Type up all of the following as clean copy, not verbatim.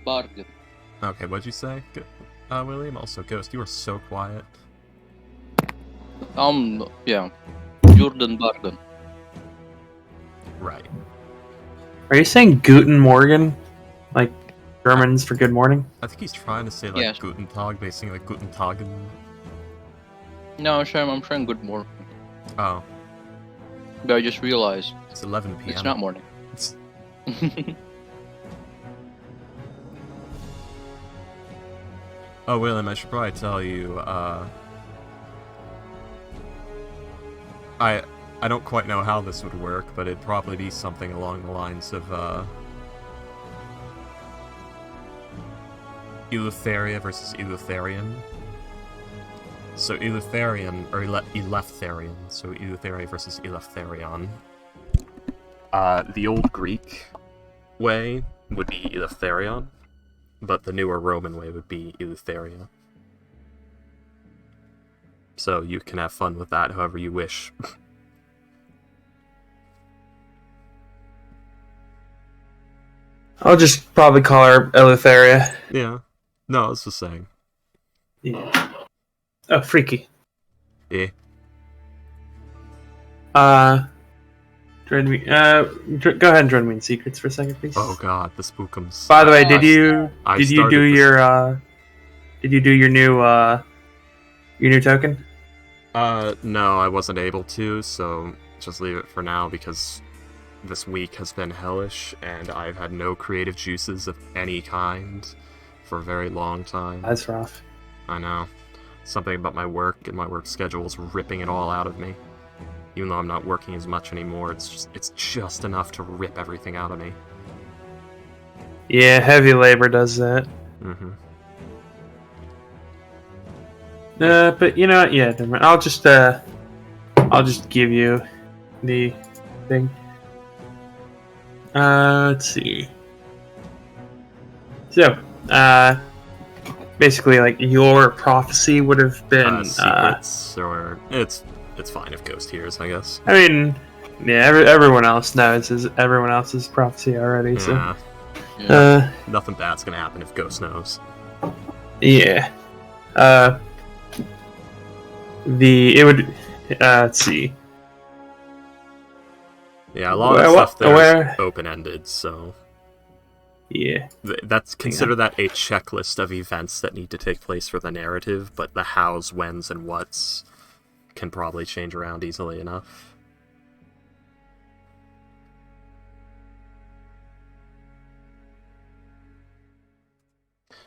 bargain. Okay, what'd you say, William? Also, Ghost, you were so quiet. Yeah. Jordan Barden. Right. Are you saying Guten Morgen? Like Germans for good morning? I think he's trying to say, like, Yes. Guten Tag, basically, like, Guten Tagen. No, I'm saying good morning. Oh. But I just realized It's 11 p.m. it's not morning. Oh, William, I should probably tell you, I don't quite know how this would work, but it'd probably be something along the lines of, Eleutheria versus Eleutherian. So Eleutherian, or Eleftherian, so Eleutheria versus Eleftherion. The old Greek way would be Eleftherion, but the newer Roman way would be Eleutheria. So you can have fun with that however you wish. I'll just probably call her Eleutheria. Yeah. No, I was just saying. Yeah. Oh, freaky. Eh. Join me. Go ahead and join me in secrets for a second, please. Oh god, the spookums. By the way, did you do your new token? No, I wasn't able to, so just leave it for now because this week has been hellish and I've had no creative juices of any kind for a very long time. That's rough. I know. Something about my work and my work schedule is ripping it all out of me. Even though I'm not working as much anymore, it's just enough to rip everything out of me. Yeah, heavy labor does that. Mm-hmm. But you know what? Yeah, never mind. I'll just give you the thing. Let's see. So, basically, like your prophecy would have been secrets, or it's fine if Ghost hears, I guess. I mean, yeah, everyone else knows everyone else's prophecy already. Yeah. So, nothing bad's gonna happen if Ghost knows. Yeah. Let's see. Yeah, a lot of stuff there is open-ended, so... Yeah. Consider that a checklist of events that need to take place for the narrative, but the hows, whens, and whats can probably change around easily enough.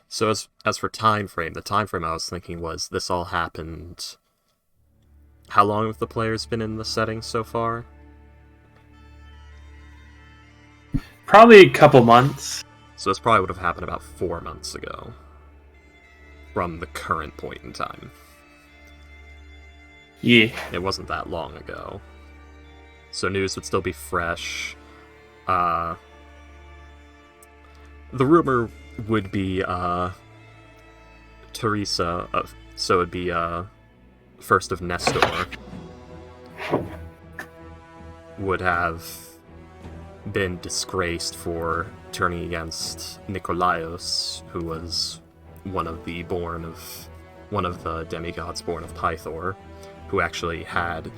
So as for time frame, the time frame I was thinking was this all happened... How long have the players been in the setting so far? Probably a couple months. So this probably would have happened about 4 months ago. From the current point in time. Yeah. It wasn't that long ago. So news would still be fresh. The rumor would be, Teresa, so it'd be, first of Nestor, would have been disgraced for turning against Nikolaos, who was one of the demigods born of Pythor, who actually had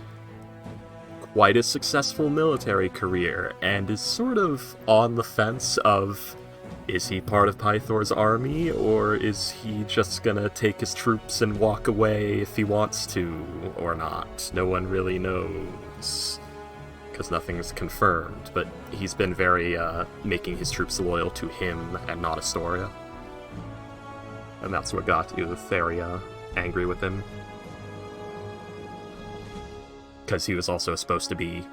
quite a successful military career, and is sort of on the fence of, is he part of Pythor's army, or is he just gonna take his troops and walk away if he wants to, or not? No one really knows, because nothing is confirmed, but he's been very, making his troops loyal to him and not Astoria. And that's what got Eleutheria angry with him. Because he was also supposed to be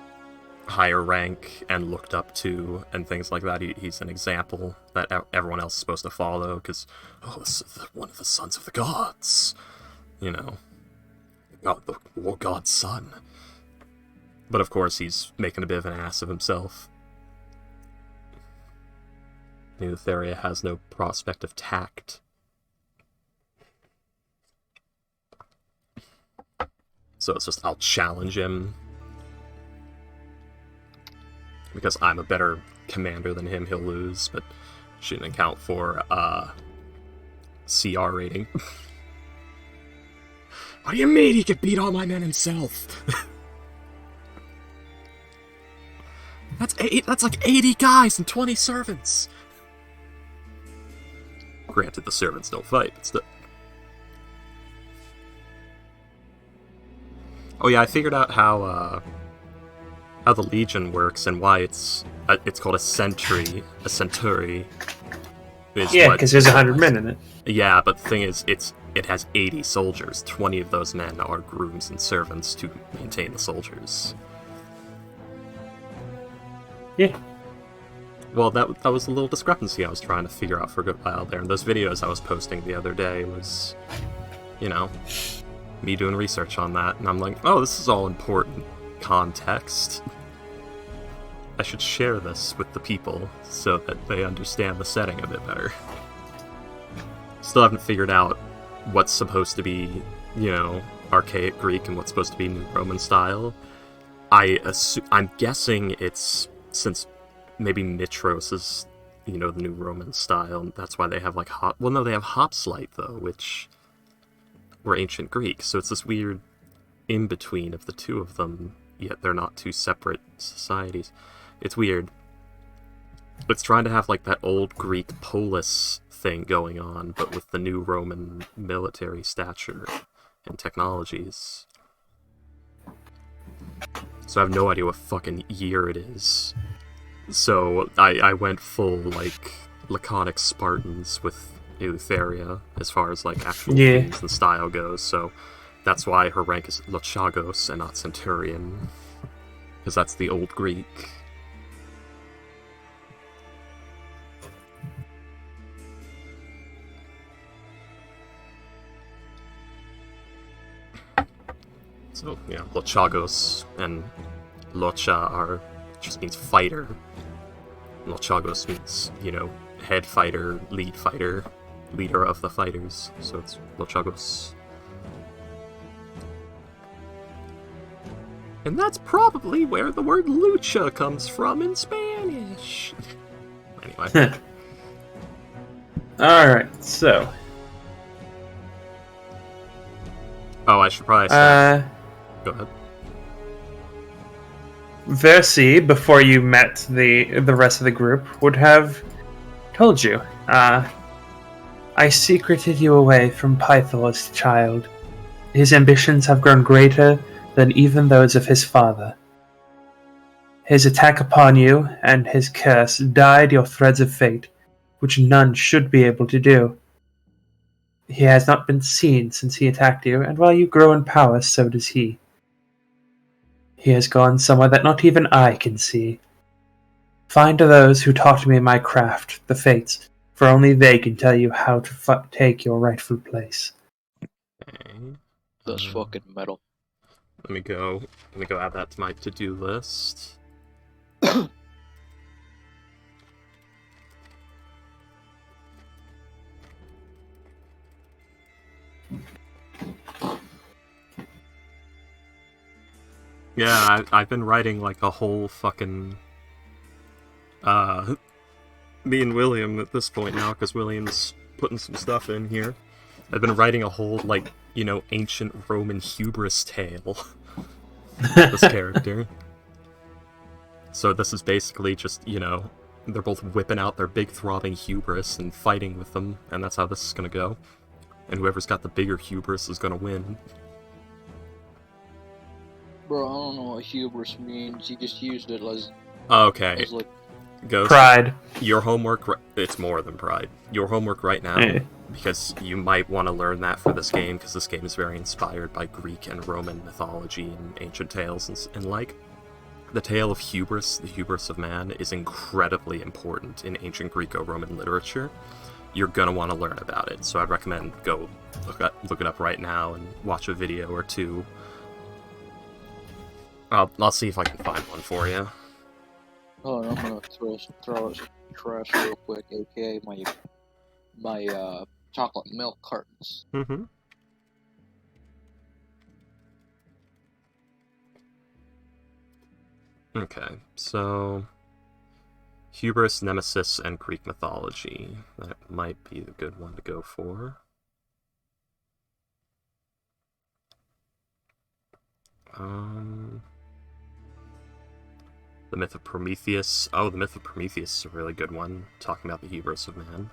higher rank and looked up to and things like that. He's an example that everyone else is supposed to follow because, oh, this is one of the sons of the gods. You know, the war god's son. But of course he's making a bit of an ass of himself. Eleutheria has no prospect of tact. So it's just, I'll challenge him. Because I'm a better commander than him, he'll lose, but Shouldn't account for CR rating. What do you mean he could beat all my men himself? That's like 80 guys and 20 servants. Granted, the servants don't fight, but still. Oh yeah, I figured out how the Legion works and why it's called a sentry, a centuri. Yeah, because there's 100 men in it. Yeah, but the thing is, it has 80 soldiers. 20 of those men are grooms and servants to maintain the soldiers. Yeah. Well, that was a little discrepancy I was trying to figure out for a good while there. And those videos I was posting the other day was, me doing research on that. And I'm like, oh, this is all important context. I should share this with the people so that they understand the setting a bit better. Still haven't figured out what's supposed to be, archaic Greek and what's supposed to be New Roman style. I'm guessing it's, since maybe Mitros is, the New Roman style, and that's why they have, like, they have Hopslight, though, which were ancient Greek, so it's this weird in-between of the two of them, yet they're not two separate societies. It's weird. It's trying to have, like, that old Greek polis thing going on, but with the New Roman military stature and technologies. So I have no idea what fucking year it is. So I went full, like, laconic Spartans with Eleutheria as far as, like, actual things and style goes, so that's why her rank is Lochagos and not Centurion, because that's the old Greek. So, Lochagos and Locha just means fighter. Lochagos means, head fighter, leader of the fighters. So it's Lochagos. And that's probably where the word lucha comes from in Spanish. Anyway. Alright, so. Oh, I should probably say. Go ahead. Versi, before you met the rest of the group, would have told you. I secreted you away from Pythor's child. His ambitions have grown greater than even those of his father. His attack upon you and his curse dyed your threads of fate, which none should be able to do. He has not been seen since he attacked you, and while you grow in power, so does he. He has gone somewhere that not even I can see. Find those who taught me my craft, the Fates, for only they can tell you how to take your rightful place. Okay. That's fucking metal. Let me go add that to my to-do list. Yeah, I've been writing like a whole fucking me and William at this point now, because William's putting some stuff in here. I've been writing a whole, like, ancient Roman hubris tale. This character. So this is basically just, they're both whipping out their big throbbing hubris and fighting with them, and that's how this is gonna go. And whoever's got the bigger hubris is gonna win. Bro, I don't know what hubris means. You just used it as Okay. like Ghost, pride. Your homework, it's more than pride. Your homework right now, because you might want to learn that for this game, because this game is very inspired by Greek and Roman mythology and ancient tales, and like, the tale of hubris, the hubris of man, is incredibly important in ancient Greco-Roman literature. You're gonna want to learn about it, so I'd recommend go look it up right now and watch a video or two. I'll see if I can find one for you. Oh, I'm gonna throw out some trash real quick, aka my chocolate milk cartons. Mm-hmm. Okay, so Hubris, Nemesis, and Greek mythology. That might be the good one to go for. The Myth of Prometheus. Oh, the Myth of Prometheus is a really good one, talking about the hubris of man.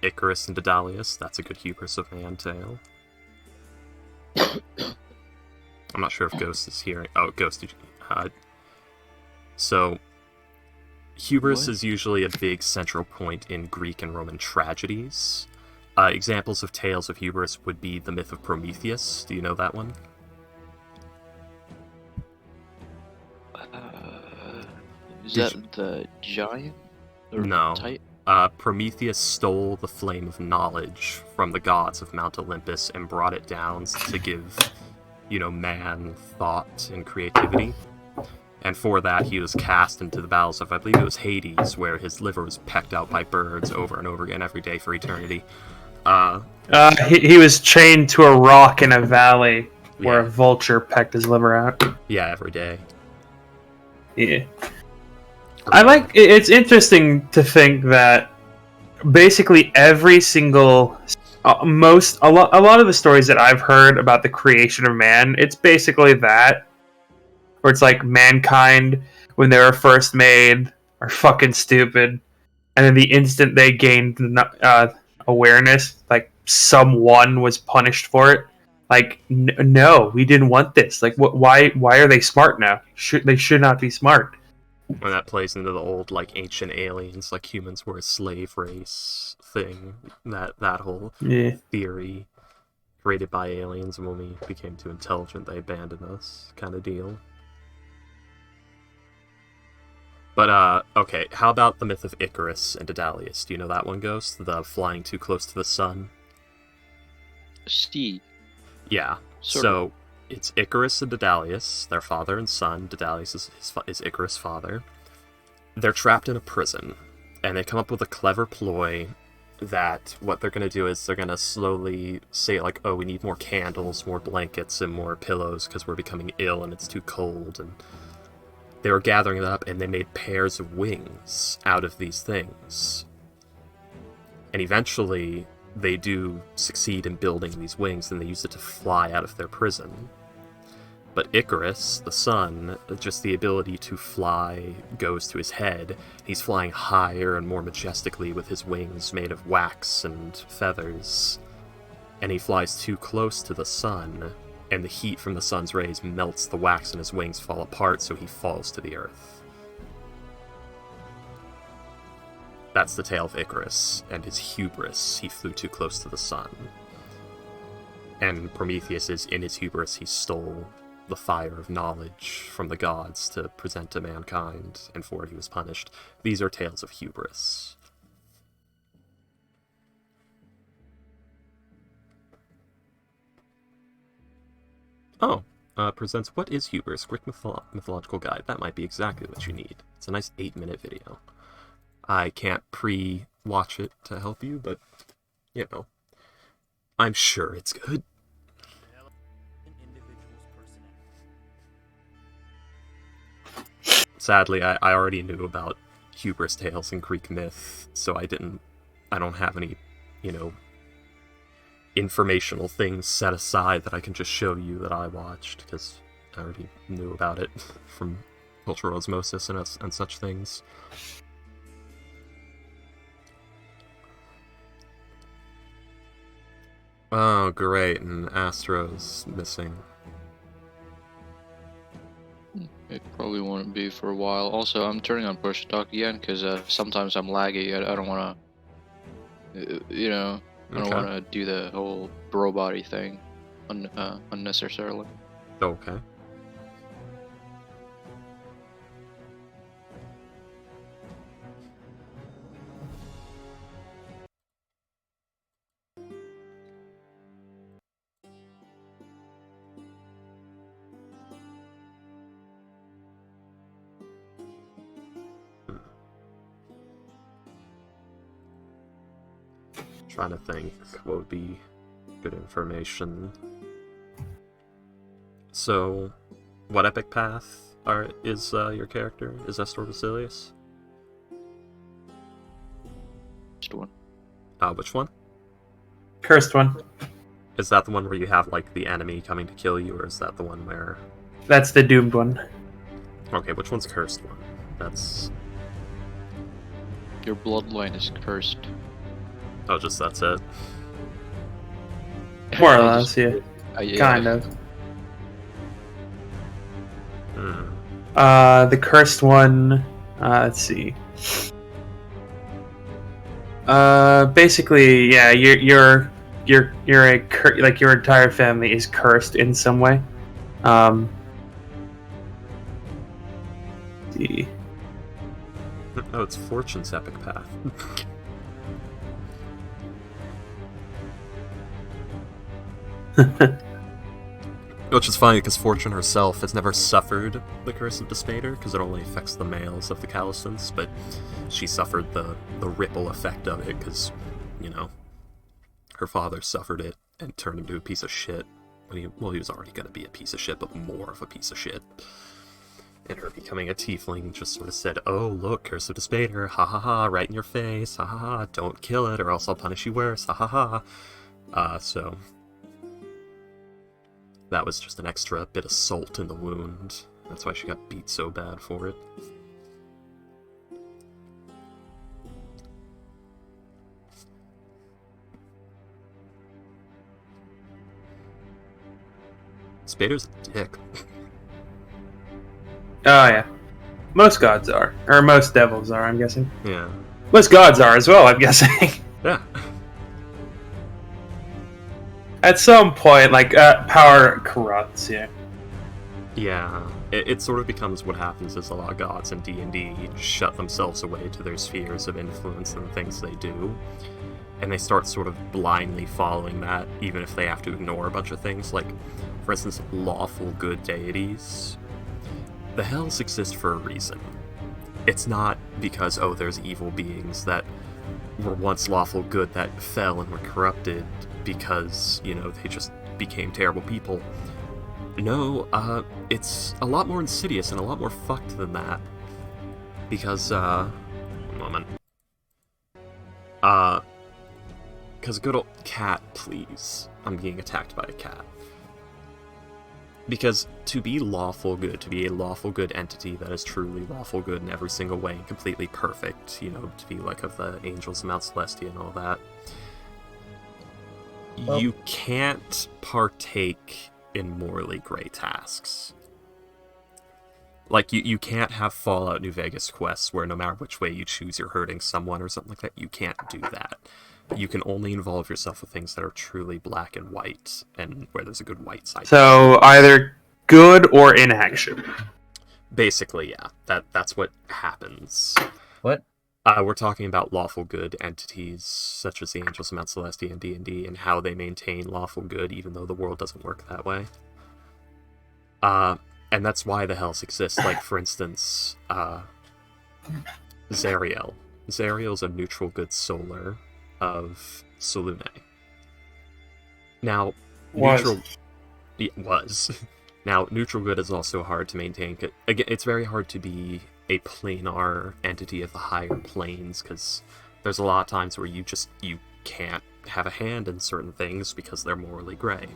Icarus and Dedalus. That's a good hubris of man tale. I'm not sure if Ghost is here. Oh, Ghost. So, hubris is usually a big central point in Greek and Roman tragedies. Examples of tales of hubris would be the Myth of Prometheus. Do you know that one? Is that the giant? Or No. Titan? Prometheus stole the flame of knowledge from the gods of Mount Olympus and brought it down to give, man thought and creativity. And for that, he was cast into the bowels of, I believe it was Hades, where his liver was pecked out by birds over and over again every day for eternity. He was chained to a rock in a valley where a vulture pecked his liver out. Yeah, every day. Yeah. It's interesting to think that basically every single, a lot of the stories that I've heard about the creation of man, it's basically that, where it's like mankind, when they were first made, are fucking stupid, and then the instant they gained awareness, like someone was punished for it. Like, no, we didn't want this. Like, why are they smart now? They should not be smart. And that plays into the old, ancient aliens, humans were a slave race thing. That whole theory created by aliens, and when we became too intelligent, they abandoned us, kind of deal. But, okay, how about the Myth of Icarus and Dedalus? Do you know that one, Ghost? The flying too close to the sun? See. Yeah. So, it's Icarus and Dedalus, their father and son. Dedalus is Icarus' father. They're trapped in a prison, and they come up with a clever ploy that what they're going to do is they're going to slowly say, oh, we need more candles, more blankets, and more pillows because we're becoming ill and it's too cold. And they were gathering it up, and they made pairs of wings out of these things. And eventually, they do succeed in building these wings, and they use it to fly out of their prison. But Icarus, the son, just the ability to fly goes to his head. He's flying higher and more majestically with his wings made of wax and feathers. And he flies too close to the sun, and the heat from the sun's rays melts the wax and his wings fall apart, so he falls to the earth. That's the tale of Icarus and his hubris. He flew too close to the sun. And Prometheus is, in his hubris, he stole the fire of knowledge from the gods to present to mankind, and for it he was punished. These are tales of hubris. Oh, presents What is Hubris? Greek mythological guide. That might be exactly what you need. It's a nice 8-minute video. I can't pre-watch it to help you, but, I'm sure it's good. Sadly, I already knew about hubris tales in Greek myth, so I don't have any, informational things set aside that I can just show you that I watched, because I already knew about it from cultural osmosis and such things. Oh, great, and Astro's missing. It probably won't be for a while. Also, I'm turning on push to talk again because sometimes I'm laggy. I don't want to, I don't want to do the whole bro body thing unnecessarily. Okay. Trying to think what would be good information. So, what epic path? is your character? Is Estor Basilius? Just one. Which one? Cursed one. Is that the one where you have, like, the enemy coming to kill you, or is that the one where... That's the doomed one. Okay, which one's cursed one? That's... Your bloodline is cursed. Oh, just that's it? More or less, yeah. Yeah. Kind of. Hmm. The cursed one. Let's see. Basically, yeah, you're like your entire family is cursed in some way. Let's see. Oh, it's Fortune's epic path. Which is funny, because Fortune herself has never suffered the Curse of Despater, because it only affects the males of the Calistans, but she suffered the ripple effect of it, because, you know, her father suffered it and turned him to a piece of shit. He was already going to be a piece of shit, but more of a piece of shit. And her becoming a tiefling just sort of said, oh, look, Curse of Despater, ha ha ha, right in your face, ha ha ha, don't kill it, or else I'll punish you worse, ha ha ha. So... that was just an extra bit of salt in the wound. That's why she got beat so bad for it. Spader's a dick. Oh, yeah. Most gods are. Or most devils are, I'm guessing. Yeah. Most gods are as well, I'm guessing. Yeah. At some point, like, power corrupts, yeah. Yeah. It sort of becomes what happens is a lot of gods in D&D shut themselves away to their spheres of influence and the things they do. And they start sort of blindly following that, even if they have to ignore a bunch of things. Like, for instance, lawful good deities. The hells exist for a reason. It's not because, oh, there's evil beings that were once lawful good that fell and were corrupted because, you know, they just became terrible people. No, it's a lot more insidious and a lot more fucked than that. Because, one moment. Because good old cat, please. I'm being attacked by a cat. Because to be lawful good, to be a lawful good entity that is truly lawful good in every single way, completely perfect, you know, to be like of the angels of Mount Celestia and all that, well, you can't partake in morally gray tasks. Like, you can't have Fallout New Vegas quests where no matter which way you choose you're hurting someone or something like that. You can't do that. You can only involve yourself with things that are truly black and white, and where there's a good white side. So, either good or inaction. Basically, yeah. That's what happens. What? We're talking about lawful good entities, such as the Angels of Mount Celestia and D&D, and how they maintain lawful good, even though the world doesn't work that way. And that's why the hells exist. Like, for instance, Zariel. Zariel's a neutral good solar of Selûne. Now, neutral... It was. Now, neutral good is also hard to maintain. Again, it's very hard to be a planar entity of the higher planes, because there's a lot of times where you can't have a hand in certain things because they're morally gray.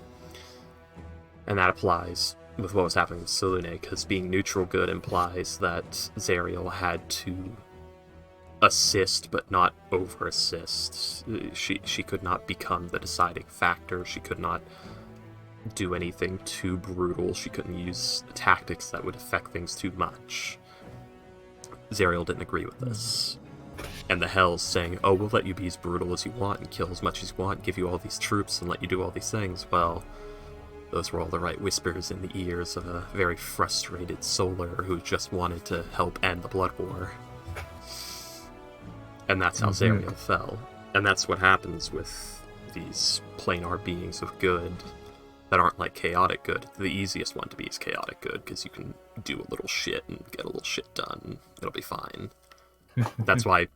And that applies with what was happening with Selûne, because being neutral good implies that Zariel had to assist but not over assist. She could not become the deciding factor. She could not do anything too brutal. She couldn't use tactics that would affect things too much. Zariel didn't agree with this. And the Hells saying, oh, we'll let you be as brutal as you want and kill as much as you want, give you all these troops and let you do all these things. Well, those were all the right whispers in the ears of a very frustrated Solar who just wanted to help end the Blood War. And that's how Zariel fell. And that's what happens with these planar beings of good that aren't like chaotic good. The easiest one to be is chaotic good, because you can do a little shit and get a little shit done. It'll be fine. That's why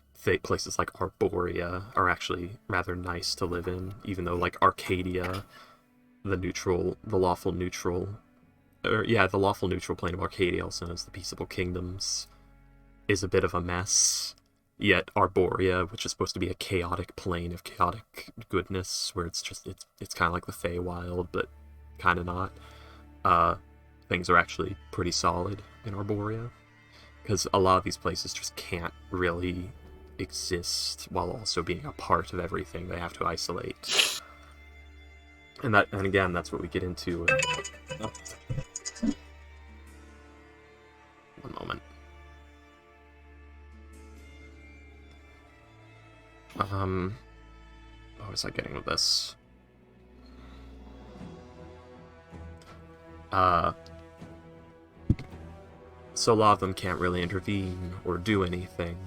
places like Arborea are actually rather nice to live in, even though like Arcadia, the lawful neutral the lawful neutral plane of Arcadia, also known as the Peaceable Kingdoms, is a bit of a mess. Yet Arborea, which is supposed to be a chaotic plane of chaotic goodness, where it's kind of like the Feywild, but kind of not. Things are actually pretty solid in Arborea, because a lot of these places just can't really exist while also being a part of everything. They have to isolate. And again, that's what we get into. Oh. One moment. What was I getting with this? So a lot of them can't really intervene or do anything,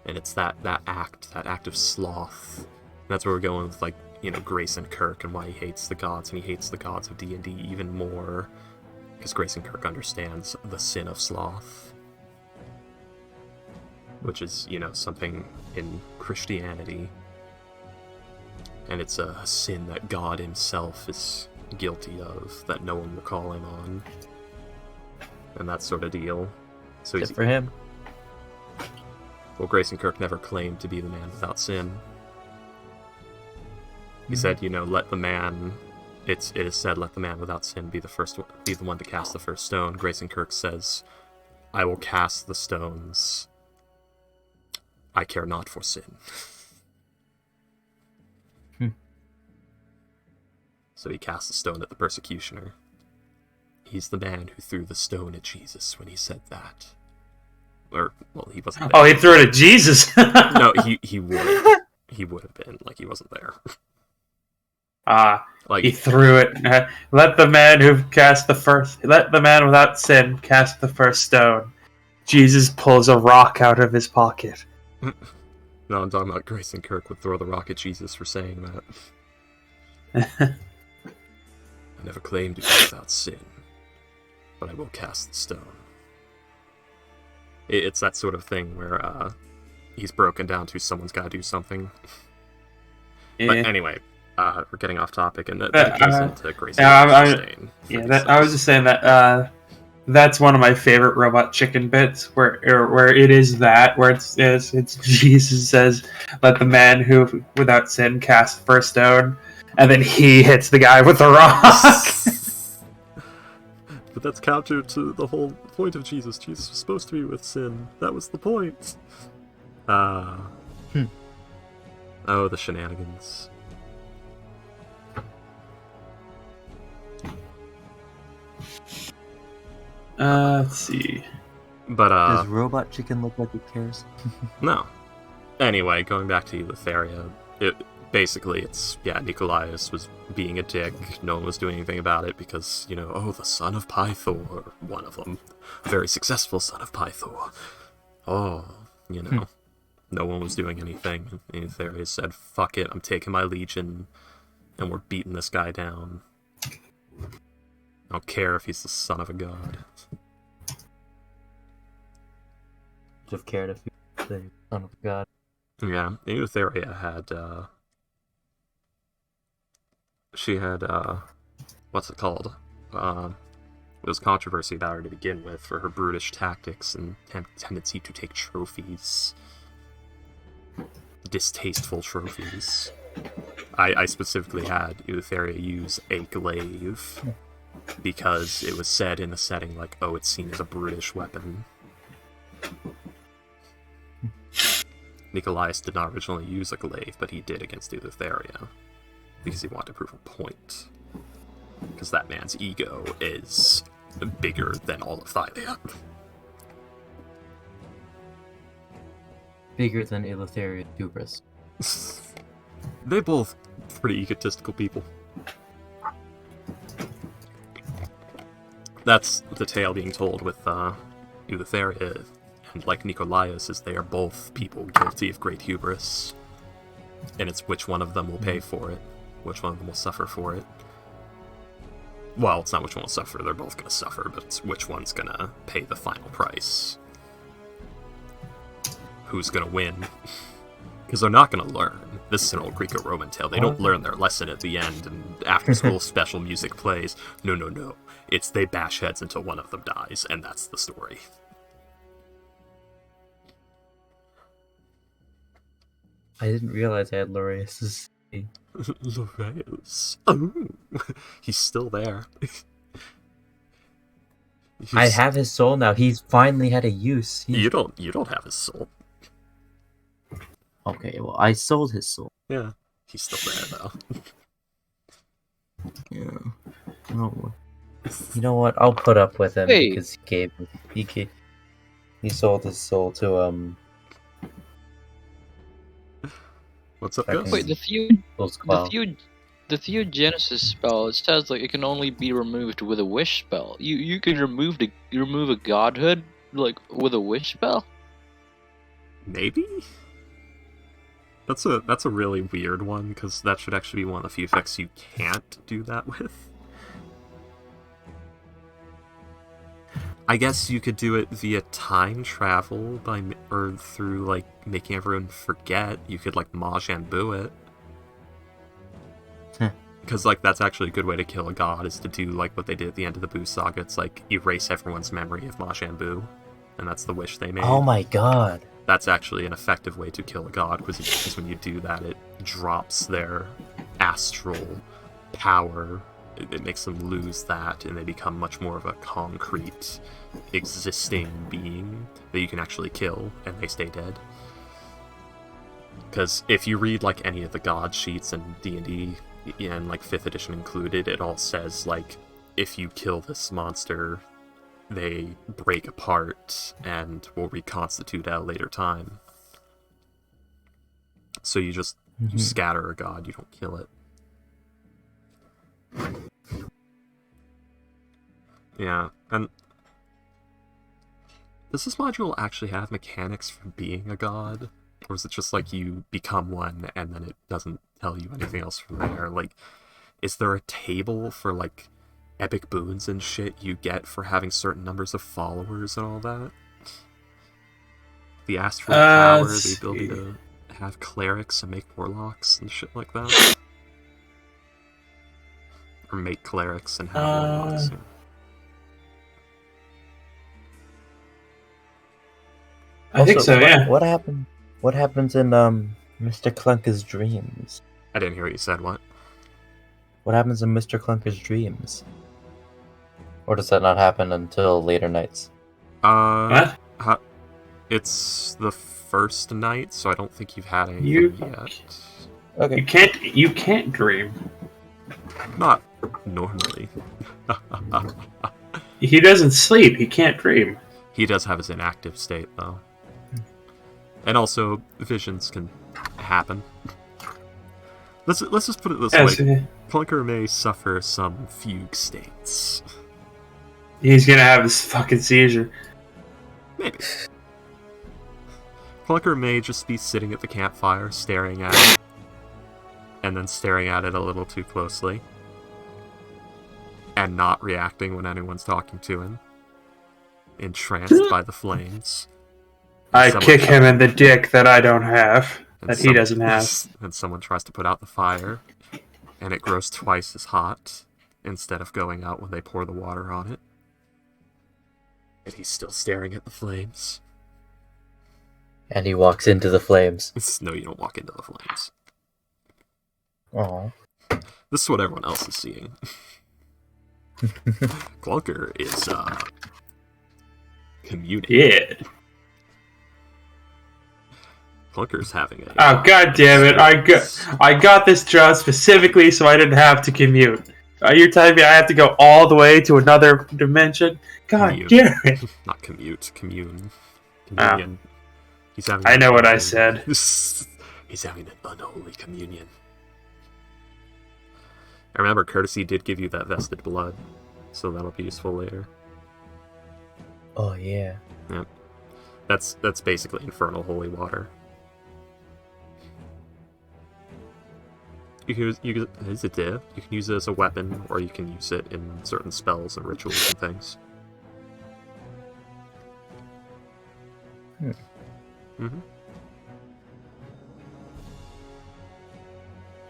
and it's that act of sloth. And that's where we're going with, like, you know, Grayson Kirk and why he hates the gods, and he hates the gods of D&D even more, because Grayson Kirk understands the sin of sloth, which is, you know, something in Christianity, and it's a sin that God himself is guilty of, that no one will call him on, and that sort of deal. So Good for him. Well, Grayson Kirk never claimed to be the man without sin. He said, you know, let the man... It is said, let the man without sin be the one to cast the first stone. Grayson Kirk says, I will cast the stones. I care not for sin. So he cast the stone at the persecutioner. He's the man who threw the stone at Jesus when he said that. Or, well, he wasn't there. Oh, he threw it at Jesus! No, he would. He would have been, like, he wasn't there. He threw it. Let the man without sin cast the first stone. Jesus pulls a rock out of his pocket. No, I'm talking about Grayson Kirk would throw the rock at Jesus for saying that. I never claimed to be without sin, but I will cast the stone. It's that sort of thing where he's broken down to someone's got to do something. Yeah. But anyway, we're getting off topic, and that goes into Grayson. I was just saying that that's one of my favorite Robot Chicken bits, where it is that where it's Jesus says, "Let the man who without sin cast the first stone," and then he hits the guy with the rock. But that's counter to the whole point of Jesus. Jesus was supposed to be with sin. That was the point. Oh, the shenanigans. Let's see. But Does Robot Chicken look like it cares? No. Anyway, going back to Eleutheria, it's Nicolaus was being a dick. No one was doing anything about it because, you know, the son of Pythor, one of them, very successful son of Pythor. You know, no one was doing anything. And Eleutheria said, "Fuck it, I'm taking my legion, and we're beating this guy down. I don't care if he's the son of a god." Just cared if he was the son of a god. Yeah, Eleutheria had, she had, what's it called? There was controversy about her to begin with for her brutish tactics and tendency to take trophies. Distasteful trophies. I specifically had Eleutheria use a glaive, because it was said in the setting, like, it's seen as a brutish weapon. Nicolaus did not originally use a glaive, but he did against Eleutheria, because he wanted to prove a point. Because that man's ego is bigger than all of Thylia. Bigger than Eleutheria's hubris. They're both pretty egotistical people. That's the tale being told with Eleutheria, and like Nicolaus, is they are both people guilty of great hubris. And it's which one of them will pay for it, which one of them will suffer for it. Well, it's not which one will suffer, they're both going to suffer, but it's which one's going to pay the final price. Who's going to win? Because they're not going to learn. This is an old Greco-Roman tale. They don't learn their lesson at the end, and after school special music plays. No. It's they bash heads until one of them dies, and that's the story. I didn't realize I had Lorius's. Lorius. Oh, he's still there. I have his soul now. He's finally had a use. You don't have his soul. Okay, well, I sold his soul. Yeah, he's still there though. Yeah. Oh. You know what? I'll put up with him because he sold his soul to What's up, Gus? Wait, the feud Genesis spell, it says like it can only be removed with a wish spell. You can remove a godhood like with a wish spell? Maybe? That's a really weird one, because that should actually be one of the few effects you can't do that with. I guess you could do it via time travel or through like making everyone forget. You could like Majin Buu it. Because like that's actually a good way to kill a god, is to do like what they did at the end of the Buu saga. It's like erase everyone's memory of Majin Buu, and that's the wish they made. Oh my god. That's actually an effective way to kill a god, because when you do that, it drops their astral power. It makes them lose that, and they become much more of a concrete, existing being that you can actually kill, and they stay dead. Because if you read like any of the god sheets in D&D, and like 5th edition included, it all says like, if you kill this monster, they break apart and will reconstitute at a later time. So you just you scatter a god, you don't kill it. Yeah, and does this module actually have mechanics for being a god? Or is it just like you become one and then it doesn't tell you anything else from there? Like, is there a table for like epic boons and shit you get for having certain numbers of followers and all that? The astral power, the ability to have clerics and make warlocks and shit like that? Or make clerics and have warlocks. Yeah. I think so, yeah. What happens in Mr. Clunker's dreams? I didn't hear what you said, what? What happens in Mr. Clunker's dreams? Or does that not happen until later nights? What? It's the first night, so I don't think you've had anything yet. Okay. You can't dream. Not normally. He doesn't sleep, he can't dream. He does have his inactive state, though. And also, visions can happen. Let's just put it this way. Clunker may suffer some fugue states. He's gonna have his fucking seizure. Maybe. Clunker may just be sitting at the campfire, staring at it, and then staring at it a little too closely, and not reacting when anyone's talking to him, entranced by the flames. I kick him in the dick that I don't have, that he doesn't have. And someone tries to put out the fire, and it grows twice as hot, instead of going out when they pour the water on it. And he's still staring at the flames. And he walks into the flames. No, you don't walk into the flames. Aww. This is what everyone else is seeing. Clunker is, commuting. Yeah. Clunker's having a... Oh, god damn it. I got this job specifically so I didn't have to commute. You're telling me I have to go all the way to another dimension? God damn it. Not commute, commune. Communion. He's having I know what I said. He's having an unholy communion. I remember Courtesy did give you that vested blood, so that'll be useful later. Oh, yeah. Yep. That's basically infernal holy water. You can use it as a weapon, or you can use it in certain spells and rituals and things.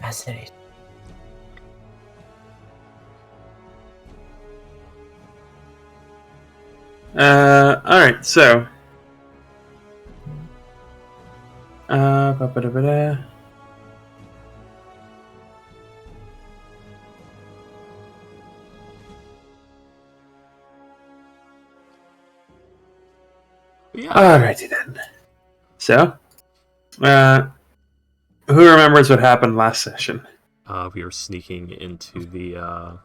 Fascinating. Alright, so. Ba-ba-da-ba-da. Yeah. Alrighty then. So, who remembers what happened last session? We were sneaking into the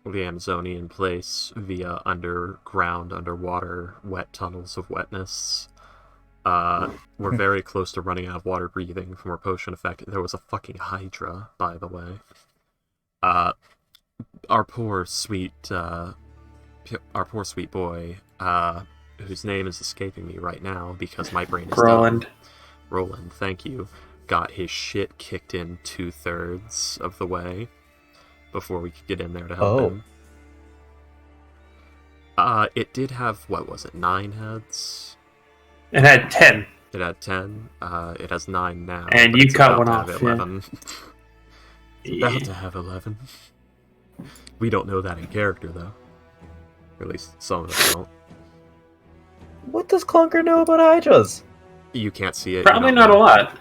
Amazonian place via underwater, wet tunnels of wetness. We're very close to running out of water breathing from our potion effect. There was a fucking Hydra, by the way. Our poor sweet boy, whose name is escaping me right now because my brain is Roland. dumb. Roland, thank you. Got his shit kicked in 2/3 of the way before we could get in there to help him. It did have, what was it, 9 heads? It had 10. It had 10. It has 9 now. And but you it's cut about one to off, have yeah. 11. It's about to have 11. We don't know that in character, though. Or at least some of us don't. What does Clunker know about Hydras? You can't see it. Probably not a lot.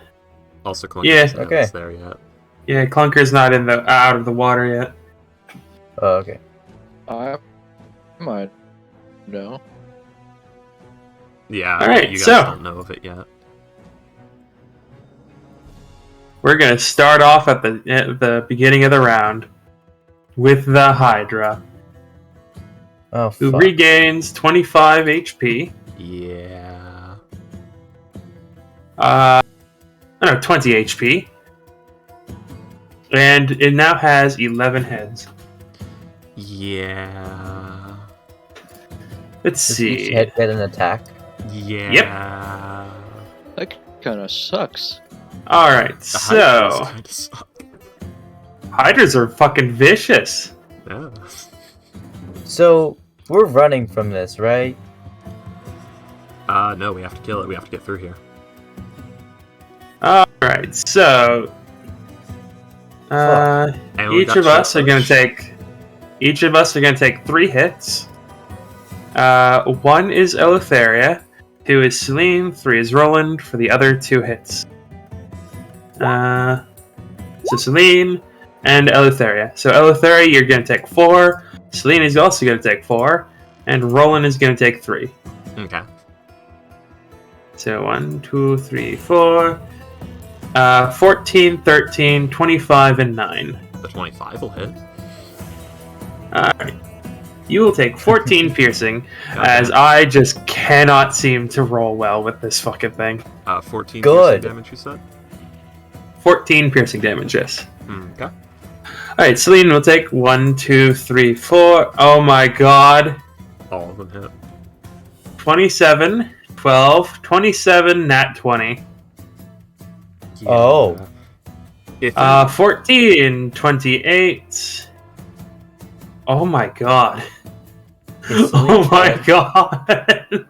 Also, Clunker Yeah. Okay. there yet. Yeah, Clunker's not out of the water yet. Oh, okay. I might know. Yeah, Alright, you guys so- don't know of it yet. We're gonna start off at the beginning of the round with the Hydra, Oh, who fuck. regains 25 HP. Yeah. 20 HP. And it now has 11 heads. Yeah. Let's Does see. each head get an attack? Yeah. That kind of sucks. Alright, The Hydras so kinda suck. Hydras are fucking vicious. Yeah. So, we're running from this, right? No, we have to kill it. We have to get through here. Alright, so And we each got of us are shellfish. gonna take 3 hits. One is Eleutheria, 2 is Celine, 3 is Roland for the other 2 hits. So Celine and Eleutheria. So Eleutheria, you're gonna take 4. Celine is also gonna take 4, and Roland is gonna take 3. Okay. So 1, 2, 3, 4. 14, 13, 25, and 9. The 25 will hit. Alright. You will take 14 piercing, God as damn. I just cannot seem to roll well with this fucking thing. 14 Good. piercing damage, you said? 14 piercing damage, yes. Okay. Alright, Celine will take 1, 2, 3, 4. Oh my god. All of them hit. 27, 12, 27, nat 20. Yeah. Oh. If 14, 28. Oh my god. Oh my god.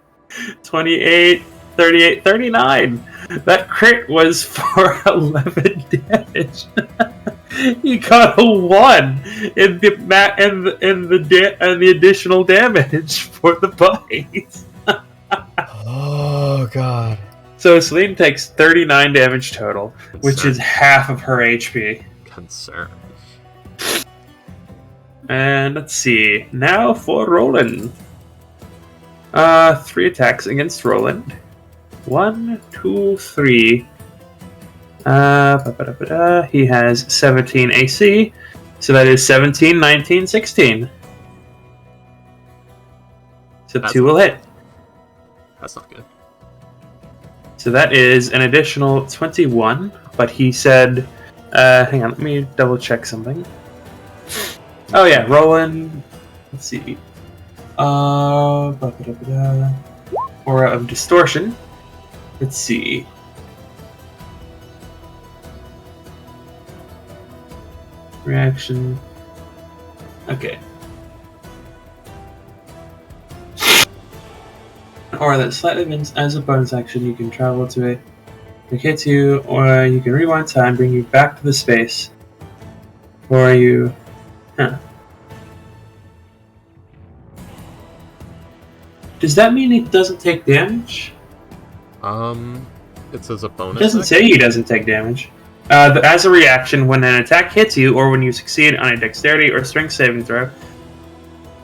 28, 38, 39. That crit was for 11 damage. He got a 1 in the additional damage for the bite. Oh, God. So Celine takes 39 damage total, which is half of her HP. concern. And let's see. Now for Roland. 3 attacks against Roland. 1, 2, 3. He has 17 AC. So that is 17, 19, 16. So That's 2 will hit. That's not good. So that is an additional 21. But he said... hang on, let me double check something. Oh yeah, Roland. Let's see. Aura of Distortion. Let's see. Reaction. Okay. Aura that slightly bends as a bonus action. You can travel to a It hits you, or you can rewind time, bring you back to the space. Or you... Huh. Does that mean it doesn't take damage? It says a bonus. It doesn't say he doesn't take damage. As a reaction, when an attack hits you, or when you succeed on a dexterity or strength saving throw,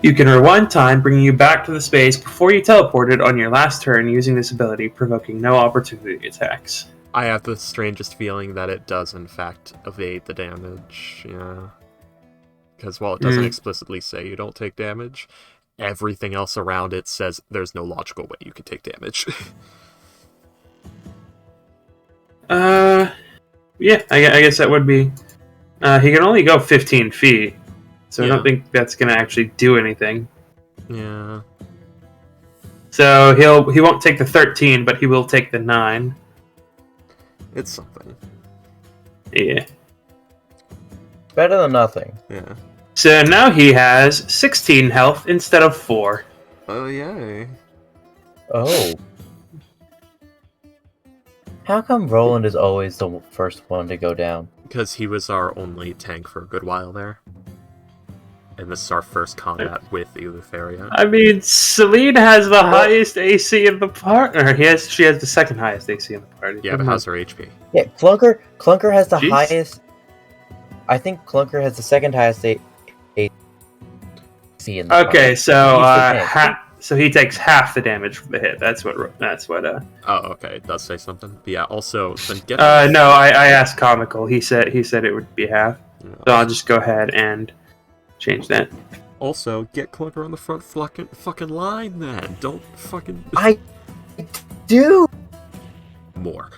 you can rewind time, bringing you back to the space before you teleported on your last turn using this ability, provoking no opportunity attacks. I have the strangest feeling that it does, in fact, evade the damage. Yeah. Because while it doesn't explicitly say you don't take damage, everything else around it says there's no logical way you can take damage. Yeah, I guess that would be... he can only go 15 feet, so Yeah. I don't think that's going to actually do anything. Yeah. So he won't take the 13, but he will take the 9. It's something. Yeah. Better than nothing. Yeah. So now he has 16 health instead of 4. Oh, yay. Oh. How come Roland is always the first one to go down? Because he was our only tank for a good while there. And this is our first combat with Eleutheria. I mean, Celine has the highest AC in the party. She has the second highest AC in the party. Yeah, but how's her HP? Yeah, Clunker has the Jeez. highest... I think Clunker has the second highest AC in the party. Okay, so He's the tank. so he takes half the damage from the hit. That's what. Oh, okay, it does say something. But yeah, also, then get... No, I asked Comical. He said it would be half. Yeah. So I'll just go ahead and change that. Also, get Clunker on the front fucking line, then. Don't fucking... I do! More.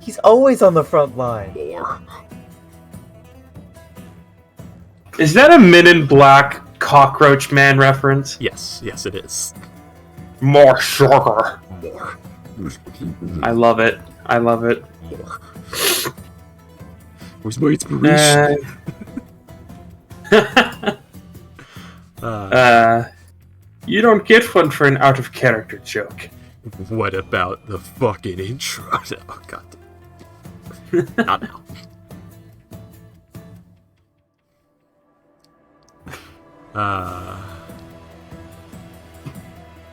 He's always on the front line. More. Is that a Men in Black Cockroach Man reference? Yes, it is. More sugar. More. I love it. More. Where's my inspiration? You don't get one for an out of character joke. What about the fucking intro? Oh, God. Not now.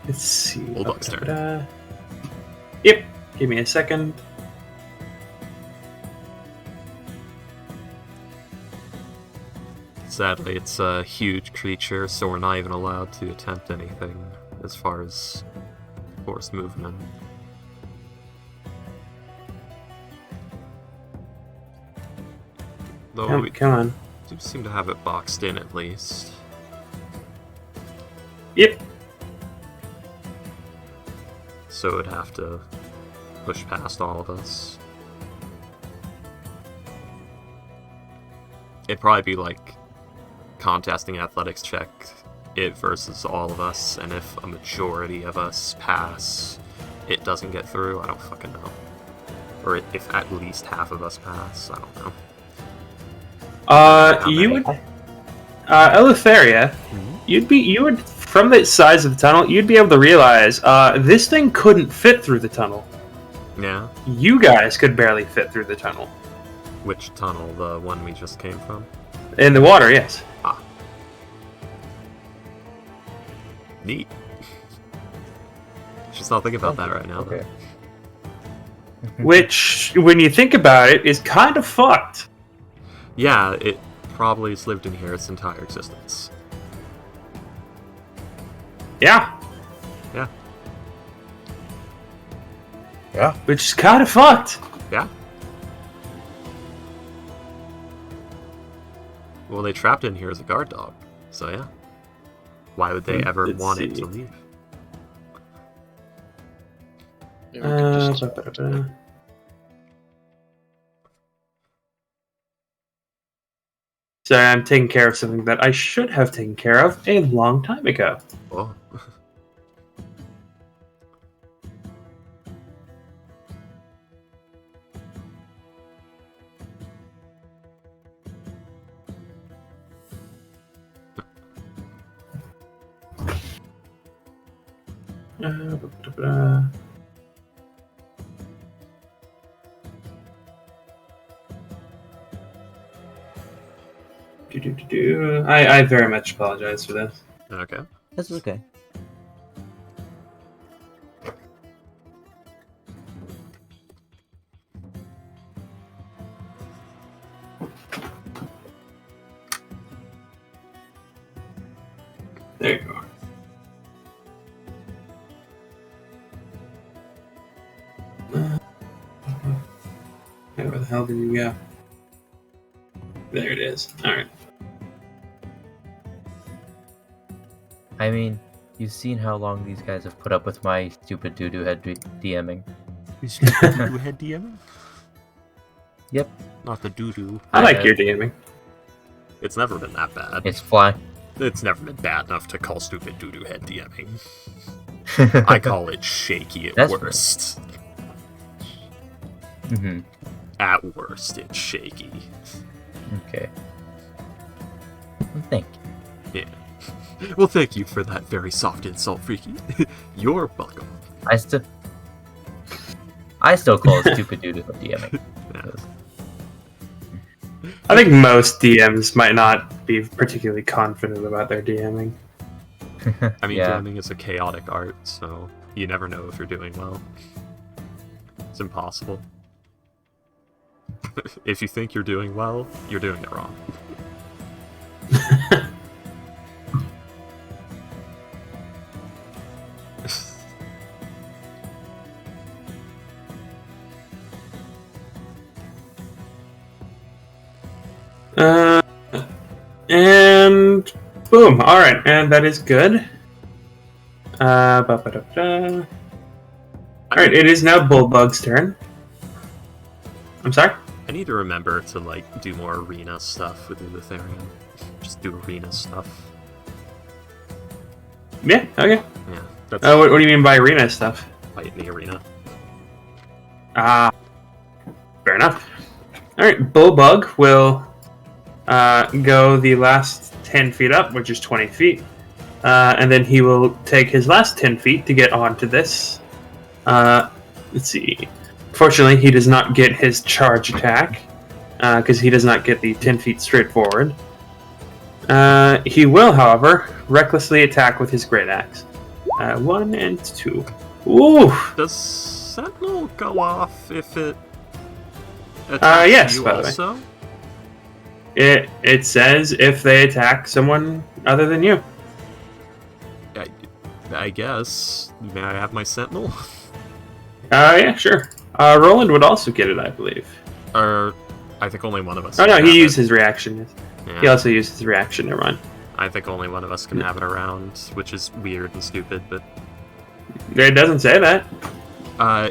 Let's see. Bulldog's turn. Yep. Give me a second. Sadly, it's a huge creature, so we're not even allowed to attempt anything as far as forced movement. Though we Come on. do seem to have it boxed in at least. Yep. So it'd have to push past all of us. It'd probably be like contesting athletics check it versus all of us, and if a majority of us pass, it doesn't get through. I don't fucking know. Or if at least half of us pass, I don't know. You would, Eleutheria, you would, from the size of the tunnel, you'd be able to realize, this thing couldn't fit through the tunnel. Yeah? You guys could barely fit through the tunnel. Which tunnel? The one we just came from? In the water, yes. Ah. Neat. Just not thinking about that right now. Okay. Which, when you think about it, is kind of fucked. Yeah, it probably has lived in here its entire existence. Yeah. Yeah. Yeah. Which is kind of fucked. Yeah. Well, they trapped it in here as a guard dog, so yeah. Why would they ever Let's want it see. to leave? Yeah, we can just Sorry, I'm taking care of something that I should have taken care of a long time ago. Oh. I very much apologize for this. Okay. That's okay. There you go. Where the hell did you go? There it is. Alright. I mean, you've seen how long these guys have put up with my stupid doo-doo head DMing. You stupid doo-doo head DMing? Yep. Not the doo-doo. I like your DMing. It's never been that bad. It's fly. It's never been bad enough to call stupid doo-doo head DMing. I call it shaky at That's worst. Mm-hmm. At worst, it's shaky. Okay. Well, thank you. Yeah. Well, thank you for that very soft insult, Freaky. You're welcome. I still call it stupid doo-doo DMing. Yeah. I think most DMs might not be particularly confident about their DMing. I mean, Yeah. DMing is a chaotic art, so you never know if you're doing well. It's impossible. If you think you're doing well, you're doing it wrong. And boom. All right, and that is good. All right, it is now Bulldog's turn. I'm sorry. I need to remember to like do more arena stuff with Lutherian. Just do arena stuff. Yeah. Okay. Yeah, that's What do you mean by arena stuff? fight in the arena. Fair enough. All right, Bulldog will go the last 10 feet up, which is 20 feet. And then he will take his last 10 feet to get onto this. Let's see. Fortunately, he does not get his charge attack, because he does not get the 10 feet straight forward. He will, however, recklessly attack with his great axe. 1 and 2. Ooh! Does Sentinel go off if it attacks yes, you by the way. also? It says if they attack someone other than you. I guess. May I have my Sentinel? Yeah, sure. Roland would also get it, I believe. Or I think only one of us. Oh no, can he have used it. his reaction. Yeah. He also used his reaction, never mind. I think only one of us can have it around, which is weird and stupid, but It doesn't say that.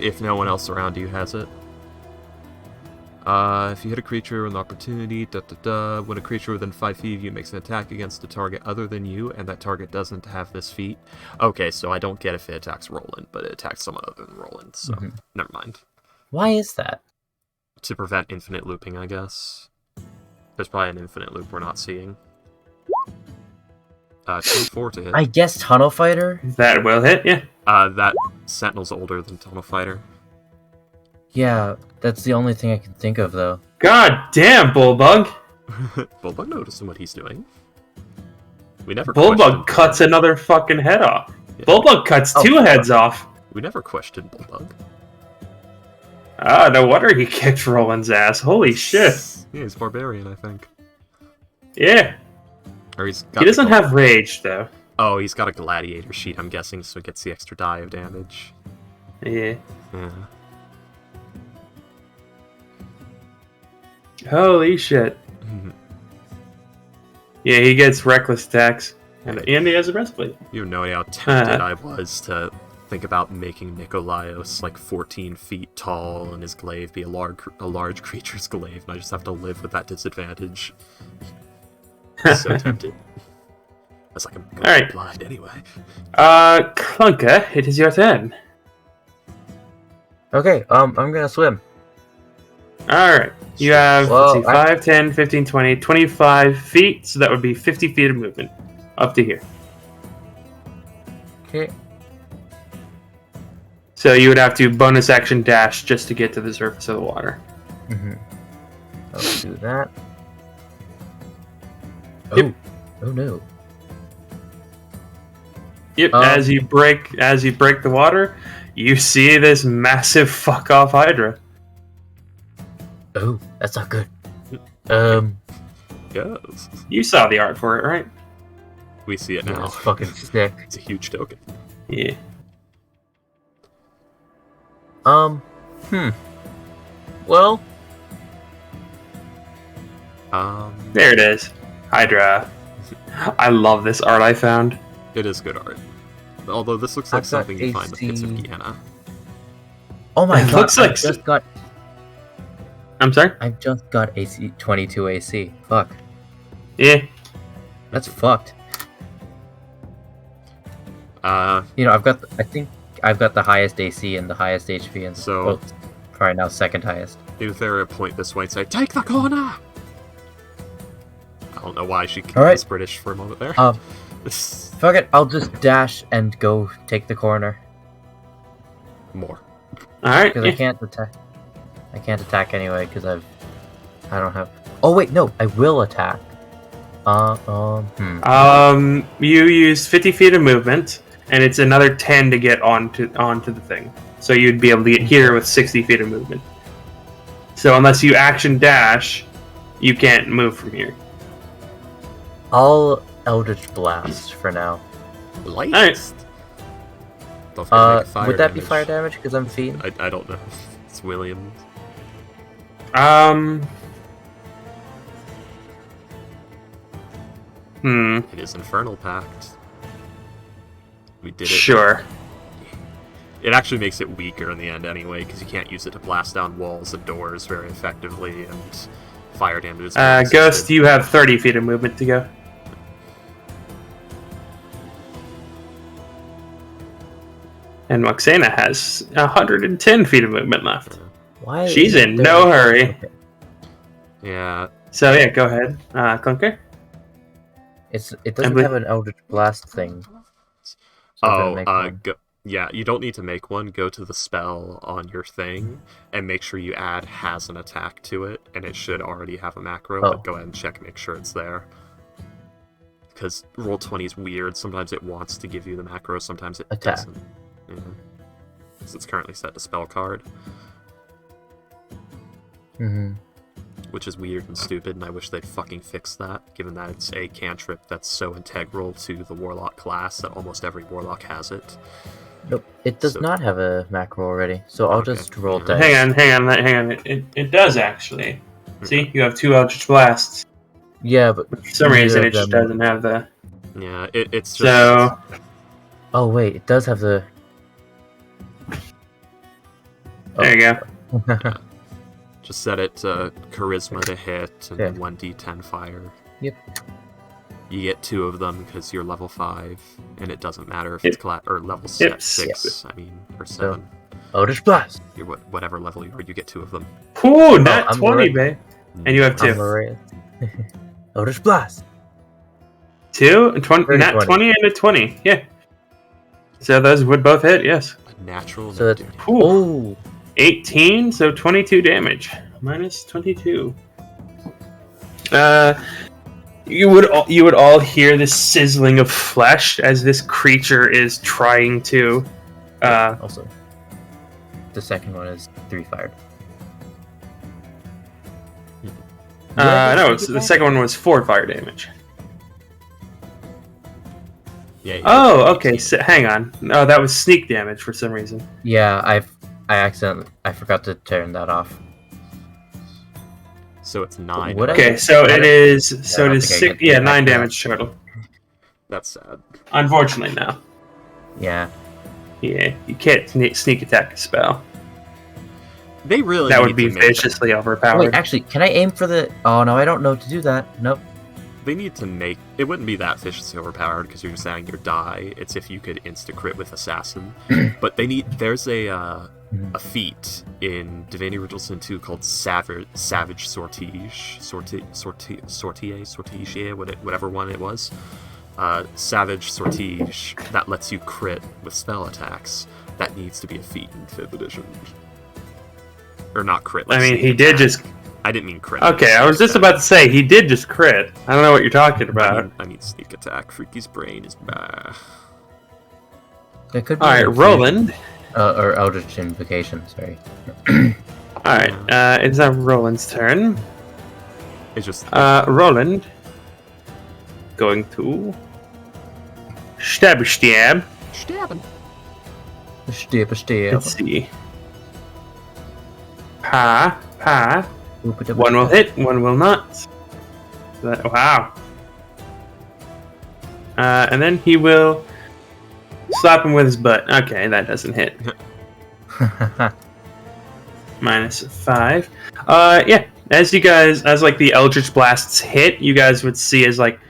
if no one else around you has it. If you hit a creature with an opportunity, when a creature within 5 feet of you makes an attack against a target other than you, and that target doesn't have this feat. Okay, so I don't get if it attacks Roland, but it attacks someone other than Roland, so never mind. Why is that? To prevent infinite looping, I guess. There's probably an infinite loop we're not seeing. 24 to hit. I guess Tunnel Fighter? That will hit, yeah. That Sentinel's older than Tunnel Fighter. Yeah, that's the only thing I can think of, though. God damn, Bulldog! Bulldog noticing what he's doing. We never Bulldog cuts another fucking head off. Yeah. Bulldog cuts two heads off. We never questioned Bulldog. No wonder he kicked Roland's ass. Holy shit. Yeah, he's barbarian, I think. Yeah. Or he's got He doesn't have rage, though. Oh, he's got a gladiator sheet, I'm guessing, so he gets the extra die of damage. Yeah. Yeah. Holy shit. Yeah, he gets reckless attacks. And he has a breastplate. You have no idea how tempted I was to think about making Nikolaios like 14 feet tall and his glaive be a large creature's glaive, and I just have to live with that disadvantage. So tempted. That's like I'm going Alright. blind anyway. Clunker, it is your turn. Okay, I'm gonna swim. Alright. You have, Well, let's see, 5, 10, 15, 20, 25 feet, so that would be 50 feet of movement. Up to here. Okay. So you would have to bonus action dash just to get to the surface of the water. I'll do that. Yep. Oh no. Yep. As you break the water, you see this massive fuck off Hydra. Oh, that's not good. Yes. You saw the art for it, right? We see it Yeah, now. it's fucking sick. It's a huge token. Yeah. Well, There it is. Hydra. I love this art I found. It is good art. Although this looks like I've got something you find in the pits of AC. Guyana. oh my It god, looks like- I'm sorry? I've just got AC 22 AC. Fuck. Yeah. That's fucked. You know, I think I've got the highest AC and the highest HP, and So- probably now second highest. Is there a point this way and say, take the corner? I don't know why she All right. was British for a moment there. Fuck it, I'll just dash and go take the corner More. Alright. because I can't attack. I can't attack anyway because I don't have. Oh wait, no, I will attack. You use 50 feet of movement, and it's another 10 to get onto the thing. So you'd be able to get here with 60 feet of movement. So unless you action dash, you can't move from here. I'll Eldritch Blast for now. Light. Nice. Don't forget to make fire Would that be damage. fire damage because I'm fiend? I don't know. It's Williams. It is Infernal Pact. We did it. Sure. It actually makes it weaker in the end anyway, because you can't use it to blast down walls and doors very effectively, and fire damage is very Ghost, resistant. you have 30 feet of movement to go. And Moxena has 110 feet of movement left. Why? She's isn't in there- no hurry. Okay. Yeah, So yeah, go ahead, Clunker. It doesn't believe- have an Eldritch Blast thing. So I'm gonna make one. yeah, you don't need to make one. Go to the spell on your thing, and make sure you add has an attack to it, and it should already have a macro, Oh. but go ahead and check, make sure it's there. Because Roll20 is weird. Sometimes it wants to give you the macro, sometimes it Attack. doesn't. Yeah. Because it's currently set to spell card, Mm-hmm. which is weird and stupid, and I wish they'd fucking fix that, given that it's a cantrip that's so integral to the Warlock class that almost every Warlock has it. Nope, it does So- not have a macro already, so I'll Okay, just roll yeah. dice. Hang on. It does actually. See, you have 2 Eldritch Blasts. Yeah, but For some neither reason, of it just them- doesn't have the. Yeah, it's just... So Oh wait, it does have the. there you go. Just set it to charisma to hit, and Yeah. then 1d10 fire. Yep. You get 2 of them because you're level 5, and it doesn't matter if Yep. it's or level Yep. 6, I mean, or So- 7. Eldritch Blast. You're whatever level you are, you get 2 of them. Ooh, nat I'm 20, already- babe. And you have I'm 2. Lorraine. Eldritch Blast. 2, and 20, Dirty nat 20. 20 and a 20. Yeah. So those would both hit, yes. A natural So and a that's- duty. Ooh, Oh, 18, so 22 damage. Minus 22. You would all hear the sizzling of flesh as this creature is trying to. also, the second one is 3 fired. No, the second one was 4 fire damage. Yeah, Oh, okay. So, hang on. No, that was sneak damage for some reason. Yeah, I forgot to turn that off. So it's 9. Would I- Okay, so I it don't- is. So I it don't is think I 6. get Yeah, that 9 back. damage total. That's sad. Unfortunately, now. Yeah. Yeah, you can't sneak attack a spell. They really That need would be to make viciously overpowered. Wait, actually, can I aim for the? Oh no, I don't know to do that. Nope. They need to make it wouldn't be that viciously overpowered because you're just adding your die. It's if you could insta crit with assassin, but there's a feat in Divinity Original Sin 2 called Savage Sortige, whatever one it was. Savage Sortige that lets you crit with spell attacks. That needs to be a feat in 5th edition, or not crit. I mean, sneak he did attack. I didn't mean crit. Okay, I was just about to say, he did just crit. I don't know what you're talking about. I mean sneak attack. Freaky's brain is bad. It could be Alright, Roland. Or Eldritch Invocation, sorry. Alright, it's now Roland's turn. It's just... Roland. Going to... Stab. Stabbing. Stab. Let's see. Pa. One will hit, one will not. Wow. And then he will slap him with his butt. Okay, that doesn't hit. -5. Yeah. As like the Eldritch Blasts hit, you guys would see as like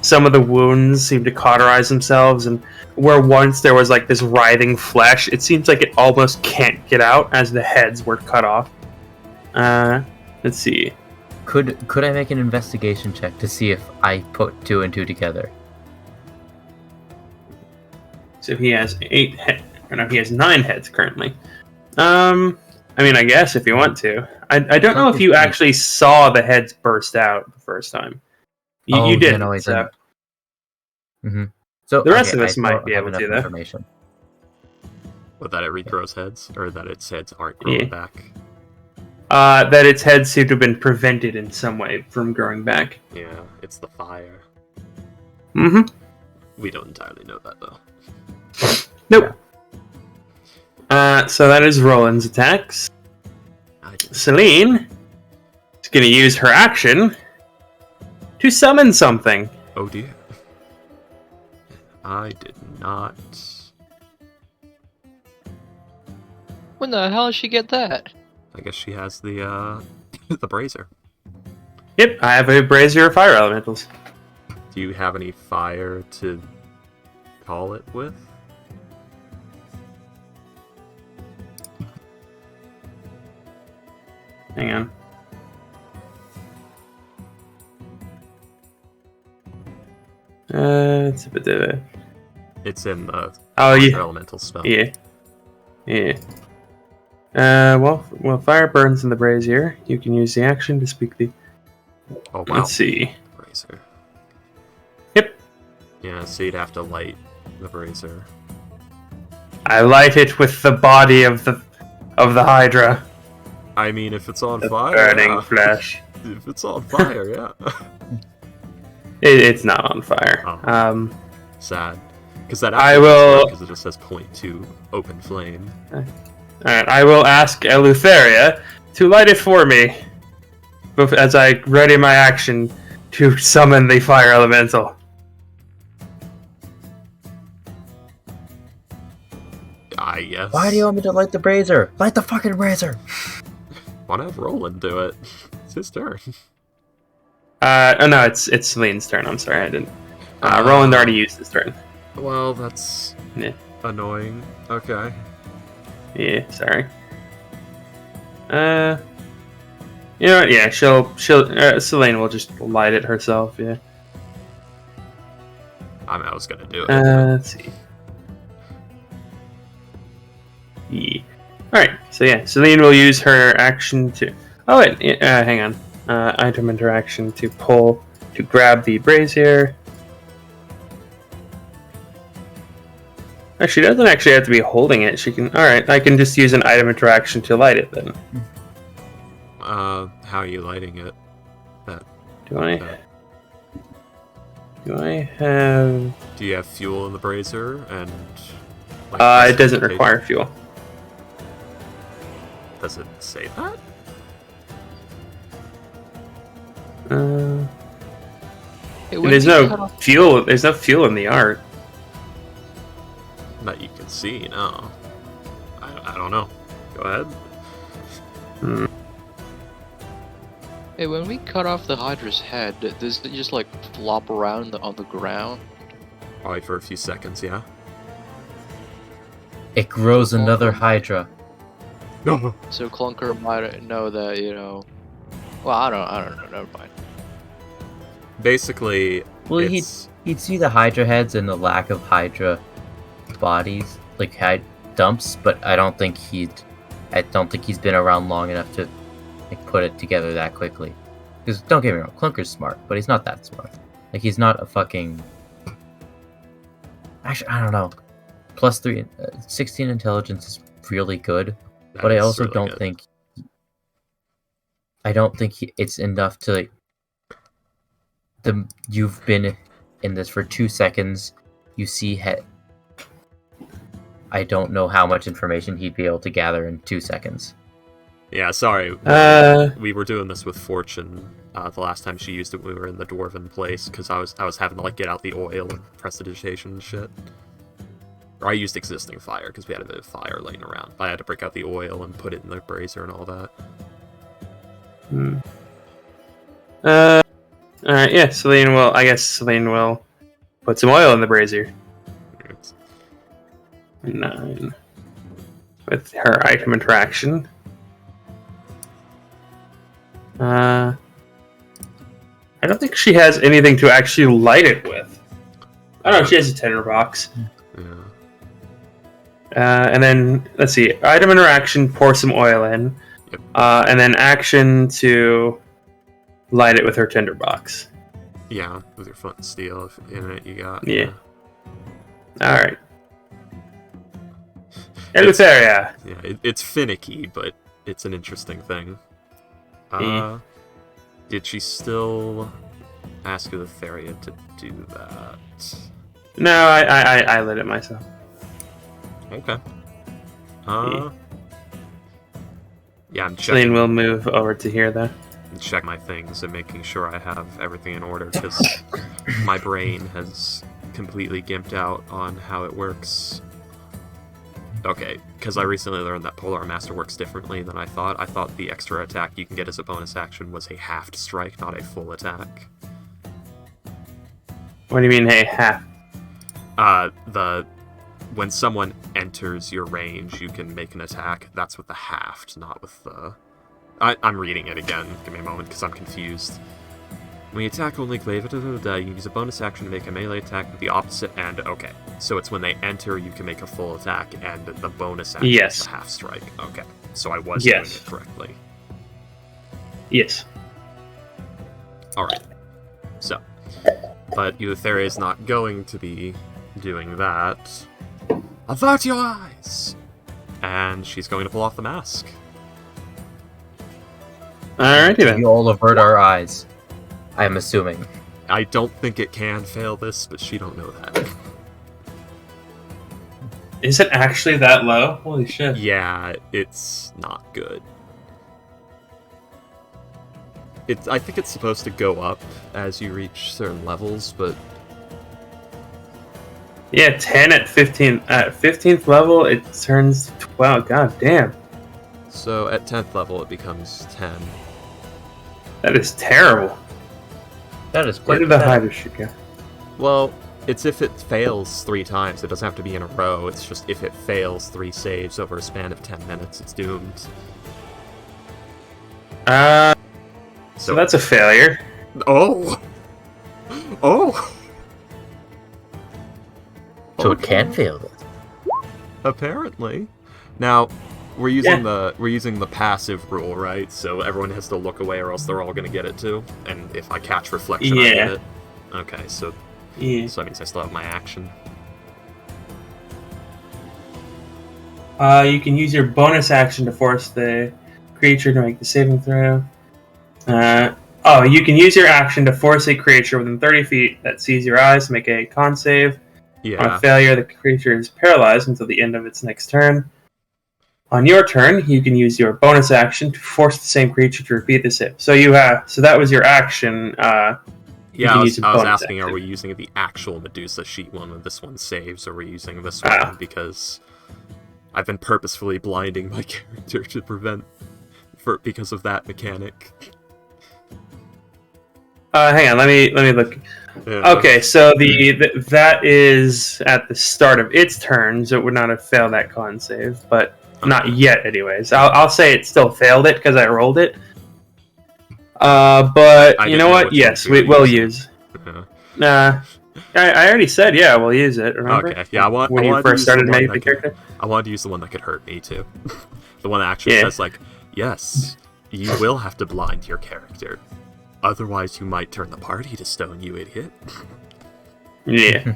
some of the wounds seem to cauterize themselves, and where once there was like this writhing flesh, it seems like it almost can't get out as the heads were cut off. Let's see. Could I make an investigation check to see if I put 2 and 2 together? So he has 8 heads. Or no, he has 9 heads currently. I mean, I guess if you want to. I don't know if you actually saw the heads burst out the first time. You didn't. No, so. Mm-hmm. So the rest of us might be able to, though. Information. But that it regrows heads, or that its heads aren't growing back. That its heads seem to have been prevented in some way from growing back. Yeah, it's the fire. Mm-hmm. We don't entirely know that, though. Nope. So that is Roland's attacks. Celine is going to use her action to summon something. Oh dear. I did not. When the hell did she get that? I guess she has the the brazier. Yep, I have a brazier of fire elementals. Do you have any fire to call it with? Hang on. It's a bit of a... It's in the elemental spell. Yeah. Well, fire burns in the brazier. You can use the action to speak the... Oh, wow. Let's see. Brazier. Yep. Yeah, so you'd have to light the brazier. I light it with the body of the Hydra. I mean, if it's on the fire... burning flesh. If it's on fire, yeah. It's not on fire. Oh. Sad. Because that because it just says .2 open flame. Alright, I will ask Eleutheria to light it for me as I ready my action to summon the fire elemental. Yes. Why do you want me to light the brazier? Light the fucking brazier! Why not have Roland do it? It's his turn. Oh no, it's Celine's turn. I'm sorry, I didn't. Roland already used his turn. Well, that's annoying. Okay. Yeah, sorry. You know what? Yeah, Celine will just light it herself. Yeah. I was gonna do it. Let's see. Yeah. All right. So yeah, Celine will use her action to. Oh wait, hang on. Item interaction to grab the brazier. She doesn't actually have to be holding it. She can. All right, I can just use an item interaction to light it then. How are you lighting it? Do I have? Do you have fuel in the brazier and? It doesn't require fuel. Does it say that? There's no fuel. There's no fuel in the art. That you can see, no. I don't know. Go ahead. Hey, when we cut off the Hydra's head, does it just like flop around on the ground? Probably for a few seconds, yeah. It grows another Hydra. No. So Clunker might know that, you know. Well, I don't know. Never mind. Basically, well, he'd see the Hydra heads and the lack of Hydra bodies, like dumps, but I don't think he's been around long enough to like put it together that quickly. Because don't get me wrong, Clunker's smart, but he's not that smart. Like he's not a fucking. Actually, I don't know. Plus 16 intelligence is really good, but I also don't think. I don't think it's enough to. Like, you've been in this for 2 seconds. You see, I don't know how much information he'd be able to gather in 2 seconds. Yeah, sorry. We were doing this with Fortune the last time she used it. We were in the dwarven place because I was having to like get out the oil and prestidigitation and shit. Or I used existing fire because we had a bit of fire laying around. I had to break out the oil and put it in the brazier and all that. Alright, yeah, I guess Celine will put some oil in the brazier. 9. With her item interaction. I don't think she has anything to actually light it with. I don't know, she has a tinderbox. Yeah. And then, let's see, item interaction, pour some oil in. Yep. And then action to light it with her tinderbox. Yeah, with your flint and steel in it you got. Yeah. Alright. Eleutheria. Yeah, it's finicky, but it's an interesting thing. Did she still ask Eleutheria to do that? No, I lit it myself. Okay. Yeah, I'm checking. Celine will move over to here, though. Check my things and making sure I have everything in order, because my brain has completely gimped out on how it works. Okay, because I recently learned that Polar Master works differently than I thought. I thought the extra attack you can get as a bonus action was a halved strike, not a full attack. What do you mean, hey, half? When someone enters your range, you can make an attack. That's with the halved, not with the... I'm reading it again. Give me a moment, because I'm confused. When you attack only glaive, you can use a bonus action to make a melee attack with the opposite and... Okay, so it's when they enter, you can make a full attack, and the bonus action is the half strike. Okay, so I was doing it correctly. Yes. Alright. So. But Eleutheria is not going to be doing that. Avert your eyes! And she's going to pull off the mask. Alrighty then. We all avert our eyes. I'm assuming. I don't think it can fail this, but she don't know that. Is it actually that low? Holy shit. Yeah, it's not good. I think it's supposed to go up as you reach certain levels, but... Yeah, 10 at 15. At 15th level, it turns 12. God damn. So at 10th level, it becomes 10. That is terrible. That is Where quite did the pathetic. hider shoot go? Well, it's if it fails 3 times. It doesn't have to be in a row. It's just if it fails 3 saves over a span of 10 minutes, it's doomed. So that's a failure. Oh! Oh! So it can fail this. Apparently. Now, we're using the passive rule, right? So everyone has to look away, or else they're all gonna get it too. And if I catch reflection, I get it. Okay, so that means I still have my action. You can use your bonus action to force the creature to make the saving throw. You can use your action to force a creature within 30 feet that sees your eyes to make a con save. Yeah. On a failure, the creature is paralyzed until the end of its next turn. On your turn, you can use your bonus action to force the same creature to repeat the save. So that was your action. I was asking, are we using the actual Medusa sheet one when this one saves, or are we using this one because I've been purposefully blinding my character to because of that mechanic. Hang on, let me look. Yeah. Okay, so that is at the start of its turn, so it would not have failed that con save, but not yet, anyways. I'll say it still failed it because I rolled it. But you know what? Yes, we will use. I already said we'll use it. Remember? Okay, yeah. When you first started making the character. I wanted to use the one that could hurt me too. The one that actually says like, yes, you will have to blind your character. Otherwise, you might turn the party to stone, you idiot. Yeah.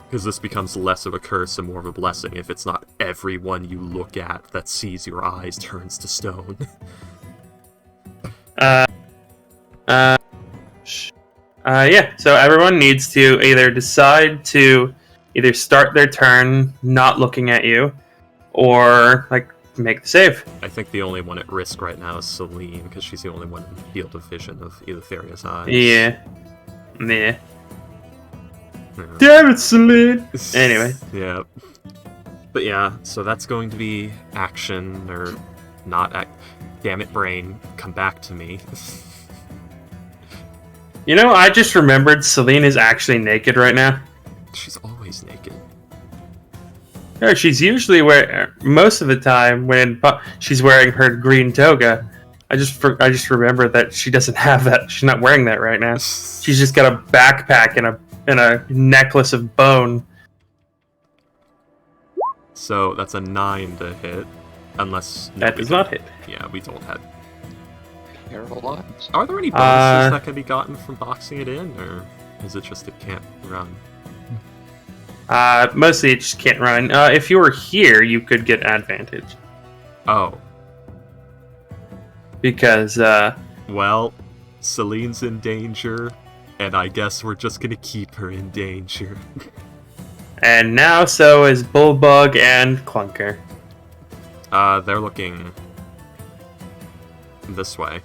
Because this becomes less of a curse and more of a blessing if it's not everyone you look at that sees your eyes turns to stone. Yeah, so everyone needs to either decide to either start their turn not looking at you, or, like, make the save. I think the only one at risk right now is Celine, because she's the only one in field of vision of Eleutheria's eyes. Yeah. Yeah. Yeah. Damn it, Celine! Anyway. Yeah. But yeah, so that's going to be action, or not damn it, brain, come back to me. You know, I just remembered Celine is actually naked right now. She's always naked. No, she's usually most of the time when she's wearing her green toga. I just remember that she doesn't have that. She's not wearing that right now. She's just got a backpack and a necklace of bone. So that's a 9 to hit, unless That does not hit. Yeah, we don't have. Paralyzed. Are there any bonuses that can be gotten from boxing it in, or is it just it can't run? Mostly it just can't run. If you were here, you could get advantage. Oh. Because, Well, Celine's in danger, and I guess we're just gonna keep her in danger. and now so is Bullbug and Clunker. They're looking this way.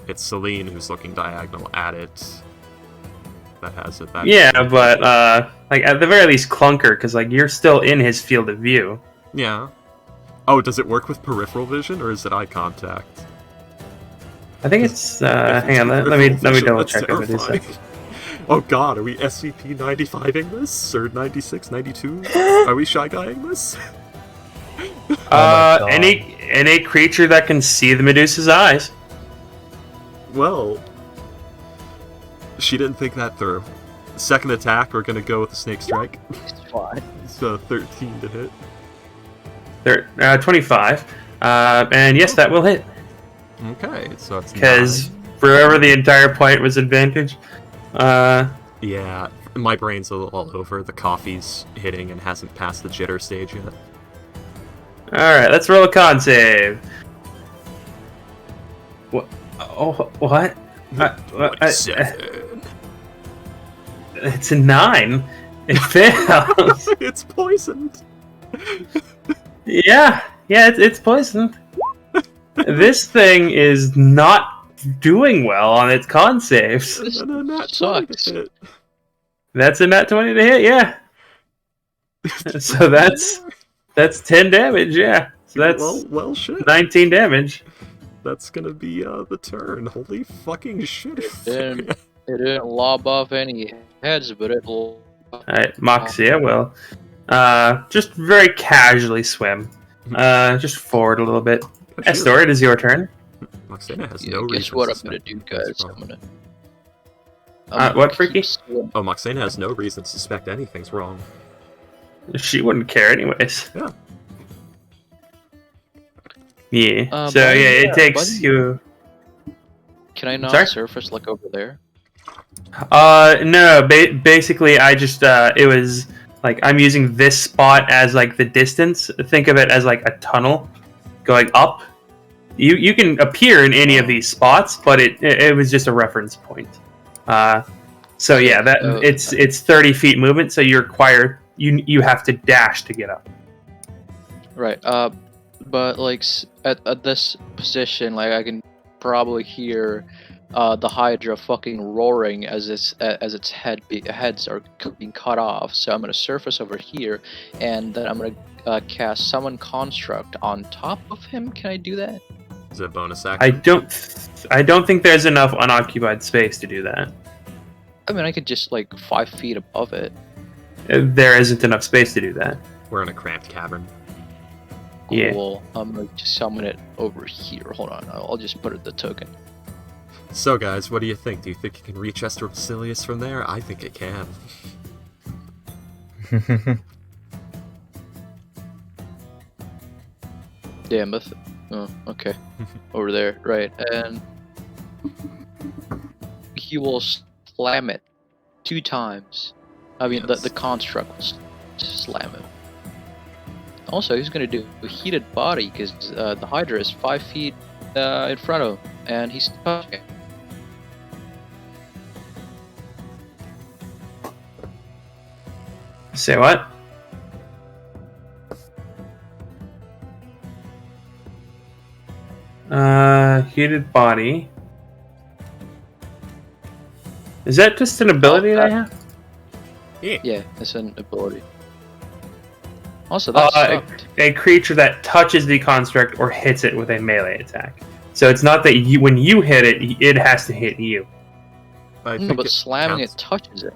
It's Celine who's looking diagonal at it. That has it. Yeah, but, like, at the very least, Clunker, because, like, you're still in his field of view. Yeah. Oh, does it work with peripheral vision, or is it eye contact? I think it's, hang on, let me double check if it is. Oh god, are we SCP 95ing this? Or 96, 92? Are we Shy Guying this? Any creature that can see the Medusa's eyes. Well, she didn't think that through. Second attack, we're gonna go with the Snake Strike. So 13 to hit. 25. And yes, that will hit. Okay, so it's because forever the entire point was advantage. Yeah, my brain's a little all over. The coffee's hitting and hasn't passed the jitter stage yet. Alright, let's roll a con save. What? Oh, what? 27. It's a 9. It fails. It's poisoned. Yeah, it's poisoned. This thing is not doing well on its con saves. And a nat 20 to hit. That's a nat 20 to hit, yeah. So that's 10 damage, yeah. So that's well, shit. 19 damage. That's gonna be the turn. Holy fucking shit! It didn't lob off any heads, but it. Alright, Moxia will just very casually swim. Just forward a little bit. Estor, it is your turn. Moxena has no reason. Guess what I'm gonna do, guys? I'm gonna what, Freaky? Oh, Moxena has no reason to suspect anything's wrong. She wouldn't care anyways. Yeah. Yeah. So yeah, it takes you. Can I not surface like over there? No. Basically, I just it was like I'm using this spot as like the distance. Think of it as like a tunnel going up. You can appear in any of these spots, but it was just a reference point. So yeah, it's 30 feet movement. So you have to dash to get up. Right. But like at this position, like I can probably hear the Hydra fucking roaring as its heads are being cut off. So I'm gonna surface over here, and then I'm gonna cast Summon Construct on top of him. Can I do that? Is it a bonus action? I don't think there's enough unoccupied space to do that. I mean, I could just like 5 feet above it. There isn't enough space to do that. We're in a cramped cavern. Cool. Yeah. I'm gonna just summon it over here. Hold on, I'll just put it the token. So guys, what do you think? Do you think it can reach Esther Basilius from there? I think it can. Yeah, Oh, okay. Over there, right. And he will slam it 2 times. I mean, Yes. the construct will slam it. Also, he's gonna do a heated body because the Hydra is 5 feet in front of him, and he's touching it. Say what? Heated body. Is that just an ability that I have? Yeah, it's an ability. Also, that sucked. A creature that touches the construct or hits it with a melee attack. So it's not that when you hit it, it has to hit you. No, but slamming it touches it.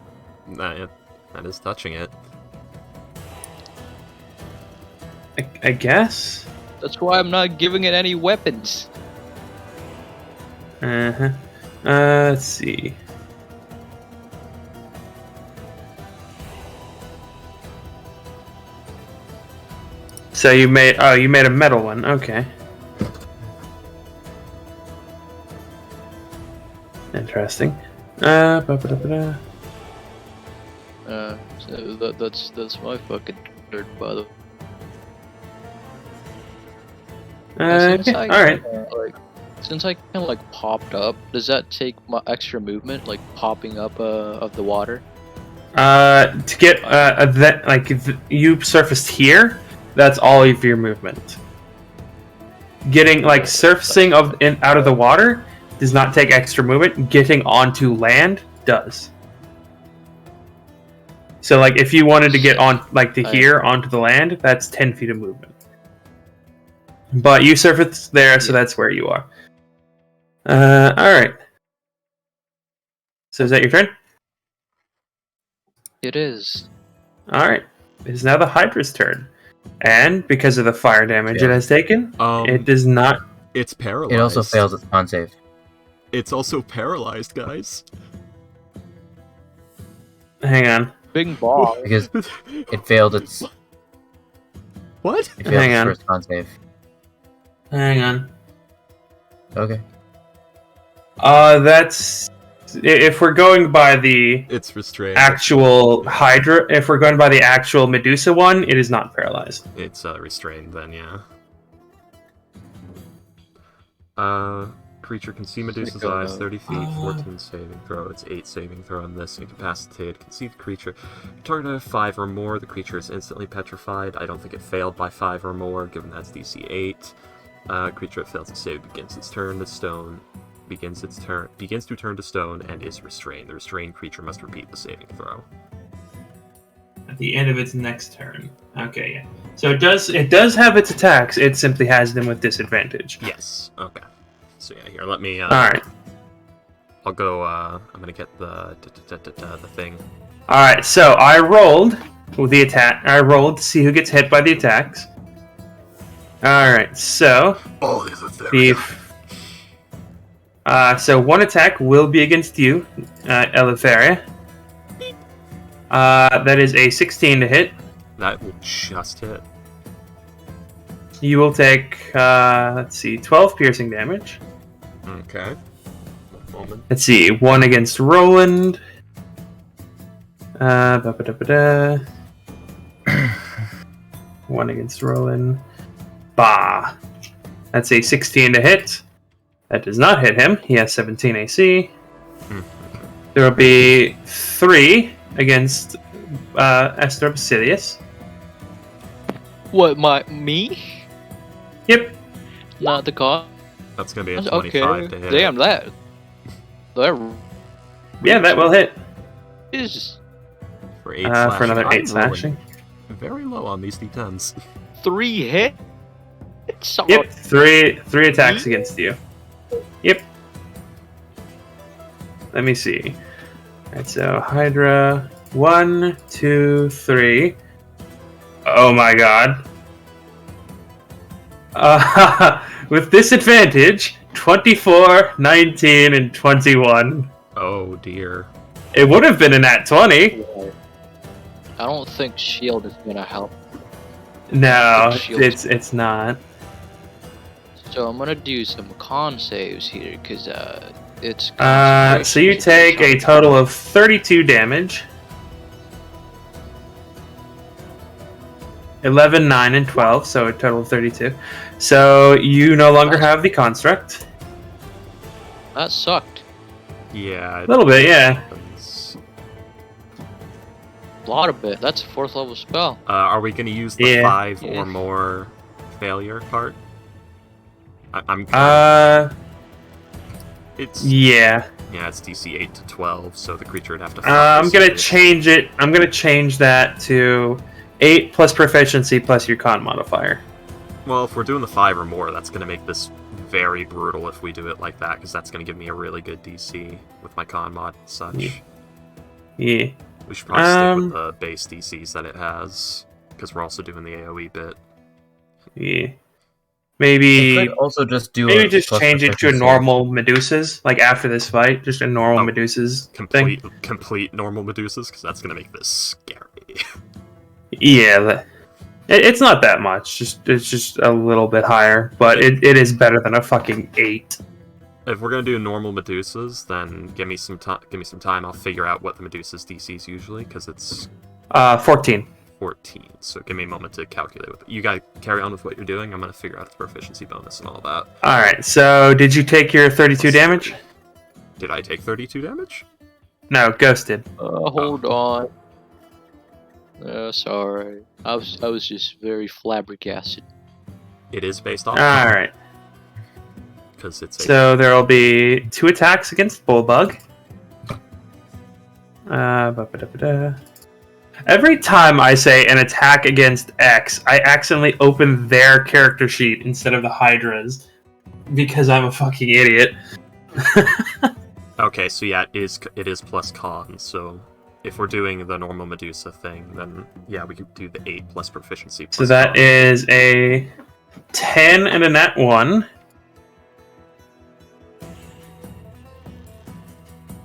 That is touching it. I guess? That's why I'm not giving it any weapons. Uh-huh. Let's see. So you made a metal one, okay. Interesting. So that's my fucking dirt, by the way. Alright. Since I kind of like popped up, does that take my extra movement, like popping up of the water? To get you surfaced here, that's all of your movement. Getting surfacing out of the water does not take extra movement. Getting onto land does. So if you wanted to get on here onto the land, that's 10 feet of movement. But you surfaced there, so that's where you are. Alright. So is that your turn? It is. Alright. It is now the Hydra's turn. And because of the fire damage it has taken, it does not... It's paralyzed. It also fails its con save. It's also paralyzed, guys. Hang on. Big ball. Because it failed its... What? It failed its first con save. Hang on. Okay. That's... If we're going by the It's restrained. actual Hydra, if we're going by the actual Medusa one, it is not paralyzed. It's restrained then, yeah. Creature can see Medusa's eyes 30 feet, 14 saving throw. It's 8 saving throw on this. Incapacitated. Can see the creature. Target of 5 or more. The creature is instantly petrified. I don't think it failed by 5 or more, given that's DC 8. Creature that fails to save begins its turn to stone. Begins to turn to stone and is restrained. The restrained creature must repeat the saving throw. At the end of its next turn. Okay, yeah. So it does have its attacks, it simply has them with disadvantage. Yes. Okay. So yeah, here, let me... Alright. I'll go, I'm gonna get the thing. Alright, so I rolled with the attack. I rolled to see who gets hit by the attacks. Alright, so... Oh, there's a so one attack will be against you, Eleftheria. That is a 16 to hit. That will just hit. You will take, 12 piercing damage. Okay. One moment. Let's see, 1 against Roland. 1 against Roland. Bah. That's a 16 to hit. That does not hit him. He has 17 AC. There will be 3 against Esther Basidius. What, me? Yep. Not the god? That's gonna be a 25 to hit. Damn, that Yeah, that will hit. is For 8 slashing. for another 8 I'm rolling slashing. very low on these d10s. 3 hits. Yep, 3 attacks against you. Yep. Let me see. Alright, so Hydra. 1, 2, 3. Oh my god. With disadvantage, 24, 19, and 21. Oh dear. It would have been a nat 20. I don't think shield is gonna help. No, Shield. it's not. So I'm gonna do some con saves here, because it's So you take a total of 32 damage. 11, 9, and 12, so a total of 32. So you no longer have the construct. That sucked. Yeah. A little bit, yeah. Happens. A lot of bit. That's a 4th level spell. Are we going to use the Yeah. 5 Yeah. or more failure part? I'm. It's Yeah. yeah. It's DC 8 to 12, so the creature would have to. I'm gonna change it. I'm gonna change that to 8 plus proficiency plus your con modifier. Well, if we're doing the 5 or more, that's going to make this very brutal if we do it like that, because that's going to give me a really good DC with my con mod and such. Yeah. We should probably stick with the base DCs that it has, because we're also doing the AoE bit. Yeah. You Maybe could also just do just plus change it to a proficiency. normal Medusas, like after this fight, just a normal Medusas thing. Complete normal Medusas, because that's going to make this scary. Yeah, it's not that much. It's just a little bit higher, but it is better than a fucking 8. If we're gonna do normal Medusas, then give me some time. I'll figure out what the Medusa's DC is usually, because it's 14. 14. So give me a moment to calculate with it. You guys carry on with what you're doing. I'm gonna figure out the proficiency bonus and all that. All right. So did you take your 32 damage? Did I take 32 damage? No, Ghost did. Hold on. Sorry. I was just very flabbergasted. It is based off. All right. Because it's So there will be 2 attacks against Bullbug. Every time I say an attack against X, I accidentally open their character sheet instead of the Hydra's because I'm a fucking idiot. Okay, so yeah, it is plus con. So if we're doing the normal Medusa thing, then yeah, we could do the 8 plus proficiency. Plus So that con. is a 10 and a nat 1.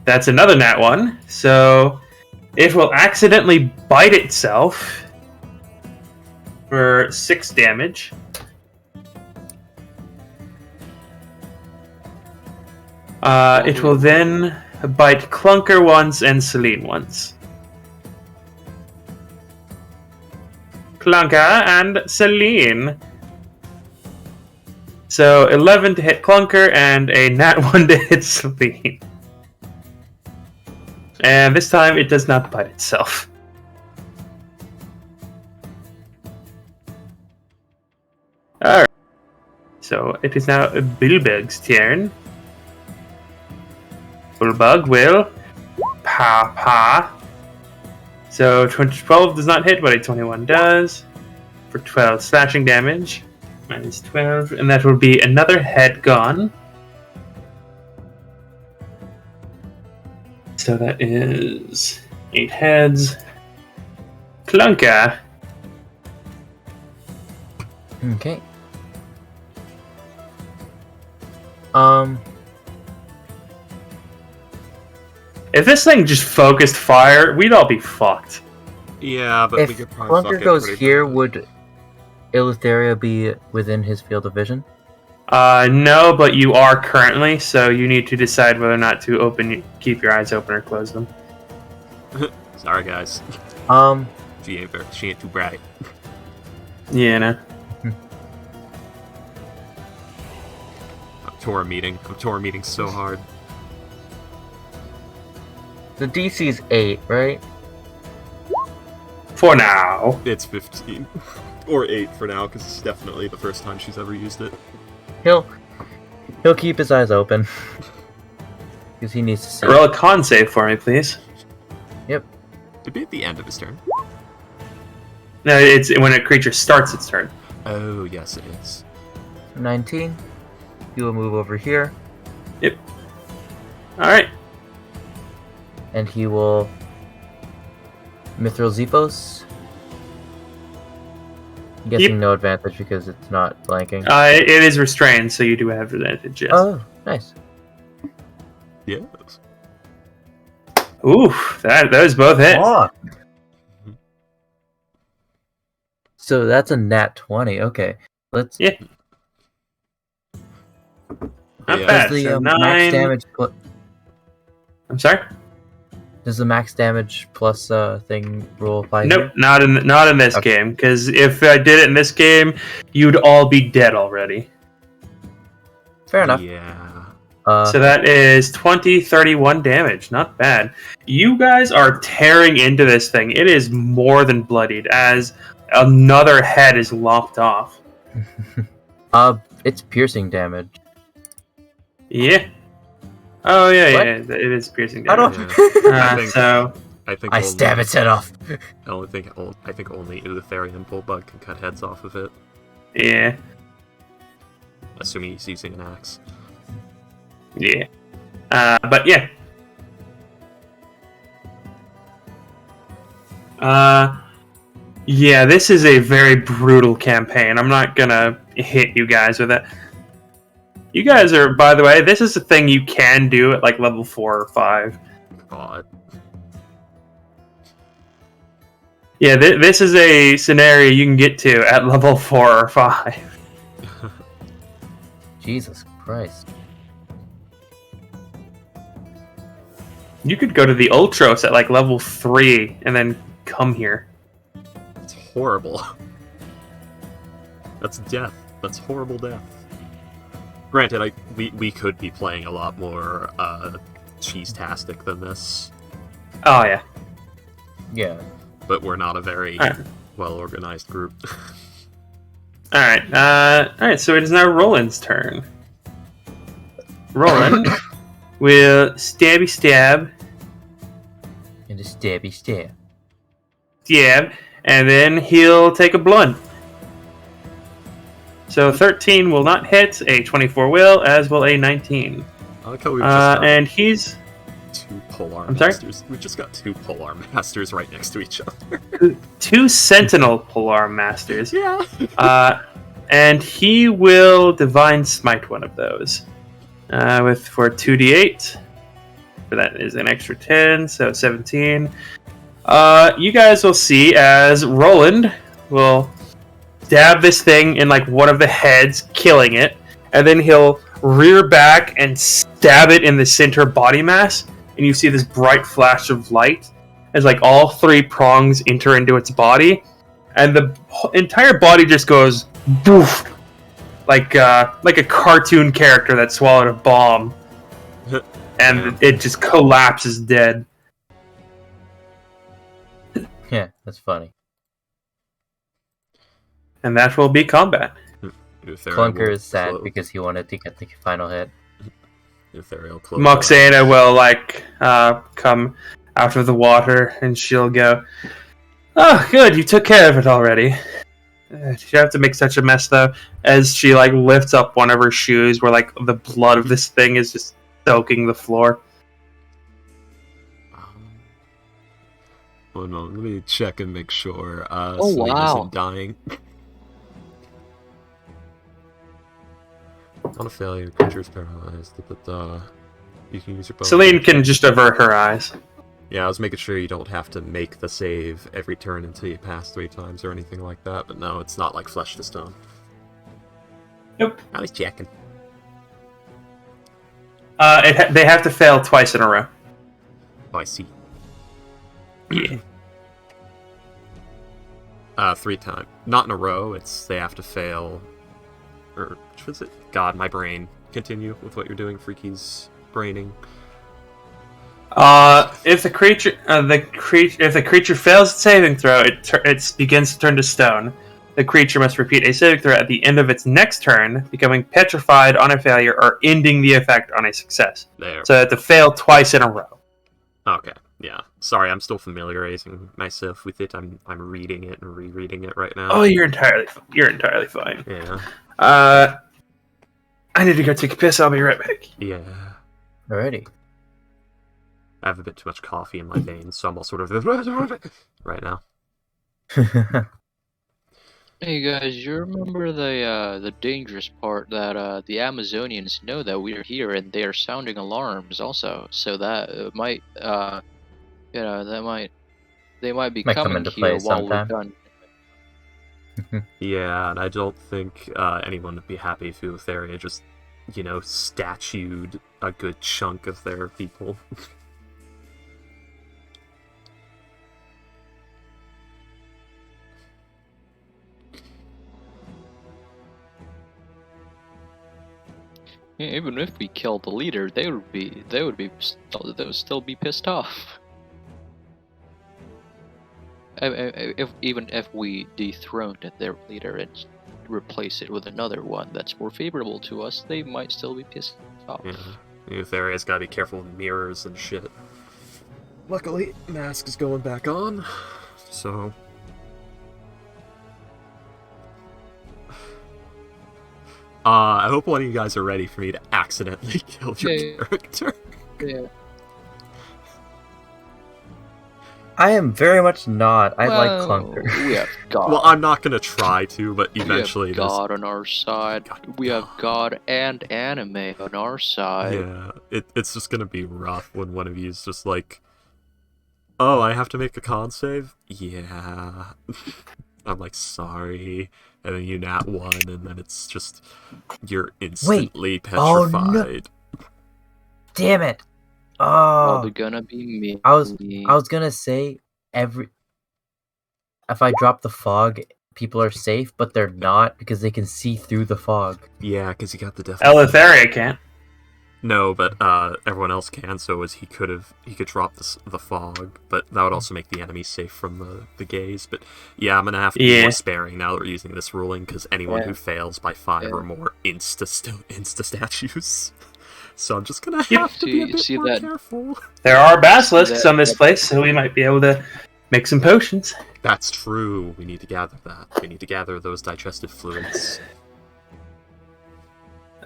That's another nat 1. So it will accidentally bite itself for 6 damage. It will then bite Clunker once and Celine once. Clunker and Celine. So 11 to hit Clunker and a nat 1 to hit Celine. And this time it does not bite itself. Alright. So it is now Bullbug's turn. Bullbug will pa. So 12 does not hit, but a 21 does. For 12 slashing damage. Minus 12. And that will be another head gone. So that is 8 heads. Clunker. Okay. If this thing just focused fire, we'd all be fucked. Yeah, but we If could probably fuck Clunker it goes pretty here, bad. would Eleutheria be within his field of vision? No, but you are currently, so you need to decide whether or not to keep your eyes open or close them. Sorry, guys. She ain't too bright. Yeah, no. I'm tour meeting so hard. The DC is 8, right? For now. It's 15. Or 8 for now, because it's definitely the first time she's ever used it. He'll keep his eyes open. Because he needs to see. Roll a con save for me, please. Yep. It'd be at the end of his turn. No, it's when a creature starts its turn. Oh, yes, it is. 19. He will move over here. Yep. Alright. And he will Mithril Xephos. I'm guessing no advantage because it's not blanking. It is restrained, so you do have advantage, yes. Oh, nice. Yes. Oof, those both hit. Oh. So that's a nat 20. Okay. Let's. Yeah. Not Yeah. bad. Does the So max 9. damage? I'm sorry. Does the max damage plus thing rule apply? Nope, Here? not in this Okay. game. Because if I did it in this game, you'd all be dead already. Fair enough. Yeah. So that is 20, 31 damage. Not bad. You guys are tearing into this thing. It is more than bloodied as another head is lopped off. It's piercing damage. Yeah. Oh yeah, What? yeah. It is piercing I damage. don't. So I think I stab its head off. I think only Utherian Bullbug can cut heads off of it, yeah, assuming he's using an axe. yeah. But yeah. Yeah, this is a very brutal campaign. I'm not gonna hit you guys with it. You guys are, by the way, this is a thing you can do at like level 4 or 5. God. Yeah, this is a scenario you can get to at level 4 or 5. Jesus Christ. You could go to the Ultros at like level 3 and then come here. It's horrible. That's death. That's horrible death. Granted, we could be playing a lot more cheese-tastic than this, Oh yeah. Yeah. but we're not a very Alright. well-organized group. Alright, so it is now Roland's turn. Roland will stabby stab, And a stabby stab. and then he'll take a blunt. So 13 will not hit, a 24 will, as will a 19. I like how we've just got And he's 2 polearm I'm sorry? masters. We've just got 2 polearm masters right next to each other. 2 Sentinel Polearm Masters. Yeah. And he will Divine Smite one of those. For 2d8. So that is an extra 10, so 17. You guys will see as Roland will stab this thing in like one of the heads, killing it, and then he'll rear back and stab it in the center body mass, and you see this bright flash of light as like all 3 prongs enter into its body, and the entire body just goes boof, like a cartoon character that swallowed a bomb, and it just collapses dead. Yeah, that's funny. And that will be combat. Clunker is sad because he wanted to get the final hit. Moxena will come out of the water, and she'll go, "Oh, good, you took care of it already." She have to make such a mess though, as she lifts up one of her shoes, where the blood of this thing is just soaking the floor. Hold on, let me check and make sure. Oh, Celine wow. isn't dying. On a failure, creature is paralyzed. But you can use your bonus. Celine can just avert her eyes. Yeah, I was making sure you don't have to make the save every turn until you pass 3 times or anything like that. But no, it's not like Flesh to Stone. Nope. I was checking. They have to fail twice in a row. Oh, I see. Yeah. 3 times. Not in a row. It's they have to fail. Or which was it? God, my brain. Continue with what you're doing, Freaky's braining. If the creature fails its saving throw, it begins to turn to stone. The creature must repeat a saving throw at the end of its next turn, becoming petrified on a failure or ending the effect on a success. There. So they have to fail twice in a row. Okay. Yeah. Sorry, I'm still familiarizing myself with it. I'm reading it and rereading it right now. Oh, you're entirely fine. Yeah. I need to go take a piss. I'll be right back. Yeah. Alrighty. I have a bit too much coffee in my veins, so I'm all sort of right now. Hey guys, you remember the dangerous part that the Amazonians know that we're here and they are sounding alarms also, so that might they might be Might come coming into here play while we're sometime. done. Yeah, and I don't think anyone would be happy if Eutheria just statued a good chunk of their people. Even if we killed the leader, they would still be pissed off. Even if we dethroned their leader and replace it with another one that's more favorable to us, they might still be pissed off. Yeah. Eutharia's gotta be careful with mirrors and shit. Luckily, mask is going back on, so... I hope one of you guys are ready for me to accidentally kill your character. Yeah. I am very much not. I like Clunker. We have God. Well, I'm not gonna try to, but eventually we have God on our side. We have God and anime on our side. Yeah, it's just gonna be rough when one of you is just like, oh, I have to make a con save? Yeah. I'm like, sorry. And then you nat 1, and then it's just, you're instantly petrified. Oh, no. Damn it! Probably gonna be me. I was gonna say if I drop the fog, people are safe, but they're not because they can see through the fog. Yeah, because you got the death. Eleutheria can't. No, but everyone else can. So he could drop the fog, but that would also make the enemy safe from the gaze. But yeah, I'm gonna have to be more sparing now that we're using this ruling, because anyone who fails by 5 or more insta statues. So I'm just gonna have to be a bit more careful. There are basilisks on this place, so we might be able to make some potions. That's true. We need to gather that. We need to gather those digestive fluids.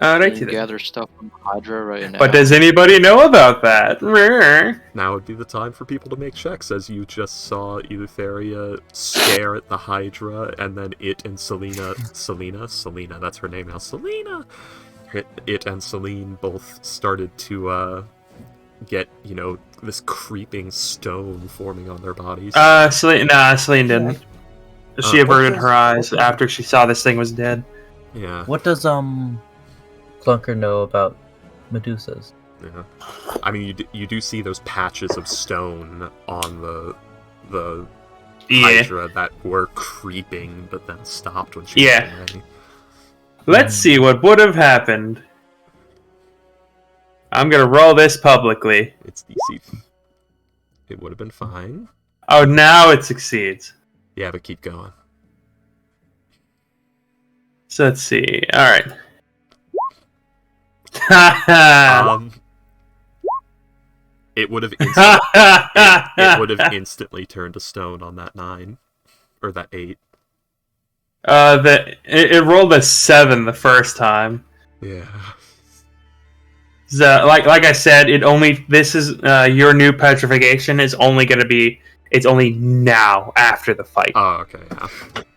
Alrighty then. Gather stuff from Hydra right now. But does anybody know about that? Now would be the time for people to make checks, as you just saw Eleutheria stare at the Hydra, and then it and Selena, that's her name now, Selena! It and Celine both started to get, this creeping stone forming on their bodies. Celine didn't. She averted her eyes after she saw this thing was dead. Yeah. What does Clunker know about Medusas? Yeah. I mean, you do see those patches of stone on the Hydra that were creeping, but then stopped when she was away. Let's see what would have happened. I'm gonna roll this publicly. It's DC. It would have been fine. Oh, now it succeeds. Yeah, but keep going. So let's see. Alright. It would have it would have instantly turned to stone on that 9. Or that 8. It rolled a 7 the first time. Yeah. So, like I said, this is your new petrification is only going to be. It's only now after the fight. Oh, okay. Yeah.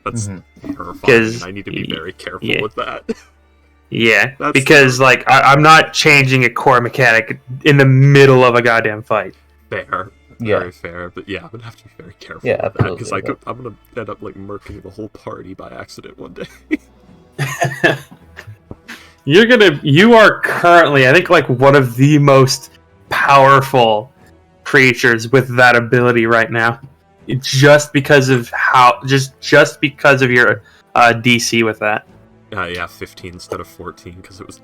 That's terrifying. I need to be very careful with that. Yeah, because I'm not changing a core mechanic in the middle of a goddamn fight. Fair. Very fair, but yeah, I'm gonna have to be very careful with that, because I'm gonna end up murking the whole party by accident one day. You are currently, I think, one of the most powerful creatures with that ability right now. Just because of just because of your DC with that. Yeah, 15 instead of 14, because it was...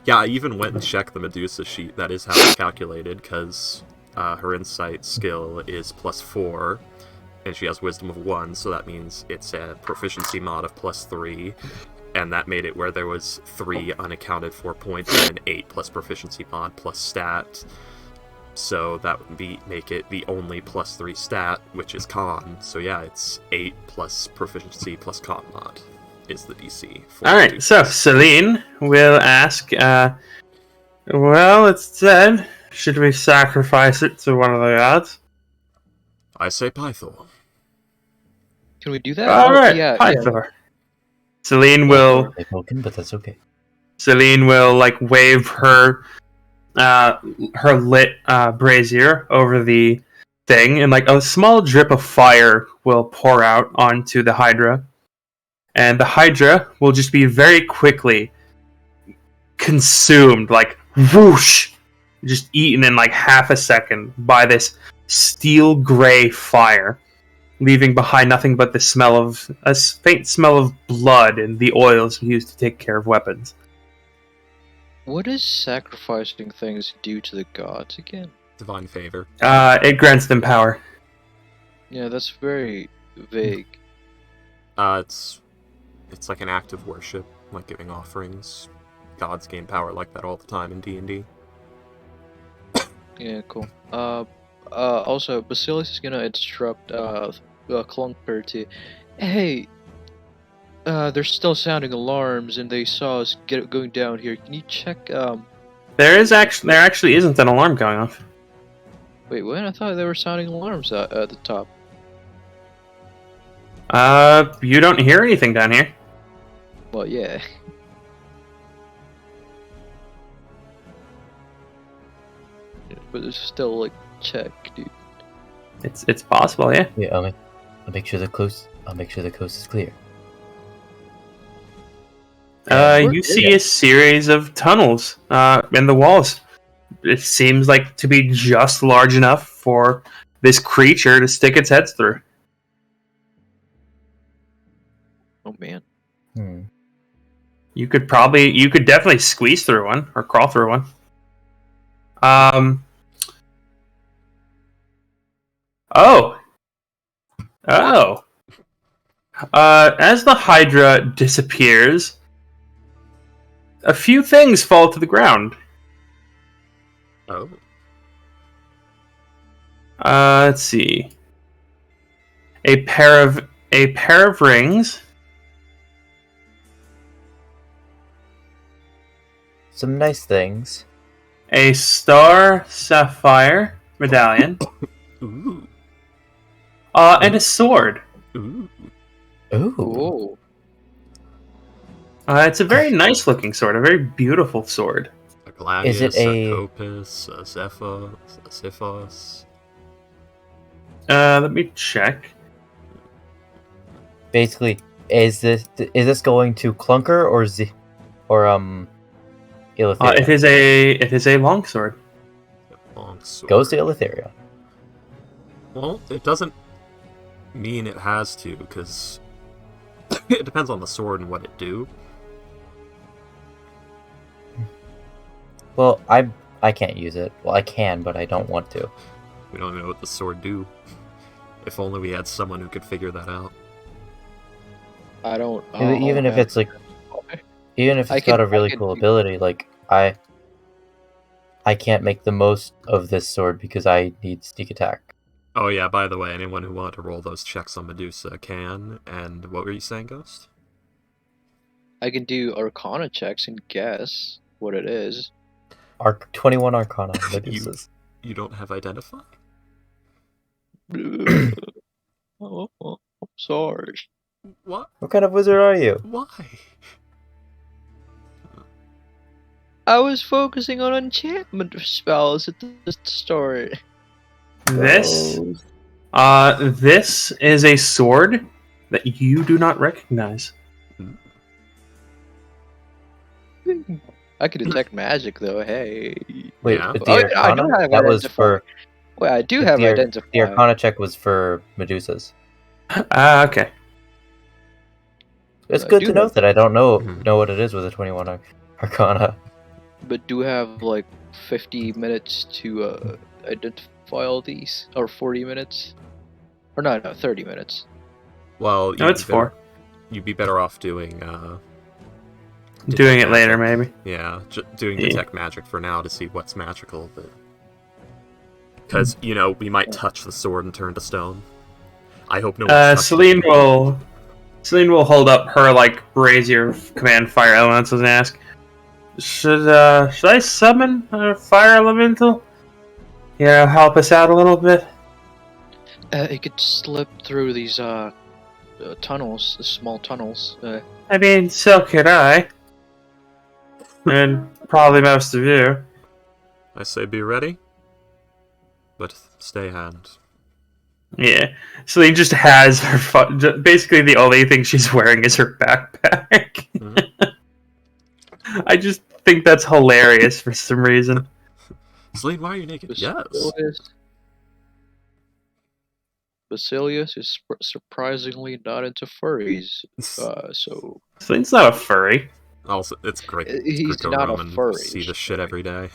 Yeah, I even went and checked the Medusa sheet. That is how it's calculated, because... her insight skill is +4, and she has wisdom of 1, so that means it's a proficiency mod of +3, and that made it where there was 3 unaccounted for points and an 8 plus proficiency mod plus stat. So that would make it the only +3 stat, which is con. So yeah, it's 8 plus proficiency plus con mod is the DC. Alright, so Celine will ask, well, it's dead. Should we sacrifice it to one of the gods? I say Pythor. Can we do that? Alright, Pythor. Yeah. Celine will... But that's okay. Celine will, wave her lit brazier over the thing, and, a small drip of fire will pour out onto the Hydra. And the Hydra will just be very quickly consumed, like whoosh, just eaten in like half a second by this steel gray fire, leaving behind nothing but the smell of a faint smell of blood and the oils used to take care of weapons. What does sacrificing things do to the gods again? Divine favor. It grants them power. Yeah, that's very vague. It's like an act of worship, like giving offerings. Gods gain power like that all the time in D&D. Yeah, cool. Also, Basilius is gonna instruct Clunker to, hey, they're still sounding alarms, and they saw us going down here. Can you check? There actually isn't an alarm going off. Wait, what? I thought they were sounding alarms at the top. You don't hear anything down here. Well, yeah. But it's still like check, dude. It's possible, yeah. Yeah, I'll make sure the coast is clear. You see a series of tunnels in the walls. It seems like to be just large enough for this creature to stick its head through. Oh man. You could definitely squeeze through one or crawl through one. As the Hydra disappears, a few things fall to the ground. Oh. Let's see. A pair of rings. Some nice things. A star sapphire medallion. Ooh. And a sword. Ooh. Ooh. Whoa. It's a very nice looking sword, a very beautiful sword. A gladius, Is it a copus, a Xiphos. Let me check. Basically, is this going to Clunker or Eleutheria? It is a longsword. Long sword. Goes to Eleutheria. Well, it doesn't mean it has to, because it depends on the sword and what it do. Well, I can't use it. Well, I can, but I don't want to. We don't know what the sword do. If only we had someone who could figure that out. I don't. Even if it's like, even if it's got a really cool ability, like I can't make the most of this sword because I need sneak attack. Oh yeah, by the way, anyone who wanted to roll those checks on Medusa can. And what were you saying, Ghost? I can do Arcana checks and guess what it is. 21 Arcana Medusas. You don't have Identify? I'm sorry. What? What kind of wizard are you? Why? I was focusing on enchantment spells at the start. This is a sword that you do not recognize. I can detect magic though. Hey. Wait, Yeah. but Oh, the I do Arcana, have that was Identify. for... Well, I do but have the identify. The Arcana check was for Medusas. Okay. It's I good do to know have- that I don't know what it is with a 21 Arcana. But do have like 50 minutes to identify all these, or 40 minutes, or no, 30 minutes. Well, No, it's 4. You'd be better off doing Doing it Detect later, magic. maybe. Yeah, doing Detect Magic for now to see what's magical. Because, we might touch the sword and turn to stone. I hope no one Celine will hold up her brazier of command fire elementals and ask, Should I summon a fire elemental? Help us out a little bit? It could slip through these tunnels, the small tunnels. I mean, so could I. And probably most of you. I say be ready, but stay hand. Yeah. Celine just has her... basically, the only thing she's wearing is her backpack. Mhm. I just think that's hilarious for some reason. Celine, why are you naked? Yes. Basilius is surprisingly not into furries. So Celine's not a furry. Also, it's great. He's not a furry. See the shit every day.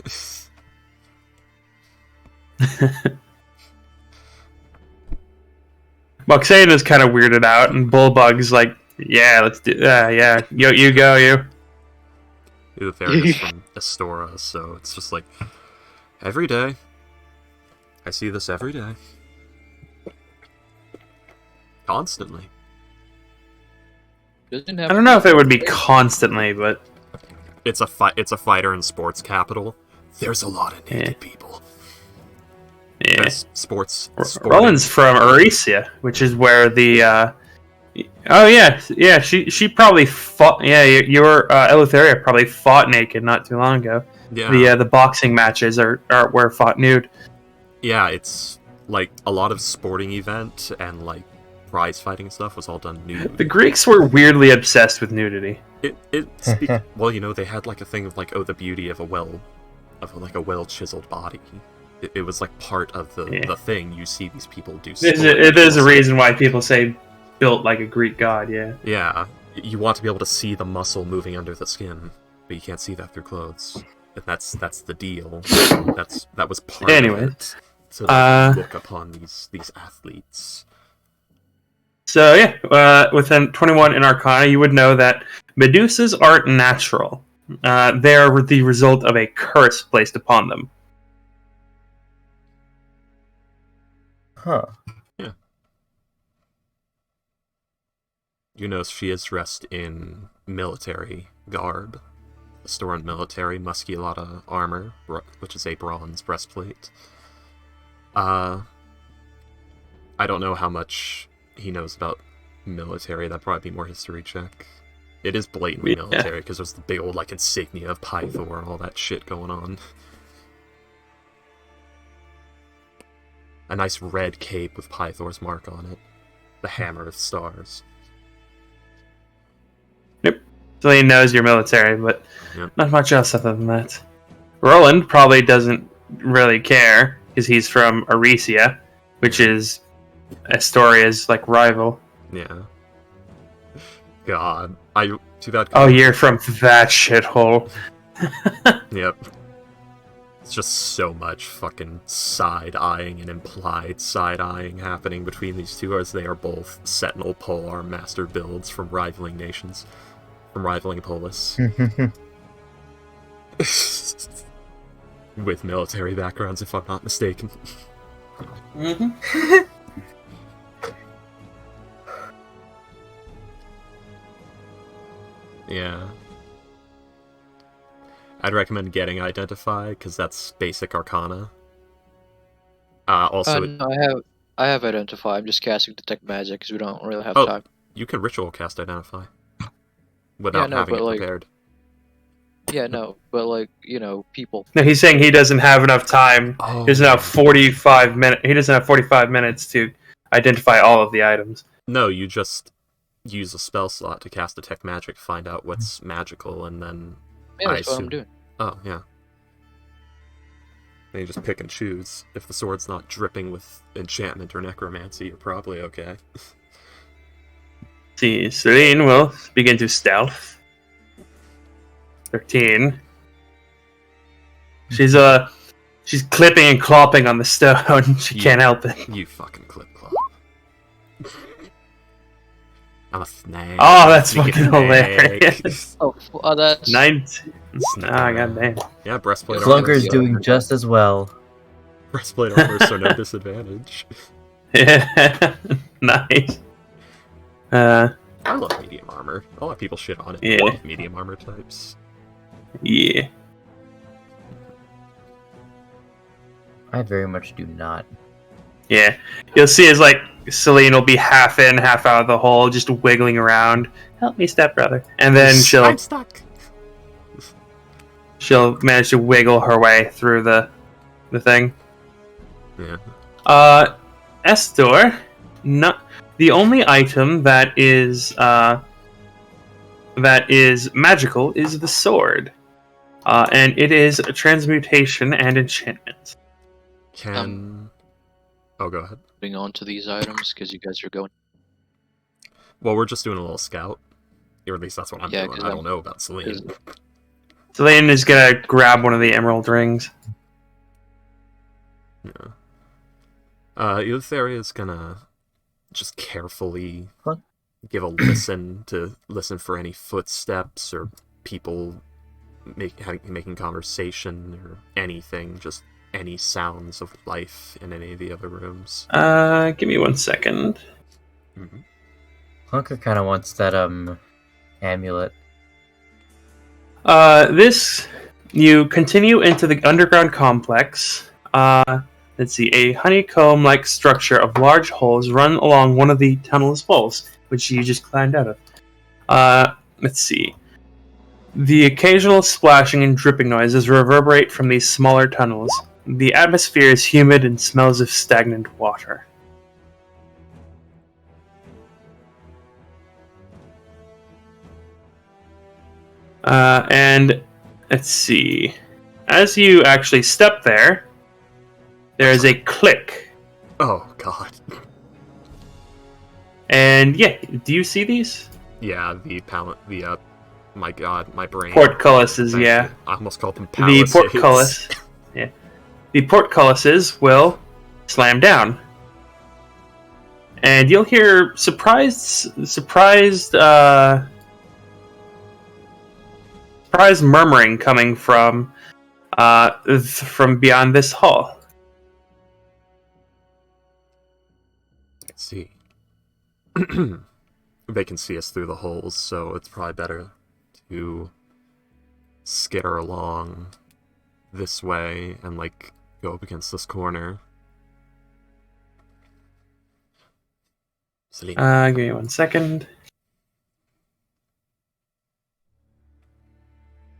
Moxane is kind of weirded out, and Bullbug's like, yeah, let's do yeah. You go, you. The fairy is from Astora, so it's just like, every day. I see this every day. Constantly. I don't know if it would be constantly, but... It's a fighter and sports capital. There's a lot of naked people. Yeah. Sports. Roland's from Aricia, which is where the oh yeah. She probably fought. Yeah, your Eleutheria probably fought naked not too long ago. Yeah. The boxing matches were fought nude. Yeah, it's like a lot of sporting event and like prize fighting stuff was all done nude. The Greeks were weirdly obsessed with nudity. Well, you know, they had like a thing of like, oh, the beauty of a well chiseled body. It was like part of the thing. You see these people do. It is a reason why people say built like a Greek god. Yeah. Yeah, you want to be able to see the muscle moving under the skin, but you can't see that through clothes. And that's the deal. That was part of it. So they look upon these athletes. So yeah, within 21 in Arcana, you would know that Medusas aren't natural. They are the result of a curse placed upon them. Huh. Yeah. You know, she is dressed in military garb. Astoran military musculata armor, which is a bronze breastplate. I don't know how much he knows about military. That'd probably be more history check. It is blatantly military, because there's the big old, like, insignia of Pythor and all that shit going on. A nice red cape with Pythor's mark on it. The Hammer of Stars. Yep. So he knows you're military, but not much else other than that. Roland probably doesn't really care, because he's from Aricia, which is Astoria's, like, rival. Yeah. God. Too bad. Oh, you're from that shithole. Yep. It's just so much fucking side-eyeing and implied side-eyeing happening between these two, as they are both Sentinel polearm master builds from rivaling nations. From rivaling polis. With military backgrounds, if I'm not mistaken. Mm-hmm. Yeah. I'd recommend getting Identify, because that's basic Arcana. Also, no, I have Identify. I'm just casting Detect Magic because we don't really have time. You can ritual cast Identify without having it prepared. Yeah, no, but like, you know, people. No, he's saying he doesn't have enough time. He doesn't have 45 minutes. He doesn't have 45 minutes to identify all of the items. No, you just use a spell slot to cast Detect Magic, find out what's magical, and then. Yeah, that's what I'm doing. Oh, yeah. And you just pick and choose. If the sword's not dripping with enchantment or necromancy, you're probably okay. See, Celine will begin to stealth. 13. She's clipping and clopping on the stone. She can't help it. You fucking clip clop. I'm a snake. Oh, that's fucking hilarious. That's 19. Ah, goddamn. Yeah, breastplate Clunker's doing just as well. Breastplate armor, so no disadvantage. Yeah, nice. I love medium armor. A lot of people shit on it. Yeah. I love medium armor types. Yeah. I very much do not. Yeah. You'll see is like Celine will be half in, half out of the hole, just wiggling around. Help me, stepbrother. And then I'm stuck. She'll manage to wiggle her way through the thing. Yeah. Estor, not the only item that is magical is the sword. and it is a transmutation and enchantment. Oh, go ahead. Moving on to these items, because you guys are going... Well, we're just doing a little scout. Or at least that's what I'm doing. I don't know about Celine. Celine is going to grab one of the emerald rings. Yeah. Eleutheria is going to just carefully give a listen for any footsteps or people making conversation or anything, just any sounds of life in any of the other rooms. Give me 1 second. Mm-hmm. Hunker kind of wants that amulet. You continue into the underground complex. Let's see, a honeycomb-like structure of large holes run along one of the tunnel's walls, which you just climbed out of. Let's see. The occasional splashing and dripping noises reverberate from these smaller tunnels. The atmosphere is humid and smells of stagnant water. And let's see. As you actually step there, there is a click. Oh, God. And yeah, do you see these? Yeah, my God, my brain. Portcullises, yeah. I almost called them palaces. The portcullis. Yeah. The portcullises will slam down. And you'll hear surprised murmuring coming from beyond this hall. Let's see. They can see us through the holes, so it's probably better to skitter along this way and go up against this corner. Give me 1 second.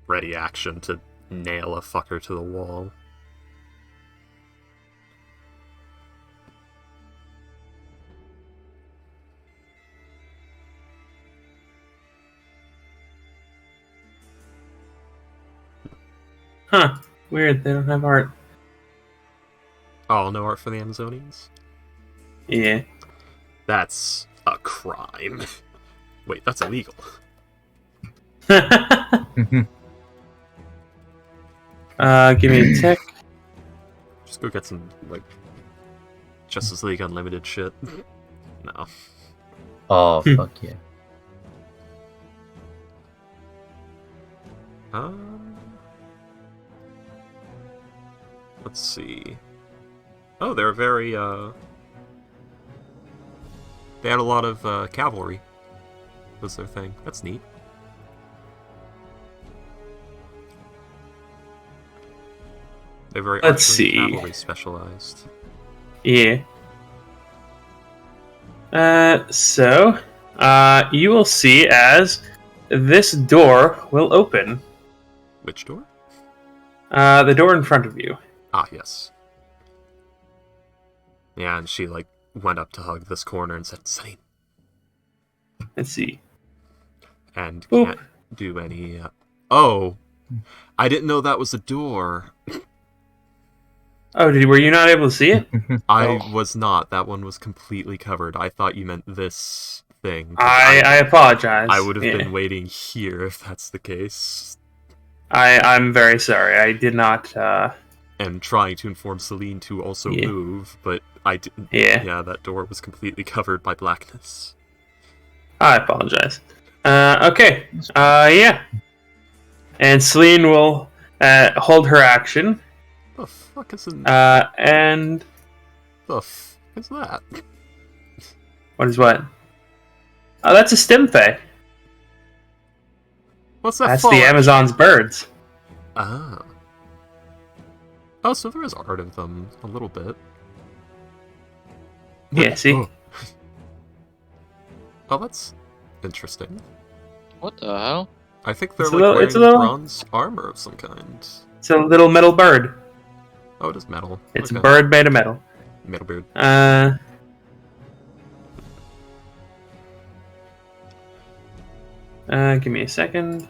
Ready action to nail a fucker to the wall. Huh. Weird, they don't have art. Oh, no art for the Amazonians? Yeah. That's a crime. Wait, that's illegal. Give me a tick. Just go get some, Justice League Unlimited shit. No. Oh, fuck yeah. Let's see. Oh, they're very, they had a lot of, cavalry. Was their thing. That's neat. They're very cavalry specialized. Yeah. You will see as this door will open. Which door? The door in front of you. Ah, yes. Yeah, and she, went up to hug this corner and said, "Celine." Let's see. And can't do any, Oh! I didn't know that was a door. Oh, were you not able to see it? I was not. That one was completely covered. I thought you meant this thing. I apologize. I would have been waiting here if that's the case. I'm very sorry. I did not, And trying to inform Celine to also move, but I didn't. Yeah, that door was completely covered by blackness. I apologize. Okay. Yeah. And Celine will hold her action. The fuck is in... and... The f is that? What is what? Oh, that's a stimfay. What's that? That's the Amazon's birds. Ah. Oh, so there is art of them, a little bit. Yeah, see? Oh, that's interesting. What the hell? I think they're wearing bronze armor of some kind. It's a little metal bird. Oh, it is metal. It's a bird made of metal. Metal bird. Give me a second.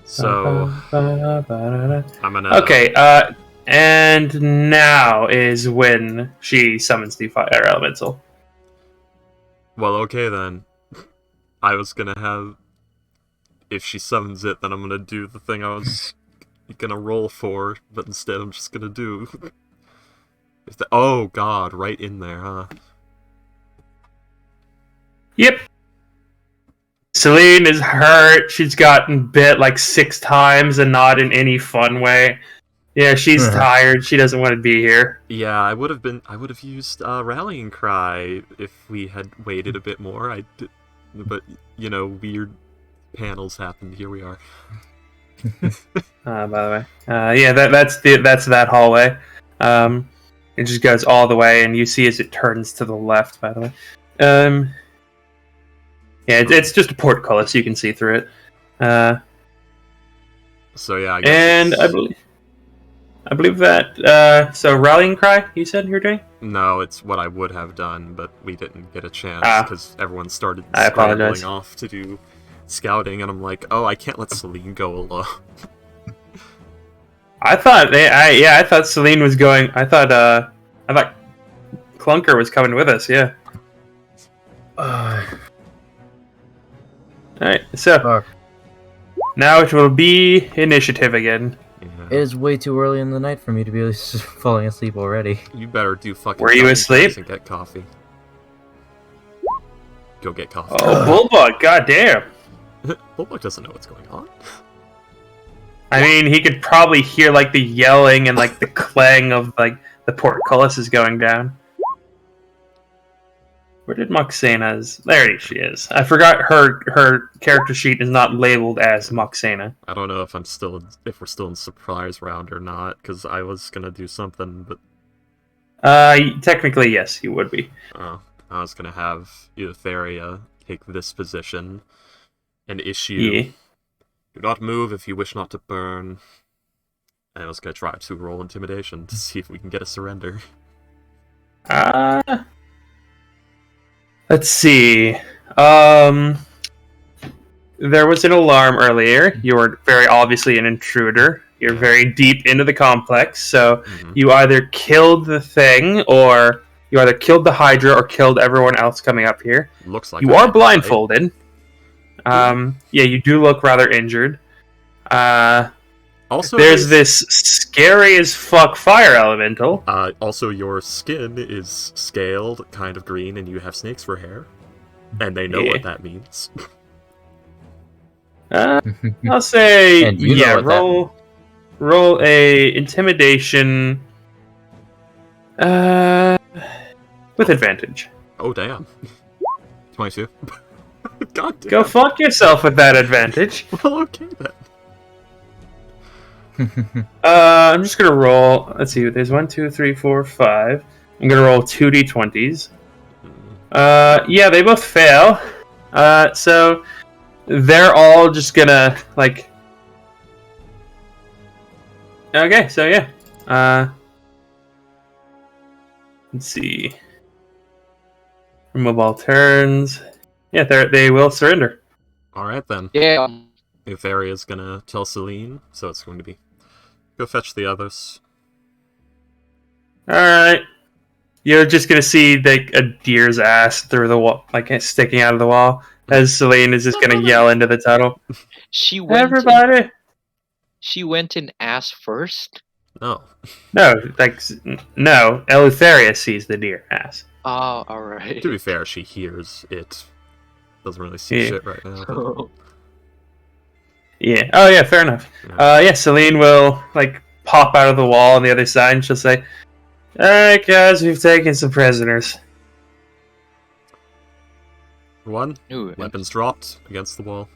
So I'm gonna. Okay, and now is when she summons the fire elemental. Well, okay then. I was gonna have. If she summons it, then I'm gonna do the thing I was gonna roll for, but instead I'm just gonna do. Oh god, right in there, huh? Yep. Celine is hurt. She's gotten bit like 6 times and not in any fun way. Yeah, she's tired. She doesn't want to be here. Yeah, I would have used Rallying Cry if we had waited a bit more. But weird panels happened. Here we are. By the way, yeah, that's that hallway. It just goes all the way, and you see as it turns to the left. By the way, yeah, it's just a portcullis. You can see through it. So yeah, I guess and I believe that. So rallying cry, you said you're doing? No, it's what I would have done, but we didn't get a chance because everyone started scrambling off to do scouting, and I'm like, oh, I can't let Celine go alone. I thought Celine was going. I thought Clunker was coming with us. Yeah. Alright, so now it will be initiative again. Yeah. It is way too early in the night for me to be falling asleep already. You better do fucking. Were you asleep? And get coffee. Go get coffee. Oh, Bulldog! Goddamn! Bulldog doesn't know what's going on. I mean, he could probably hear like the yelling and like the clang of like the portcullis is going down. Where did Moxena's? There she is. I forgot her character sheet is not labeled as Moxena. I don't know if we're still in surprise round or not, because I was gonna do something, but technically yes, you would be. Oh, I was gonna have Eutheria take this position and issue. Do not move if you wish not to burn. And I was gonna try to roll intimidation to see if we can get a surrender. Let's see. There was an alarm earlier. You were very obviously an intruder. You're very deep into the complex, so you either killed the thing, or you either killed the Hydra, or killed everyone else coming up here. Looks like you are blindfolded. Yeah, you do look rather injured. Also, there's this scary as fuck fire elemental. Also, your skin is scaled, kind of green, and you have snakes for hair. And they know what that means. I'll say, roll a intimidation with advantage. Oh, damn. 22. God damn. Go fuck yourself with that advantage. Well, okay then. I'm just gonna roll. Let's see. There's 1, 2, 3, 4, 5. I'm gonna roll 2 d20s. Yeah, they both fail. So they're all just gonna like. Okay, so yeah. Let's see. Remove all turns. Yeah, they will surrender. All right then. Yeah. Eutheria's gonna tell Celine, so it's going to be. Go fetch the others. Alright. You're just gonna see like a deer's ass through the wall, like it's sticking out of the wall, as Celine is just gonna yell into the tunnel. She went Everybody! She went in ass first? No. No, Eleutheria sees the deer ass. Oh, alright. To be fair, she hears it. Doesn't really see shit right now. But... Yeah. Oh, yeah. Fair enough. Yeah. Celine will like pop out of the wall on the other side, and she'll say, "All right, guys, we've taken some prisoners." One. Weapons dropped against the wall.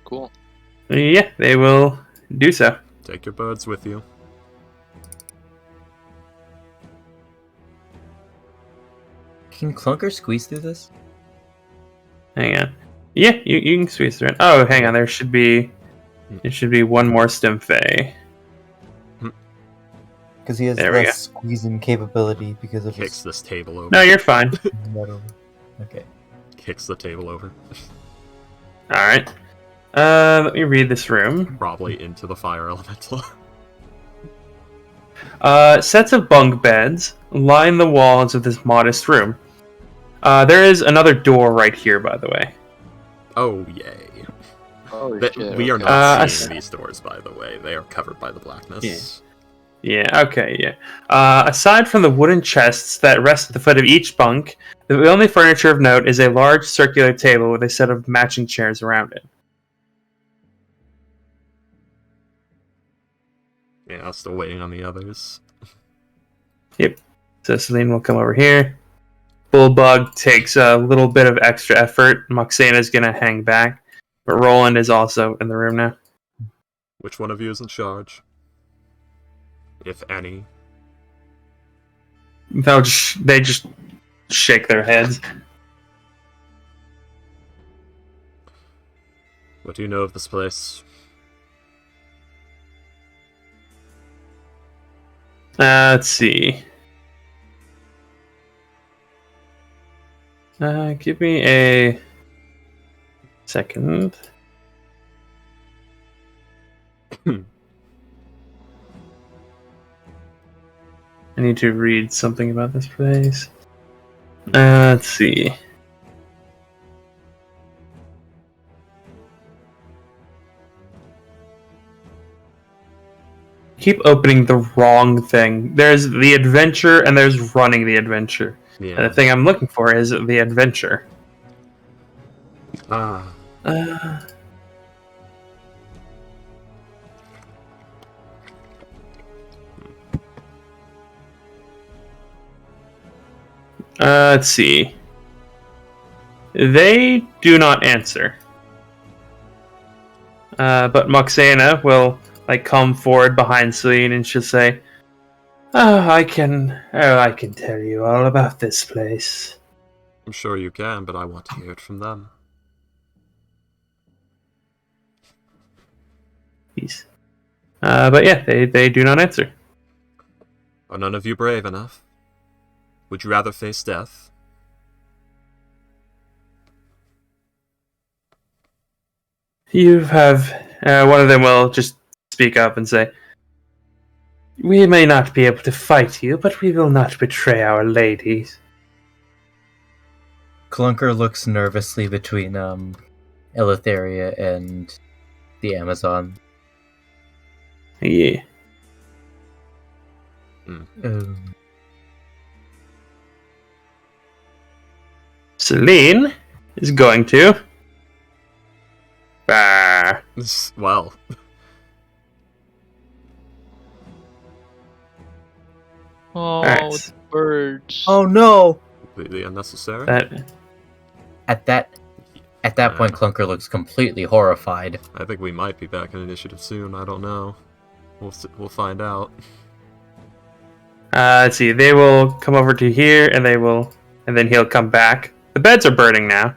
Cool. Yeah, they will do so. Take your birds with you. Can Clunker squeeze through this? Hang on. Yeah, you can squeeze through it. Oh, hang on. There should be one more Stimfey. Because he has less squeezing capability because of Kicks this table over. No, you're fine. Okay. Kicks the table over. Alright. Let me read this room. Probably into the fire elemental. Sets of bunk beds line the walls of this modest room. There is another door right here, by the way. Oh, yay. Oh, shit. We are not seeing these doors, by the way. They are covered by the blackness. Yeah, okay, yeah. Aside from the wooden chests that rest at the foot of each bunk, the only furniture of note is a large circular table with a set of matching chairs around it. Yeah, I'm still waiting on the others. Yep. So Celine will come over here. Bullbug takes a little bit of extra effort. Moxana's gonna hang back. But Roland is also in the room now. Which one of you is in charge? If any. They just shake their heads. What do you know of this place? Let's see. Give me a second. I need to read something about this place. Let's see. Keep opening the wrong thing. There's the adventure and there's running the adventure. Yeah. And the thing I'm looking for is the adventure. Let's see. They do not answer. But Moxana will come forward behind Celine and she'll say, I can tell you all about this place. I'm sure you can, but I want to hear it from them. Peace. But yeah, they do not answer. Are none of you brave enough? Would you rather face death? You have... one of them will just speak up and say, we may not be able to fight you, but we will not betray our ladies. Clunker looks nervously between Eleutheria and the Amazon. Yeah. Celine is going to... Bah. Well... Oh, Right. birds. Oh no! Completely unnecessary. At that point, Clunker looks completely horrified. I think we might be back in initiative soon. I don't know. We'll find out. Let's see. They will come over to here, and then he'll come back. The beds are burning now.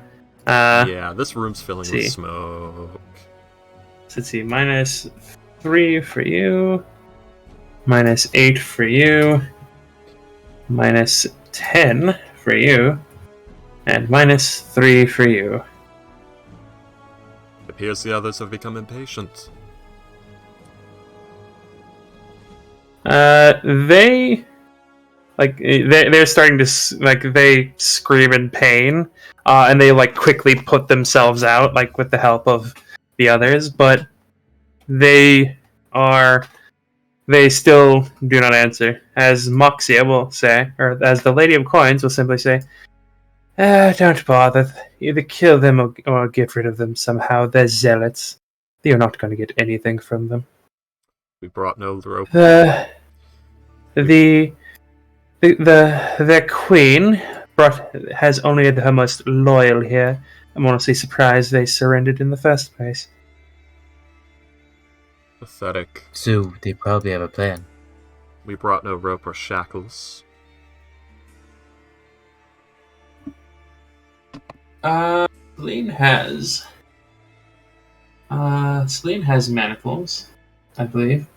Yeah, this room's filling with smoke. So let's see. -3 for you. -8 for you. -10 for you. And -3 for you. It appears the others have become impatient. They're starting to they scream in pain, and they quickly put themselves out with the help of the others, but they still do not answer. As Moxia will say, or as the Lady of Coins will simply say, don't bother. Either kill them or get rid of them somehow. They're zealots. You're not going to get anything from them. We brought no rope. The queen has only her most loyal here. I'm honestly surprised they surrendered in the first place. Pathetic. So they probably have a plan. We brought no rope or shackles. Celine has manacles, I believe.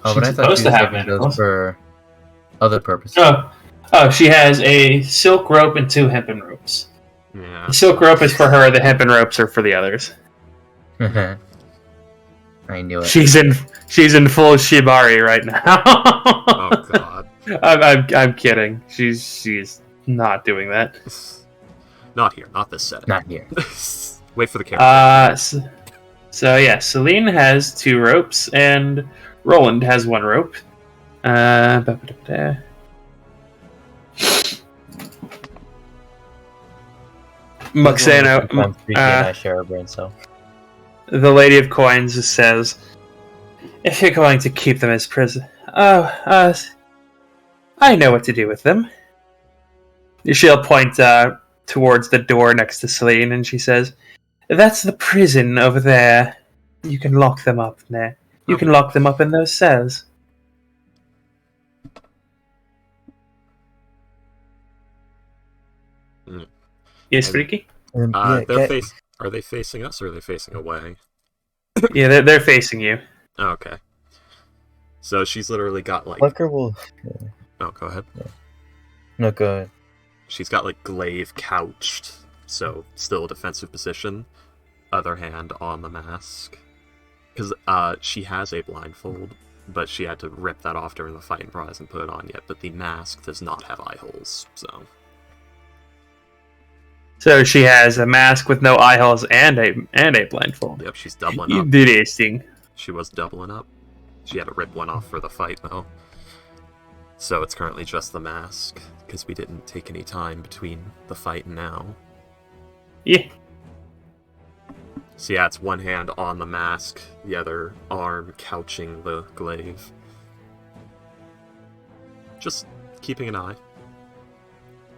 Oh, but I thought she was saving those for other purposes. Oh, she has a silk rope and 2 hempen ropes. Yeah. The silk rope is for her, the hempen ropes are for the others. I knew it. She's in full shibari right now. Oh god. I'm kidding. She's not doing that. Not here, not this setting. Not here. Wait for the camera. So yeah, Celine has 2 ropes and Roland has 1 rope. Muxano, I share a brain cell. the Lady of Coins says, "If you're going to keep them as prison, I know what to do with them." She'll point towards the door next to Celine, and she says, "That's the prison over there. You can lock them up there. You can lock them up in those cells." Mm. Yes, Freaky? Are they facing us or are they facing away? Yeah, they're facing you. Oh, okay. So she's literally got like... Flicker will... Oh, go ahead. Yeah. No, go ahead. She's got like glaive couched, so still a defensive position. Other hand on the mask. Because she has a blindfold, but she had to rip that off during the fight and probably hasn't put it on yet. But the mask does not have eye holes, so... So she has a mask with no eye holes and a blindfold. Yep, she's doubling up. Interesting. She was doubling up. She had to rip one off for the fight, though. So it's currently just the mask, because we didn't take any time between the fight and now. Yeah. So yeah, it's one hand on the mask, the other arm couching the glaive. Just keeping an eye.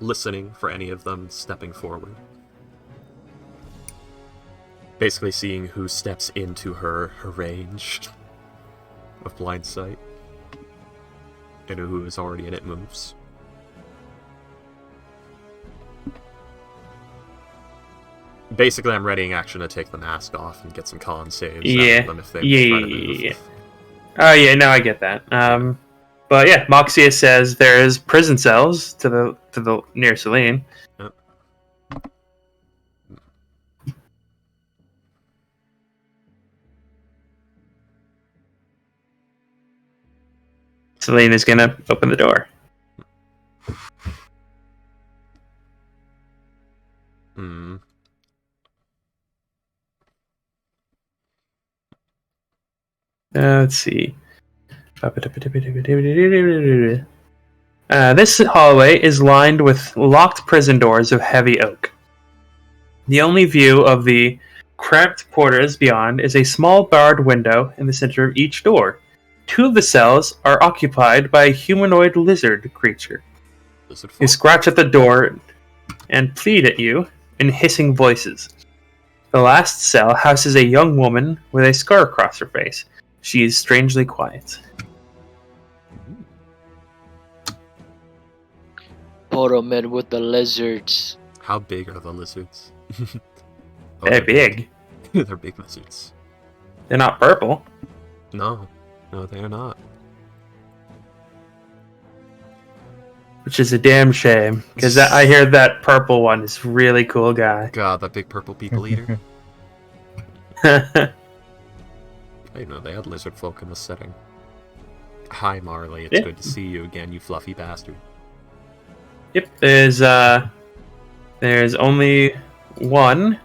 Listening for any of them stepping forward. Basically seeing who steps into her range of blind sight. And who is already in it moves. Basically, I'm readying action to take the mask off and get some con saves out of them if they try to move. Oh yeah, no, I get that. But yeah, Moxia says there's prison cells to the near Celine. Yep. Celine is gonna open the door. Hmm. Let's see. This hallway is lined with locked prison doors of heavy oak. The only view of the cramped quarters beyond is a small barred window in the center of each door. 2 of the cells are occupied by a humanoid lizard creature. Who scratch at the door and plead at you in hissing voices. The last cell houses a young woman with a scar across her face. She is strangely quiet. Photo men with the lizards. How big are the lizards? They're big. They're big lizards. They're not purple. No, they are not. Which is a damn shame, because I hear that purple one is really cool guy. God, that big purple people eater. I didn't know they had lizard folk in the setting. Hi, Marley. It's good to see you again, you fluffy bastard. Yep, there's only one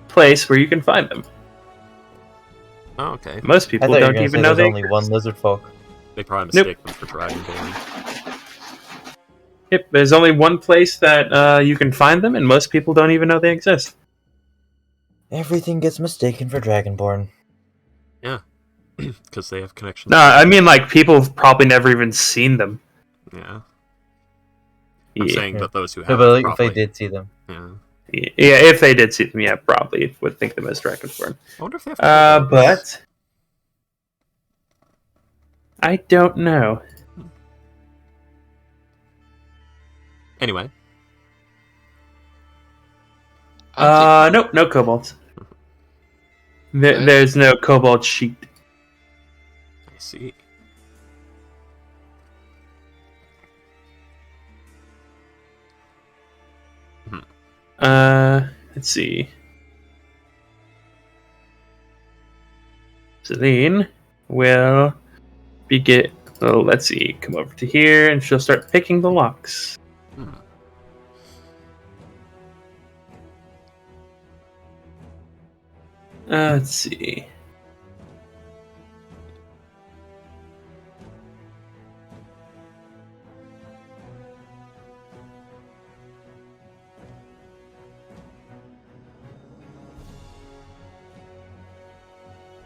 place where you can find them. Oh, okay. Most people don't even know there's only one lizard folk. They probably mistake them for Dragonborn. Yep, there's only one place that you can find them, and most people don't even know they exist. Everything gets mistaken for Dragonborn. Yeah, because they have connections. No, I mean, like, people have probably never even seen them. Yeah. I'm saying that those who have but like, probably... if they did see them. Yeah. Yeah, if they did see them, yeah, probably would think them as Dragonborn. I wonder if they have but... I don't know. Anyway. Nope, no kobolds. There's no kobold sheet. I see. Let's see. Celine will begin. Oh, let's see. Come over to here, and she'll start picking the locks. Let's see.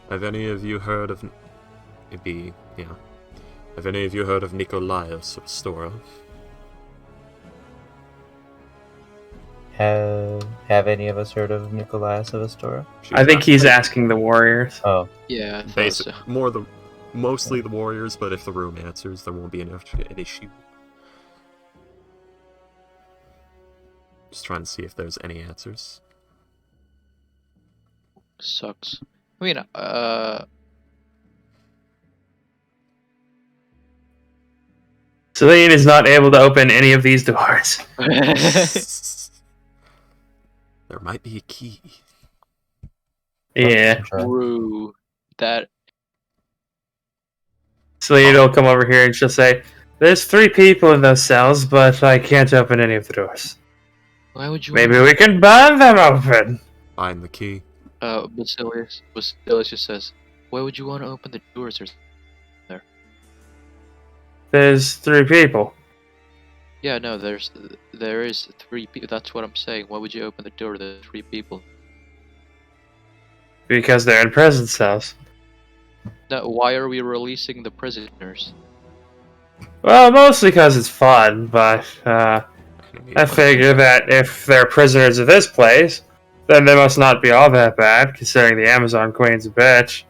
Have any of you heard of... Have any of you heard of Nikolaos of Stora? Have any of us heard of Nikolaos of Astora? I think he's asking the warriors. Oh. Yeah, I Basically, so. mostly the warriors, but if the room answers, there won't be an issue. Just trying to see if there's any answers. Sucks. I mean, Celine is not able to open any of these doors. There might be a key. Yeah. True. That. Celine will come over here and she'll say, "There's 3 people in those cells, but I can't open any of the doors. Why would you? Maybe we can burn them open." Find the key. Basilius just says, "Why would you want to open the doors?" There's 3 people. Yeah, no, there is 3 people. That's what I'm saying. Why would you open the door to the 3 people? Because they're in prison cells. No, why are we releasing the prisoners? Well, mostly because it's fun, but I figure that if they're prisoners of this place, then they must not be all that bad, considering the Amazon Queen's a bitch.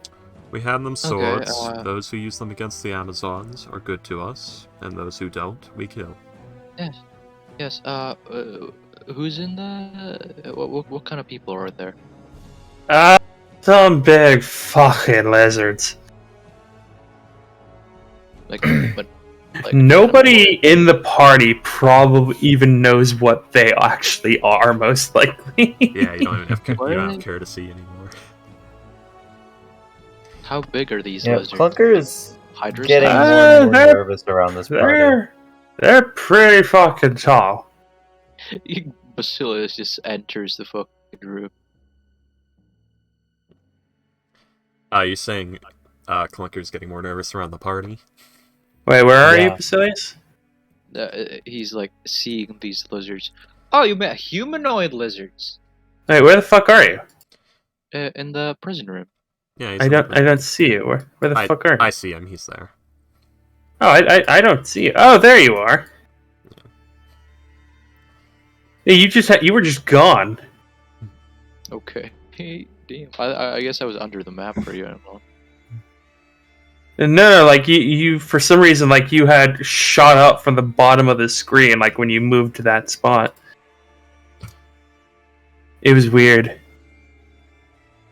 We hand them swords. Okay, Those who use them against the Amazons are good to us, and those who don't, we kill. Yes. Who's in the? What kind of people are there? Some big fucking lizards. Like Nobody in the party probably even knows what they actually are, most likely. Yeah, you don't even have, you don't have courtesy anymore. How big are these Yeah, lizards? Clunker is Hydra getting size? more and more nervous around this party. They're pretty fucking tall. Basilius just enters the fucking room. You're saying Clunker's getting more nervous around the party? Wait, where are you, Basilius? He's like seeing these lizards. Oh, you met humanoid lizards. Wait, where the fuck are you? In the prison room. Yeah, I don't see you. Where the fuck are you? I see him. He's there. Oh, I don't see you. Oh, there you are. Yeah, you were just gone. Okay. Damn. I guess I was under the map for you. I don't know. No, like you for some reason, like you had shot up from the bottom of the screen, like when you moved to that spot. It was weird.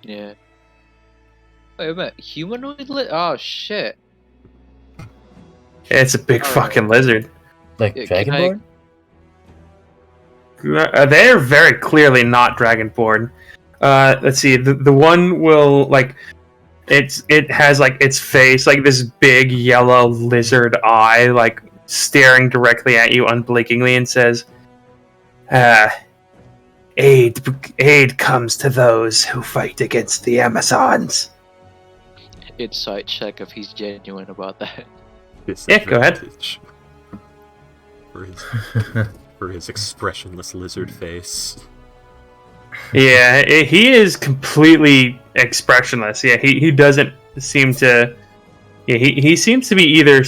Yeah. Wait a minute, humanoid oh shit. It's a big fucking lizard. Like Yeah, Dragonborn? They're very clearly not Dragonborn. Let's see, the one will like it has like its face like this big yellow lizard eye like staring directly at you unblinkingly and says, aid comes to those who fight against the Amazons. Insight check if he's genuine about that. Yeah, go ahead. For his expressionless lizard face. Yeah, he is completely expressionless. Yeah, he doesn't seem to. Yeah, he seems to be either.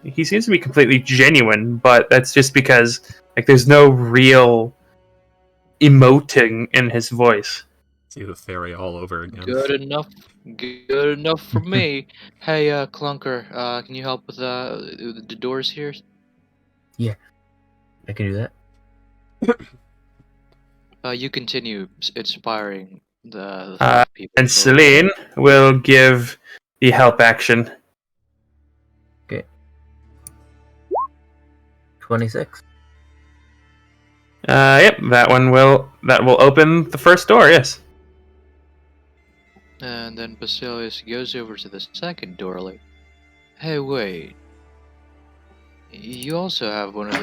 He seems to be completely genuine, but that's just because like there's no real emoting in his voice. See the fairy all over again. Good enough for me. Hey, Clunker, can you help with the doors here? Yeah, I can do that. You continue inspiring the people. And Celine will give the help action. Okay. 26. Yep, that will open the first door. Yes. And then Basilius goes over to the second door, like, hey, wait. You also have one of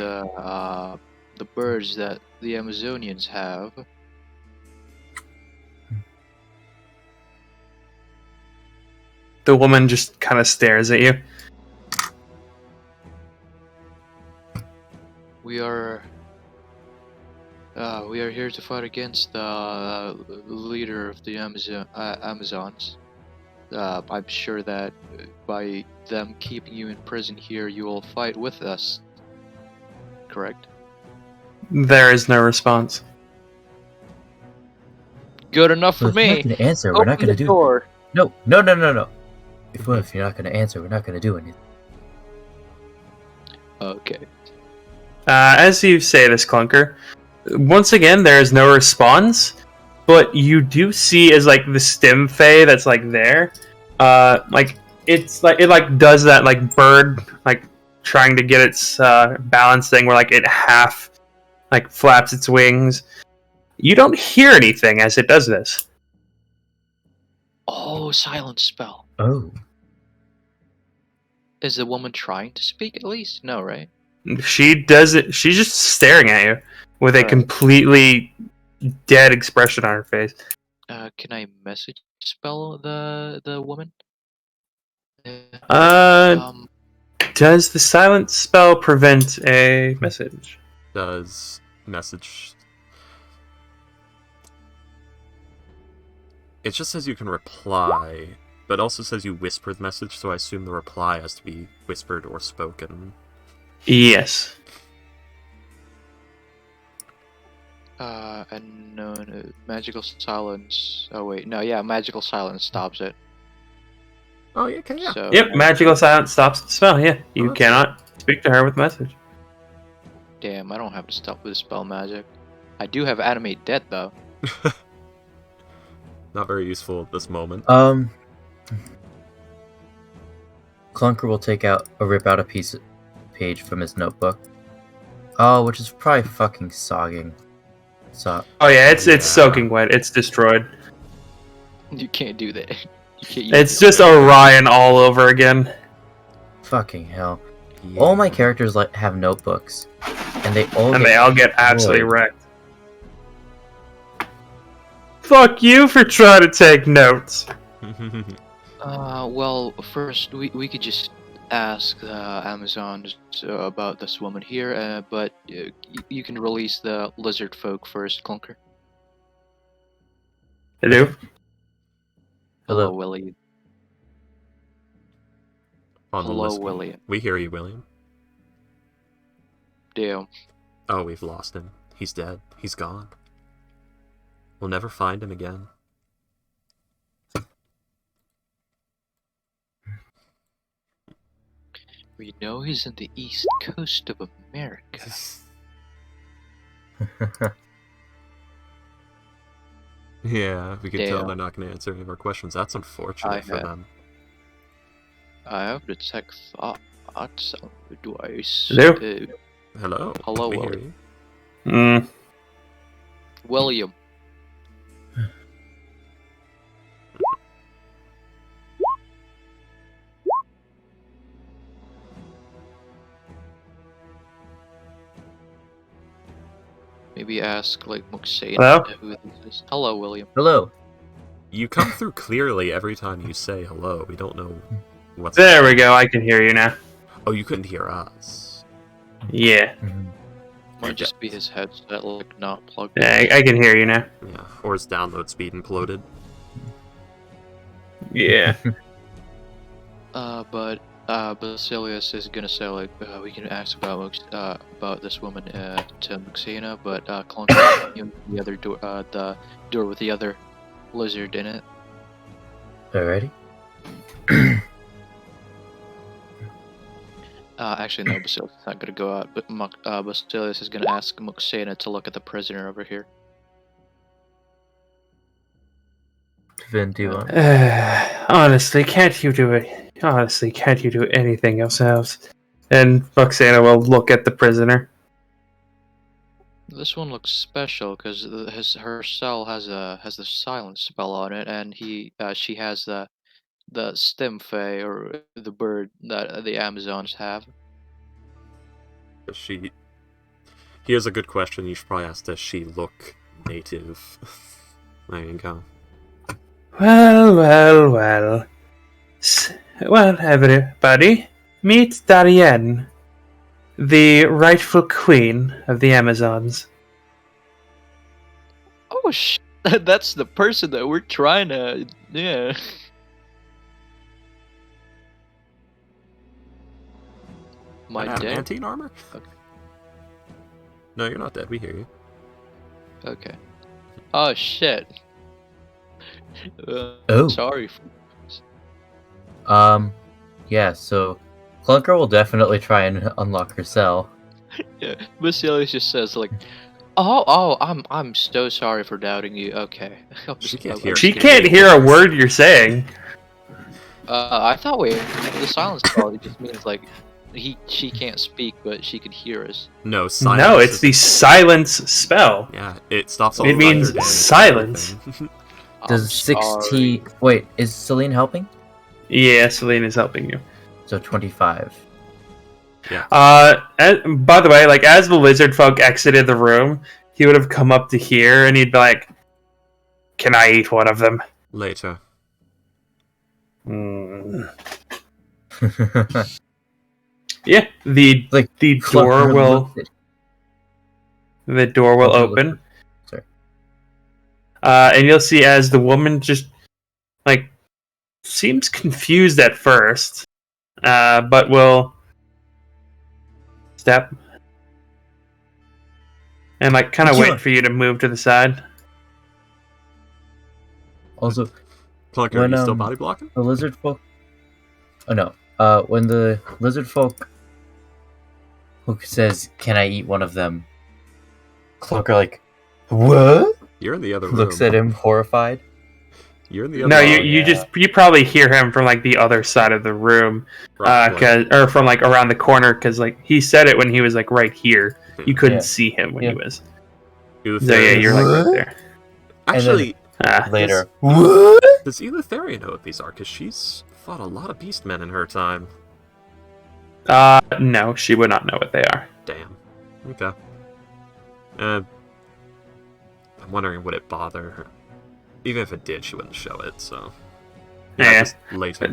the birds that the Amazonians have. The woman just kind of stares at you. We are here to fight against the leader of the Amazons. I'm sure that by them keeping you in prison here, you will fight with us. Correct? There is no response. Good enough for Well, if you're me. not going to answer, we're Open not going to the do door. No. If you're not going to answer, we're not going to do anything. Okay. As you say this, Clunker, once again there is no response, but you do see as like the stem fey that's like there, like it's like it does that like bird like trying to get its balance thing where like it half like flaps its wings. You don't hear anything as it does this. Oh, silence spell. Oh. Is the woman trying to speak at least? No, right? She does it. She's just staring at you with a Alright. completely dead expression on her face. Can I message spell the woman? Does the silence spell prevent a message? Does message... It just says you can reply, but also says you whispered message, so I assume the reply has to be whispered or spoken. Yes. And no, magical silence. Oh wait, no, yeah, magical silence stops it. Oh, yeah, okay, yeah. So, Yep, magical silence stops the spell, yeah. You Oh, cannot speak to her with message. damn, I don't have to stop with spell magic. I do have animate dead though. Not very useful at this moment. Clunker will rip out a page from his notebook. Which is probably fucking sogging. So. Oh yeah, it's soaking wet. It's destroyed. You can't do that. You can't It's just Orion all over again. Fucking hell. Yeah. All my characters have notebooks, and they all get absolutely destroyed. wrecked. Fuck you for trying to take notes. Well, first we could just ask the Amazons about this woman here, but you can release the lizard folk first, Clunker. Hello? Hello, William. On the Hello, list. William. We hear you, William. Damn. Oh, we've lost him. He's dead. He's gone. We'll never find him again. We know he's in the east coast of America. Yeah, we can tell Damn. they're not going to answer any of our questions. That's unfortunate for them. I have to check thoughts. Do I? Hello? Hello. Hello, we hear William. you. William. Maybe ask like Muxane Hello? who this is. Hello, William. Hello. You come through clearly every time you say hello. We don't know what's... There we go, I can hear you now. Oh, you couldn't hear us. Yeah. Might just be his headset like not plugged Yeah, I can hear you now. Yeah, or his download speed imploded. Yeah. But Basilius is gonna say like we can ask about this woman to Muxena, but Clunker, you know, the other door, the door with the other lizard in it. Alrighty. Actually, no, Basilius is not gonna go out, but Basilius is gonna ask Muxena to look at the prisoner over here. Vin, do you want? Honestly, can't you do it? Honestly, can't you do anything yourselves? And Roxana will look at the prisoner. This one looks special because her cell has the silence spell on it, and she has the stimfay, or the bird that the Amazons have. Does she? Here's a good question. You should probably ask. Does she look native? There you go. Well. Well, everybody, meet Darien, the rightful queen of the Amazons. Oh that's the person that we're trying to, yeah. My dead? Adamantine armor? Okay. No, you're not dead. We hear you. Okay. Oh shit. Sorry. Yeah, so Clunker will definitely try and unlock her cell. Yeah, Basilius just says like, "Oh, I'm so sorry for doubting you." Okay. She can't hear. She can't hear a word you're saying. I thought the silence quality just means like she can't speak, but she can hear us. No, silence. No, it's the silence spell. Yeah, it stops all. It means silence. Does 16? Wait, is Celine helping? Yeah, Celine is helping you. So 25. Yeah. By the way, like as the lizard folk exited the room, he would have come up to here and he'd be like, "Can I eat one of them?" Later. Yeah, the door will open. Sorry. And you'll see as the woman just like seems confused at first, but will step and like kind of wait for you to move to the side. Also, Clunker, are you still body blocking? The lizard folk. Oh no. When the lizard folk who says, "Can I eat one of them?" Clunker like, "What?" You're in the other room. Looks at him horrified. You're in the other No, room. you probably hear him from like the other side of the room, or from like around the corner, because like he said it when he was like right here. You couldn't see him when he was. So yeah, you're like right there. Actually, later. What? Does Eleutheria know what these are? Because she's fought a lot of beastmen in her time. No, she would not know what they are. Damn. Okay. I'm wondering, would it bother her? Even if it did, she wouldn't show it, so... Yeah. Just later.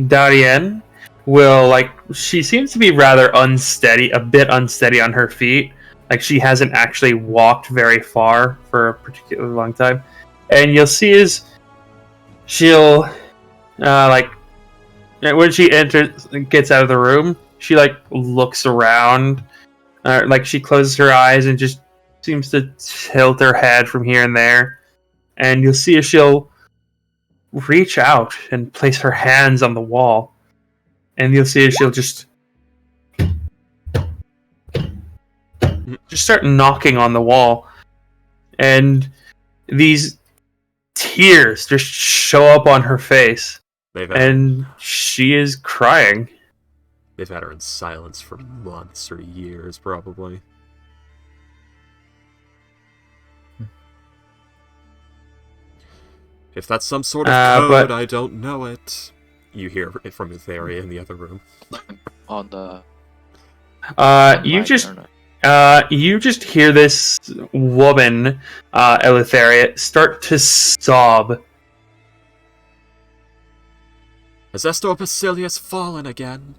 Darien will, like... She seems to be rather unsteady, a bit unsteady on her feet. Like, she hasn't actually walked very far for a particularly long time. And you'll see is... She'll... like... When she gets out of the room, she, like, looks around. Like, she closes her eyes and just seems to tilt her head from here and there. And you'll see she'll reach out and place her hands on the wall. And you'll see she'll just start knocking on the wall. And these tears just show up on her face. And she is crying. They've had her in silence for months or years, probably. If that's some sort of code, I don't know it. You hear it from Eleutheria in the other room. On the... you just hear this woman, Eleutheria, start to sob. Has Estor Basilius fallen again?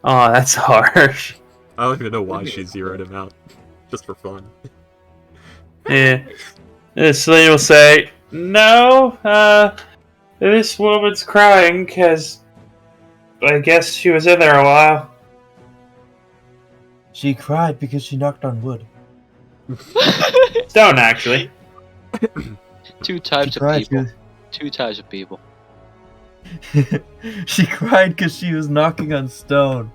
Oh, that's harsh. I don't even know why she zeroed him out. Just for fun. Yeah. Celine will say, "No, this woman's crying because I guess she was in there a while." She cried because she knocked on wood. Stone, actually. Two types of people. Two types of people. She cried because she was knocking on stone.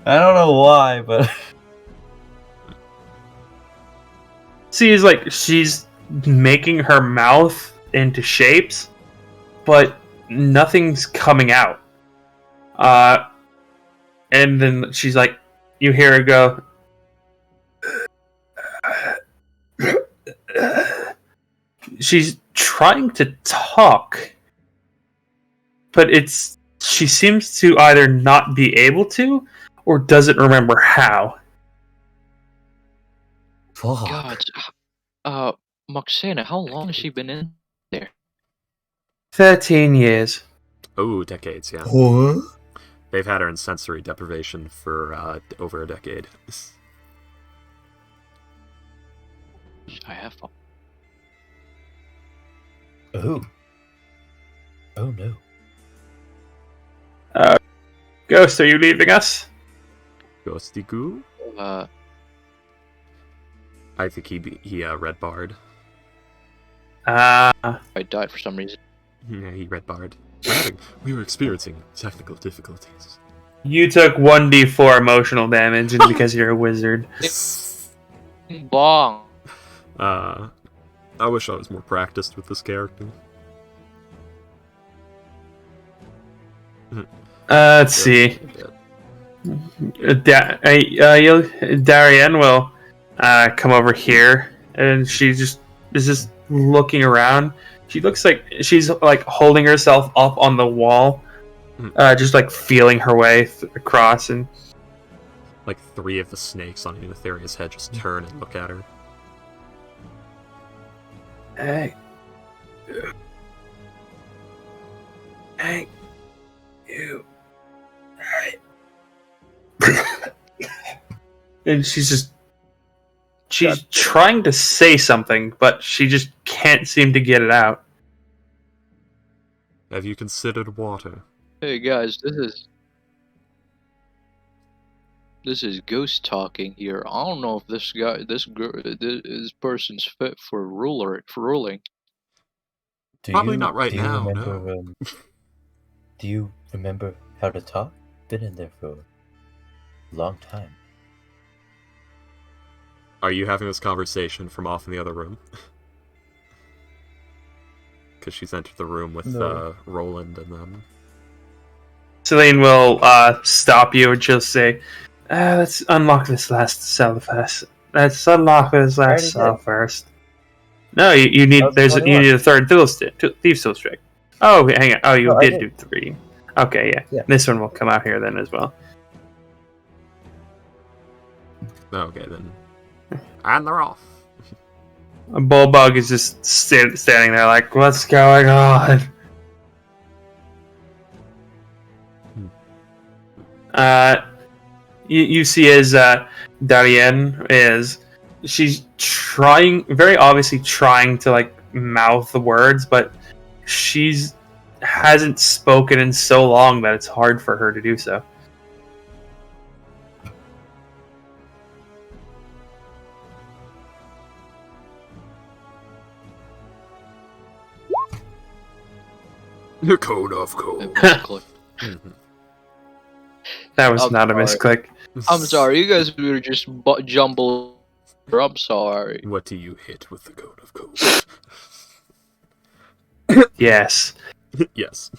I don't know why, but... See, it's like she's making her mouth into shapes, but nothing's coming out. and then she's like, you hear her go. She's trying to talk, but she seems to either not be able to or doesn't remember how. Fuck. God, Moxena, how long has she been in there? 13 years. Oh, decades, yeah. What? They've had her in sensory deprivation for over a decade. I have fun. Oh. Oh no. Ghost, are you leaving us? Ghosty Goo? I think he red barred. I died for some reason. Yeah, he red barred. We were experiencing technical difficulties. You took 1d4 emotional damage and because you're a wizard. Bong. I wish I was more practiced with this character. Let's see. Darian will come over here, and she is just looking around. She looks like she's like holding herself up on the wall, just like feeling her way across, and like 3 of the snakes on Eutheria's head just turn and look at her. Hey, you. And she's trying to say something, but she just can't seem to get it out. Have you considered water? Hey guys, this is ghost talking here. I don't know if this person's fit for ruling. Probably not right now. Remember, No. Do you remember how to talk? Been in there for a long time. Are you having this conversation from off in the other room? Because she's entered the room with Roland and them. Celine will stop you and she'll say, let's unlock this last cell first. Let's unlock this last cell first. No, you need you need a third thief skill check. Oh, hang on. Oh, you did do 3. Okay, yeah. This one will come out here then as well. Okay, then. And they're off. A Bulbug is just standing there like, what's going on? You see as Darien is, she's very obviously trying to like mouth the words, but hasn't spoken in so long that it's hard for her to do so. The code of code. That was not a misclick. I'm sorry, you guys were just jumbled. I'm sorry. What do you hit with the code of code? Yes. Yes.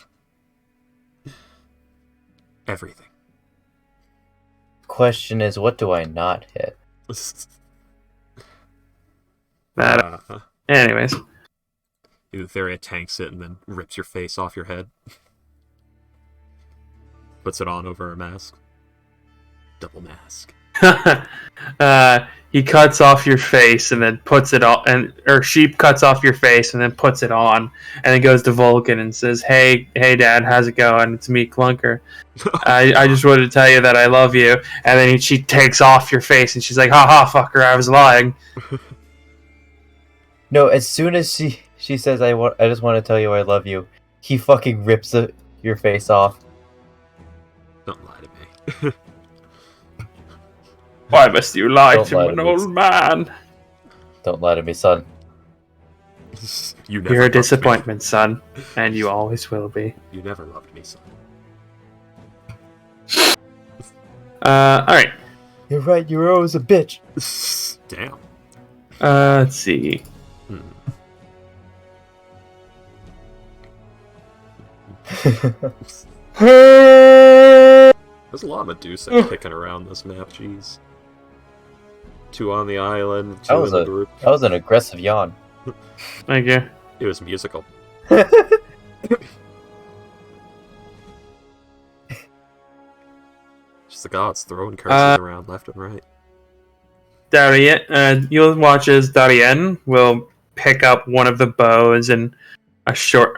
Everything. Question is, what do I not hit? Anyways. Eutheria tanks it and then rips your face off your head. Puts it on over her mask. Double mask. He cuts off your face and then puts it on, or she cuts off your face and then puts it on, and then goes to Vulcan and says, "Hey, Dad, how's it going? It's me, Clunker. I just wanted to tell you that I love you." And then she takes off your face and she's like, "Ha ha, fucker, I was lying." No, as soon as she says, I just want to tell you I love you," he fucking rips your face off. Don't lie to me. Why must you lie to an old man? Don't lie to me, son. You're a disappointment, son, and you always will be. You never loved me, son. Alright. You're right, you're always a bitch. Damn. Let's see. That's There's a lot of Medusa kicking around this map, jeez. 2 on the island, 2 in the group. That was an aggressive yawn. Thank you. It was musical. Just the gods throwing curses around left and right. Darien, you'll watch as Darien will pick up one of the bows and she'll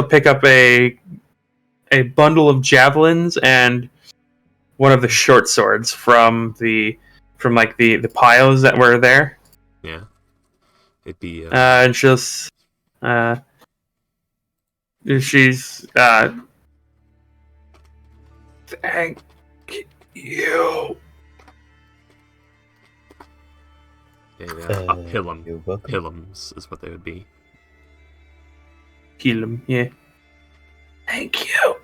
pick up a bundle of javelins and one of the short swords from the piles that were there. Yeah, it'd be. And she's thank you. Hillums is what they would be. Hilum, yeah. Thank you.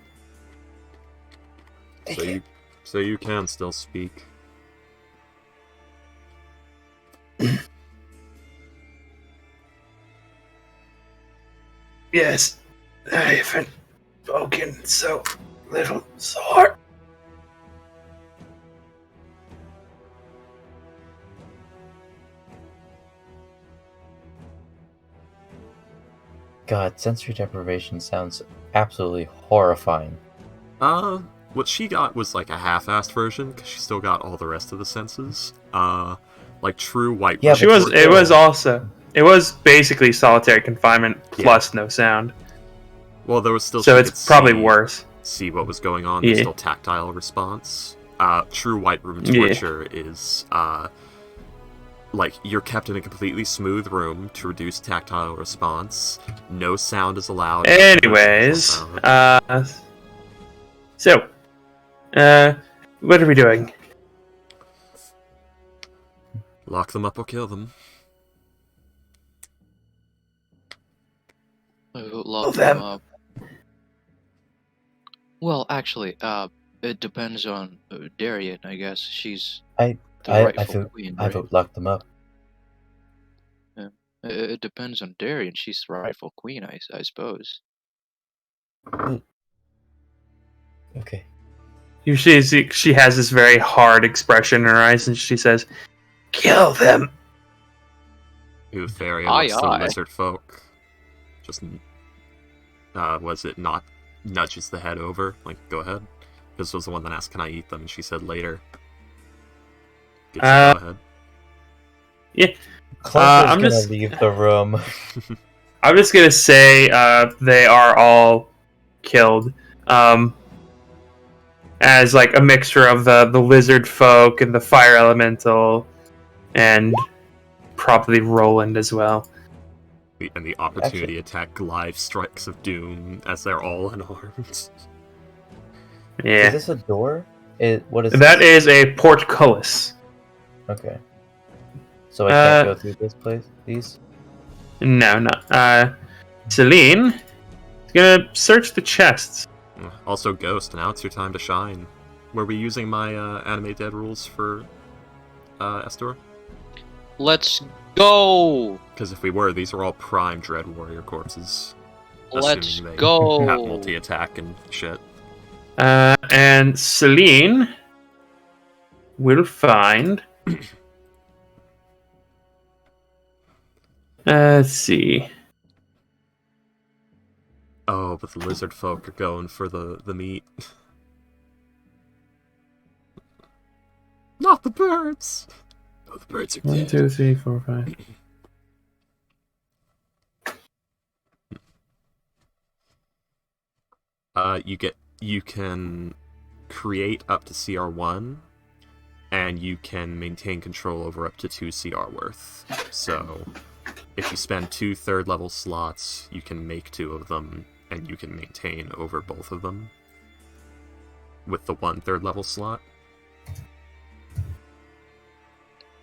So you can still speak. Yes, I haven't spoken so little sword. God, sensory deprivation sounds absolutely horrifying. What she got was like a half-assed version, because she still got all the rest of the senses. Like true white. Yeah, it was basically solitary confinement plus no sound. Well, there was still. So it's probably worse. See what was going on. There's still tactile response. True white room torture is like you're kept in a completely what are we doing? Lock them up or kill them. Lock them up. Well, actually, it depends on Darien, I guess. She's the rightful queen, right? I vote lock them up. Yeah. It depends on Darien. She's the rightful queen, I suppose. Okay. She has this very hard expression in her eyes, and she says, "Kill them." Eutheria looks the lizard folk. Just was it not nudges the head over? Like, go ahead. This was the one that asked, "Can I eat them?" And she said later. Go ahead. Yeah. I'm gonna leave the room. I'm just gonna say they are all killed. As like a mixture of the lizard folk and the fire elemental, and probably Roland as well. And the opportunity attack live strikes of doom as they're all unarmed. Yeah. Is this a door? What is that? Is a portcullis. Okay. So I can't go through this place, these? No. Celine is gonna search the chests. Also, Ghost, now it's your time to shine. Were we using my anime dead rules for Estor? Let's go! Because if we were, these are all prime Dread Warrior corpses. Let's go! Have multi-attack and shit. And Celine will find... let's see... Oh, but the lizard folk are going for the meat. Not the birds! Oh, the birds are dead. 1, 2, 3, 4, 5. You can create up to CR1, and you can maintain control over up to 2 CR worth. So, if you spend 2 third-level slots, you can make 2 of them, and you can maintain over both of them with the 1 third-level slot.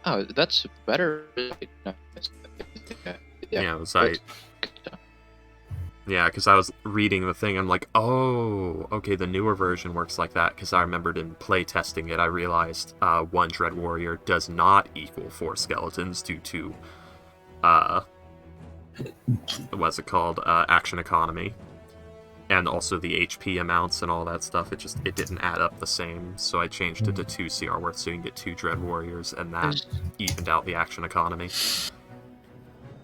Oh, that's better. Yeah, because I was reading the thing, I'm like, oh, okay, the newer version works like that, because I remembered in play testing it, I realized 1 Dread Warrior does not equal 4 skeletons due to, what's it called, action economy. and also the HP amounts and all that stuff. It didn't add up the same, so I changed it to 2 CR worth, so you can get 2 Dread Warriors, and that evened out the action economy.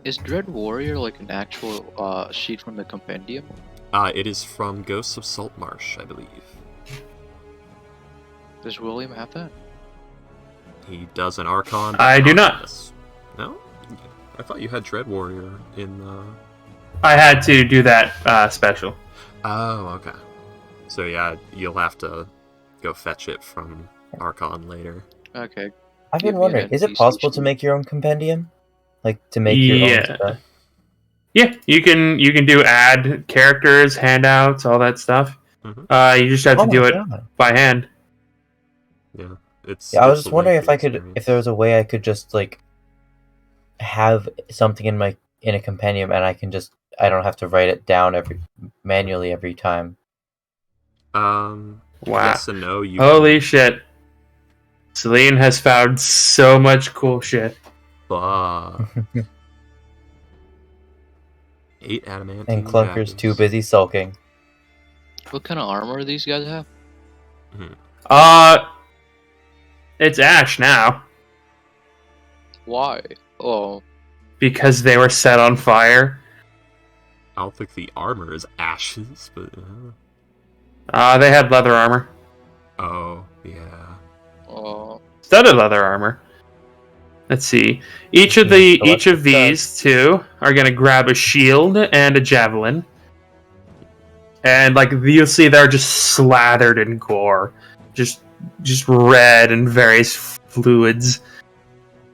Is Dread Warrior like an actual sheet from the compendium? It is from Ghosts of Saltmarsh, I believe. Does William have that? He does an Archon. I do not. No? I thought you had Dread Warrior in I had to do that special. Oh, okay. So yeah, you'll have to go fetch it from Archon later. Okay. I've been wondering, is it possible to make your own compendium? Like, to make your own stuff? Yeah, you can do add characters, handouts, all that stuff. You just have to do it by hand. Yeah, I was just wondering if there was a way I could just like have something in a compendium, and I don't have to write it down manually every time. Wow. Yes and no. Holy shit! Celine has found so much cool shit. 8 adamantine. And Clunker's too busy sulking. What kind of armor do these guys have? It's ash now. Why? Oh. Because they were set on fire. I don't think the armor is ashes, but... They had leather armor. Oh, yeah. Oh. Studded leather armor. Let's see. Each of these two are gonna grab a shield and a javelin. And like you'll see they're just slathered in gore. Just red and various fluids.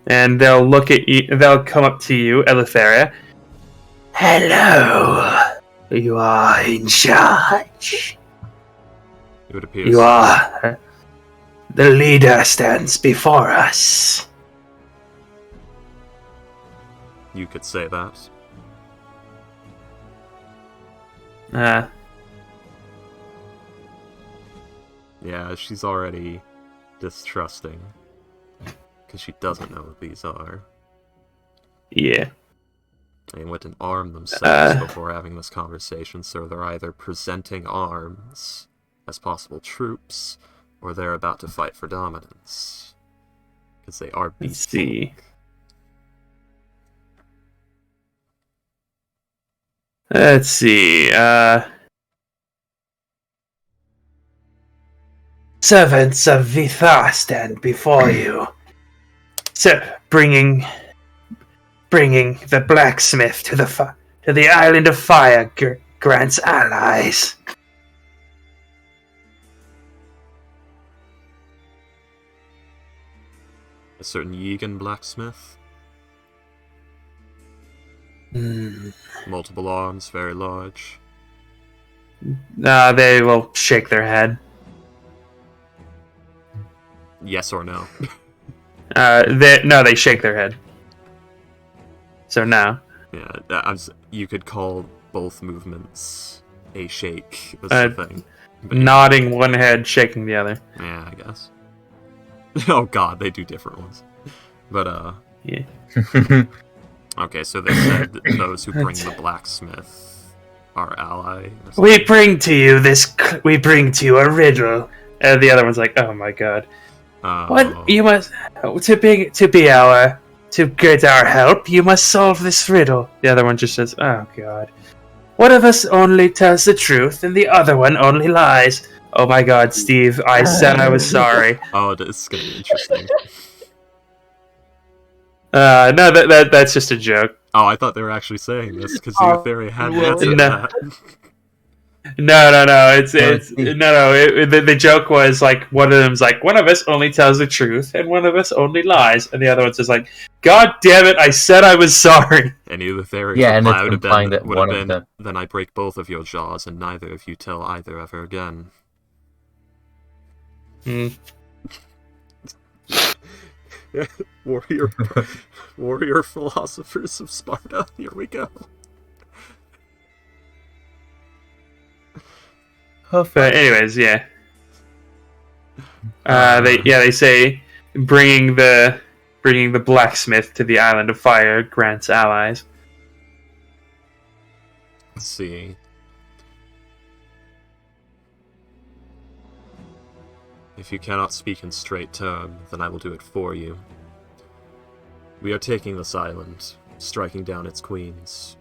And they'll look at you, they'll come up to you, Eleutheria. Hello. You are in charge. It would appear you are. The leader stands before us. You could say that. Yeah, she's already distrusting. Because she doesn't know what these are. Yeah. They went and armed themselves before having this conversation, so they're either presenting arms as possible troops, or they're about to fight for dominance. Because they are beast. Let's see. Let's see, servants of Vithar stand before you. So, bringing the blacksmith to the island of fire grants allies. A certain Yegan blacksmith. Multiple arms, very large. They will shake their head. Yes or no? They shake their head. So no. Yeah, you could call both movements a shake. That's the thing. But nodding one head, shaking the other. Yeah, I guess. Oh god, they do different ones. But yeah. Okay, so they said that those who bring the blacksmith are ally. We bring to you a riddle. And the other one's like, oh my god. What you must to get our help, you must solve this riddle. The other one just says, oh god. One of us only tells the truth and the other one only lies. Oh my god, Steve, I said I was sorry. Oh, this is gonna be interesting. No, that's just a joke. Oh, I thought they were actually saying this because Eleutheria had answered that. No. The joke was like one of them's like, one of us only tells the truth and one of us only lies, and the other one's just like, God damn it! I said I was sorry. And Eleutheria reply would have been, then I break both of your jaws, and neither of you tell either ever again. Warrior philosophers of Sparta. Here we go. But anyways, yeah. They say bringing the blacksmith to the island of fire grants allies. Let's see. If you cannot speak in straight tone, then I will do it for you. We are taking this island, striking down its queens.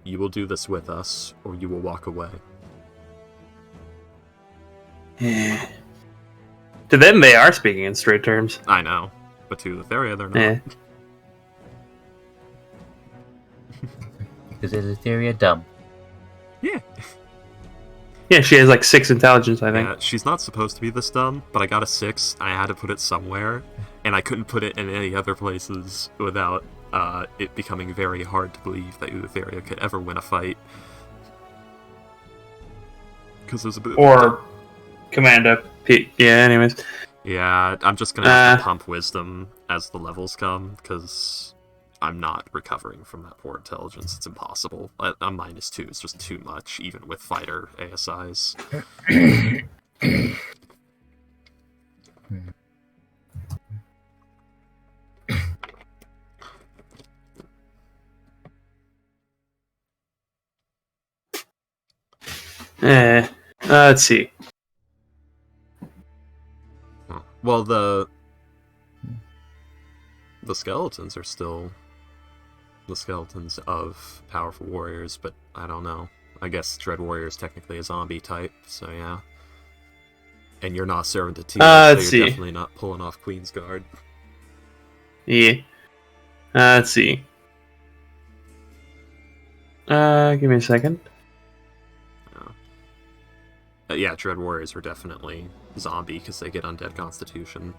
You will do this with us, or you will walk away. Yeah. To them, they are speaking in straight terms. I know, but to Etheria, they're not. Yeah. Because Etheria dumb. Yeah. Yeah, she has like 6 intelligence, I think. Yeah, she's not supposed to be this dumb, but I got a 6, and I had to put it somewhere, and I couldn't put it in any other places without it becoming very hard to believe that Etheria could ever win a fight. Because there's a bit... Or Commando. Yeah, anyways. Yeah, I'm just gonna have to pump wisdom as the levels come, because I'm not recovering from that poor intelligence. It's impossible. A -2 is just too much, even with fighter ASIs. Let's see. Well, the skeletons are still the skeletons of powerful warriors, but I don't know. I guess Dread Warrior is technically a zombie type, so yeah. And you're not a servant to Tia, so you're definitely not pulling off Queen's Guard. Yeah. Let's see. Give me a second. Yeah, Dread Warriors are definitely zombie because they get undead constitution.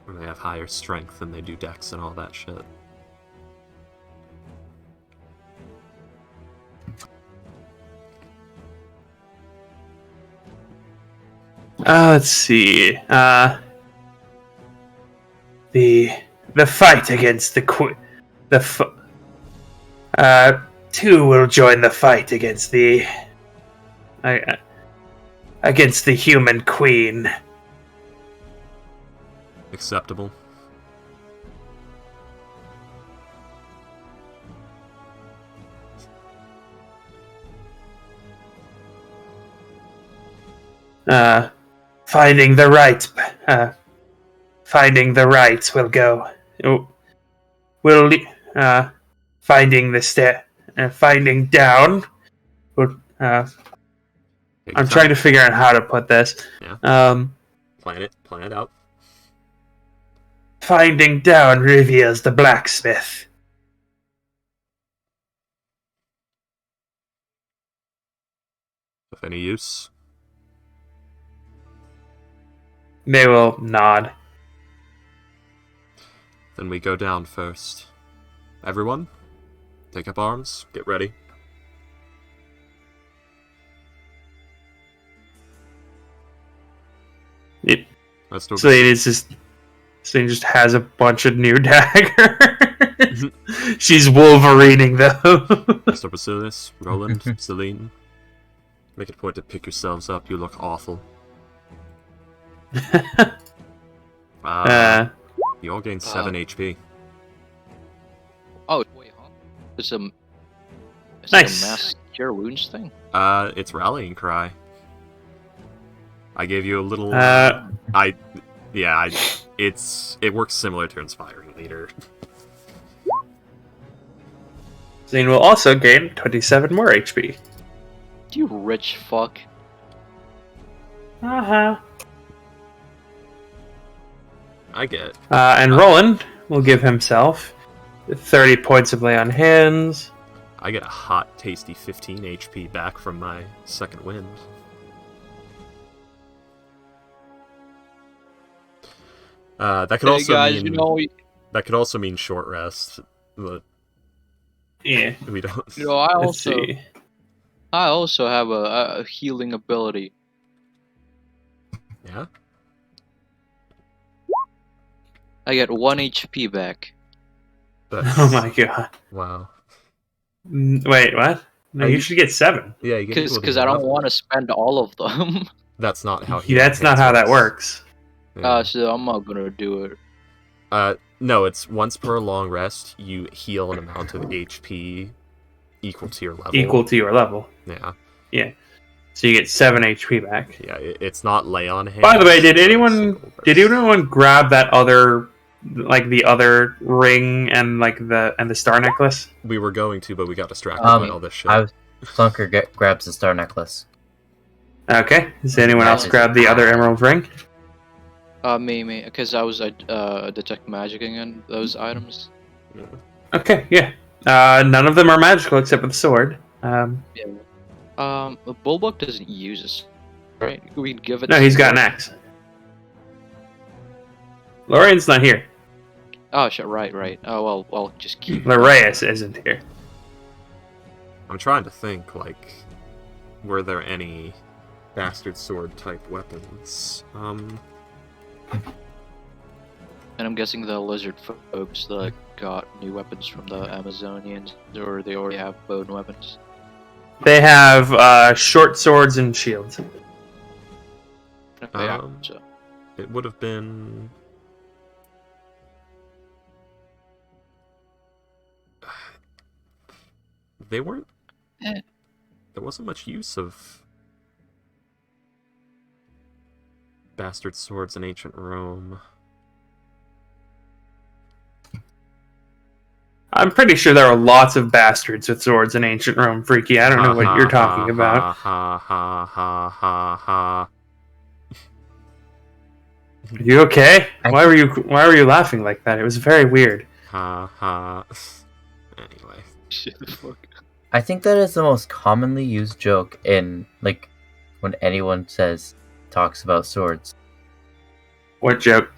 And they have higher strength than they do dex and all that shit. Let's see. The fight against two will join the fight against the human queen. Acceptable. Finding the rights will go. Finding down. I'm trying to figure out how to put this. Yeah. Plan it out. Finding down reveals the blacksmith. Of any use? They will nod. Then we go down first. Everyone, take up arms, get ready. Selene just has a bunch of new daggers. She's Wolverining them. Mr. Basilius, Roland, Selene, make it a point to pick yourselves up. You look awful. You all gain 7 HP. Oh, wait, huh? It's a mass cure wounds thing? It's Rallying Cry. I gave you a little... it works similar to Inspiring Leader. Zane will also gain 27 more HP. You rich fuck. Uh-huh. I get it. And Roland will give himself 30 points of lay on hands. I get a hot, tasty 15 HP back from my second wind. That could that could also mean short rest, but yeah, we don't. I also have a healing ability. Yeah. I get 1 HP back. Oh my god! Wow. Wait, what? No, you should get 7. Yeah, because I don't want to spend all of them. That's not how. That's not how that works. Yeah. So I'm not gonna do it. No, it's once per long rest, you heal an amount of HP equal to your level. Equal to your level. Yeah. Yeah. So you get 7 HP back. Yeah, it's not lay on hands. By the way, did anyone grab that other, like the other ring and like the star necklace? We were going to, but we got distracted by all this shit. Clunker grabs the star necklace. Okay. Does anyone else grab the other emerald ring? Me, because I was detect magicking in those items. Okay, yeah. None of them are magical except for the sword. The Bulbuck doesn't use this, right? We'd give it. No, he's got an axe. Lorian's not here. Oh shit! Right. Oh well, I'll just keep. Larius isn't here. I'm trying to think, like, were there any bastard sword type weapons? And I'm guessing the lizard folks that got new weapons from the Amazonians, or they already have bone weapons. They have short swords and shields. Okay, so. It would have been. They weren't. There wasn't much use of bastard swords in ancient Rome. I'm pretty sure there are lots of bastards with swords in ancient Rome, Freaky. I don't know what you're talking about. Are you okay? Why were you laughing like that? It was very weird. Anyway. Shit, the fuck. I think that is the most commonly used joke in, like, when anyone talks about swords. What joke?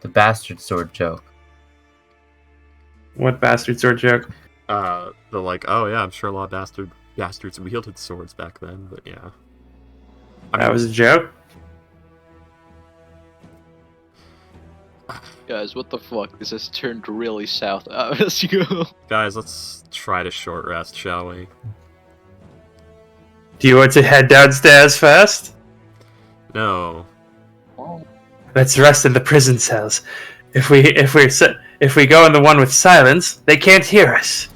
The bastard sword joke. What bastard sword joke? The like, oh yeah, I'm sure a lot of bastards wielded swords back then, but yeah. That was a joke? Guys, what the fuck? This has turned really south. Let's go. Guys, let's try to short rest, shall we? Do you want to head downstairs first? No. Let's rest in the prison cells. If we go in the one with silence, they can't hear us.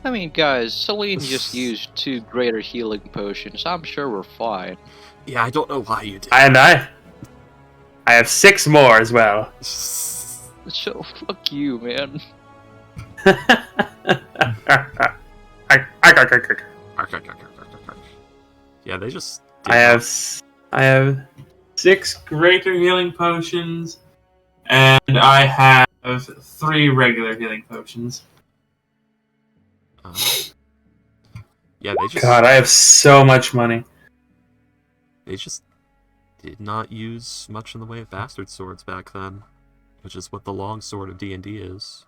I mean, guys, Celine just used 2 greater healing potions. I'm sure we're fine. Yeah, I don't know why you did. And I have 6 more as well. So fuck you, man. Yeah, they just. I have 6 greater healing potions, and I have 3 regular healing potions. Yeah, they just. God, I have so much money. They just did not use much in the way of bastard swords back then, which is what the long sword of D&D is.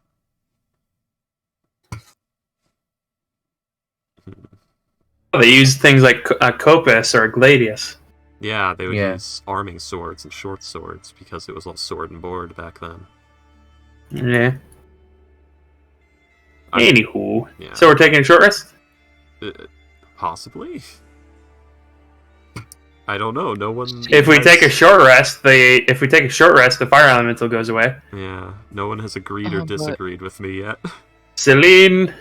They used things like a copus or a gladius. Yeah, they would use arming swords and short swords because it was all sword and board back then. Yeah. Anywho, yeah. So we're taking a short rest? Possibly. I don't know. No one. If we take a short rest, the fire elemental goes away. Yeah, no one has agreed or disagreed with me yet. Celine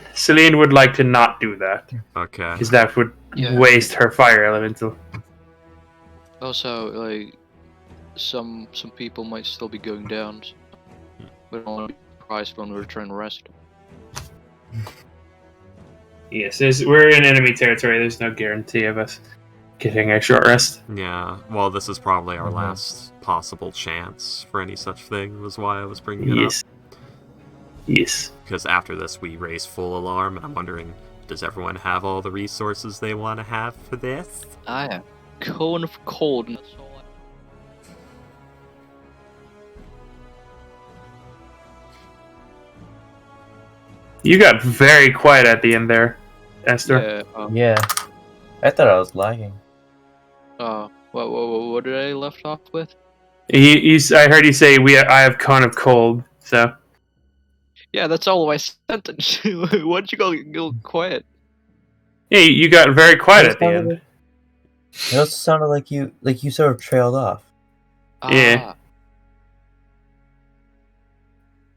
would like to not do that. Okay. Because that would waste her fire elemental. Also, like, some people might still be going down. So we don't want to be surprised when we return to rest. Yes, we're in enemy territory. There's no guarantee of us getting a short rest. Yeah, well, this is probably our last possible chance for any such thing, was why I was bringing it up. Yes. Because after this, we raise full alarm, and I'm wondering, does everyone have all the resources they want to have for this? I am cone of cold. And that's all You got very quiet at the end there, Esther. Yeah. I thought I was lagging. What did I left off with? I heard you say I have cone of cold, so. Yeah, that's all of my sentence. Why did you go quiet? Yeah, you got very quiet at the end. It also sounded like you sort of trailed off. Yeah.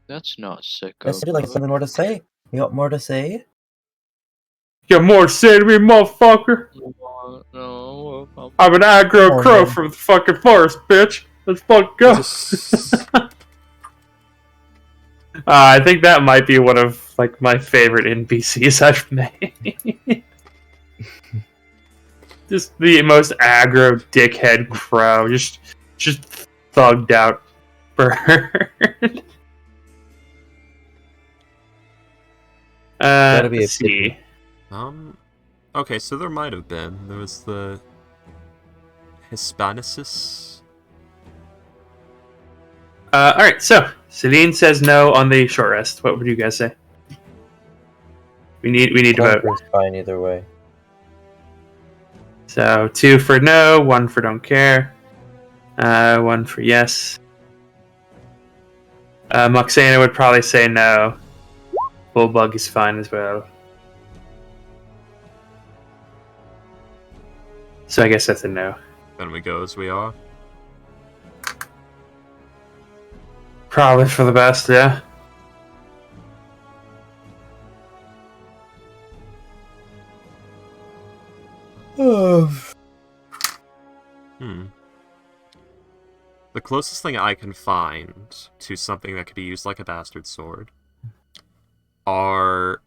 That's not sick. I said like something more to say. You got more to say? got more to say to me, motherfucker? No, I'm an aggro crow from the fucking forest, bitch. Let's fucking go. I think that might be one of like my favorite NPCs I've made. Just the most aggro dickhead crow, just thugged out bird. Gotta be Let's see. Okay, so there might have been. There was the Hispanicis. Alright, so Celine says no on the short rest. What would you guys say? We need to vote. Conquer's fine either way. So 2 for no, 1 for don't care, 1 for yes. Moxana would probably say no. Bullbug is fine as well. So I guess that's a no. Then we go as we are. Probably for the best, yeah. The closest thing I can find to something that could be used like a bastard sword are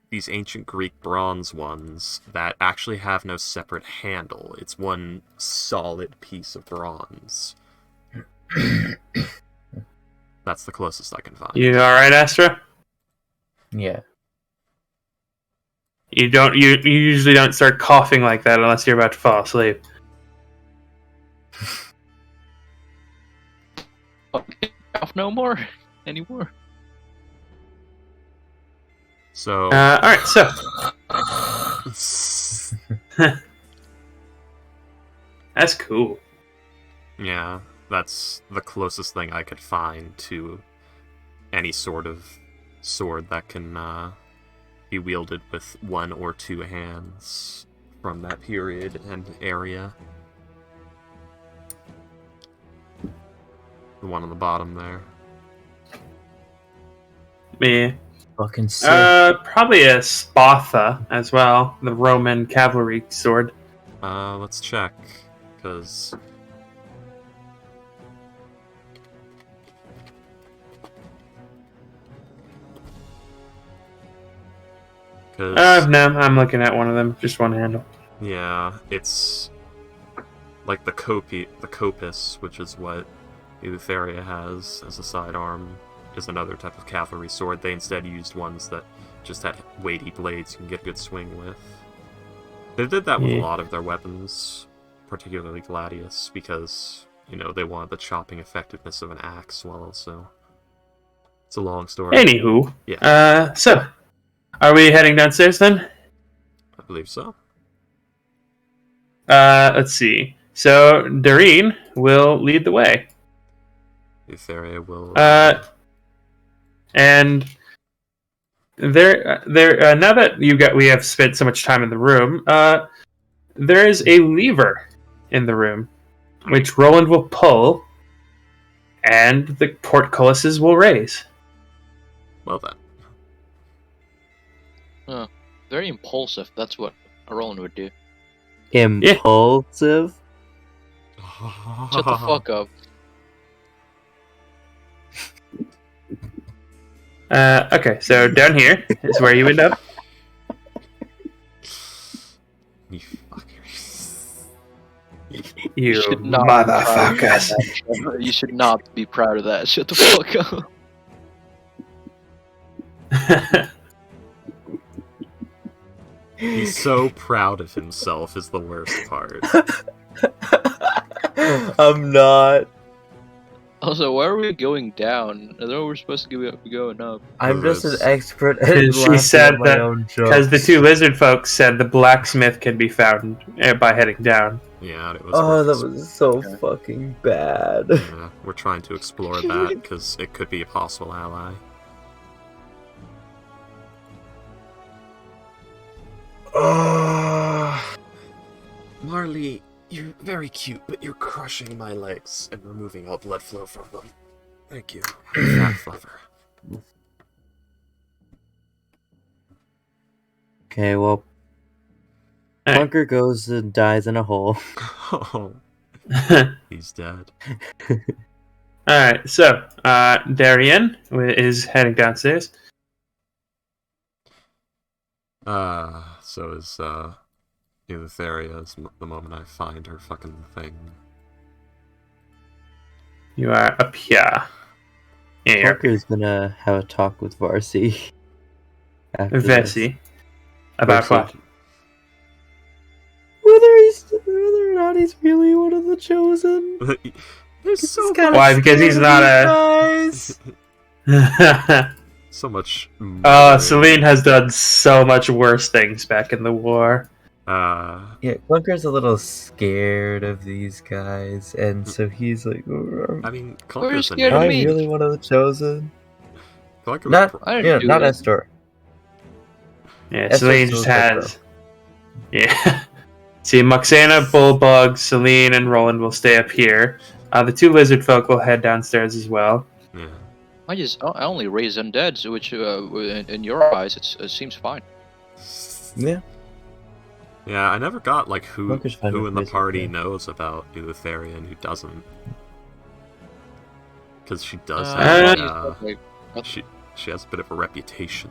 these ancient Greek bronze ones that actually have no separate handle. It's one solid piece of bronze. That's the closest I can find. You alright, Astra? Yeah. You usually don't start coughing like that unless you're about to fall asleep. Off no more anymore. So alright, so that's cool. yeah, that's the closest thing I could find to any sort of sword that can be wielded with 1 or 2 hands from that period and area. The one on the bottom there. Yeah. Fucking sick. Probably a spatha as well, the Roman cavalry sword. Let's check, because No, I'm looking at one of them, just one handle. yeah, it's like the copis, which is what Eleutheria has as a sidearm, is another type of cavalry sword. They instead used ones that just had weighty blades you can get a good swing with. They did that with a lot of their weapons, particularly Gladius, because, you know, they wanted the chopping effectiveness of an axe while also... It's a long story. Anywho, Yeah. So, are we heading downstairs then? I believe so. Let's see. So, Doreen will lead the way. Eleutheria will... And there. Now that we have spent so much time in the room, there is a lever in the room, which Roland will pull, and the portcullises will raise. Well then. Very impulsive. That's what a Roland would do. Impulsive? Shut the fuck up. Okay, so down here is where you end up. You fuckers. You should not be proud of motherfuckers. that. You should not be proud of that. Shut the fuck up. He's so proud of himself is the worst part. I'm not. Also, why are we going down? I thought we were supposed to be going up. I'm just an expert at Because she laughing said at my that- own Because the jokes. 2 lizard folks said the blacksmith can be found by heading down. Yeah, it was. Oh, worth that was so fucking bad. Yeah, we're trying to explore that because it could be a possible ally. Marley, you're very cute, but you're crushing my legs and removing all blood flow from them. Thank you, fat fluffer. Okay, well, Alright. Clunker goes and dies in a hole. Oh, he's dead. Alright, so, Darien is heading downstairs. So is, Eleutheria is the moment I find her fucking thing. You are up here. Yeah, Clunker's gonna have a talk with Varsi. after this. Vessi. About what? Whether or not he's really one of the chosen. There's so He's kinda Why? Because he's scared of not these a. guys. so much. Celine has done so much worse things back in the war. Yeah, Clunker's a little scared of these guys, and so he's like, I mean, Who are you Clunker's scared "Am of I me?" really one of the chosen?" Clunker Not, I didn't do not it. Estor. Yeah, Estor's Celine still just a has. Yeah. See, Moxana, Bulldog, Celine, and Roland will stay up here. The two lizard folk will head downstairs as well. Yeah. I only raise undeads, which in your eyes it seems fine. Yeah. Yeah, I never got like who Clunker's fine with in the Wizard, party yeah. knows about Eleutheria and who doesn't. Because she does I have thought you said, like, she has a bit of a reputation.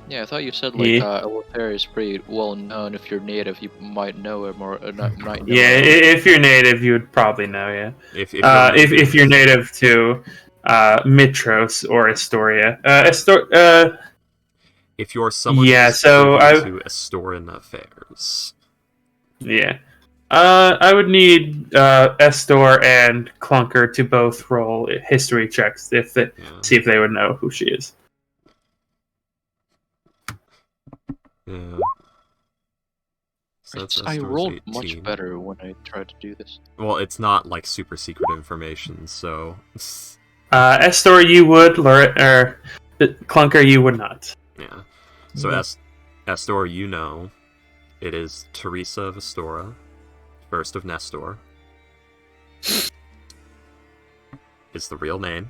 yeah, I thought you said like Yeah. Eleutheria is pretty well known. If you're native, you might know it more. Might know Yeah, it. if you're native, you would probably know, yeah. If If you're native to Mitros or Astoria. if you're someone Yeah, who's so privy to Astoran affairs. Yeah. I would need Estor and Clunker to both roll history checks Yeah. see if they would know who she is. Yeah. So I Estor's rolled 18. much better when I tried to do this. Well, it's not like super secret information, so Estor, you would, Clunker, you would not. yeah. So Estor, you know, it is Teresa of Astora, first of Nestor. Is the real name.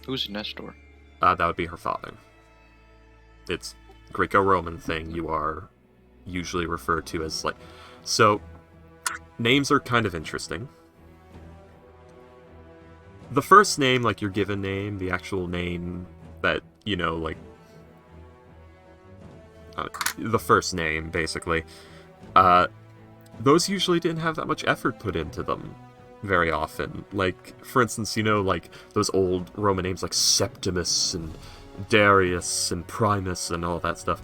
Who's Nestor? That would be her father. It's Greco-Roman thing you are usually referred to as like. So, names are kind of interesting. The first name, like your given name, the actual name that, you know, like. The first name, basically. Those usually didn't have that much effort put into them very often. Like, for instance, you know, like those old Roman names like Septimus and Darius and Primus and all that stuff.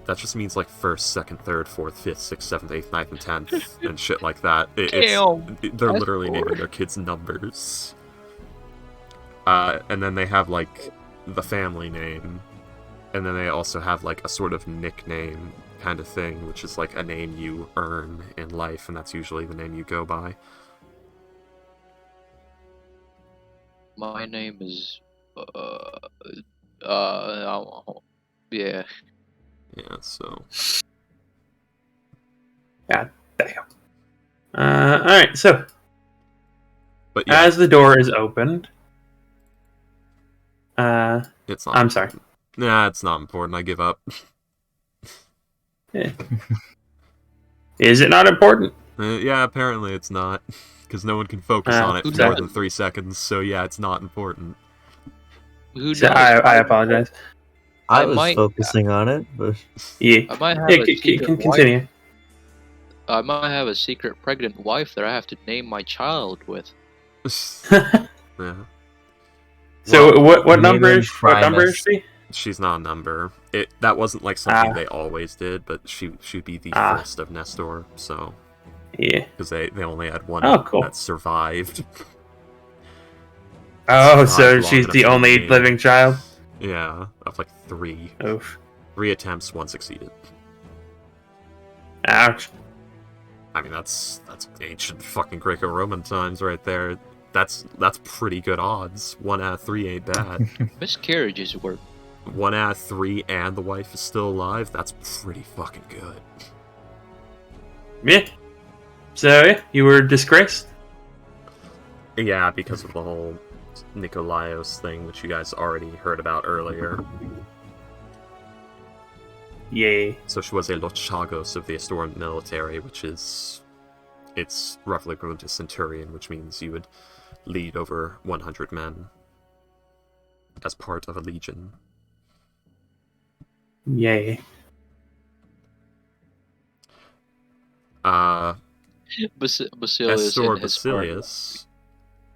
That just means like first, second, third, fourth, fifth, sixth, seventh, eighth, ninth, and 10th and shit like that. They're literally naming their kids numbers. And then they have like the family name. And then they also have like a sort of nickname kind of thing, which is like a name you earn in life, and that's usually the name you go by. My name is yeah. Yeah, so. God damn. Alright, so But yeah, as the door is opened, it's not. I'm sorry. Nah, it's not important. I give up. Is it not important? Yeah, apparently it's not. Because no one can focus on it who for more does? than 3 seconds, so yeah, it's not important. Who So knows? I apologize. I I was might- focusing on it, but Yeah, I might have yeah a secret wife. continue. I might have a secret pregnant wife that I have to name my child with. Yeah. So Well, what name number him is Primus. she? she's not a number. That wasn't like something they always did, but she'd be the first of Nestor, so. Yeah. Because they only had one Oh, cool. that survived. Oh, Survived so long she's enough the to only name. living child? Yeah, of like 3. Oof. 3 attempts, 1 succeeded. Ouch. I mean, that's ancient fucking Greco-Roman times right there. That's pretty good odds. 1 out of 3 ain't bad. Miscarriages work. 1 out of 3 and the wife is still alive. That's pretty fucking good. Yeah. So, yeah, you were disgraced? Yeah, because of the whole Nikolaios thing, which you guys already heard about earlier. Yay. So she was a Lochagos of the Astoran military, which is... It's roughly equivalent to Centurion, which means you would lead over 100 men as part of a legion. Yay. Basilius Astor in his Basilius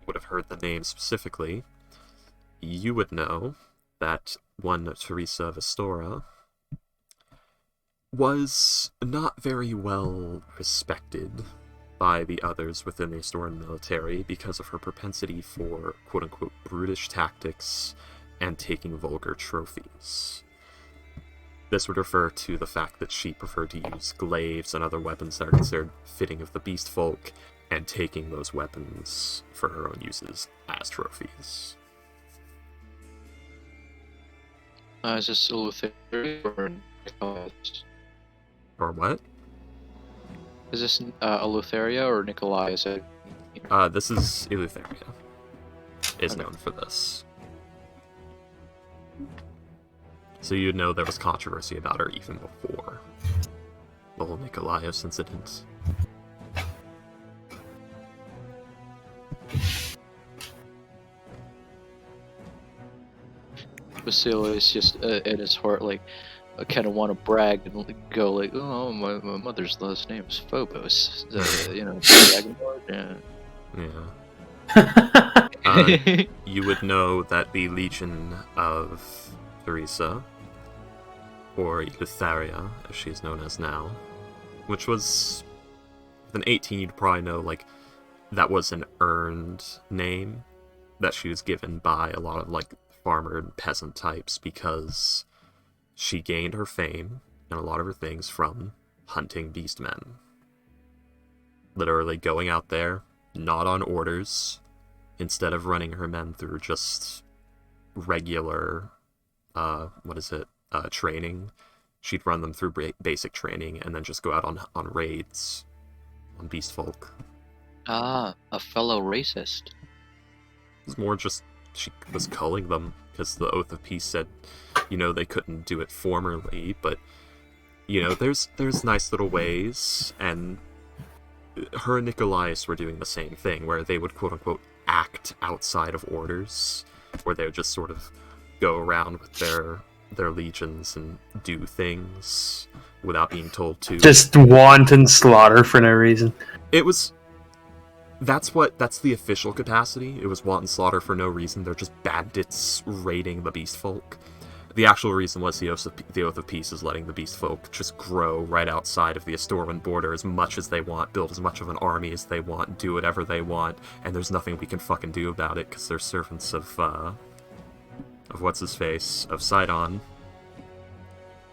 would have heard the name specifically. You would know that one Teresa of Astora was not very well respected by the others within the Astoran military because of her propensity for quote-unquote brutish tactics and taking vulgar trophies. This would refer to the fact that she preferred to use glaives and other weapons that are considered fitting of the beast folk, and taking those weapons for her own uses as trophies. Is this Eleutheria or Nicholas? Or what? Is this Eleutheria or Nikolai? Is it? This is Eleutheria. Is known for this. So you'd know there was controversy about her even before the whole Nikolaos incident. Basilius just in his heart, like, I kind of want to brag and go like, oh, my mother's last name is Phobos, Dragonlord. Yeah. You would know that the Legion of Teresa, or Eleutheria, as she's known as now, which was, with an 18 you'd probably know, like, that was an earned name that she was given by a lot of, like, farmer and peasant types because she gained her fame and a lot of her things from hunting beastmen. Literally going out there, not on orders, instead of running her men through just regular, training, she'd run them through basic training and then just go out on raids on beast folk. Ah, a fellow racist. It's more just she was culling them because the Oath of Peace said, they couldn't do it formerly, but there's nice little ways, and her and Nicolaus were doing the same thing, where they would quote unquote act outside of orders, where they would just sort of go around with their legions and do things without being told to. Just wanton slaughter for no reason. That's the official capacity. It was wanton slaughter for no reason. They're just bandits raiding the beast folk. The actual reason was the Oath of Peace is letting the beast folk just grow right outside of the Astoran border as much as they want, build as much of an army as they want, do whatever they want, and there's nothing we can fucking do about it because they're servants of what's-his-face, of Sidon.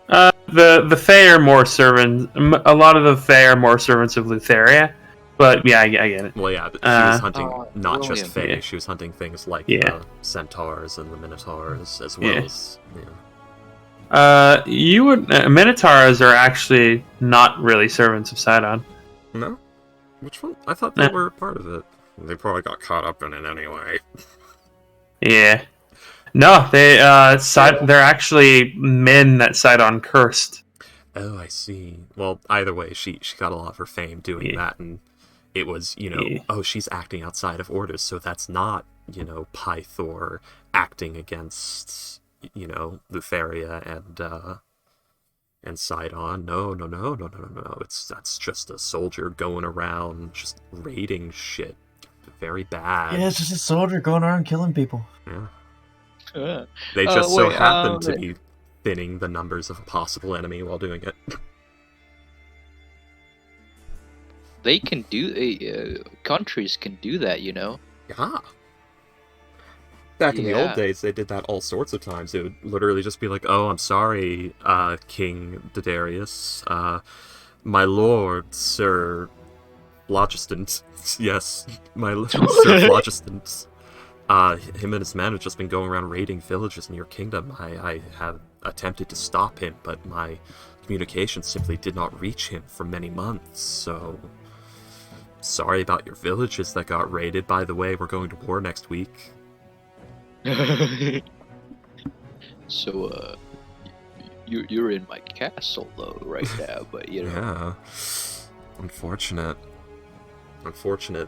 The Fae are more servants. A lot of the Fae are more servants of Lutheria. But yeah, I get it. Well, yeah, but she was hunting not just Fae. Yeah. She was hunting things like the Centaurs and the Minotaurs, as well as. Yeah. Minotaurs are actually not really servants of Sidon. No, which one? I thought they were part of it. They probably got caught up in it anyway. Yeah. No, they're actually men that Sidon cursed. Oh, I see. Well, either way, she got a lot of her fame doing that, and it was, she's acting outside of orders, so that's not, Pythor acting against, Lutheria and Sidon. No. That's just a soldier going around just raiding shit. Very bad. Yeah, it's just a soldier going around killing people. Yeah. They just happen to be thinning the numbers of a possible enemy while doing it. They can do countries can do that, Yeah. Back in the old days, they did that all sorts of times. It would literally just be like, "Oh, I'm sorry, King Dedalus, my lord, Sir Phlogiston." Yes, my lord, Sir Phlogiston. Him and his men have just been going around raiding villages in your kingdom. I have attempted to stop him, but my communications simply did not reach him for many months, so sorry about your villages that got raided. By the way, we're going to war next week. So, You're in my castle though right now, but you know. Yeah. Unfortunate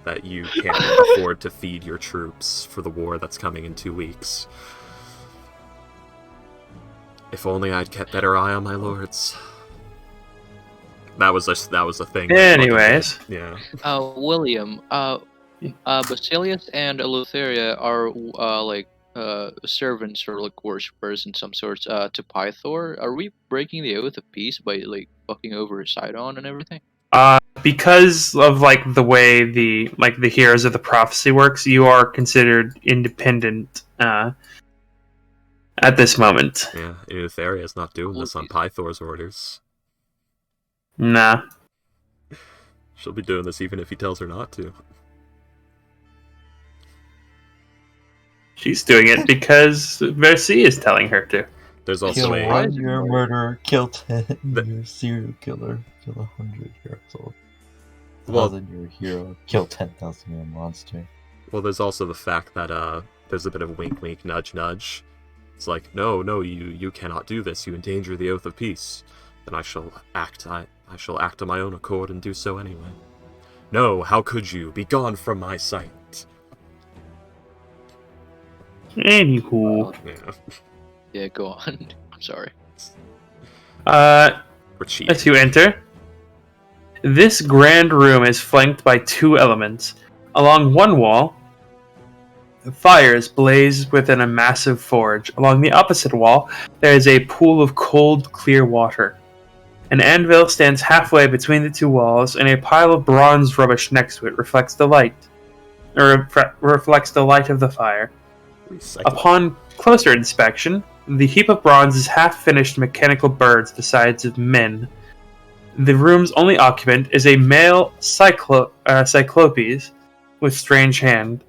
that you can't afford to feed your troops for the war that's coming in 2 weeks. If only I'd kept better eye on my lords. That was a thing. Anyways. Yeah. William, Basilius and Eleutheria are servants or like worshippers in some sorts to Pythor. Are we breaking the oath of peace by like fucking over Sidon and everything? Because of like the way the heroes of the prophecy works, you are considered independent at this moment. Yeah, Eleutheria's not doing this on Pythor's orders. Nah. She'll be doing this even if he tells her not to. She's doing it because Versi is telling her to. There's also Kill one, you're a murderer. Kill 10, you're a serial killer. Kill 100, you're a soul. 1,000, you're a hero. Kill 10,000, you're a monster. Well, there's also the fact that there's a bit of wink, wink, nudge, nudge. It's like, no, you cannot do this. You endanger the oath of peace. Then I shall act on my own accord and do so anyway. No, how could you? Be gone from my sight. Anywho. Yeah, go on. I'm sorry. We're cheating. As you enter, this grand room is flanked by 2 elements. Along one wall, fires blaze within a massive forge. Along the opposite wall, there is a pool of cold, clear water. An anvil stands halfway between the 2 walls, and a pile of bronze rubbish next to it reflects the light of the fire. Upon closer inspection, the heap of bronze is half-finished mechanical birds the size of men. The room's only occupant is a male cyclopes with strange hand.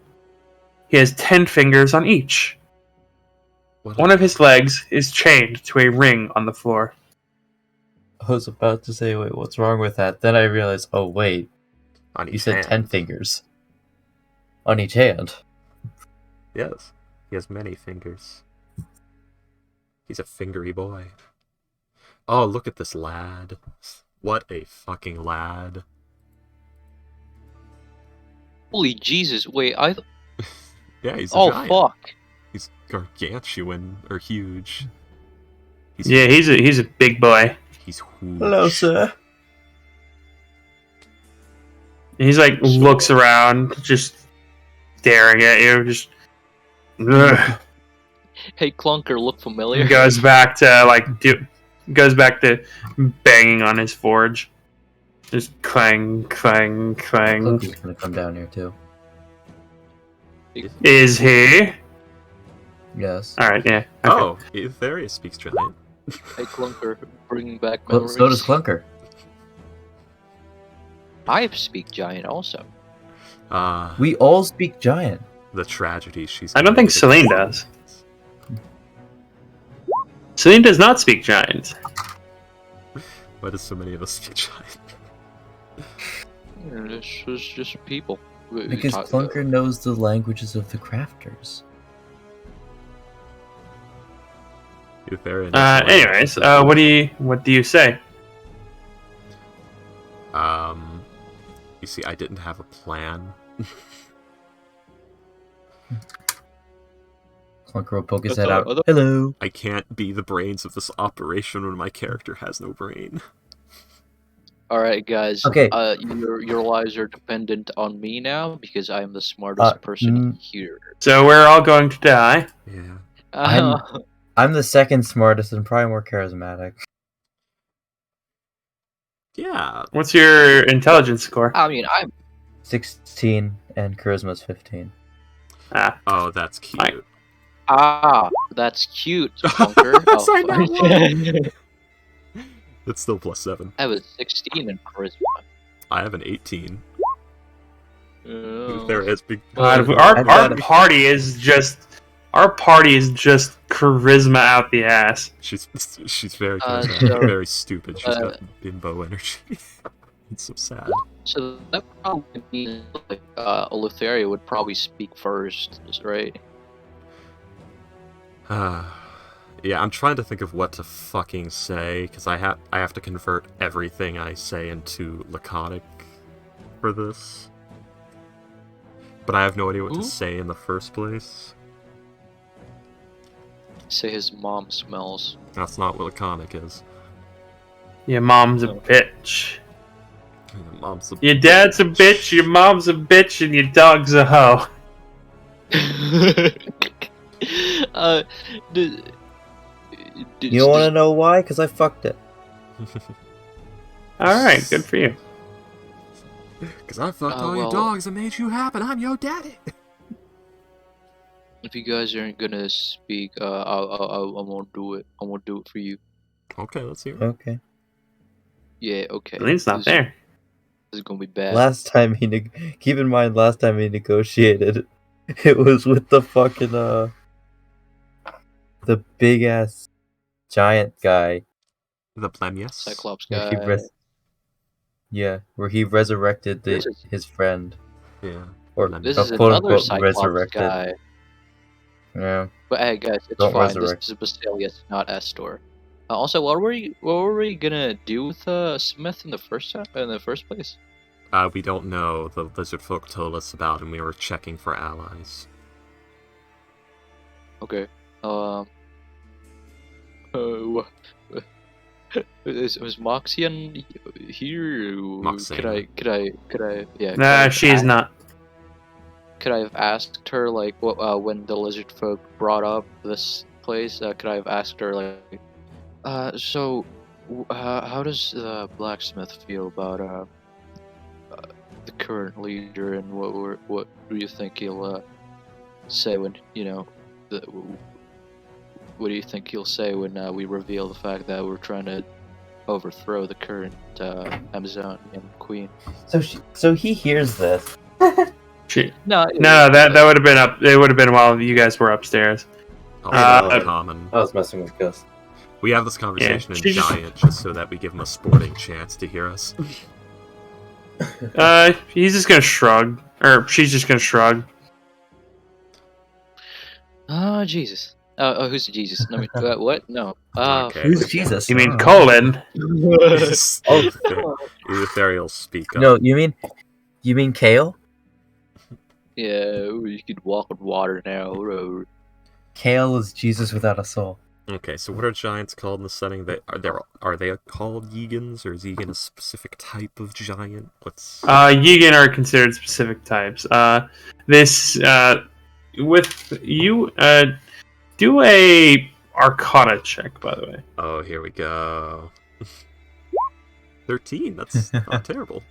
He has 10 fingers on each. One of his legs is chained to a ring on the floor. I was about to say, wait, what's wrong with that? Then I realized, oh wait, you said 10 fingers. On each hand. Yes, he has many fingers. He's a fingery boy. Oh, look at this lad. What a fucking lad. Holy Jesus, wait, Yeah, he's a giant. Fuck. He's gargantuan, or huge. He's a big boy. He's huge. Hello, sir. He's like, looks around, just staring at you, just... Ugh. Hey, Clunker, look familiar? Goes back to banging on his forge. Just clang, clang, clang. Loki's gonna come down here too. Is he? Yes. Alright, yeah. Okay. Oh, Eleutheria speaks giant. Hey, Clunker, bringing back memories. So does Clunker. I speak giant also. We all speak giant. The tragedy she's... I don't think Celine does. Celine does not speak giant. Why does so many of us speak giant? This is just people. Because Clunker knows the languages of the crafters. Anyways, what do you say? You see, I didn't have a plan. Clunker will poke his head out. Hello. I can't be the brains of this operation when my character has no brain. Alright, guys. Okay. Your lives are dependent on me now because I am the smartest person here. So we're all going to die. Yeah. I'm the second smartest and probably more charismatic. Yeah. What's your intelligence score? I mean, I'm 16 and charisma's 15. Oh, that's cute. That's cute, Clunker. It's still +7. I have a 16 in charisma. I have an 18. Oh. There is big. Our party is just charisma out the ass. She's very charismatic, very stupid. She's got bimbo energy. It's so sad. So that probably means like, Eleutheria would probably speak first, right? Yeah, I'm trying to think of what to fucking say, because I have to convert everything I say into laconic for this. But I have no idea what to say in the first place. Say his mom smells. That's not what laconic is. Your mom's a bitch. Your mom's a Your dad's a bitch, your mom's a bitch, and your dog's a hoe. You don't want to know why? Because I fucked it. Alright, good for you. Because I fucked all your dogs and made you happy. I'm your daddy. If you guys aren't gonna speak, I won't do it. I won't do it for you. Okay, let's hear it. Okay. Yeah, okay. Lynn's not there. This is gonna be bad. Last time he keep in mind, last time he negotiated, it was with the fucking the big ass giant guy. The Plemius? Cyclops Where guy. where he resurrected his friend. Yeah. Or This a is quote another unquote Cyclops resurrected. guy. Yeah. But hey, guys, it's Don't fine. resurrect. This is Basilius, not Astor. Also, what were we gonna do with Smith in the first place? We don't know. The lizard folk told us about him. We were checking for allies. Okay. Was Moxian here? Moxian. Could I? Yeah. Nah, she's not. Could I have asked her like what when the lizard folk brought up this place? Could I have asked her like, so how does the blacksmith feel about the current leader, and what do you think he'll say when what do you think he'll say when we reveal the fact that we're trying to overthrow the current Amazonian queen? So he hears this. No, that would have been up. It would have been while you guys were upstairs. Common. I was messing with Gus. We have this conversation in she's Giant just so that we give him a sporting chance to hear us. He's just gonna shrug, or she's just gonna shrug. Oh, Jesus. Oh, who's Jesus? Let me. What? No. Okay. Who's Jesus? You mean Colin? Ethereal speak up. No, you mean Kale? Yeah, you could walk on water now. Kale is Jesus without a soul. Okay, so what are giants called in the setting? Are they called Yegans, or is Yegan a specific type of giant? Yegan are considered specific types. With you, do a Arcana check, by the way. Oh, here we go. 13. That's not terrible.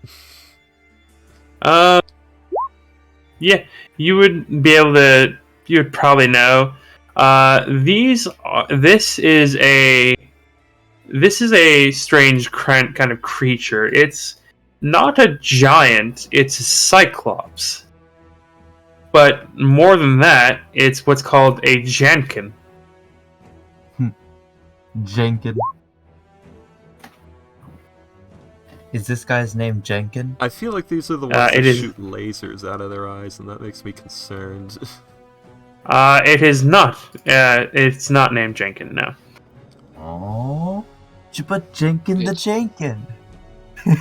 Yeah, you would be able to. You would probably know. This is a strange kind of creature. It's not a giant. It's a cyclops. But more than that, it's what's called a Jankin. Jenkin. Is this guy's name Jenkin? I feel like these are the ones that shoot lasers out of their eyes, and that makes me concerned. It is not. It's not named Jenkin, no. Oh, but Jenkin the Jenkin.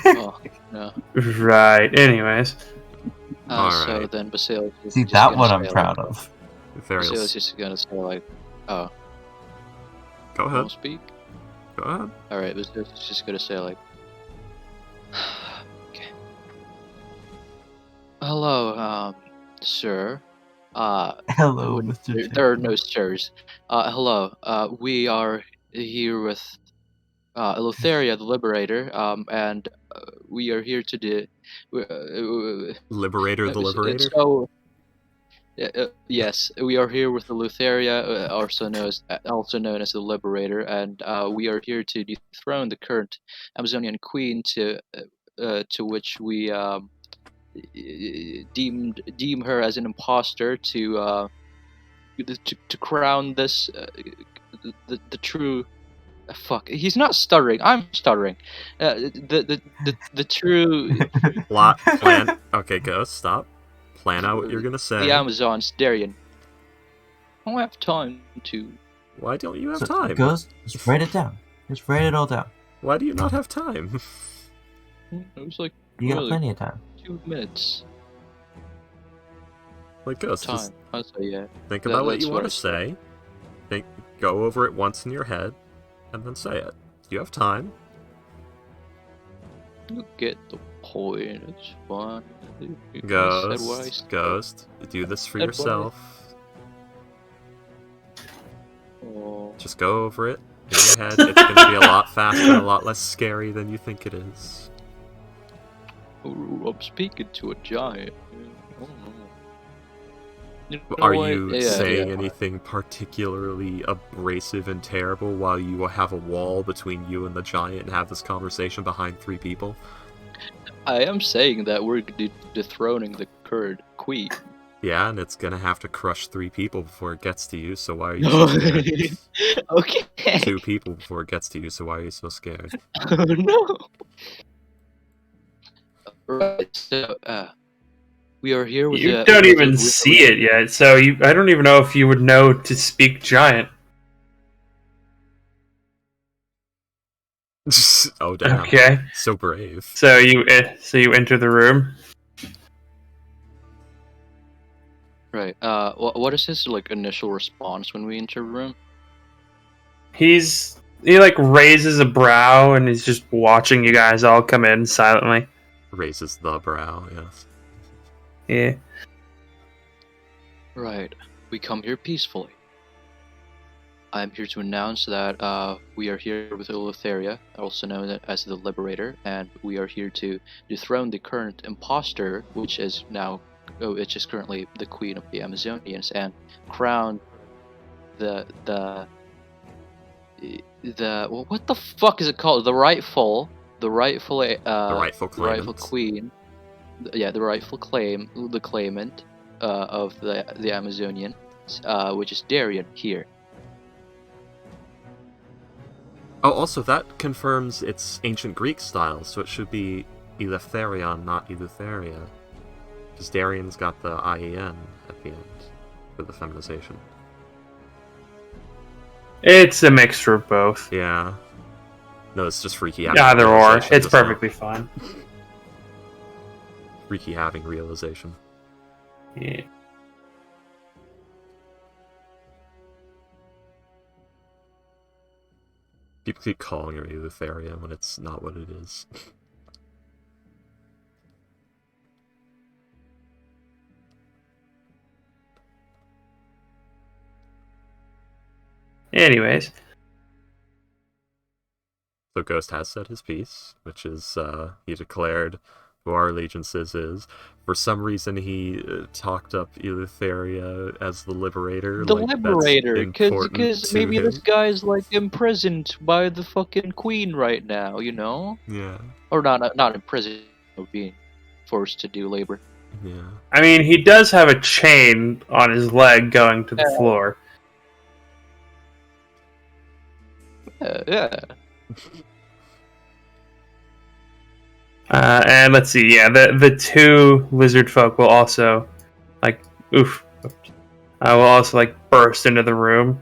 Oh, no. Right. Anyways. So then Basilius is See, just that gonna one I'm say, proud like, of. Basilius is just gonna say like, oh. Go ahead. Don't speak. Go ahead. All right, Basilius is just gonna say like, okay. Hello, sir. Hello, Mr. There are no sirs. Hello. We are here with Eleutheria, the Liberator, and we are here to Liberator the Liberator? So, yes, we are here with Eleutheria, also known as the Liberator, and we are here to dethrone the current Amazonian queen, to which we deem her as an imposter to crown this the true. Fuck, he's not stuttering. I'm stuttering. The true. Plan. Okay, go. Stop. Plan out what you're gonna say. The Amazons, Darien. I don't have time to Why don't you have time? Ghost, just write it down. Just write it all down. Why do you not have time? It was like You got plenty of time. 2 minutes. Like, Ghost, Time. just I'd say yeah. think about what That's you want to say. Go over it once in your head, and then say it. You have time. You get the point. It's fun. Ghost, do this for Said yourself. Oh. Just go over it in your head. It's going to be a lot faster and a lot less scary than you think it is. Ooh, I'm speaking to a giant. Oh, no. You know Are what? you Yeah, saying yeah. anything particularly abrasive and terrible while you have a wall between you and the giant and have this conversation behind 3 people? I am saying that we're dethroning the current queen. Yeah, and it's gonna have to crush 3 people before it gets to you, so why are you so scared? Okay. 2 people before it gets to you, so why are you so scared? Oh no. Right. So, we are here with You don't even see it yet, so I don't even know if you would know to speak giant. Oh damn! Okay, So brave. so you enter the room. Right. What is his like initial response when we enter the room? He like raises a brow and he's just watching you guys all come in silently. Raises the brow. Yes. Yeah. Right. We come here peacefully. I'm here to announce that we are here with Eleutheria, also known as the Liberator, and we are here to dethrone the current imposter, which is currently the Queen of the Amazonians, and crown the well, what the fuck is it called? The rightful queen. Yeah, the rightful claimant of the Amazonian, which is Darian here. Oh, also that confirms it's ancient Greek style, so it should be Eleutherion, not Eleutheria, because Darian's got the IEN at the end for the feminization. It's a mixture of both. Yeah. No, it's just freaky. Either or, it's perfectly fine. Freaky having realization. Yeah. People keep calling her Eleutheria when it's not what it is. Anyways. So Ghost has said his piece, which is he declared who our allegiances is. For some reason, he talked up Eleutheria as the Liberator. The like, Liberator, because maybe him. this guy's like imprisoned by the fucking queen right now, you know? Yeah. Or not imprisoned, being forced to do labor. Yeah. I mean, he does have a chain on his leg going to the floor. Yeah. And let's see, yeah, the 2 lizard folk will also, will also, burst into the room.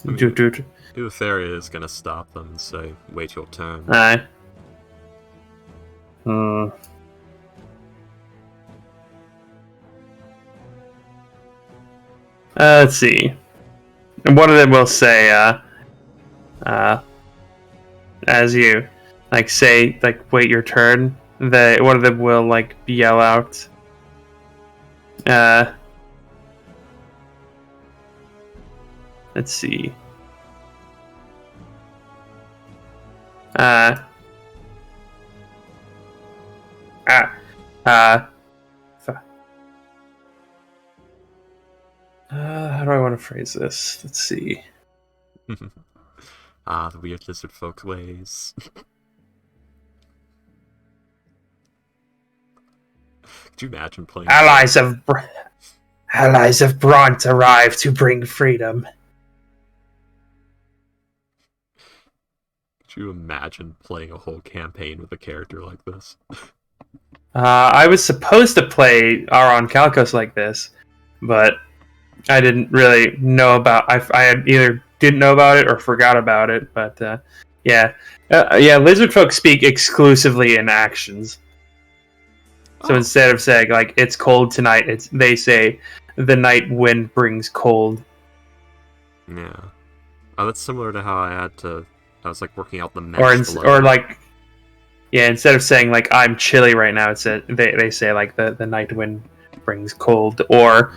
Eleutheria is gonna stop them and say, wait your turn. Let's see. And one of them will say, as you say wait your turn, one of them will yell out, let's see, how do I want to phrase this? Let's see. The weird lizard folk ways. Could you imagine playing? Allies of Bront arrive to bring freedom. Could you imagine playing a whole campaign with a character like this? I was supposed to play Aron Kalkos like this, but I didn't really know about. I had either didn't know about it or forgot about it. But yeah, lizard folk speak exclusively in actions. So instead of saying like it's cold tonight, they say the night wind brings cold. Yeah. Oh, that's similar to how I was like working out the mesh. Or like, yeah, instead of saying like I'm chilly right now, they say like the night wind brings cold, or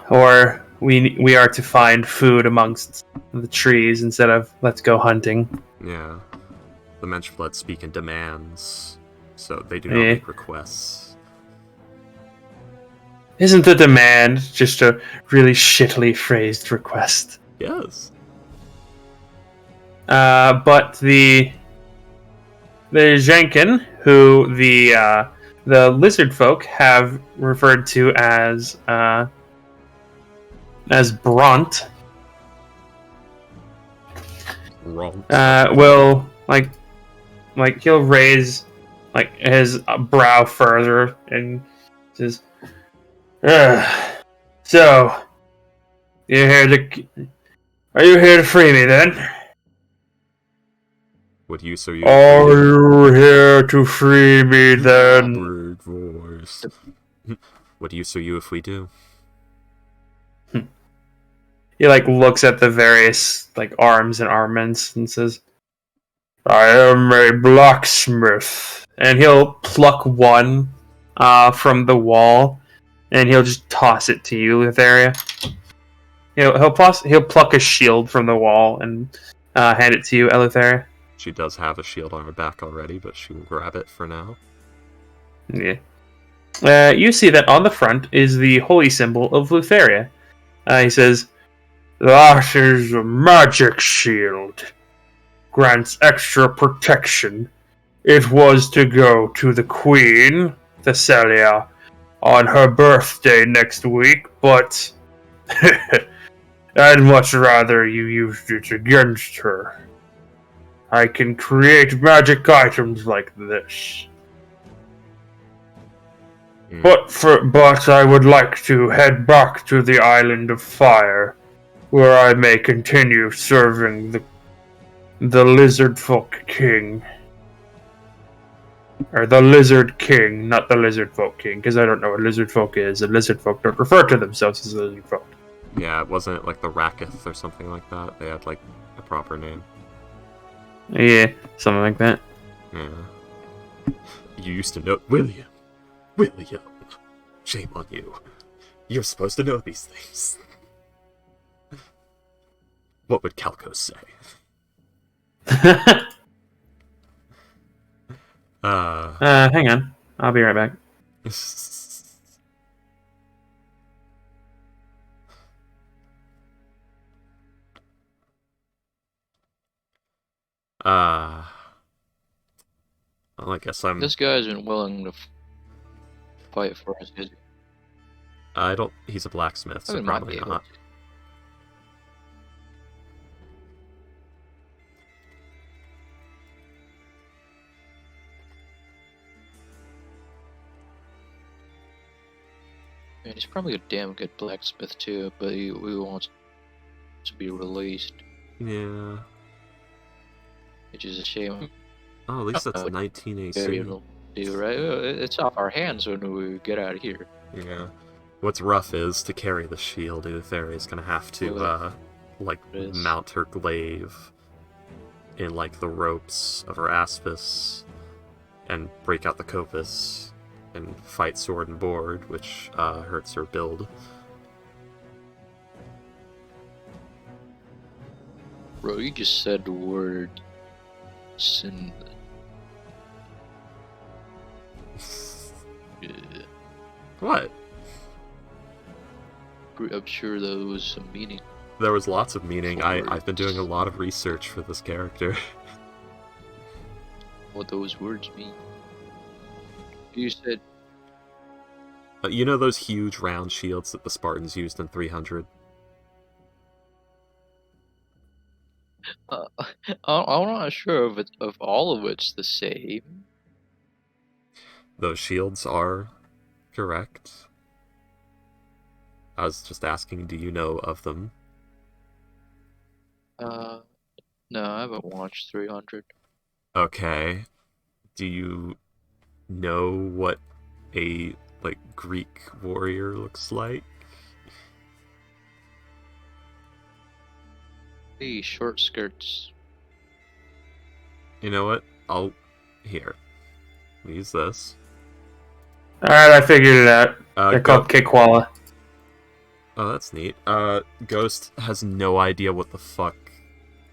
or we are to find food amongst the trees instead of let's go hunting. Yeah. The Menschflood speak in demands, so they do not make requests. Isn't the demand just a really shittily phrased request? Yes. But the Jenkin, who the lizard folk have referred to as Brunt, will like he'll raise like his brow further and says, "So, are you here to free me then?" Are you here to free me then? Bird voice. What use are you if we do? He like looks at the various like arms and armaments and says, "I am a blacksmith," and he'll pluck one from the wall, and he'll just toss it to you, Letheria. He'll pluck a shield from the wall and hand it to you, Eleutheria. She does have a shield on her back already, but she will grab it for now. Yeah. You see that on the front is the holy symbol of Lutheria. He says, "That is a magic shield. Grants extra protection. It was to go to the Queen, Thessalia, on her birthday next week, but I'd much rather you used it against her. I can create magic items like this. But I would like to head back to the Island of Fire, where I may continue serving the Lizard Folk King." Or the Lizard King, not the Lizard Folk King, because I don't know what Lizard Folk is. The Lizard Folk don't refer to themselves as Lizard Folk. Yeah, it wasn't like the Rakith or something like that. They had like a proper name. Yeah, something like that. Yeah. You used to know... William! Shame on you. You're supposed to know these things. What would Calco say? Hang on. I'll be right back. Well, I guess I'm... This guy isn't willing to fight for us, is he? He's a blacksmith, so probably not. Man, he's probably a damn good blacksmith too, but we want to be released. Yeah. Which is a shame. Oh, at least that's 19 AC. Do, right? It's off our hands when we get out of here. Yeah. What's rough is to carry the shield, Eleutheria is gonna have to, mount her glaive in, like, the ropes of her aspis and break out the copus and fight sword and board, which hurts her build. Bro, you just said the word sin. Yeah. What? I'm sure there was some meaning. There was lots of meaning. I've been doing a lot of research for this character. What those words mean. You said... you know those huge round shields that the Spartans used in 300? I'm not sure if all of it's the same. Those shields are correct. I was just asking, do you know of them? No, I haven't watched 300. Okay. Do you know what a Greek warrior looks like? Hey, short skirts. You know what? Here. Use this. Alright, I figured it out. They're called Kikwala. Oh, that's neat. Ghost has no idea what the fuck.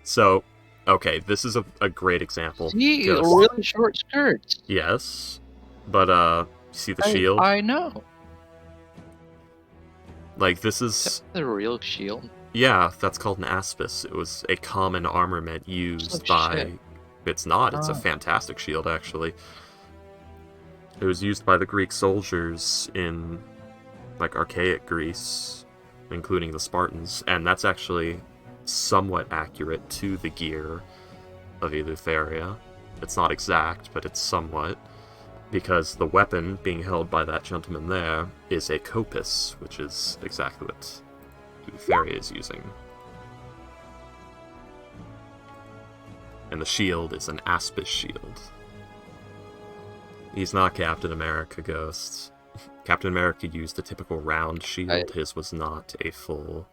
So, okay, this is a great example. See, Ghost. really short skirts. Yes, but see the shield? I know. Like, this is... The real shield. Yeah, that's called an aspis. It was a common armament used by... Shit. It's not, it's a Oh. fantastic shield, actually. It was used by the Greek soldiers in, archaic Greece, including the Spartans, and that's actually somewhat accurate to the gear of Eleutheria. It's not exact, but it's somewhat, because the weapon being held by that gentleman there is a kopis, which is exactly what Eleutheria is using. And the shield is an aspis shield. He's not Captain America, Ghost. Captain America used a typical round shield. His was not a full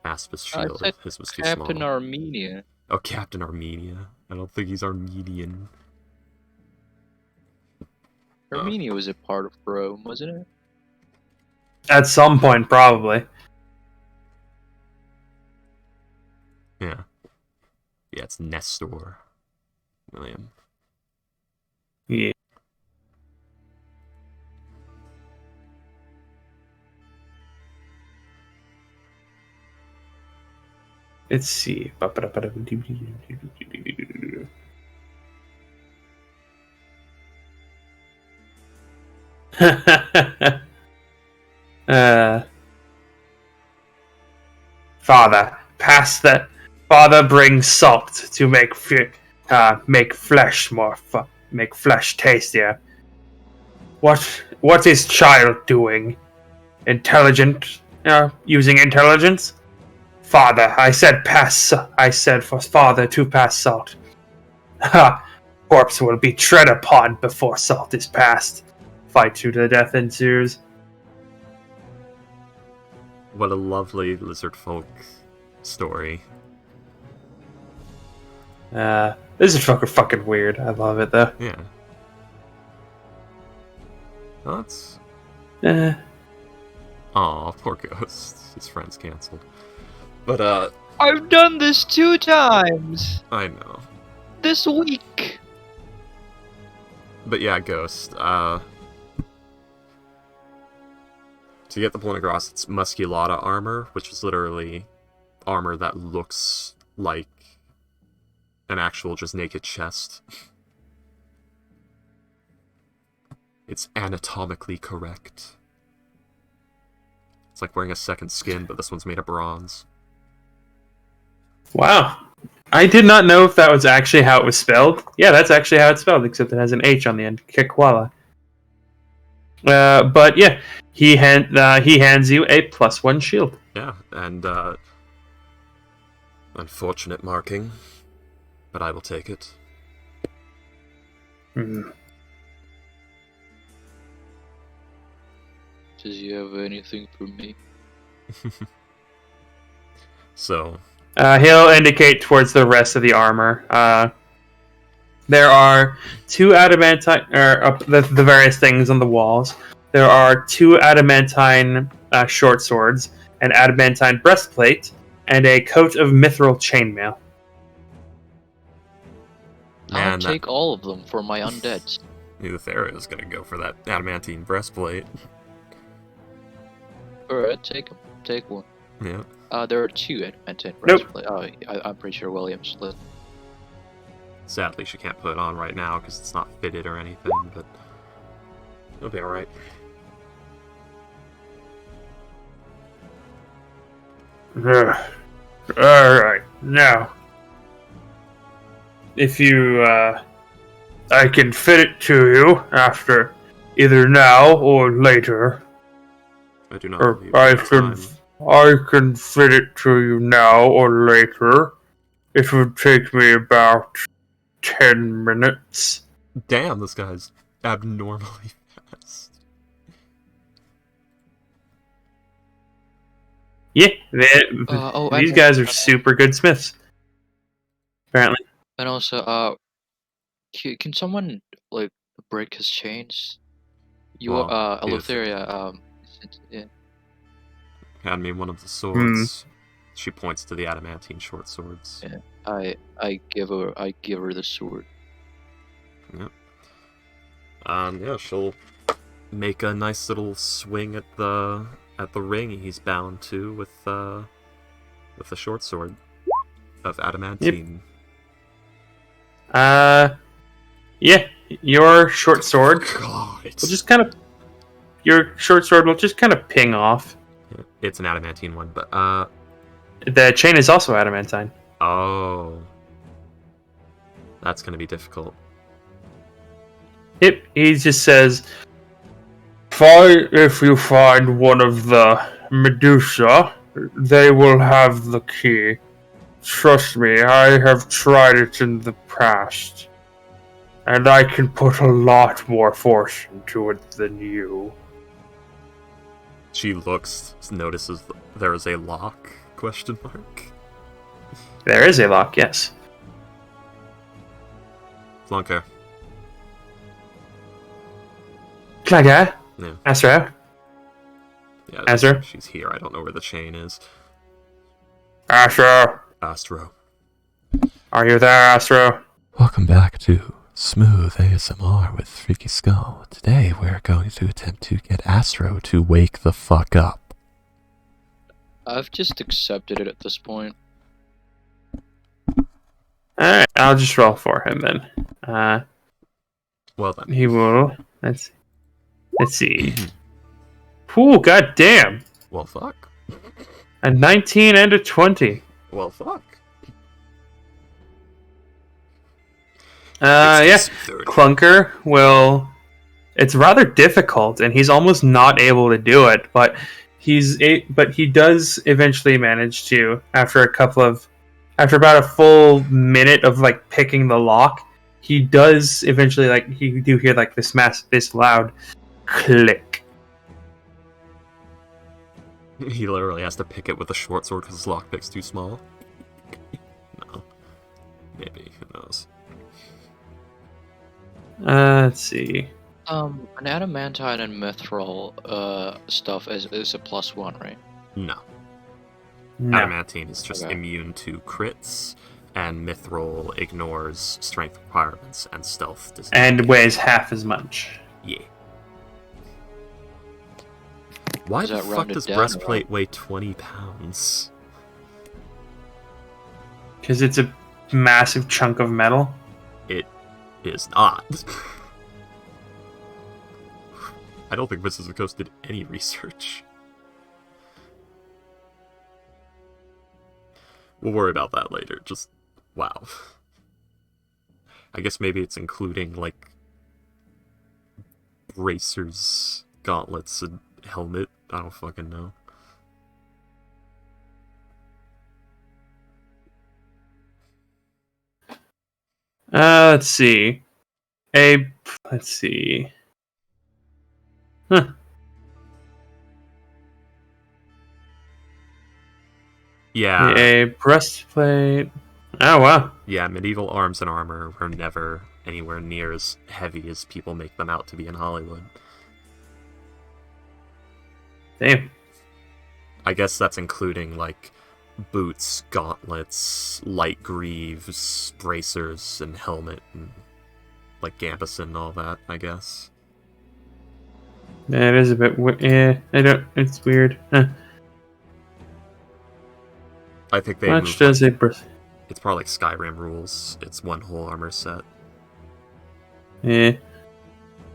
aspis shield. I said His was too Captain small. Armenia. Oh, Captain Armenia. I don't think he's Armenian. Armenia was a part of Rome, wasn't it? At some point, probably. Yeah. Yeah, it's Nestor. William. Yeah. Let's see. Father, pass that. Father brings salt to make flesh make flesh tastier. What is child doing? Intelligent? Using intelligence? Father, I said for father to pass salt. Ha! Corpse will be tread upon before salt is passed. Fight to the death ensues. What a lovely lizard folk story. Lizard folk are fucking weird. I love it though. Yeah. Well, that's... Aw, poor Ghost. His friend's cancelled. But, I've done this 2 times I know. this week. But yeah, Ghost, to get the point across, it's musculata armor, which is literally armor that looks like an actual just naked chest. It's anatomically correct. It's like wearing a second skin, but this one's made of bronze. Wow. I did not know if that was actually how it was spelled. Yeah, that's actually how it's spelled, except it has an H on the end. Kikwala. But yeah, he hands you a +1 shield. Yeah, and unfortunate marking, but I will take it. Hmm. Does he have anything for me? So, He'll indicate towards the rest of the armor. There are 2 adamantine, or the various things on the walls. There are 2 adamantine short swords, an adamantine breastplate, and a coat of mithril chainmail. man, I'll take all of them for my undead. Eleutheria is gonna go for that adamantine breastplate. Alright, take them. Take one. Yeah. There are 2 adamantine Nope. breastplate. Oh, I'm pretty sure Williams lit. Sadly, she can't put it on right now because it's not fitted or anything, but it'll be alright. Alright, now. If you, I can fit it to you after either now or later. I do not Or believe I can fit it to you now or later. It would take me about 10 minutes. Damn, this guy's abnormally fast. Yeah, And these guys are super good smiths. Apparently. also, can someone like break his chains? Well, Eleutheria, yeah. Hand me one of the swords. She points to the adamantine short swords. Yeah, I give her the sword. Yep. Yeah, she'll make a nice little swing at the ring he's bound to with the short sword of adamantine. Yep. Yeah, your short sword God, will just kind of ping off. it's an adamantine one, but the chain is also adamantine. Oh, that's gonna be difficult. Yep, he just says, if you find one of the Medusa, they will have the key. Trust me, I have tried it in the past. And I can put a lot more force into it than you. She notices there is a lock, question mark. There is a lock, yes. Flunker. Claga? Yeah. Astra? Yeah, Azra? she's here. I don't know where the chain is. Astro! Astro. Are you there, Astro? Welcome back to Smooth ASMR with Freaky Skull. Today we're going to attempt to get Astro to wake the fuck up. I've just accepted it at this point. Alright, I'll just roll for him then. Well then. He will. Let's see. Ooh, goddamn! Well, fuck. A 19 and a 20. Well, fuck. Yeah. Clunker will. It's rather difficult, and he's almost not able to do it. But he does eventually manage to, after about a full minute of like picking the lock, he does eventually you do hear like this loud click. He literally has to pick it with a short sword because his lockpick's too small. No. Maybe. Who knows? Let's see. An adamantine and mithril stuff is a +1, right? No. No. Adamantine is just immune to crits, and mithril ignores strength requirements and stealth disadvantage. And weighs half as much. Yeah. Why the fuck does breastplate weigh 20 pounds? Because it's a massive chunk of metal. It is not. I don't think Mrs. of the Coast did any research. We'll worry about that later. Just, wow. I guess maybe it's including, like, bracers, gauntlets, and helmet. I don't fucking know. Let's see. Let's see. Huh. Yeah. A breastplate. Oh, wow. Yeah, medieval arms and armor were never anywhere near as heavy as people make them out to be in Hollywood. Damn. I guess that's including, like, boots, gauntlets, light greaves, bracers, and helmet, and, like, gambeson and all that, I guess. Yeah, it is a bit it's weird. Huh. I think they much does a It's probably like Skyrim rules. It's one whole armor set. Yeah.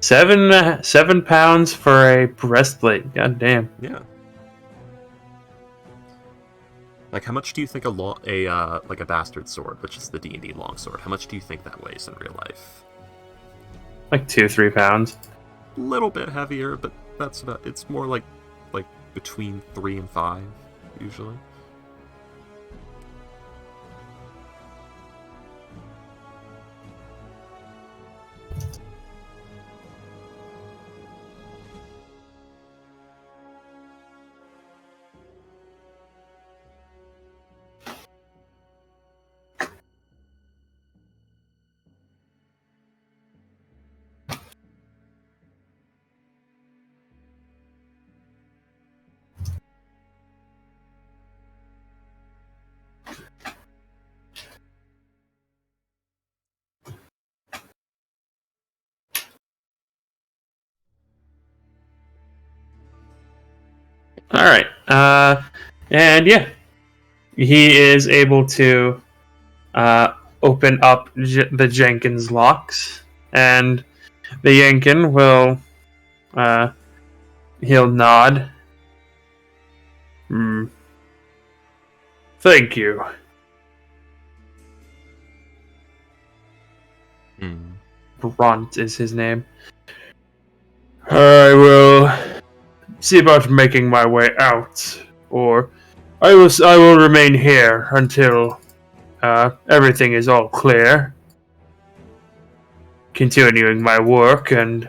7 pounds for a breastplate. God damn. Yeah. Like, how much do you think a bastard sword, which is the D&D longsword, how much do you think that weighs in real life? Like 2-3 pounds. A little bit heavier, but that's about. It's more like between 3 and 5, usually. All right. And yeah, he is able to open up the Jenkins locks, and the Yankin will he'll nod. Thank you. Bront is his name. I will see about making my way out, or I will remain here until everything is all clear. Continuing my work and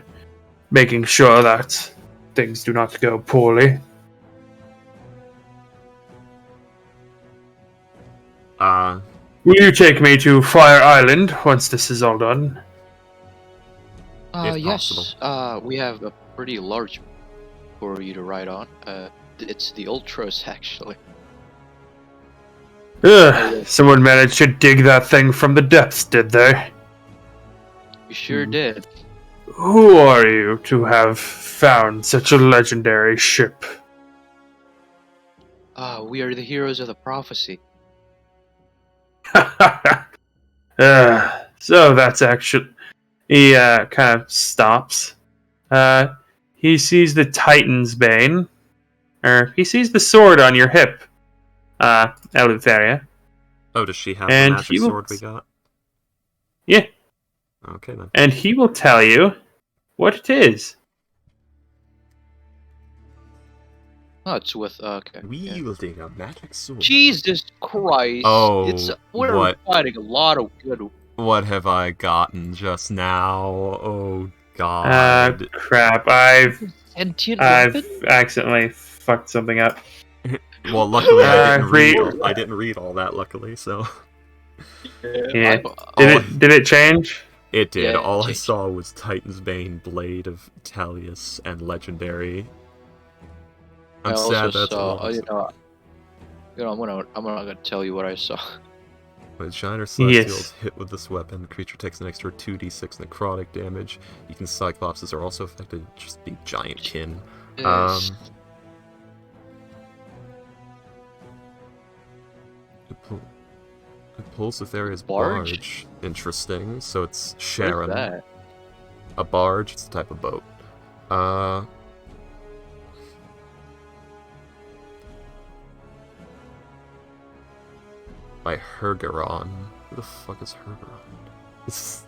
making sure that things do not go poorly. Will you take me to Fire Island once this is all done? Yes. We have a pretty large for you to ride on. It's the Ultras, actually. Someone managed to dig that thing from the depths, did they? You sure did. Who are you to have found such a legendary ship? We are the heroes of the prophecy. So that's actually... He kind of stops. He sees the Titan's Bane. Or, he sees the sword on your hip, Eleutheria. Oh, does she have And the magic sword we got? Yeah. Okay, then. And he will tell you what it is. Oh, it's with, okay. Wielding a magic sword. Jesus Christ! Oh, we're what? fighting a lot of good. What have I gotten just now? Oh, God. Crap. I've Sentient weapon? accidentally fucked something up. Well, luckily I didn't read all that, luckily, so... Yeah. Did it change? It did. Yeah, All I changed. saw was Titan's Bane, Blade of Talius, and Legendary. I'm I sad also that's saw, all. I'm not gonna tell you what I saw. When Shiner Celestial is Yes. hit with this weapon, the creature takes an extra 2d6 necrotic damage. You can Cyclopses are also affected, just be giant kin. Yes. It pulls Etheria's Barge? barge. Interesting. So it's What is Sharon. that? A barge, it's a type of boat. By Hergeron. Who the fuck is Hergeron?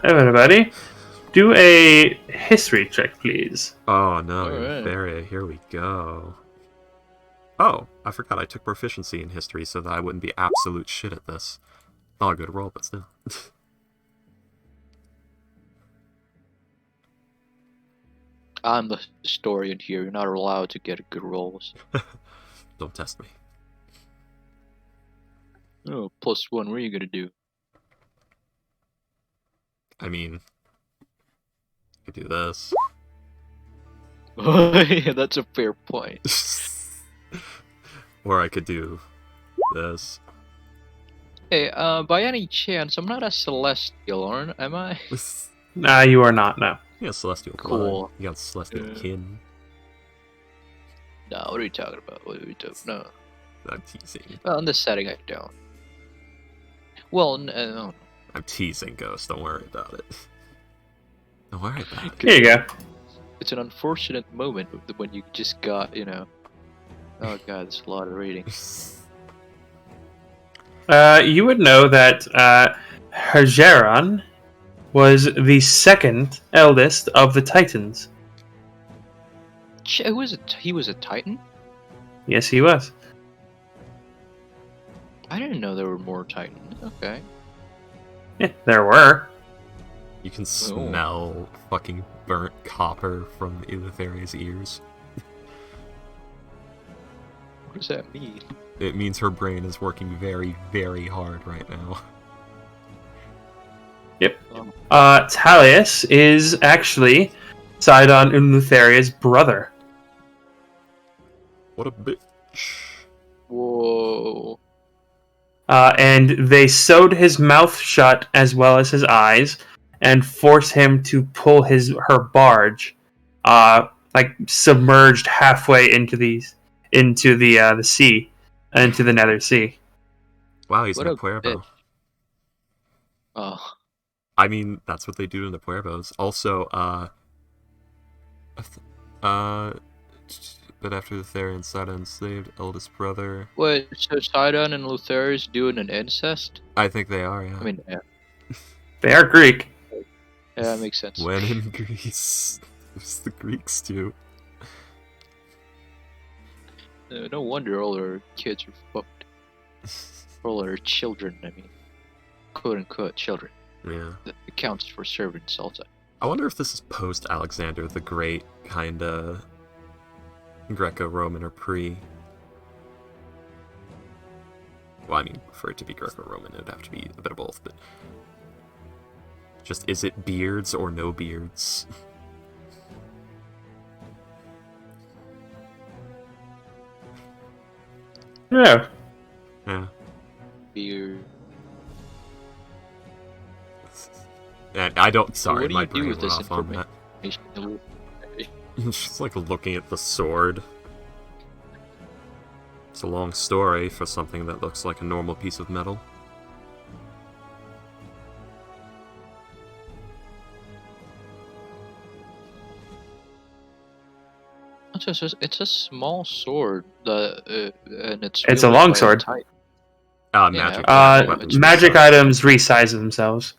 Everybody, do a history check, please. Oh no, Alright. Etheria, here we go. Oh, I forgot I took proficiency in history so that I wouldn't be absolute shit at this. Not a good roll, but still. I'm the historian here. You're not allowed to get good rolls. Don't test me. Oh, +1. What are you gonna do? I mean, I could do this. Yeah, that's a fair point. Or I could do this. Hey, by any chance, I'm not a celestial, am I? Nah, you are not, no. You got celestial Cool. blood. You got celestial Yeah. kin. No, what are you talking about? What are you talking? No. I'm teasing. Well, in this setting, I don't. Well, no. I'm teasing, Ghost. Don't worry about it. Don't worry about it. Here you go. It's an unfortunate moment when you just got, you know. Oh god, there's a lot of reading. You would know that Hergeron was the second eldest of the Titans. He was a Titan? Yes, he was. I didn't know there were more Titans. Okay. Yeah, there were. You can smell fucking burnt copper from Eleutheria's ears. What does that mean? It means her brain is working very, very hard right now. Yep. Talius is actually Sidon and Lutheria's brother. What a bitch. Whoa. And they sewed his mouth shut as well as his eyes, and forced him to pull her barge, like submerged halfway into the sea, into the Nether Sea. Wow, he's What in a a Puerbo. bitch. Oh. I mean, that's what they do in the Puerbos. Also, but after the Therian Sidon enslaved eldest brother. Wait, so Sidon and Lutherius doing an incest? I think they are, yeah. I mean, yeah. They are Greek. Yeah, that makes sense. When in Greece, it's the Greeks too. No wonder all our kids are fucked. All our children, I mean. Quote-unquote children. Yeah. That accounts for servants also. I wonder if this is post-Alexander the Great, kinda Greco-Roman or pre. Well, I mean, for it to be Greco-Roman, it would have to be a bit of both, but... Just, is it beards or no beards? Yeah. Yeah. Beard. And I don't. Sorry, What do my you do brain with went this off on that. information? She's like looking at the sword. It's a long story for something that looks like a normal piece of metal. It's a small sword, and it's It's a wielded long by sword. Titan. Magic. weapons Magic besides. items resize themselves.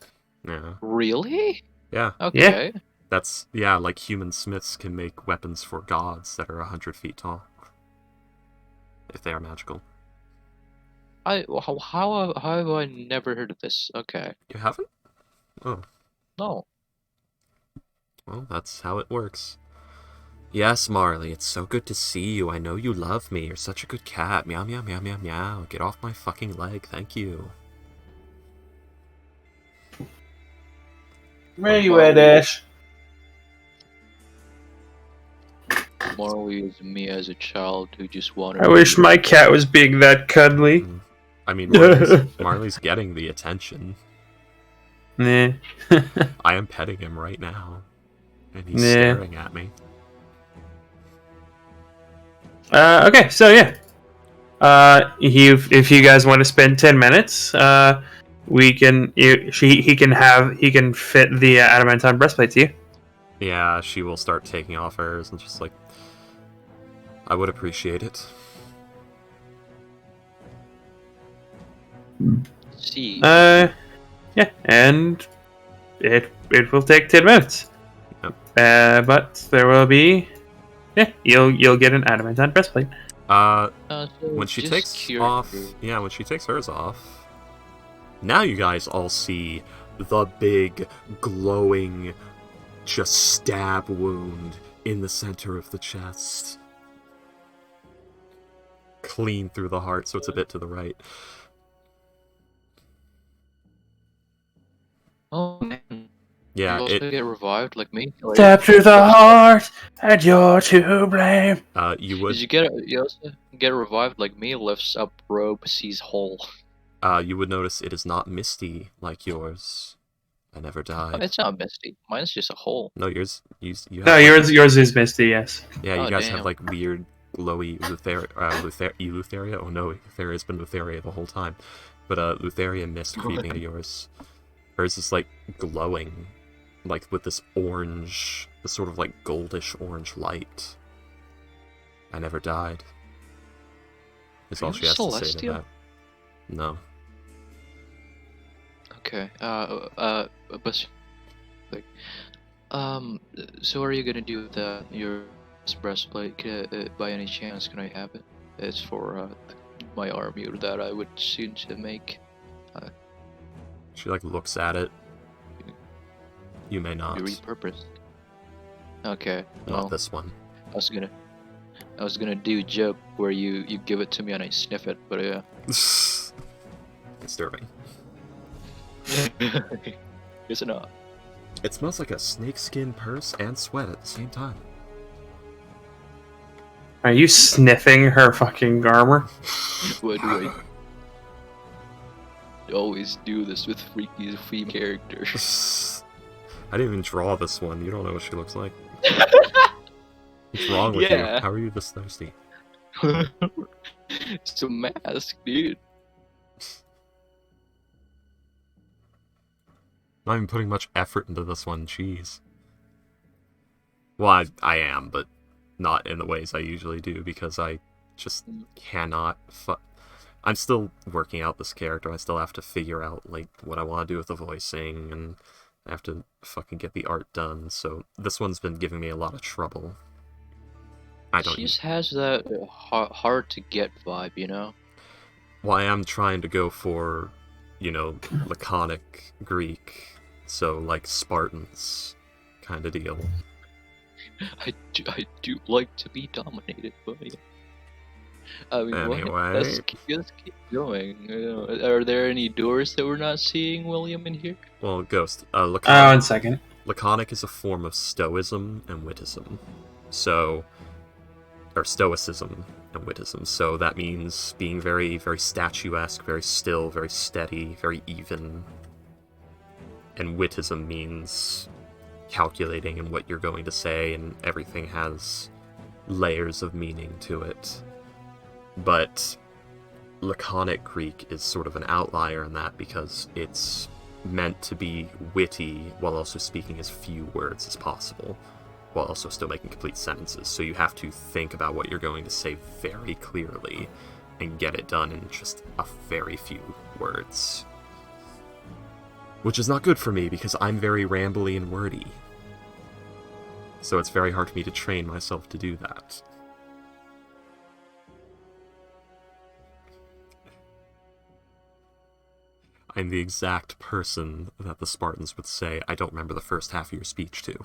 Yeah. Really? Yeah. Okay. That's, yeah, like human smiths can make weapons for gods that are 100 feet tall. If they are magical. How have I never heard of this? Okay. You haven't? Oh. No. Well, that's how it works. Yes, Marley, it's so good to see you. I know you love me. You're such a good cat. Meow, meow, meow, meow, meow. Get off my fucking leg. Thank you. Where you at, Ash? Marley is me as a child who just wanted. I wish my cat was being that cuddly. I mean, Marley's getting the attention. Nah. I am petting him right now. And he's Nah. staring at me. Okay, so yeah. If you guys want to spend 10 minutes, he can fit the adamantine breastplate to you. Yeah, she will start taking off hers and just like, I would appreciate it. See. Yeah, and it will take 10 minutes. Yep. But there will be, you'll get an adamantine breastplate. So When she just takes curious. off, yeah, when she takes hers off, now you guys all see the big, glowing, just stab wound in the center of the chest. Clean through the heart, so it's a bit to the right. Oh man. Yeah, you also it. get revived like me. Stab through the heart, and you're to blame. You would. You also get revived like me. Lifts up robe, sees hole. You would notice it is not misty like yours. I never died. It's not misty. Mine's just a hole. No, you have. No, yours is misty. Yes. Yeah, you Oh, guys damn. have like weird, glowy Eleutheria. Oh no, Eleutheria's been Eleutheria the whole time. But Eleutheria mist creeping into yours. Hers is like glowing, like with this orange, this sort of like goldish orange light. I never died. That's Are all you she has to say to celestial? that. No. Okay. But like, so what are you gonna do with your breastplate. By any chance, can I have it? It's for my armor that I would soon to make. She like looks at it. You may not. Be repurposed. Okay. Not Well, this one. I was gonna do a joke where you give it to me and I sniff it, but yeah. Disturbing. Is it not? It smells like a snakeskin purse and sweat at the same time. Are you sniffing her fucking armor? What do I always do this with freaky female characters? I didn't even draw this one. You don't know what she looks like. What's wrong with you? How are you this thirsty? It's a mask, dude. Not even putting much effort into this one. Jeez. Well, I am, but not in the ways I usually do because I just cannot. I'm still working out this character. I still have to figure out like what I want to do with the voicing, and I have to fucking get the art done. So this one's been giving me a lot of trouble. She just has that hard to get vibe, you know? Well, I am trying to go for, you know, laconic Greek, so like Spartans kind of deal. I do like to be dominated, but yeah. I mean, anyway. Let's keep going. Are there any doors that we're not seeing, William, in here? Well, Ghost. One second. Laconic is a form of Stoicism and Wittism. So, or Stoicism and Wittism. So that means being very, very statuesque, very still, very steady, very even. And Wittism means calculating in what you're going to say, and everything has layers of meaning to it. But Laconic Greek is sort of an outlier in that because it's meant to be witty while also speaking as few words as possible, while also still making complete sentences. So you have to think about what you're going to say very clearly and get it done in just a very few words. Which is not good for me because I'm very rambly and wordy. So it's very hard for me to train myself to do that. I'm the exact person that the Spartans would say, I don't remember the first half of your speech to.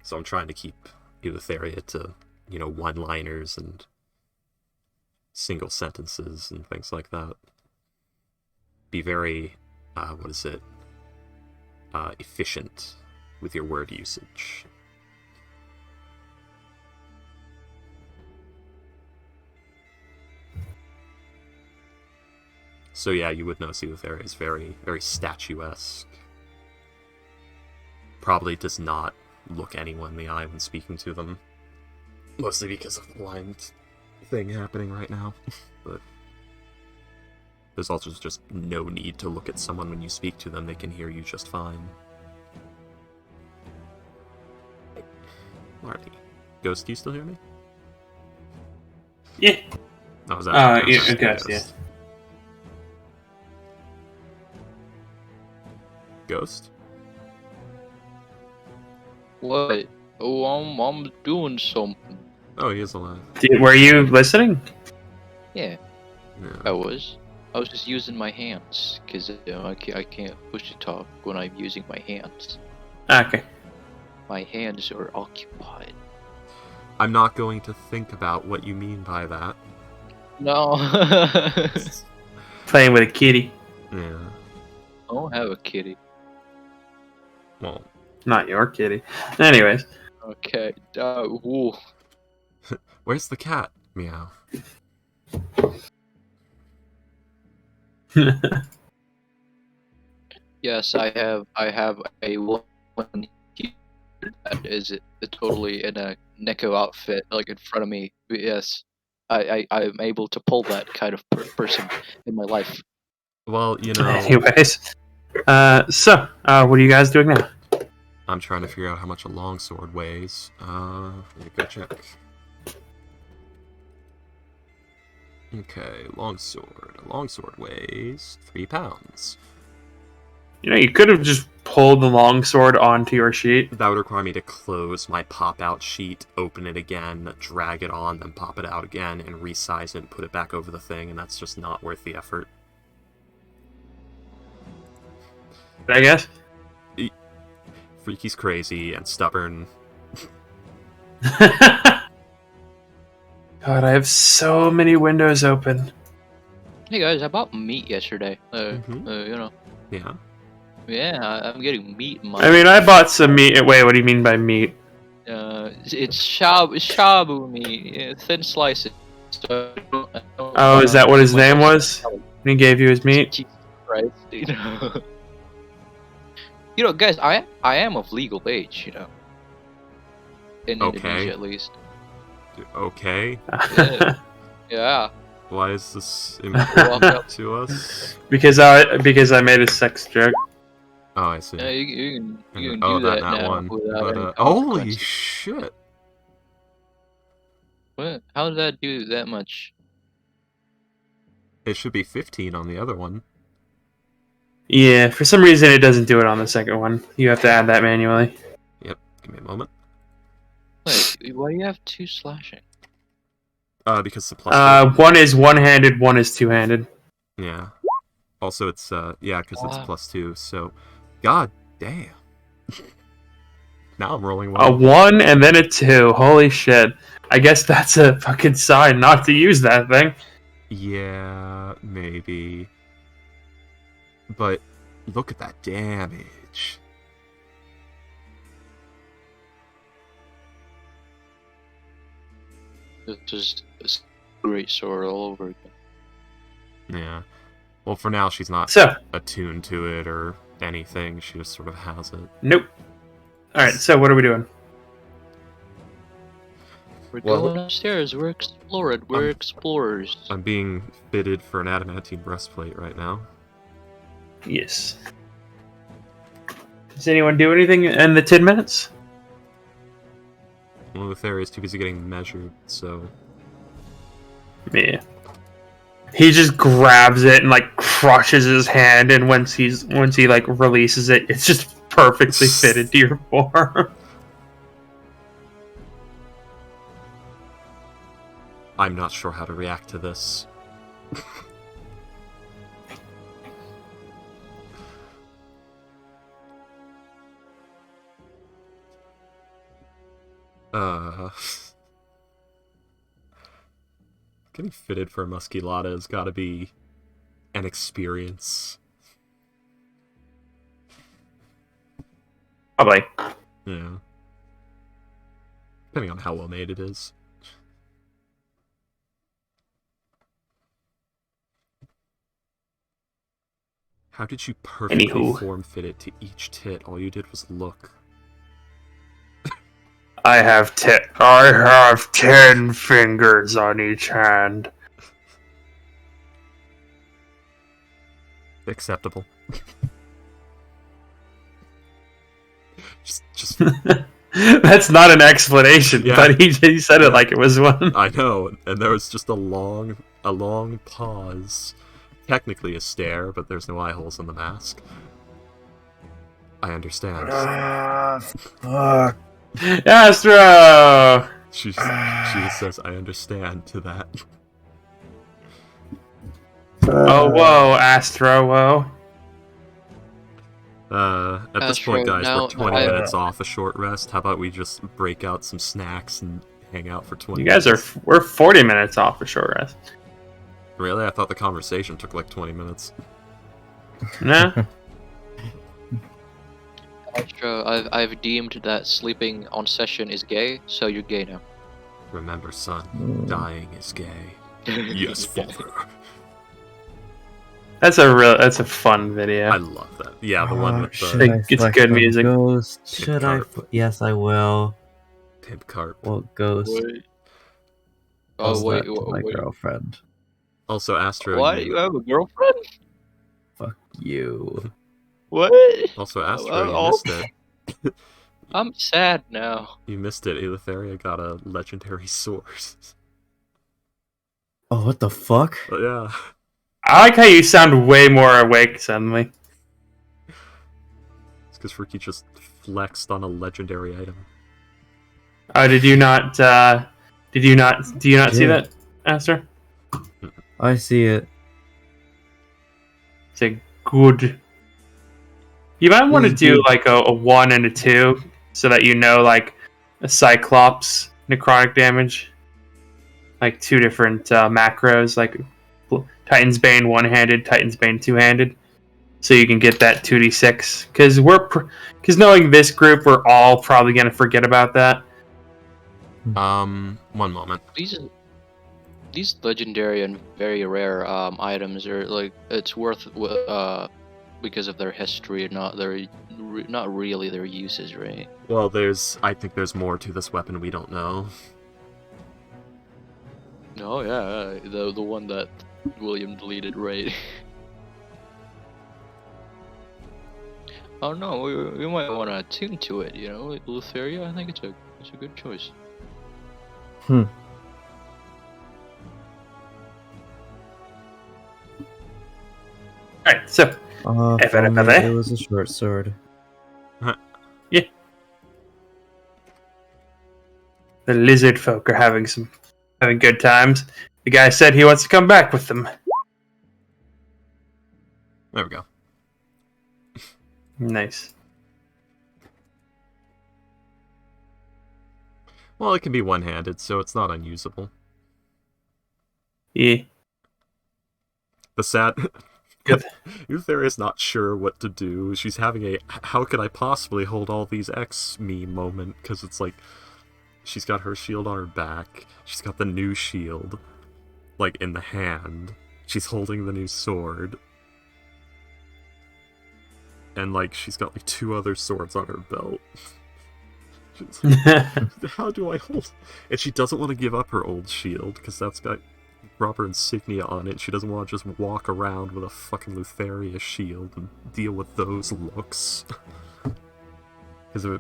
So I'm trying to keep Eleutheria to, you know, one-liners and single sentences and things like that. Be very, efficient with your word usage. So yeah, you would notice Eleutheria is very, very statuesque. Probably does not look anyone in the eye when speaking to them. Mostly because of the blind thing happening right now. But there's also just no need to look at someone when you speak to them. They can hear you just fine. Marty. Ghost, do you still hear me? Yeah. That was that. Yeah, Ghost, yeah. Ghost? What? Oh, I'm doing something. Oh, he is alive. Were you listening? Yeah, Yeah. I was just using my hands, because I can't push to talk when I'm using my hands. Okay. My hands are occupied. I'm not going to think about what you mean by that. No. Playing with a kitty. Yeah. I don't have a kitty. Well, Not your kitty. Anyways. Okay. Ooh. where's the cat? Meow. Yes, I have a one here that is totally in a Neko outfit, like in front of me. Yes, I'm able to pull that kind of person in my life. Well, you know, Anyways. So, what are you guys doing now? I'm trying to figure out how much a longsword weighs. Let me go check. Okay, longsword. A longsword weighs 3 pounds. You could have just pulled the longsword onto your sheet. That would require me to close my pop-out sheet, open it again, drag it on, then pop it out again, and resize it and put it back over the thing, and that's just not worth the effort. I guess. Freaky's crazy and stubborn. God, I have so many windows open. Hey guys, I bought meat yesterday. Yeah. Yeah, I'm getting meat in my. I mean, I bought some meat. Wait, what do you mean by meat? It's shabu meat, yeah, thin slices. So Oh, is that what his name was? He gave you his meat? Jesus Christ, guys, I am of legal age, in Indonesia at least. Okay. Yeah. Why is this important to us? Because I made a sex joke. Oh, I see. Yeah, you can Oh, do that not now one. without any Holy consequences. shit! What? How did that do that much? It should be 15 on the other one. Yeah, for some reason it doesn't do it on the second one. You have to add that manually. Yep. Give me a moment. Wait, why do you have 2 slashing? Because the plus. One is one-handed, one is two-handed. Yeah. Also, it's because it's +2. So, god damn. Now I'm rolling A 1 and then a 2. Holy shit! I guess that's a fucking sign not to use that thing. Yeah, maybe. But look at that damage. This is a great sword all over again. Yeah. Well, for now, she's not So, attuned to it or anything. She just sort of has it. nope. Alright, so what are we doing? We're going upstairs. We're exploring. We're explorers. I'm being fitted for an adamantine breastplate right now. Yes. Does anyone do anything in the 10 minutes? Well, Lothario is too busy getting measured, so... Yeah. He just grabs it and crushes his hand, and once he releases it, it's just perfectly fitted to your form. I'm not sure how to react to this. Getting fitted for a musculata has got to be an experience. Probably. Yeah. Depending on how well made it is. How did you perfectly form-fit it to each tit? All you did was look. I have 10 fingers on each hand. Acceptable. just That's not an explanation, Yeah. but he said it like it was one. I know, and there was just a long pause. Technically a stare, but there's no eye holes in the mask. I understand. Fuck. Astro! She just says, I understand to that. Oh, whoa, Astro, whoa. At this Astro, point, guys, now- we're 20 now- minutes off a short rest. How about we just break out some snacks and hang out for 20 You guys minutes? we're 40 minutes off for short rest. Really? I thought the conversation took like 20 minutes. Nah? Astro, I've deemed that sleeping on session is gay, so you're gay now. Remember, son, dying is gay. Yes, father. That's a fun video. I love that. Yeah, the one with Should the It- I it's select good a music. Ghost? Should I? Carp. Yes, I will. pimp carp. Well, ghost. Wait. I'll Oh wait, select my wait. girlfriend. Also, Astro. What? You have a girlfriend? Fuck you. What? Also, Astro, Oh. you missed it. I'm sad now. You missed it. Eleutheria got a legendary sword. Oh, what the fuck? But yeah. I like how you sound way more awake suddenly. It's because Ricky just flexed on a legendary item. Oh, did you not? Do you not see that, Aster? I see it. It's a good. You might want to do like a 1 and a 2, so that you know like a Cyclops necrotic damage, like 2 different macros, like Titan's Bane one-handed, Titan's Bane two-handed, so you can get that 2d6. Because knowing this group, we're all probably gonna forget about that. One moment. These legendary and very rare items are like it's worth because of their history, not really their uses, right? Well, I think there's more to this weapon we don't know. Oh yeah, the one that William deleted, right? Oh no, we might want to attune to it, you know, Lutheria. I think it's a good choice. Alright, so If only it was a short sword. yeah, the lizard folk are having good times. The guy said he wants to come back with them. There we go. Nice. Well, it can be one-handed, so it's not unusable. Yeah. The sad... Good. Eutheria's not sure what to do. She's having a how could I possibly hold all these X me moment, because it's like she's got her shield on her back, she's got the new shield like in the hand, she's holding the new sword, and like she's got like 2 other swords on her belt. How do I hold? And she doesn't want to give up her old shield because that's got proper insignia on it. She doesn't want to just walk around with a fucking Lutheria shield and deal with those looks.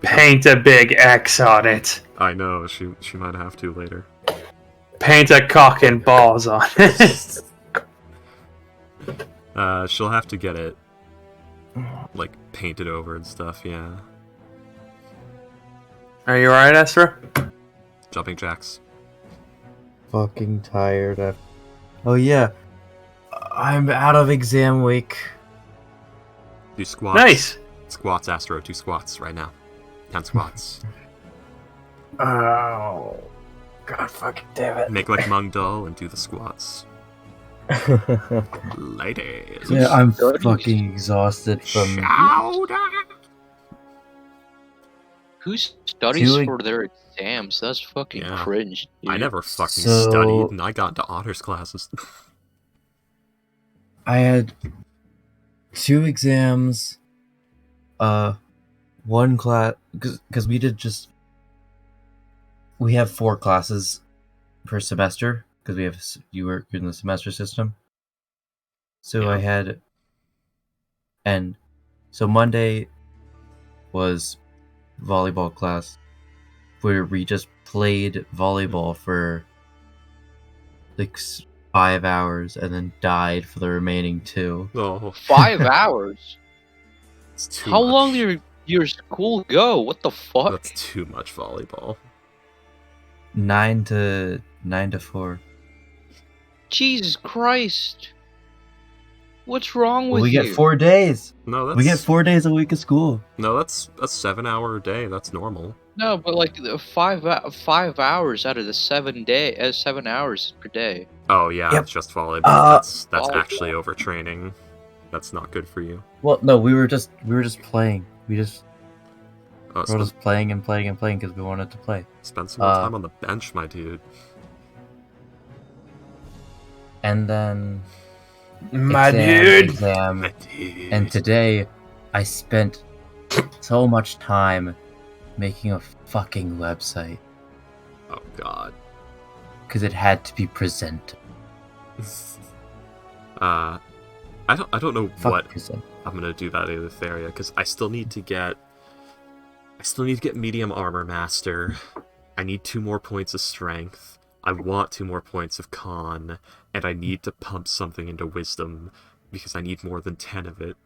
Paint a big X on it. I know, she might have to later. Paint a cock and balls on it. She'll have to get it like painted over and stuff, yeah. Are you alright, Esther? Jumping jacks. Fucking tired. Oh yeah, I'm out of exam week. Do squats. Nice. Squats, Astro. 2 squats right now. 10 squats. Oh, god fucking damn it. Make like Mung Dull and do the squats. Ladies. Yeah, I'm fucking exhausted from. Who studies for their exams? That's fucking cringe, dude. I never fucking studied, and I got into honors classes. I had 2 exams, 1 class, because we have 4 classes per semester, because you work in the semester system. So I had, and so Monday was volleyball class, where we just played volleyball for like 5 hours and then died for the remaining 2. Oh. 5 hours? How much. long did your school go? What the fuck? That's too much volleyball. 9 to 4. Jesus Christ. What's wrong with We you? get 4 days. No, We get 4 days a week of school. No, that's a 7-hour day. That's normal. No, but like 5 hours out of the 7 hours per day. Oh yeah, Yep. it's just volleyball. That's volleyball. actually overtraining. That's not good for you. Well, no, we were just playing. We were Oh, just playing and playing and playing because we wanted to play. spend some more time on the bench, my dude. And then My dude. exam. My dude. And today, I spent so much time making a fucking website Oh god. because it had to be presented. I don't know Fuck what present. I'm gonna do that in this area because I still need to get medium armor master. I need 2 more points of strength. I want 2 more points of con, and I need to pump something into wisdom because I need more than 10 of it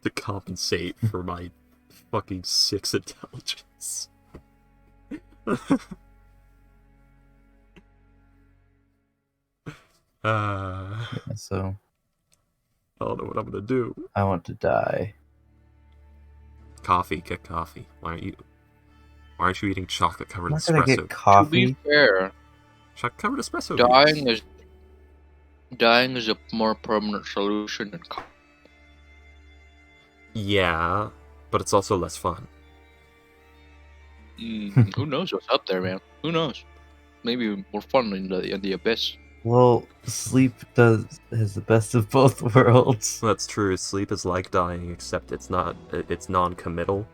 to compensate for my fucking 6 intelligence. So I don't know what I'm gonna do. I want to die. Coffee, get coffee. Why aren't you eating chocolate covered I'm not gonna espresso? get coffee. To be fair, Chocolate covered espresso. dying is a more permanent solution than coffee. Yeah, but it's also less fun. Who knows what's up there, man? Who knows? Maybe more fun in the abyss. Well, sleep has the best of both worlds. That's true. Sleep is like dying, except it's not. It's non-committal.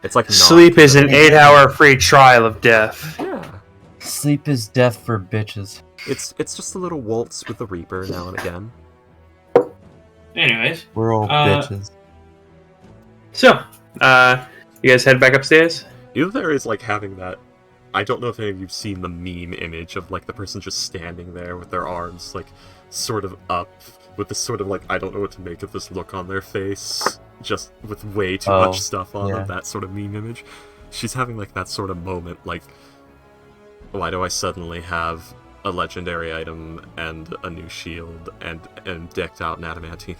It's like Sleep is an 8-hour free trial of death. Yeah. Sleep is death for bitches. It's just a little waltz with the Reaper now and again. Anyways, We're all bitches. so you guys head back upstairs. You know, there is like having that. I don't know if any of you've seen the meme image of like the person just standing there with their arms like sort of up with this sort of like I don't know what to make of this look on their face, just with way too much stuff on them. That sort of meme image. She's having like that sort of moment, like, why do I suddenly have a legendary item and a new shield and decked out in adamantine?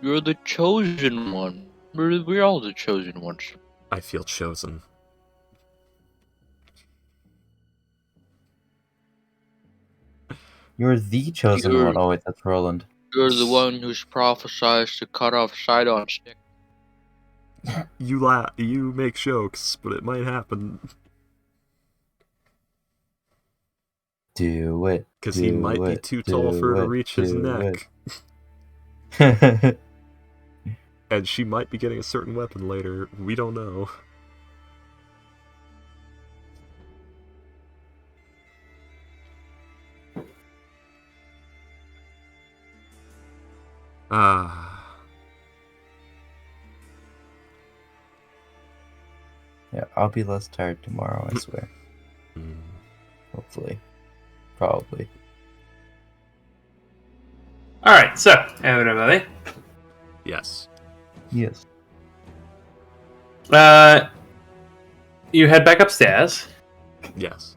You're the chosen one. We're all the chosen ones. I feel chosen. You're the chosen one. Oh wait, that's Roland. You're the one who's prophesied to cut off Sidon's stick. You make jokes, but it might happen. Do it. Because he might be too tall for her to reach his neck. And she might be getting a certain weapon later. We don't know. Yeah, I'll be less tired tomorrow, I swear. Hopefully. Probably. Alright, so, everybody. Yes. Yes. You head back upstairs. Yes.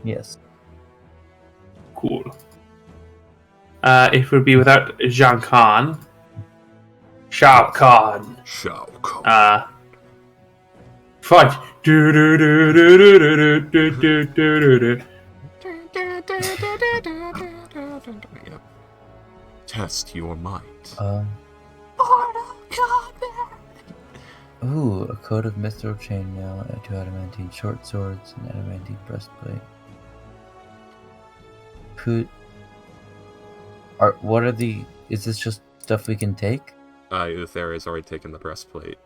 Yes. Cool. It would be without Jean Khan. Shao Kahn. Shao Kahn. Fudge. Test your might. Ooh, a coat of mithril chainmail, 2 adamantine short swords, and adamantine breastplate. What are the... Is this just stuff we can take? Uthera's already taken the breastplate.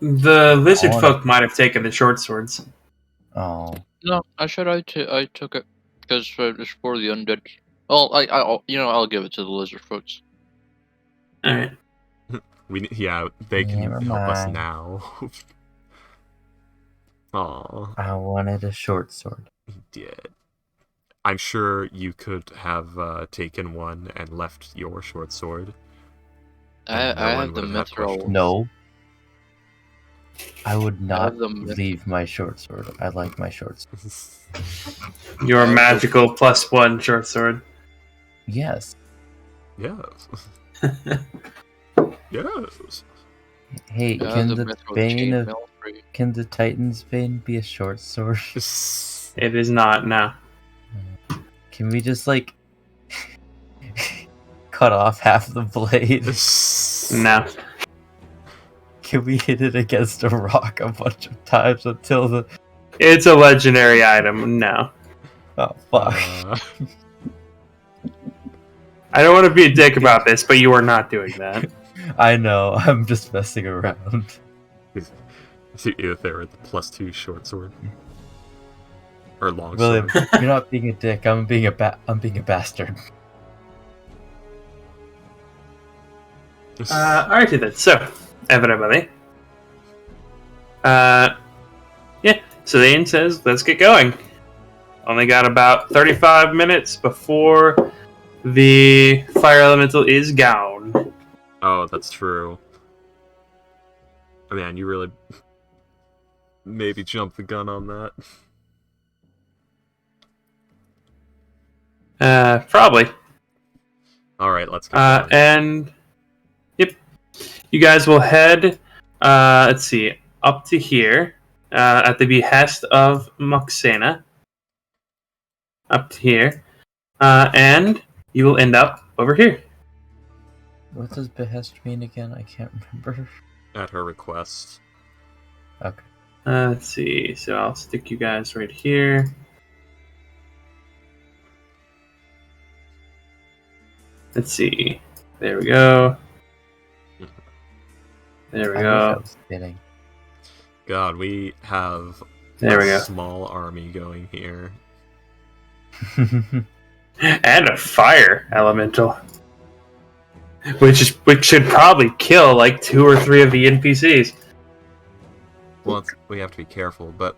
The lizard folk might have taken the short swords. Oh. No, I took it because it's for the undead. Well, I'll give it to the lizard folks. All right. They can help us now. Aww. I wanted a short sword. He did. I'm sure you could have taken one and left your short sword. I have the mithril. No. I would not leave my short sword. I like my short sword. Your magical +1 short sword. Yes. Yes. Yes. Hey, can the Titan's Bane be a short sword? It is not, no. Can we just, like, cut off half the blade? No. Can we hit it against a rock a bunch of times until the... It's a legendary item, no. Oh, fuck. I don't want to be a dick about this, but you are not doing that. I know, I'm just messing around. If they were the +2 short sword. Or long William, sword. you're not being a dick, I'm being a bastard. Alrighty then, so, everybody. Yeah, so the inn says, let's get going. Only got about 35 minutes before the fire elemental is gone. Oh, that's true. Man, you really maybe jumped the gun on that. Probably. Alright, let's go. And yep, you guys will head. Let's see, up to here at the behest of Moxena. Up to here, and you will end up over here. What does behest mean again? I can't remember. At her request. Okay. Let's see. So I'll stick you guys right here. Let's see. There we go. There we I go. wish I was kidding. God, we have There we a go. small army going here. And a fire elemental, which should probably kill like 2 or 3 of the NPCs. Well, we have to be careful, but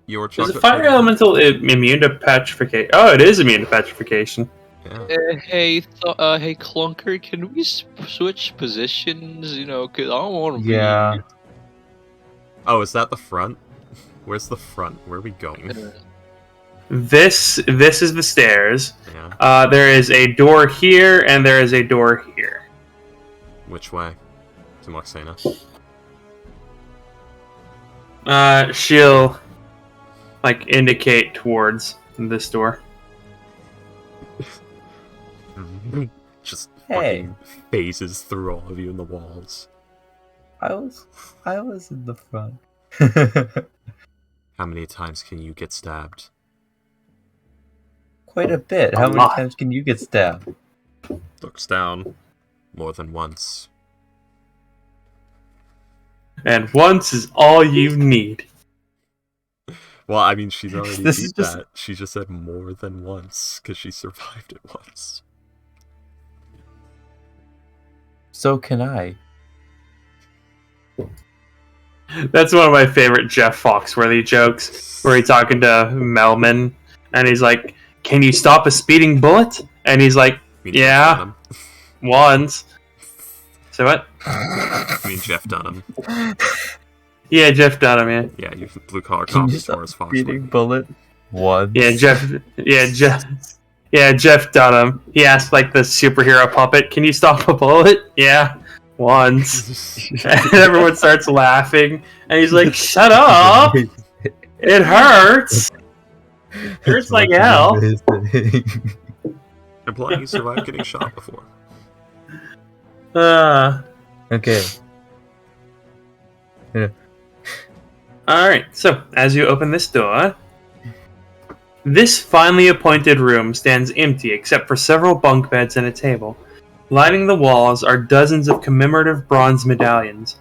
your Is chocolate a fire elemental immune to petrification? Oh, it is immune to petrification. Yeah. Hey, hey, Clunker, can we switch positions? You know, cause I don't want to Yeah. be. Oh, is that the front? Where's the front? Where are we going? This is the stairs. Yeah. There is a door here, and there is a door here. Which way? To Moxena. She'll like indicate towards this door. Just Hey. fucking phases through all of you in the walls. I was in the front. How many times can you get stabbed? Quite a bit. A How many lot. times can you get stabbed? Looks down. More than once. And once is all you need. Well, I mean, she's already This is beat just- that. She just said more than once, because she survived it once. So can I. That's one of my favorite Jeff Foxworthy jokes, where he's talking to Melman, and he's like, "Can you stop a speeding bullet?" And he's like, I mean, Yeah. Jeff Dunham. "Once." So what? I mean, Jeff Dunham. Yeah, Jeff Dunham. Yeah, Yeah, you blue collar Can cop you as stop far as Fox. beating bullet? Once. yeah, Jeff. Yeah, Jeff. Yeah, Jeff Dunham. He asked like the superhero puppet, "Can you stop a bullet?" Yeah, once. And everyone starts laughing, and he's like, "Shut up! It hurts. Hurts like hell." Implying you survived getting shot before. Okay. Alright, so as you open this door, this finely appointed room stands empty except for several bunk beds and a table. Lining the walls are dozens of commemorative bronze medallions.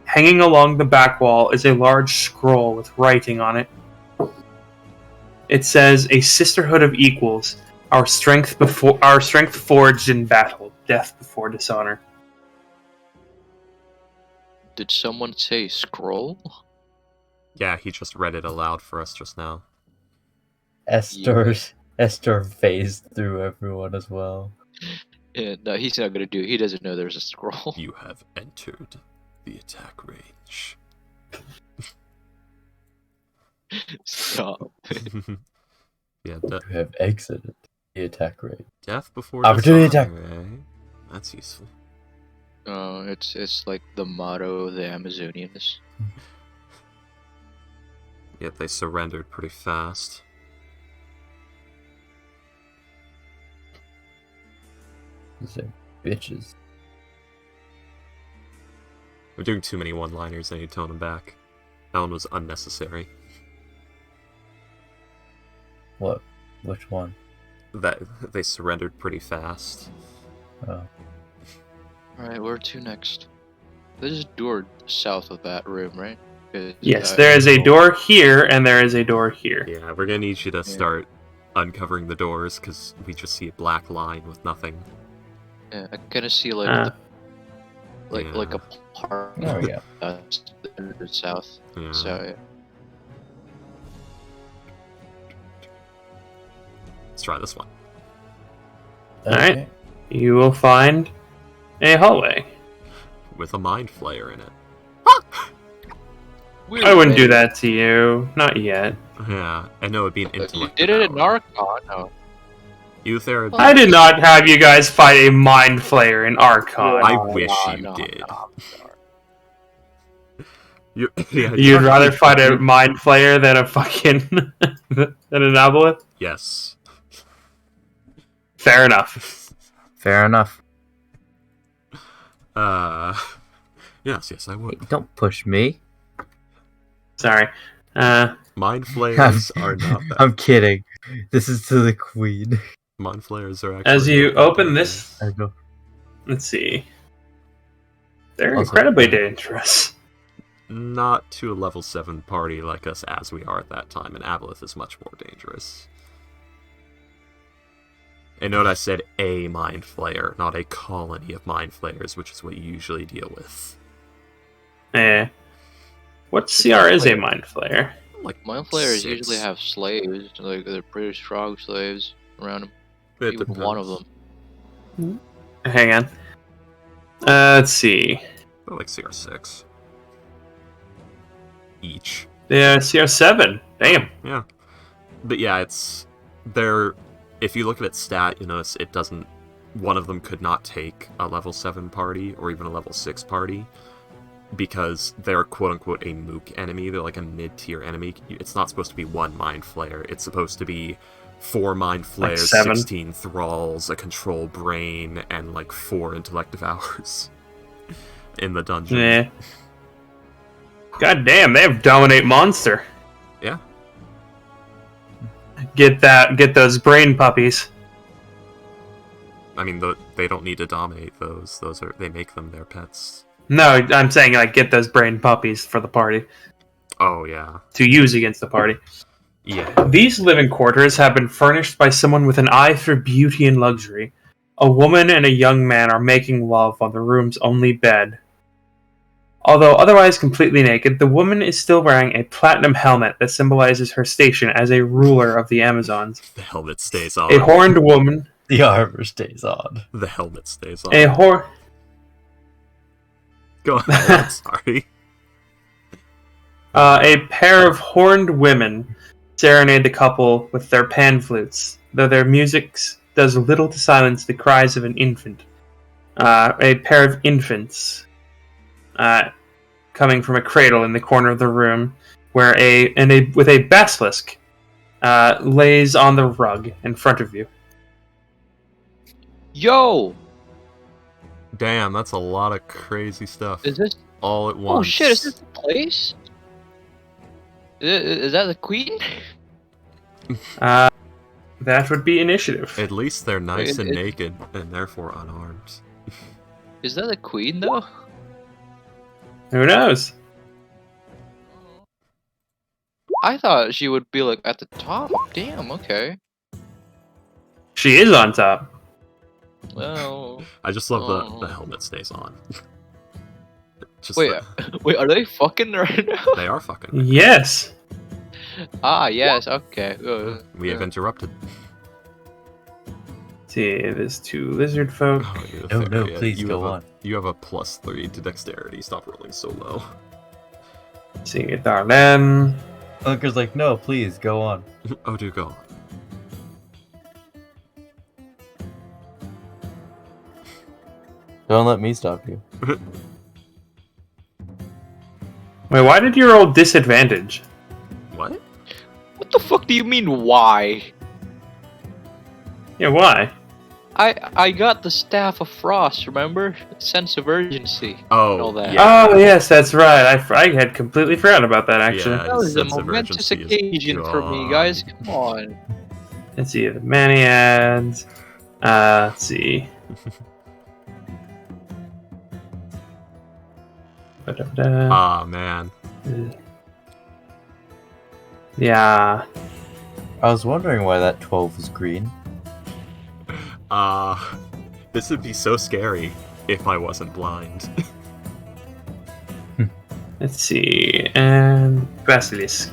Hanging along the back wall is a large scroll with writing on it. It says, "A sisterhood of equals, our strength forged in battle, death before dishonor." Did someone say scroll? Yeah, he just read it aloud for us just now. Esther phased through everyone as well. Yeah, no, he's not gonna do it. He doesn't know there's a scroll. You have entered the attack range. Stop. Yeah, You have exited the attack rate. death before Opportunity dishonor, eh? That's useful. It's like the motto of the Amazonians. Yet they surrendered pretty fast. These are bitches. We're doing too many one-liners. I need to tone them back. That one was unnecessary. What? Which one? That they surrendered pretty fast. Oh. Alright, where to next? There's a door south of that room, right? 'Cause, Yes, there is a door here, and there is a door here. Yeah, we're gonna need you to start uncovering the doors, because we just see a black line with nothing. Yeah, I kind of see like like a part There we go. south. Yeah. So yeah. Let's try this one. Alright. You will find a hallway. With a mind flayer in it. I wouldn't do that to you. Not yet. Yeah, I know it'd be an You intellect. did it in Arcana. No. Uther, I did not have you guys fight a mind flayer in Archon. I wish you did. You'd rather fight a mind flayer than a fucking than an aboleth? Yes. Fair enough. Fair enough. Yes, I would. Hey, don't push me. Sorry. Mind flayers are not that. I'm kidding. This is to the queen. Mind flayers are actually. As you open this, I know. let's see. They're Also- incredibly dangerous. Not to a level 7 party like us as we are at that time, and Aboleth is much more dangerous. And note I said a mind flayer, not a colony of mind flayers, which is what you usually deal with. What CR is a mind flayer? Like Mind flayers 6. usually have slaves, like they're pretty strong slaves around them. It Even one of depends. them. Hang on. Let's see. They're like CR6. Each. Yeah, CR7. Damn. Yeah. But yeah, it's... They're... If you look at its stat, you notice it doesn't... One of them could not take a level 7 party, or even a level 6 party, because they're quote-unquote a mook enemy. They're like a mid-tier enemy. It's not supposed to be one mind flayer. It's supposed to be 4 mind flayers, Like 7? 16 thralls, a control brain, and like 4 intellective hours in the dungeon. Yeah. God damn, they have dominate monster. Yeah. Get those brain puppies. I mean, they don't need to dominate those. They make them their pets. No, I'm saying like get those brain puppies for the party Oh, yeah. to use against the party. Yeah. These living quarters have been furnished by someone with an eye for beauty and luxury. A woman and a young man are making love on the room's only bed. Although otherwise completely naked, the woman is still wearing a platinum helmet that symbolizes her station as a ruler of the Amazons. The helmet stays on. A horned woman... The armor stays on. The helmet stays on. Go ahead, I'm sorry. A pair of horned women serenade the couple with their pan flutes, though their music does little to silence the cries of an infant. A pair of infants coming from a cradle in the corner of the room, where with a basilisk lays on the rug in front of you. Yo! Damn, that's a lot of crazy stuff. Is this... all at once? Oh shit, is this the place? Is that the queen? That would be initiative. At least they're nice Wait, and naked, and therefore unarmed. Is that the queen though? Who knows? I thought she would be like at the top. Damn, okay. She is on top. Well... I just love Oh. the helmet stays on. Just Wait, wait, are they fucking right now? they are fucking. Yes. Ah, yes, okay. We have interrupted. See, there's 2 lizard folk. Oh, you're No, fair, no, yeah. please You go have on. You have a +3 to dexterity. Stop rolling so low. See, Darlene. Unker's like, no, please, go on. Oh, do go. Don't let me stop you. Wait, why did you roll disadvantage? What? What the fuck do you mean, why? Yeah, why? I got the Staff of Frost, remember? Sense of urgency. Oh, And all that. yeah. Oh, yes, that's right. I had completely forgotten about that, actually. Yeah. That was a Sense of momentous urgency is occasion for me, gone. guys. Come on. Let's see, the Maniads. Let's see. Ba-da-ba-da. Ah, man. Yeah. I was wondering why that 12 was green. This would be so scary if I wasn't blind. Let's see. And Basilisk.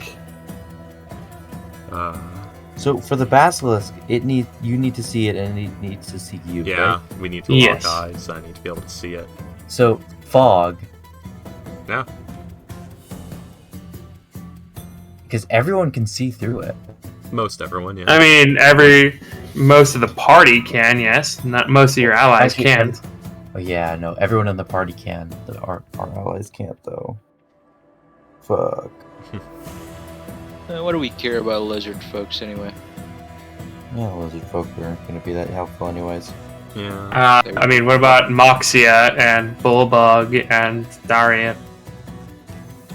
So for the basilisk, you need to see it, and it needs to see you. Yeah, right? we need to lock eyes. I need to be able to see it. So fog. Yeah. Because everyone can see through it. Most everyone, yeah. I mean, most of the party can, yes. Not most of your allies can. Oh yeah, no, everyone in the party can. Our allies can't though. Fuck. What do we care about lizard folks anyway? Yeah, lizard folk aren't gonna be that helpful anyways. Yeah. I mean, what about Moxia and Bullbug and Daria?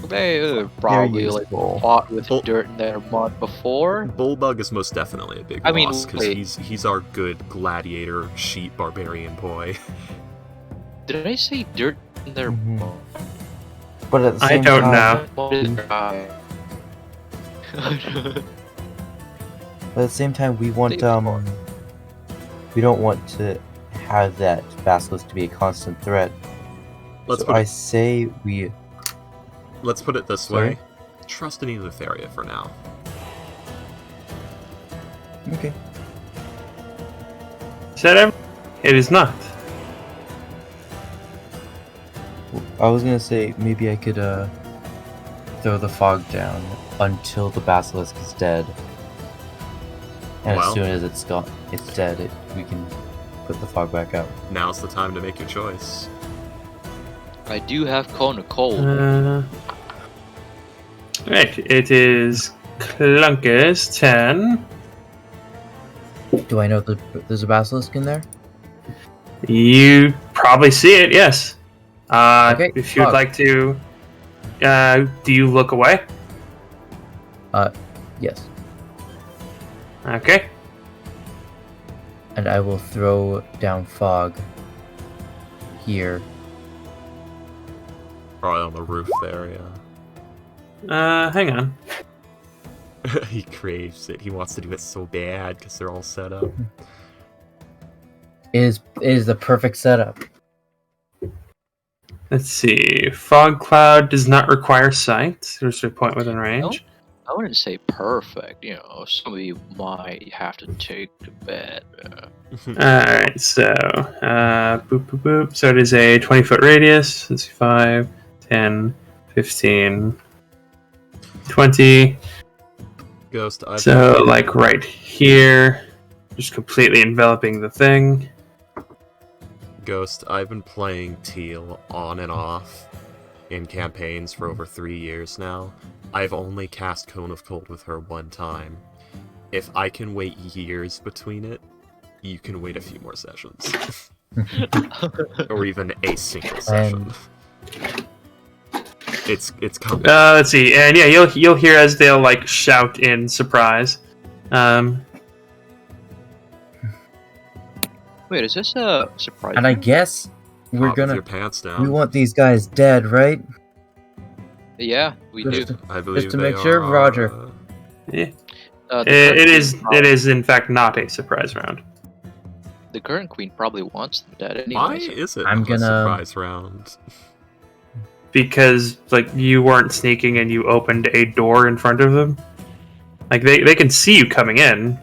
They probably like fought with Bull- dirt in their mud before. Bullbug is most definitely a big I mean, boss, because he's our good gladiator, sheep, barbarian boy. Did I say dirt in their mud? But at the I same don't time, know. But at the same time, we want we don't want to have that basilisk to be a constant threat. Let's put it this Sorry? way. Trust in Eleutheria for now. Okay. Said it is not. I was gonna say maybe I could throw the fog down until the basilisk is dead, and as soon as it's dead, we can put the fog back up. Now's the time to make your choice. I do have Cone of Cold. Right, it is Clunker's turn. Do I know there's a basilisk in there? You probably see it, yes. Okay, if you'd fog. like to, do you look away? Yes. Okay. And I will throw down fog here. Probably on the roof there, yeah. Hang on. He craves it. He wants to do it so bad because they're all set up. It is the perfect setup. Let's see. Fog cloud does not require sight. There's a point within range. I wouldn't say perfect. You know, some of you might have to take to bed. Alright, so, boop, boop, boop. So it is a 20-foot radius. Let's see, 5, 10, 15, 20. Ghost, So, like, right here. Just completely enveloping the thing. Ghost, I've been playing Teal on and off in campaigns for over 3 years now. I've only cast Cone of Cold with her one time. If I can wait years between it, you can wait a few more sessions. Or even a single session. It's coming. Let's see, and yeah, you'll hear as they'll like shout in surprise. Wait, is this a surprise? And I guess we're Pop with gonna. your pants down. We want these guys dead, right? Yeah, we Just do. I believe just to they make sure, are, Roger. Yeah. The It is in fact not a surprise round. The current queen probably wants them dead anyway. Why so- is it I'm a gonna- surprise round? Because like you weren't sneaking and you opened a door in front of them. Like they can see you coming in.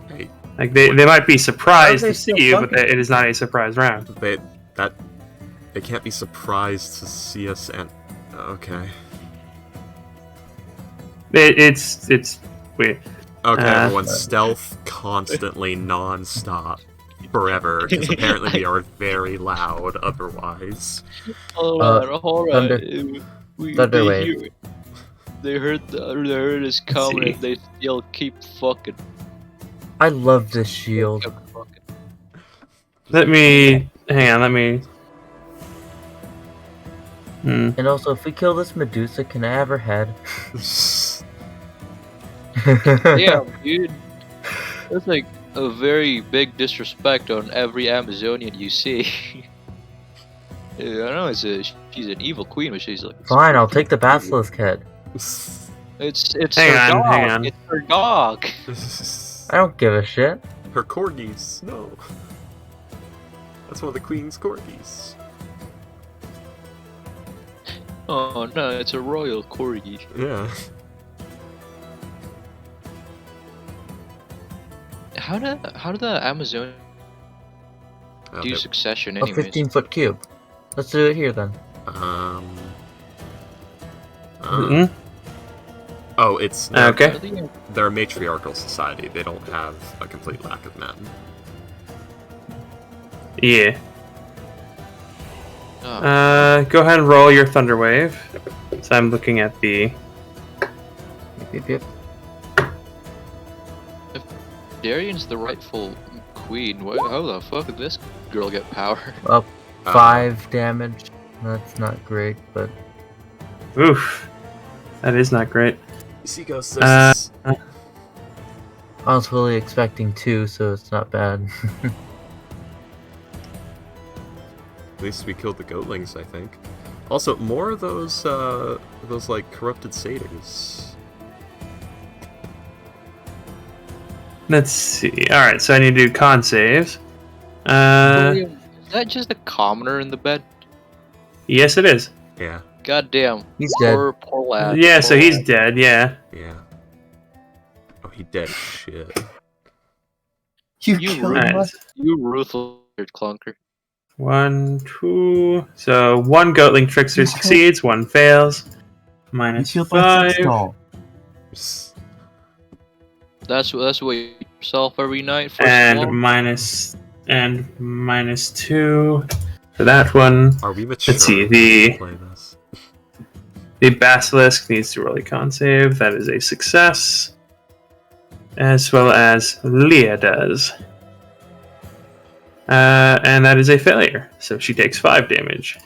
Hey, Like they might be surprised How are to they see still you, but fucking- it is not a surprise round. they can't be surprised to see us and okay. It's weird. Okay, Uh, everyone, stealth constantly non-stop forever because apparently we are very loud otherwise. Hold on. Thunder- Thunderwave. They heard us coming see. and they still keep fucking. I love this shield. kept fucking. Let me And also, if we kill this Medusa, can I have her head? Damn, dude. That's like a very big disrespect on every Amazonian you see. Yeah, I know she's an evil queen, but she's like. Fine, I'll take the basilisk head. It's Hang her on, dog. hang on. It's her dog. I don't give a shit. Her corgis, no. That's one of the queen's corgis. Oh no, it's a royal corgi. Yeah. How did the Amazon do succession A anyways? 15-foot cube. Let's do it here then. Oh, it's Okay. They're a matriarchal society. They don't have a complete lack of men. Yeah. Oh. Go ahead and roll your Thunder Wave. So I'm looking at the... Yep. If Darian's the rightful queen, how the fuck did this girl get power? Well, 5 damage. That's not great, but... Oof. That is not great. Seaghost, Uh, I was fully expecting 2, so it's not bad. At least we killed the goatlings, I think. Also, more of those like corrupted satyrs. Let's see. Alright, so I need to do con saves. Is that just a commoner in the bed? Yes, it is. Yeah. God damn. He's Poor lad. Yeah, Poor so he's lad. dead, yeah. Yeah. Oh, he dead as shit. You killed Nice. us? You ruthless clunker. 1, 2... So, 1 Goatling Trickster You killed- succeeds, 1 fails. You Minus killed my 5. sex doll. That's what you yourself every night for And small? minus 2 for that one. Are we mature? Let's see, to play this? The Basilisk needs to roll a con save. That is a success. As well as Leah does. And that is a failure. So she takes 5 damage.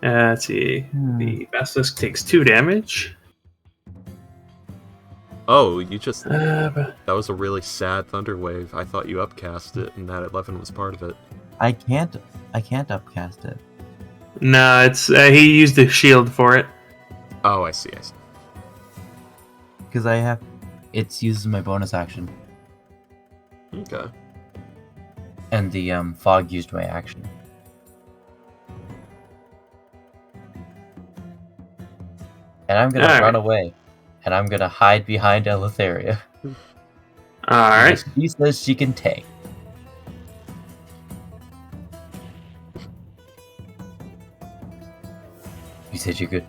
Let's see. The Basilisk takes 2 damage. Oh, you just... But- That was a really sad thunder wave. I thought you upcast it, and that 11 was part of it. I can't upcast it. No, it's he used a shield for it. Oh, I see. Because it uses my bonus action. Okay. And the fog used my action. And I'm gonna Alright. run away. And I'm gonna hide behind Eleutheria. Alright. She says she can take. You said you could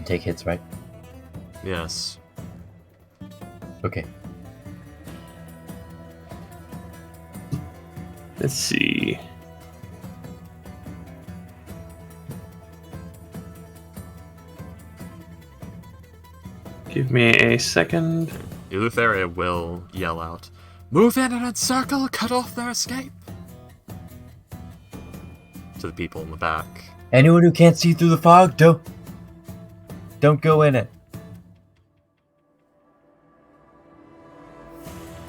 take hits, right? Yes. Okay. Let's see. Give me a second. Eleutheria will yell out, "Move in and encircle, cut off their escape!" To the people in the back. Anyone who can't see through the fog, don't go in it.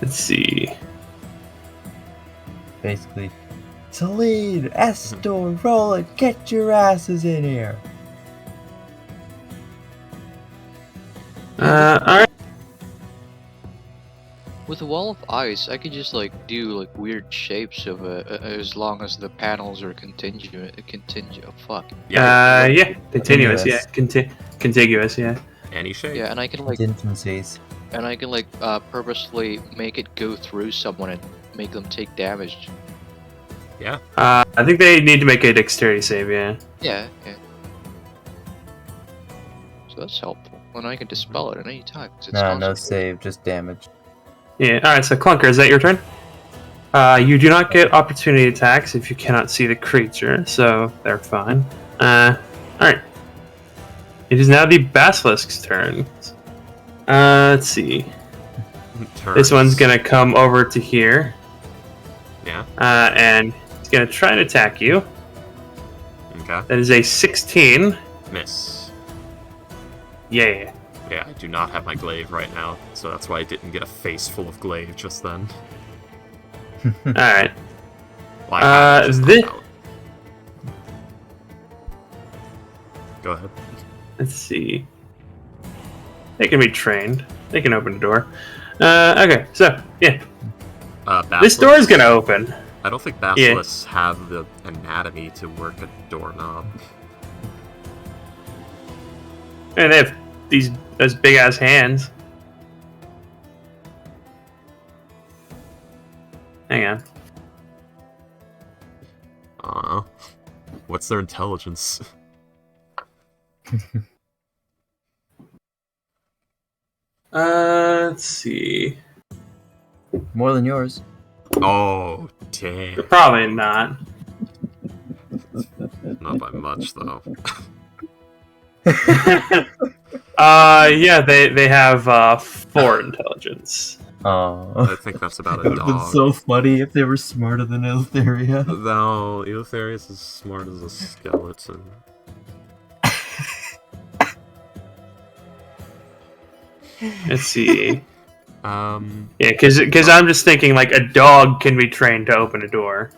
Let's see. Basically, Celine, Estor, Roland, get your asses in here. Alright. With a wall of ice, I could just like do like weird shapes of it as long as the panels are contiguous. Oh, fuck. Yeah. Continuous, yeah. Continuous. Contiguous, yeah. Any shape? Yeah, and I can like Contingencies. purposely make it go through someone and make them take damage. Yeah. I think they need to make a dexterity save, yeah. Yeah. So that's helpful. And I can dispel it at any time. 'Cause it's No concentrated. save, just damage. Yeah, alright, so Clunker, is that your turn? You do not get opportunity attacks if you cannot see the creature, so they're fine. Alright. It is now the Basilisk's turn. Let's see. This one's gonna come over to here. Yeah. And it's gonna try and attack you. Okay. That is a 16. Miss. Yeah. Yeah, I do not have my glaive right now, so that's why I didn't get a face full of glaive just then. Alright. Well, I have it just this- out. Go ahead. Let's see. They can be trained. They can open the door. Okay, so, yeah. This door is gonna open. I don't think basilisks have the anatomy to work a doorknob. And they have those big ass hands. What's their intelligence? Let's see. More than yours. Oh, damn. Probably not. Not by much, though. Yeah, they have 4 intelligence. Oh, I think that's about a it would have been dog. so funny if they were smarter than Eleutheria. No, Eleutherius is as smart as a skeleton. Let's see. Yeah, Yeah, because I'm just thinking like a dog can be trained to open a door.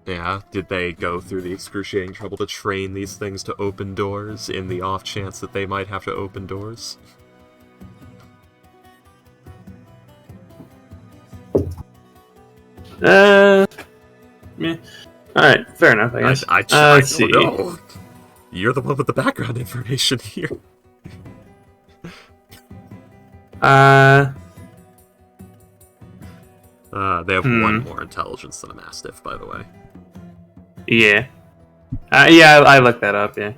yeah. Did they go through the excruciating trouble to train these things to open doors in the off chance that they might have to open doors? Yeah. Alright, fair enough, I guess. I let's don't see. know. You're the one with the background information here. They have 1 more intelligence than a Mastiff, by the way. Yeah. Yeah, I looked that up, yeah.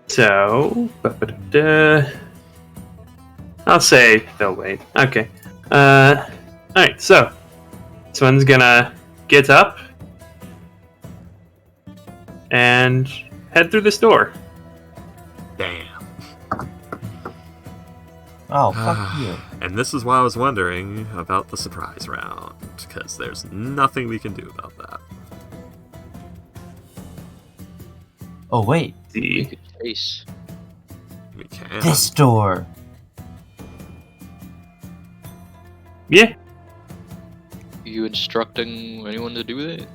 So... I'll say they'll wait. Okay. Alright, so... This one's gonna get up... and head through this door. Damn. Oh, fuck you. And this is why I was wondering about the surprise round, because there's nothing we can do about that. Oh, wait. You See. could chase. We can. This door. Yeah. Are you instructing anyone to do that?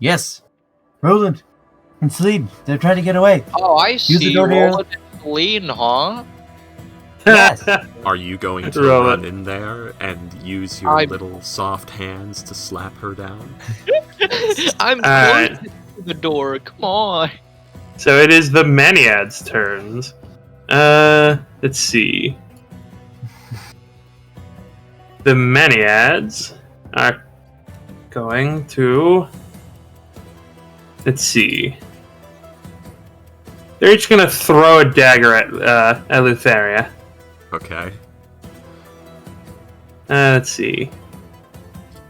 Yes. Roland and Celine, they're trying to get away. Oh, I the see. door here. Roland and Lean, huh? Yes. Are you going to Roll run it. in there and use your little soft hands to slap her down? I'm Alright. close to the door. Come on. So it is the Maniad's turns. Let's see. The Maniads are going to... Let's see. They're each gonna throw a dagger at Eleutheria. Okay. Let's see.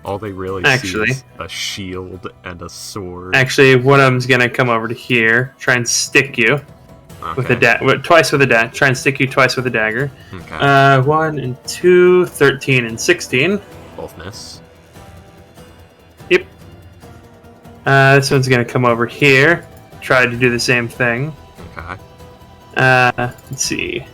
All they really Actually- see is a shield and a sword. Actually, one of them's gonna come over to here, try and stick you with a twice with a dagger. Try and stick you twice with a dagger. Okay. 1 and 2, 13 and 16. Both miss. Yep. This one's gonna come over here, try to do the same thing. Okay. Let's see.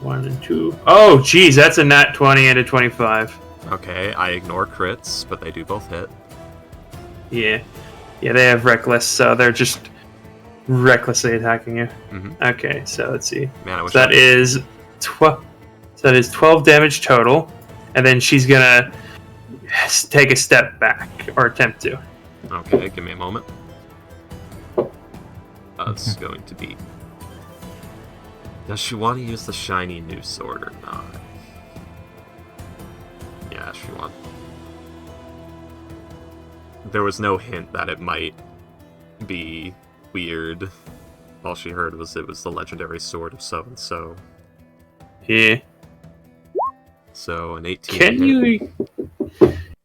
1 and 2. Oh, geez, that's a nat 20 and a 25. Okay, I ignore crits, but they do both hit. Yeah. Yeah, they have reckless, so they're just recklessly attacking you. Mhm. Okay, so let's see. Man, I wish So that is 12. So that is 12 damage total, and then she's gonna take a step back or attempt to. Okay, give me a moment. It's going to be... Does she want to use the shiny new sword or not? Yeah, she wants. There was no hint that it might be weird. All she heard was it was the legendary sword of so-and-so. Yeah. So, an 18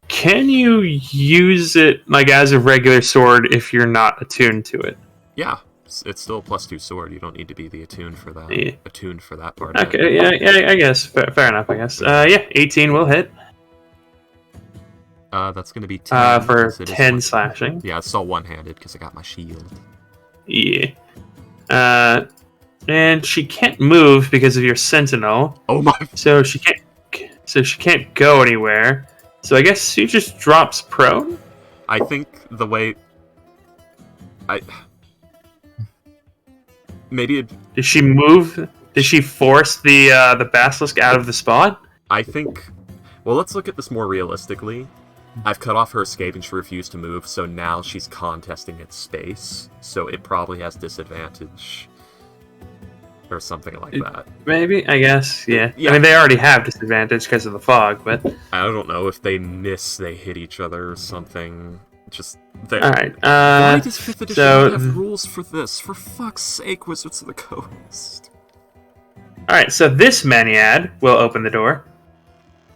Can you use it like as a regular sword if you're not attuned to it? Yeah, it's still a +2 sword. You don't need to be attuned for that. Yeah. Attuned for that part. of it. Okay, yeah, I guess. Fair enough, I guess. Yeah, 18 will hit. That's going to be 10. For 'cause it is 10 one- slashing. Yeah, it's still one-handed because I got my shield. Yeah. And she can't move because of your sentinel, Oh my... so she can't go anywhere. So I guess she just drops prone. I think the way... Maybe it... Does she move? Does she force the basilisk out of the spot? I think... Well, let's look at this more realistically. I've cut off her escape and she refused to move, so now she's contesting its space. So it probably has disadvantage. or something like that. Maybe, I guess, yeah. Yeah. I mean, they already have disadvantage because of the fog, but... I don't know if they miss, they hit each other or something. Just... Alright, Why does 5th edition so... not have rules for this? For fuck's sake, Wizards of the Coast. Alright, so this Maniad will open the door.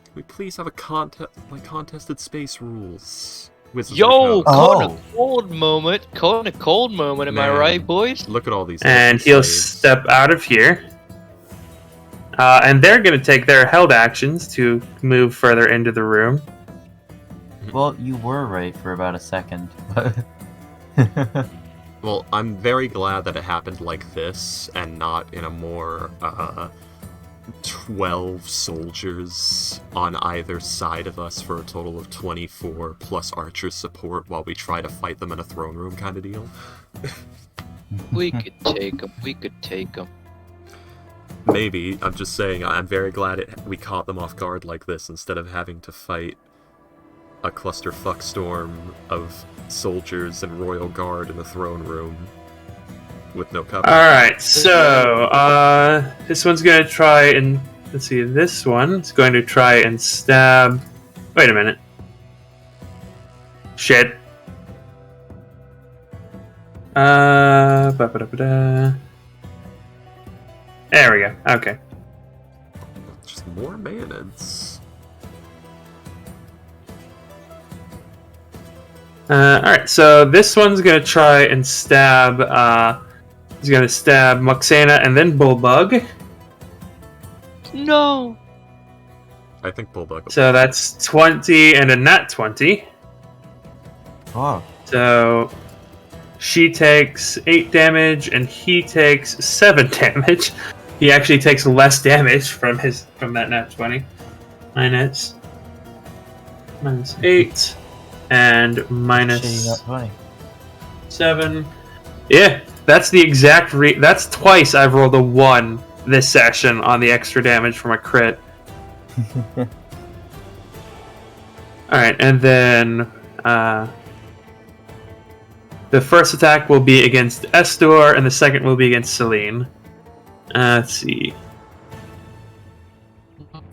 Can we please have a contested space rules? Wizards Yo, of the Coast. caught in a cold moment. Caught in a cold moment, am I Man. right, boys? Look at all these. And he'll slaves. step out of here. And they're going to take their held actions to move further into the room. Well, you were right for about a second. Well, I'm very glad that it happened like this, and not in a more, 12 soldiers on either side of us for a total of 24 plus archer support while we try to fight them in a throne room kind of deal. We could take them. We could take them. Maybe. I'm just saying, I'm very glad we caught them off guard like this instead of having to fight a clusterfuck storm of soldiers and royal guard in the throne room with no cover. Alright, so, this one's going to try and... Let's see, this one's going to try and stab... Wait a minute. Shit. Ba-ba-da-ba-da. There we go, okay. Just more mayonnaise. Alright, so this one's going to try and stab... he's going to stab Moxena and then Bulbug. No. I think Bulldog. So that's 20 and a nat 20. Oh, So she takes 8 damage and he takes 7 damage. He actually takes less damage from that nat 20. Minus 8 and shitty minus not 20. 7. Yeah, that's the exact that's twice I've rolled a 1 this session on the extra damage from a crit. Alright, and then the first attack will be against Estor, and the second will be against Celine. Let's see.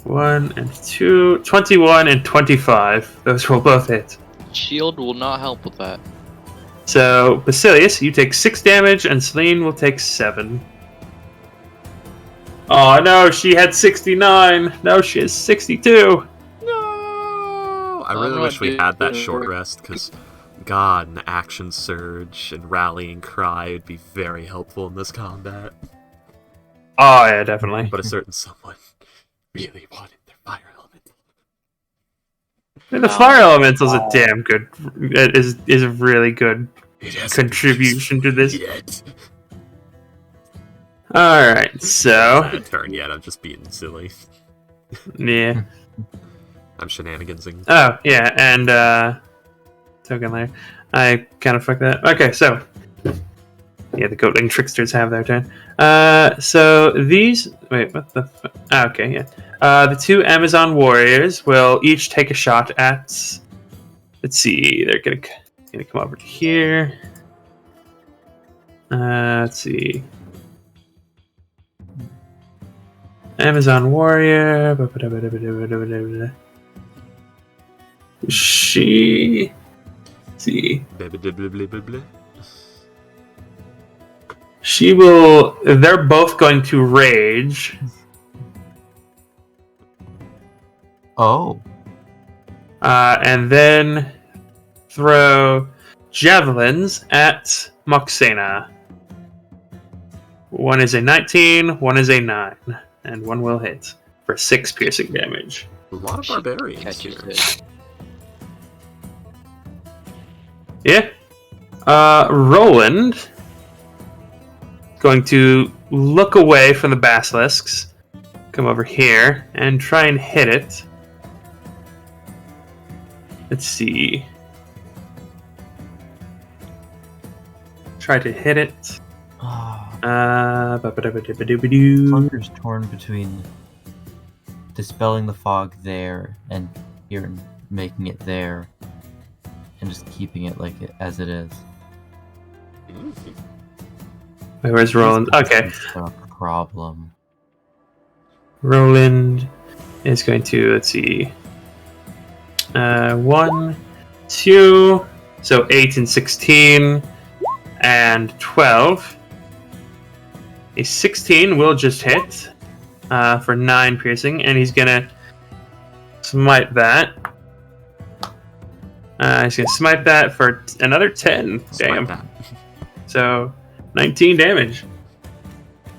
1 and 2, 21 and 25. Those will both hit. Shield will not help with that. So, Basilius, you take 6 damage, and Celine will take 7. Oh no, she had 69. No, she has 62. No! I really wish we had that short rest, because God, an action surge and rallying cry would be very helpful in this combat. Oh yeah, definitely. But a certain someone really wanted their fire elemental. And the fire elemental is a damn good, is a really good contribution to this. Yet. Alright, so... Good turn yet, I'm just being silly. Yeah. I'm shenanigansing. Oh, yeah, and, token layer. I kind of fucked that. Okay, so... Yeah, the Goatling Tricksters have their turn. So these... Wait, what the fuck? Okay, yeah. The 2 Amazon warriors will each take a shot at... Let's see, they're gonna come over to here. Let's see... Amazon warrior. She. Let's see. She will. They're both going to rage. Oh. And then throw javelins at Moxena. One is a 19, one is a 9. And one will hit for 6 piercing damage. A lot of barbarians Catches here. it. Yeah. Roland going to look away from the basilisks, come over here, and try and hit it. Let's see. Try to hit it. Hunter's torn between dispelling the fog there and here and making it there, and just keeping it like it as it is. Wait, where's Roland? Okay. problem. Roland is going to, let's see, 1, 2, so 8 and 16, and 12. A 16 will just hit for 9 piercing, and he's gonna smite that. He's gonna smite that for another 10. Damn. That. So 19 damage,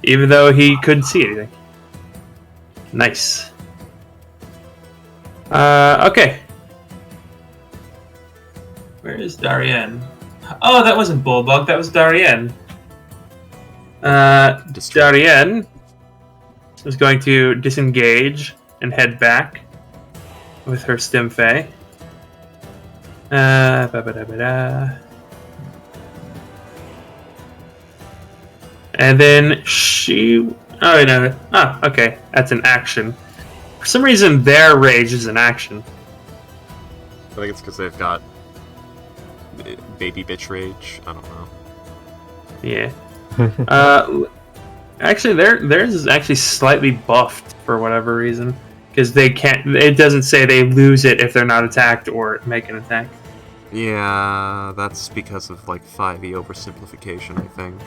even though he couldn't see anything. Nice. Okay. Where is Darien? Oh, that wasn't Bullbug, that was Darien. Darien is going to disengage and head back with her Stimfey. And then she... Oh, no. Oh, okay. That's an action. For some reason, their rage is an action. I think it's because they've got baby bitch rage. I don't know. Yeah. Actually, theirs is actually slightly buffed for whatever reason. Because they can't... It doesn't say they lose it if they're not attacked or make an attack. Yeah, that's because of, like, 5e oversimplification, I think.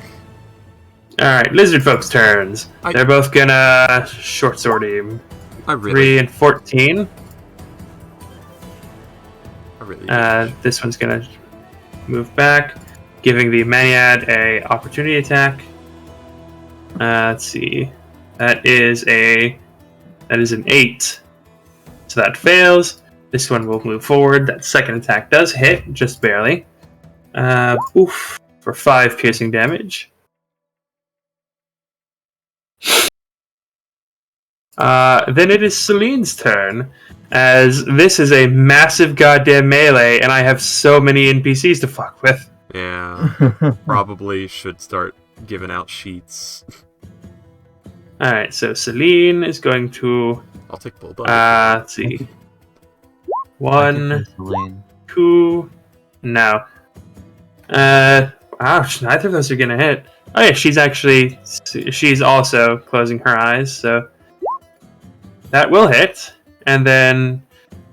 Alright, lizard folks' turns. They're both gonna short sword him. 3 and 14. This one's gonna move back, giving the Maniad a opportunity attack. Let's see. That is an 8. So that fails. This one will move forward. That second attack does hit, just barely. Oof, for 5 piercing damage. Then it is Celine's turn, as this is a massive goddamn melee, and I have so many NPCs to fuck with. Yeah, probably should start giving out sheets. Alright, so Celine is going to... I'll take Bulldog. Let's see. 1, 2... No. Ouch, neither of those are gonna hit. Oh yeah, she's also closing her eyes, so... That will hit. And then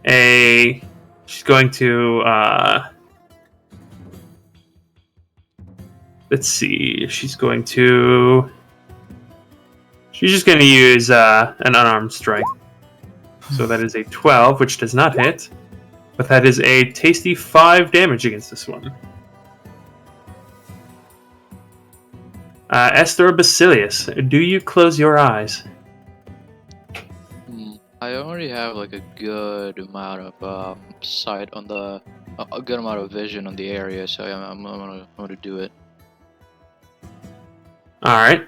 she's going to, let's see, she's just going to use, an unarmed strike. So that is a 12, which does not hit. But that is a tasty 5 damage against this one. Esther Basilius, do you close your eyes? I already have like a good amount of sight on a good amount of vision on the area, so I'm gonna do it. All right.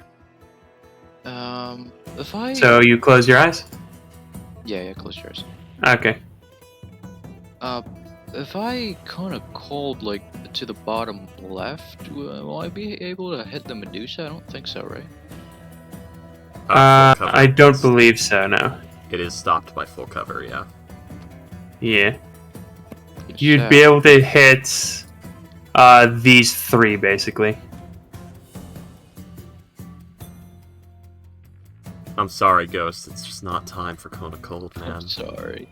So you close your eyes? Yeah, close your eyes. Okay. If I kind of called like to the bottom left, will I be able to hit the Medusa? I don't think so, right? I don't believe so. No. It is stopped by full cover, yeah. Yeah. You'd be able to hit these 3, basically. I'm sorry, Ghost. It's just not time for Cone of Cold, man. I'm sorry.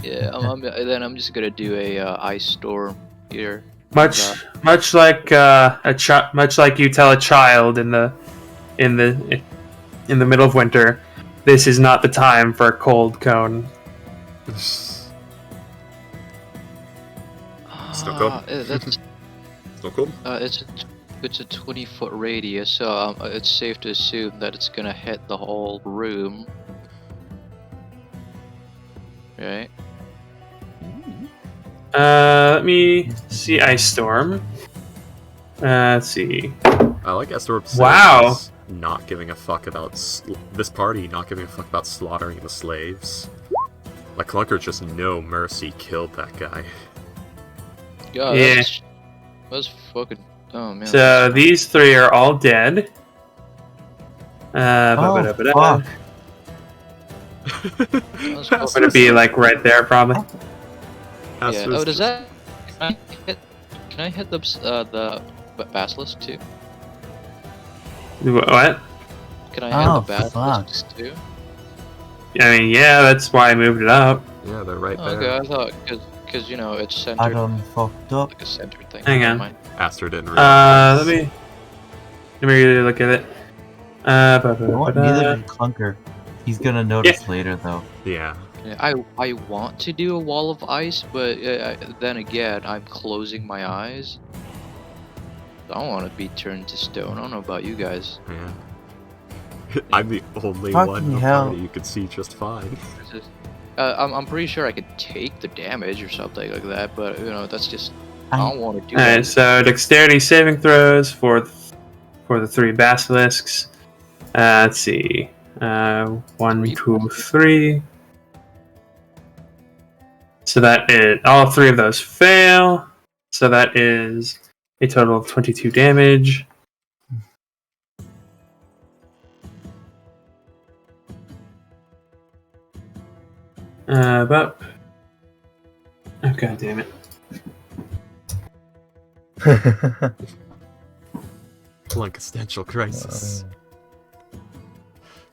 Yeah, then I'm just gonna do a ice storm here. Much like you tell a child in the middle of winter. This is not the time for a cold cone. Snow cold? Snow cold? It's a 20-foot radius, so it's safe to assume that it's gonna hit the whole room. Right? Let me see Ice Storm. Let's see. I like Esther. Wow. Not giving a fuck about this party, not giving a fuck about slaughtering the slaves. Like Clunker, just no mercy, killed that guy. God, yeah. That's fucking. Oh man. So these 3 are all dead. Fuck. It's gonna be like right there, probably. Yeah. Oh, does that? Can I hit the basilisk too? What? Can I hit Oh, the basilisks too? I mean, yeah, that's why I moved it up. Yeah, they're right there. Okay, I thought because you know it's I centered done fucked up. like a centered thing. Hang Never on. mind. Astro didn't realize. Let me really look at it. Neither did Clunker. He's gonna notice later, though. Yeah. Yeah, I want to do a wall of ice, but then again, I'm closing my eyes. I don't want to be turned to stone. I don't know about you guys. Yeah. I'm the only Fucking one in the hell. party you can see just fine. I'm pretty sure I could take the damage or something like that, but you know that's just I don't want to do Alright, that. so dexterity saving throws for the 3 basilisks. Let's see. 1, 2, 3. So that is all 3 of those fail. So that is a total of 22 damage. But oh god damn it! Clunkessential crisis.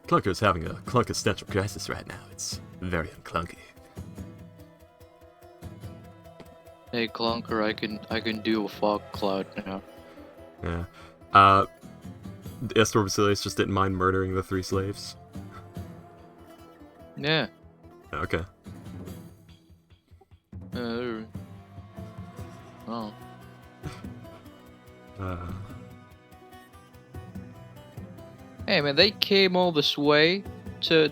Clunker's having a clunkessential crisis right now. It's very unclunky. Hey Clunker, I can do a fog cloud now. Yeah. Estor Basilius just didn't mind murdering the 3 slaves. Yeah. Okay. Oh. Hey man, they came all this way to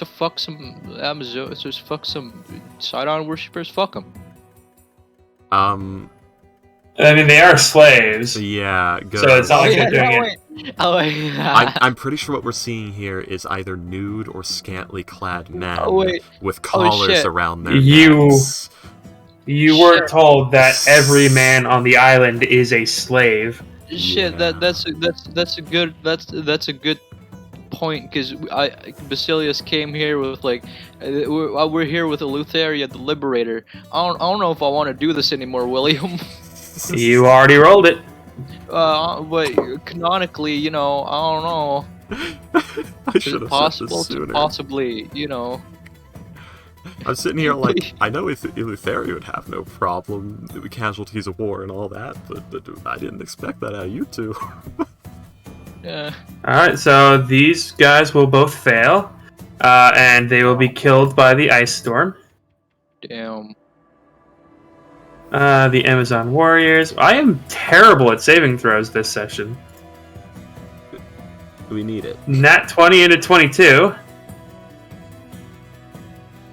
fuck some Amazon, to fuck some Sidon worshippers. Fuck them. I mean, they are slaves, Yeah, good. so it's not like they're doing it. Oh wait. I'm pretty sure what we're seeing here is either nude or scantily clad men with collars shit. around their You- necks. You were told that every man on the island is a slave. Shit, Yeah. that's a good point, because Basilius came here with like we're here with Eleutheria the Liberator. I don't know if I want to do this anymore, William. You already rolled it. But canonically, you know, I don't know. I Is should it have said possible this to sooner. possibly, you know? I'm sitting here like, I know Eleutheria would have no problem with casualties of war and all that, but I didn't expect that out of you two. Yeah. Alright, so these guys will both fail, and they will be killed by the ice storm. Damn. The Amazon warriors. I am terrible at saving throws this session. We need it. Nat 20 into 22.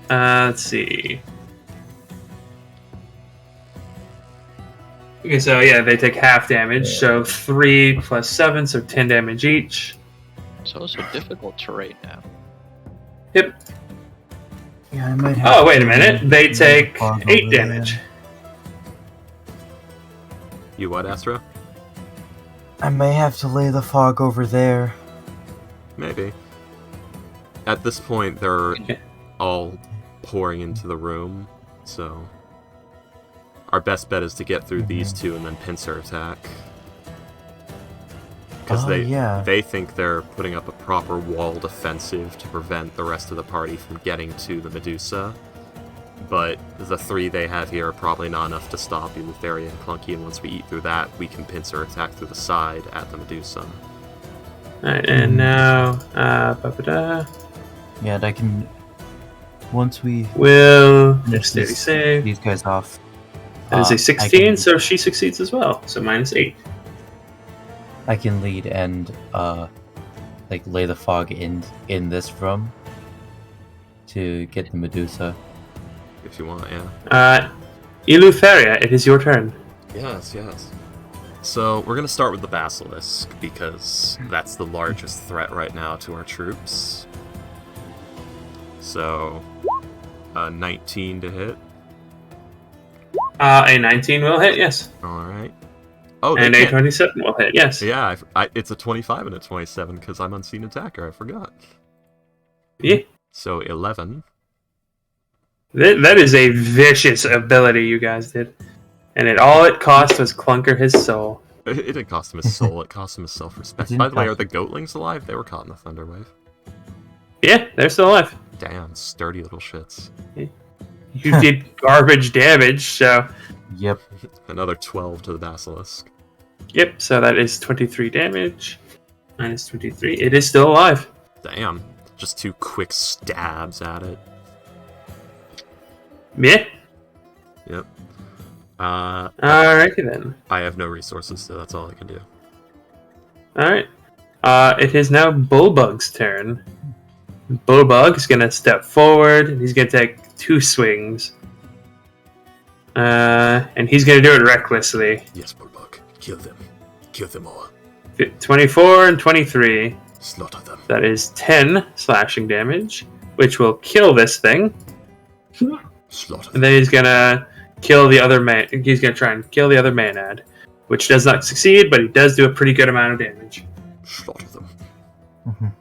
Let's see. Okay, so yeah, they take half damage. So 3 plus 7, so 10 damage each. It's also difficult terrain now. Yep. Yeah, I might have Oh, wait a minute. They take Fog 8 over there. damage. You what, Astro? I may have to lay the fog over there. Maybe. At this point, they're Okay. all pouring into the room, so our best bet is to get through these two and then pincer attack. Because Oh, they think they're putting up a proper wall defensive to prevent the rest of the party from getting to the Medusa. But the 3 they have here are probably not enough to stop Eleutheria and Clunky, and once we eat through that, we can pincer attack through the side at the Medusa. Alright, and now, Yeah, and I can. Once we will finish steady this- save. these guys off. That is a I 16, can- so she succeeds as well. So -8. I can lead and like lay the fog in this room to get the Medusa. If you want, yeah. Eleutheria, it is your turn. Yes. So we're gonna start with the Basilisk, because that's the largest threat right now to our troops. So, 19 to hit. A 19 will hit, yes. Alright. Oh, they And a can't- 27 will hit, yes. Yeah, it's a 25 and a 27 because I'm Unseen Attacker, I forgot. Yeah. So 11. That is a vicious ability you guys did. And all it cost was Clunker his soul. It didn't cost him his soul, it cost him his self-respect. Didn't By the way, cost- are the goatlings alive? They were caught in the thunder wave. Yeah, they're still alive. Damn, sturdy little shits. You did garbage damage, so... Yep. Another 12 to the basilisk. Yep, so that is 23 damage. Minus 23. It is still alive. Damn. Just 2 quick stabs at it. Yeah. Yep. Alrighty then. I have no resources, so that's all I can do. Alright. It is now Bullbug's turn. Bullbug is going to step forward, and he's going to take 2 swings. And he's going to do it recklessly. Yes, Bullbug. Kill them. Kill them all. 24 and 23. Slaughter them. That is 10 slashing damage, which will kill this thing. Slaughter them. And then he's going to kill the other man. He's going to try and kill the other Manad, which does not succeed, but he does do a pretty good amount of damage. Slaughter them.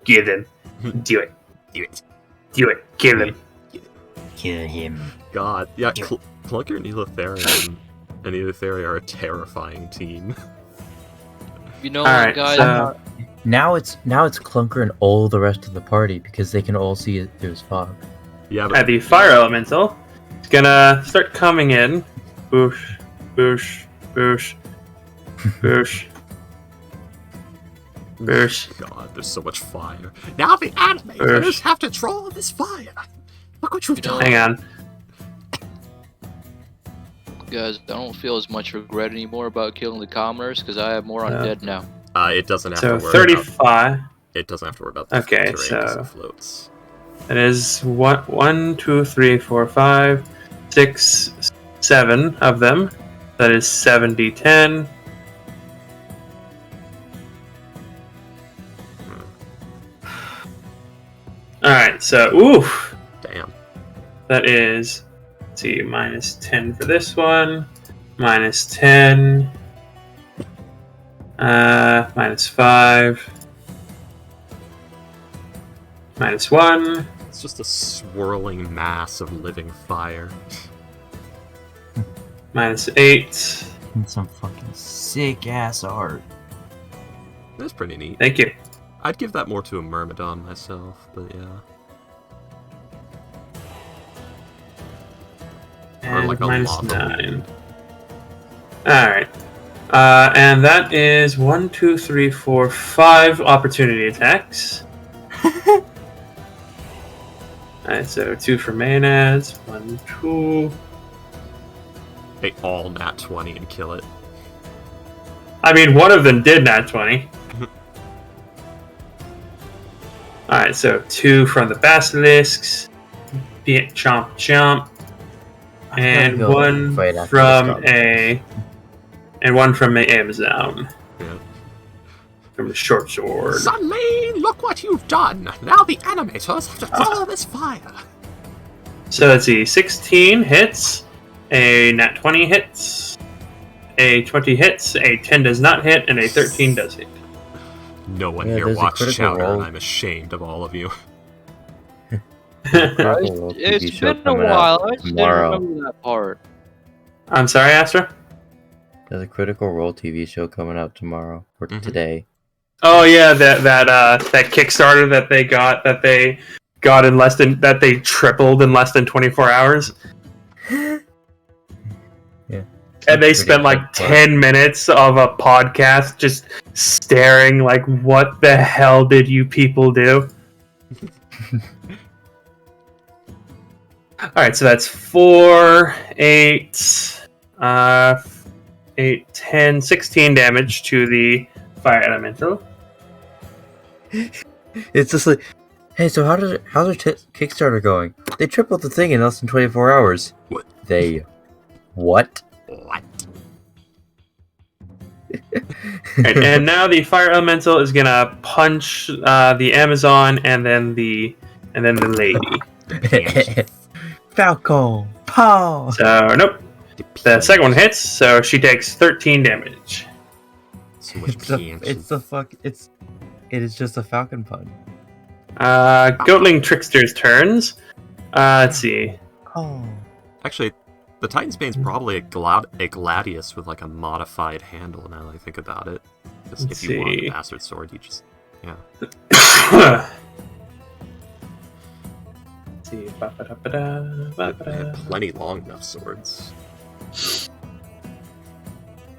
Get him. Do it. Do it. Do it. Kill him. Kill him. God. Yeah, Clunker and Eleutheria are a terrifying team. You know, Alright, guys. so- Now it's Clunker and all the rest of the party because they can all see it through his fog. Yeah, but The fire elemental is gonna start coming in. Boosh, boosh, boosh, boosh, boosh. God, there's so much fire. Now the animators have to draw this fire. Look what you've done. Hang on. Guys, I don't feel as much regret anymore about killing the commoners because I have more undead now. It doesn't have So to worry 35. about. It doesn't have to worry about the Okay, terrain 'cause so- it floats. That is 1, 2, 3, 4, 5, 6, 7 of them. That is 70-10. Alright, so, oof. Damn. That is, let's see, minus 10 for this one. Minus 10. Minus 5. Minus 1. It's just a swirling mass of living fire. Minus 8. And some fucking sick ass art. That's pretty neat. Thank you. I'd give that more to a Myrmidon myself, but yeah. And like a minus lava 9. Alright. And that is 1, 2, 3, 4, 5 opportunity attacks. Alright, so 2 for Maenads. 1, 2. They all nat 20 and kill it. I mean, one of them did nat 20. Alright, so 2 from the Basilisks. Chomp, chomp. And go one fight after from this and one from a Amazon. Yeah. From a short sword. Suddenly, look what you've done! Now the animators have to follow this fire! So let's see, 16 hits, a nat 20 hits, a 20 hits, a 10 does not hit, and a 13 does hit. No one Yeah, here there's a watched critical Chowder, roll. and I'm ashamed of all of you. Critical Role TV It's show been a coming out while. I just didn't tomorrow. remember that part. I'm sorry, Astra? There's a Critical Role TV show coming out tomorrow or today. Oh yeah, that Kickstarter that they got in less than that they tripled in less than 24 hours. Yeah. And they spent like Pretty quick. 10 minutes of a podcast just staring like, what the hell did you people do? Alright, so that's 4, 8, 8, 10, 16 damage to the fire elemental. It's just like, hey, so how's their Kickstarter going? They tripled the thing in less than 24 hours. What? They what? What? Right, and now the fire elemental is gonna punch the Amazon and then the lady. Falco! Pow! So nope. The second one hits, so she takes 13 damage. So much It is just a falcon pun. Goatling Trickster's turns. Let's see. Oh. Actually, The Titan's Bane's probably a Gladius with like a modified handle. Now that I think about it, because if you want a bastard sword, you just Let's see. They had plenty long enough swords.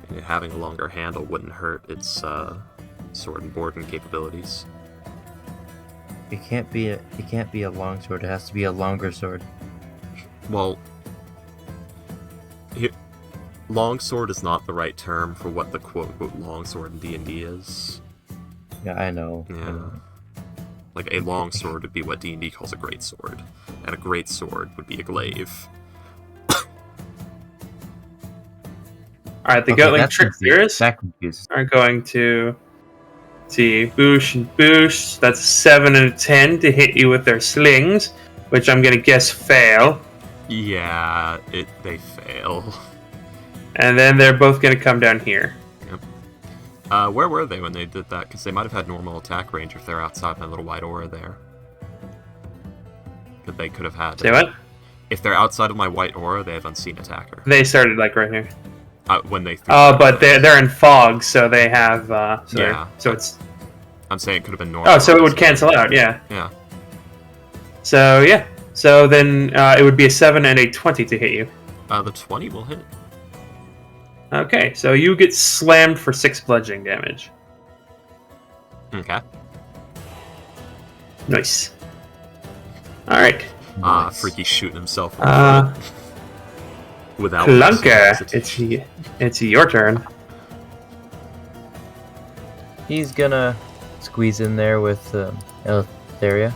And having a longer handle wouldn't hurt its sword and boarding capabilities. It can't be a long sword. It has to be a longer sword. Well, longsword is not the right term for what the quote-unquote longsword in D&D is. Yeah, I know. Yeah. I know. Like, a longsword would be what D&D calls a greatsword, and a greatsword would be a glaive. Alright, the Goatling Tricksters are going to see Boosh and Boosh. That's a 7 and a 10 to hit you with their slings, which I'm going to guess fail. Yeah, they fail. And then they're both going to come down here. Yep. Where were they when they did that? Because they might have had normal attack range if they're outside my little white aura there. But they could have had... Say what? If they're outside of my white aura, they have unseen attacker. They started, like, right here. When they... but they're in fog, so they have... So it's... I'm saying it could have been normal. Oh, so it would cancel out, yeah. Yeah. So, yeah. So then it would be a 7 and a 20 to hit you. The 20 will hit. Okay, so you get slammed for 6 bludgeoning damage. Okay. Nice. Alright. Nice. Freaky shooting himself. Without Clunker, it's your turn. He's gonna squeeze in there with Eleutheria.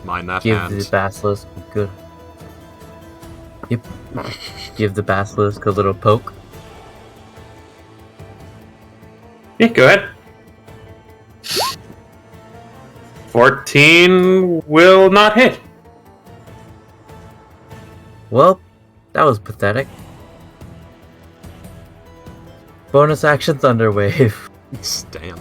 Mind that Give hand. the basilisk a good. Yep. Give the basilisk a little poke. Yeah, go ahead. 14 will not hit. Well, that was pathetic. Bonus action Thunderwave. Damn.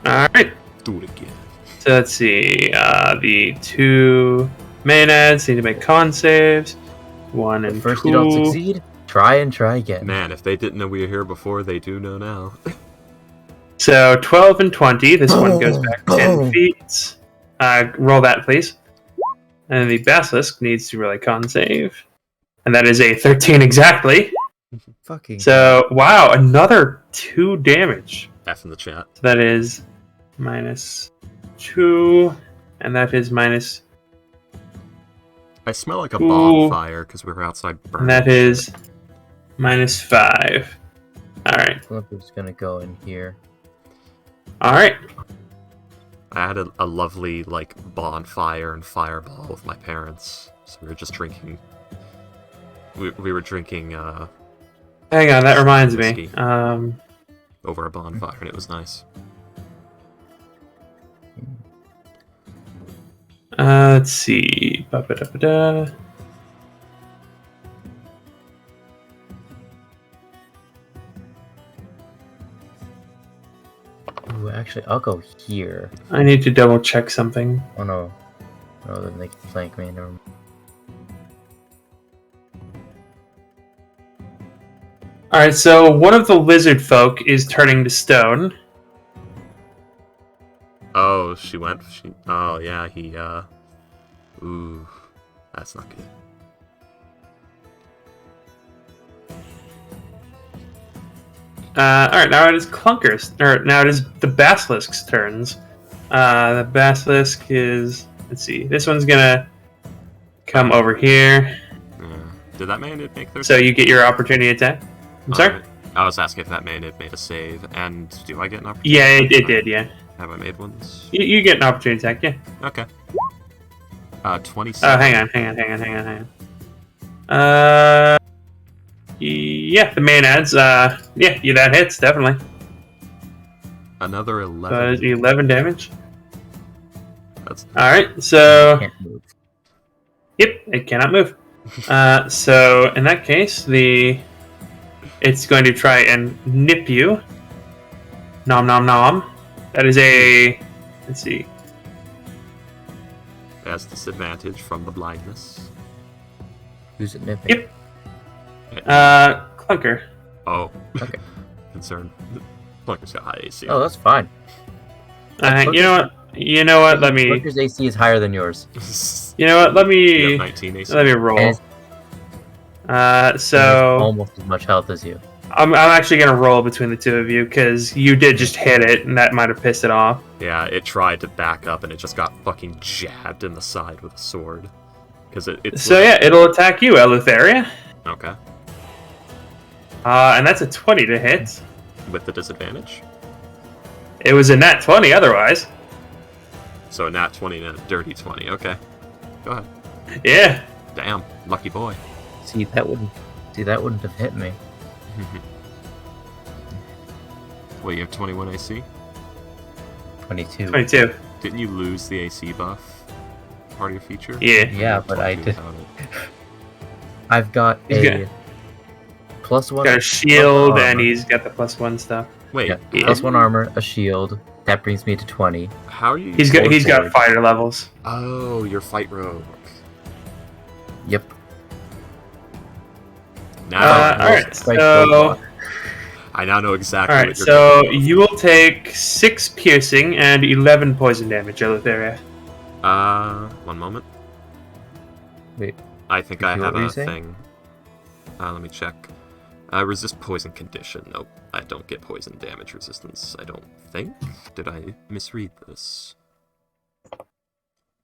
Alright. Do it again. So let's see. The 2 Maenads need to make con saves. 1 and 2. First you don't succeed, try and try again. Man, if they didn't know we were here before, they do know now. So 12 and 20. This one goes back 10 feet. Roll that, please. And the Basilisk needs to roll a con save. And that is a 13 exactly. Fucking. So, wow, another 2 damage. F in the chat. So that is -2. And that is minus... I smell like a bonfire because we were outside burning. And that is -5. Alright. Flipper's gonna go in here. Alright. I had a lovely, like, bonfire and fireball with my parents. So we were just drinking... We were drinking, Hang on, that reminds whiskey me. over a bonfire, and it was nice. Let's see. Ba-ba-da-ba-da. Ooh, actually, I'll go here. I need to double check something. Oh no. No, then they can flank me. Never mind. Alright, so one of the lizard folk is turning to stone. Oh, oh, yeah, he, Ooh, that's not good. Alright, now it is Clunker's, or now it is the Basilisk's turns. The Basilisk is, let's see, this one's gonna come over here. Yeah. Did that man make their... So you get your opportunity attack. I'm sorry? Right. I was asking if that man had made a save, and do I get an opportunity? Yeah, it did, yeah. Have I made ones? You get an opportunity attack, yeah. Okay. 27. Oh, hang on. Yeah, the Maenads, yeah, that hits, definitely. Another 11. So that is 11 damage. That's... Alright, so... Can't move. Yep, it cannot move. So, in that case, it's going to try and nip you. Nom nom nom. That is a... Let's see. has disadvantage from the blindness. Who's it nipping? Yep. Clunker. Oh. Okay. Concerned. Clunker's got high AC. Oh, that's fine. You know what? Let me. Clunker's AC is higher than yours. You know what? Let You have me. 19 AC. Let me roll. And he has So almost as much health as you. I'm actually gonna roll between the two of you because you did just hit it, and that might have pissed it off. Yeah, it tried to back up and it just got fucking jabbed in the side with a sword. Because it's. So yeah, it'll attack you, Eleutheria. Okay. And that's a 20 to hit. With the disadvantage. It was a nat 20 otherwise. So a nat 20 and a dirty 20. Okay. Go ahead. Yeah. Damn. Lucky boy. See, that wouldn't have hit me. Wait, you have 21 AC? 22. 22. Didn't you lose the AC buff? Part of your feature? Yeah. Yeah, but I 22 did. without it. I've got He's a +1. Got a shield, and armor. he's got the +1 stuff. Wait, Yeah, Yeah. +1 armor, a shield. That brings me to 20. how are you? He's got Forward. fighter levels. Oh, you're fight rogue. Yep. Now, Alright, Strike so robot. I now know exactly alright, what you're so doing. you will take 6 piercing and 11 poison damage, Eleutheria. One moment. Wait, I think I Repeat have what were a you saying? thing. Let me check. Resist poison condition. Nope, I don't get poison damage resistance. I don't think. Did I misread this?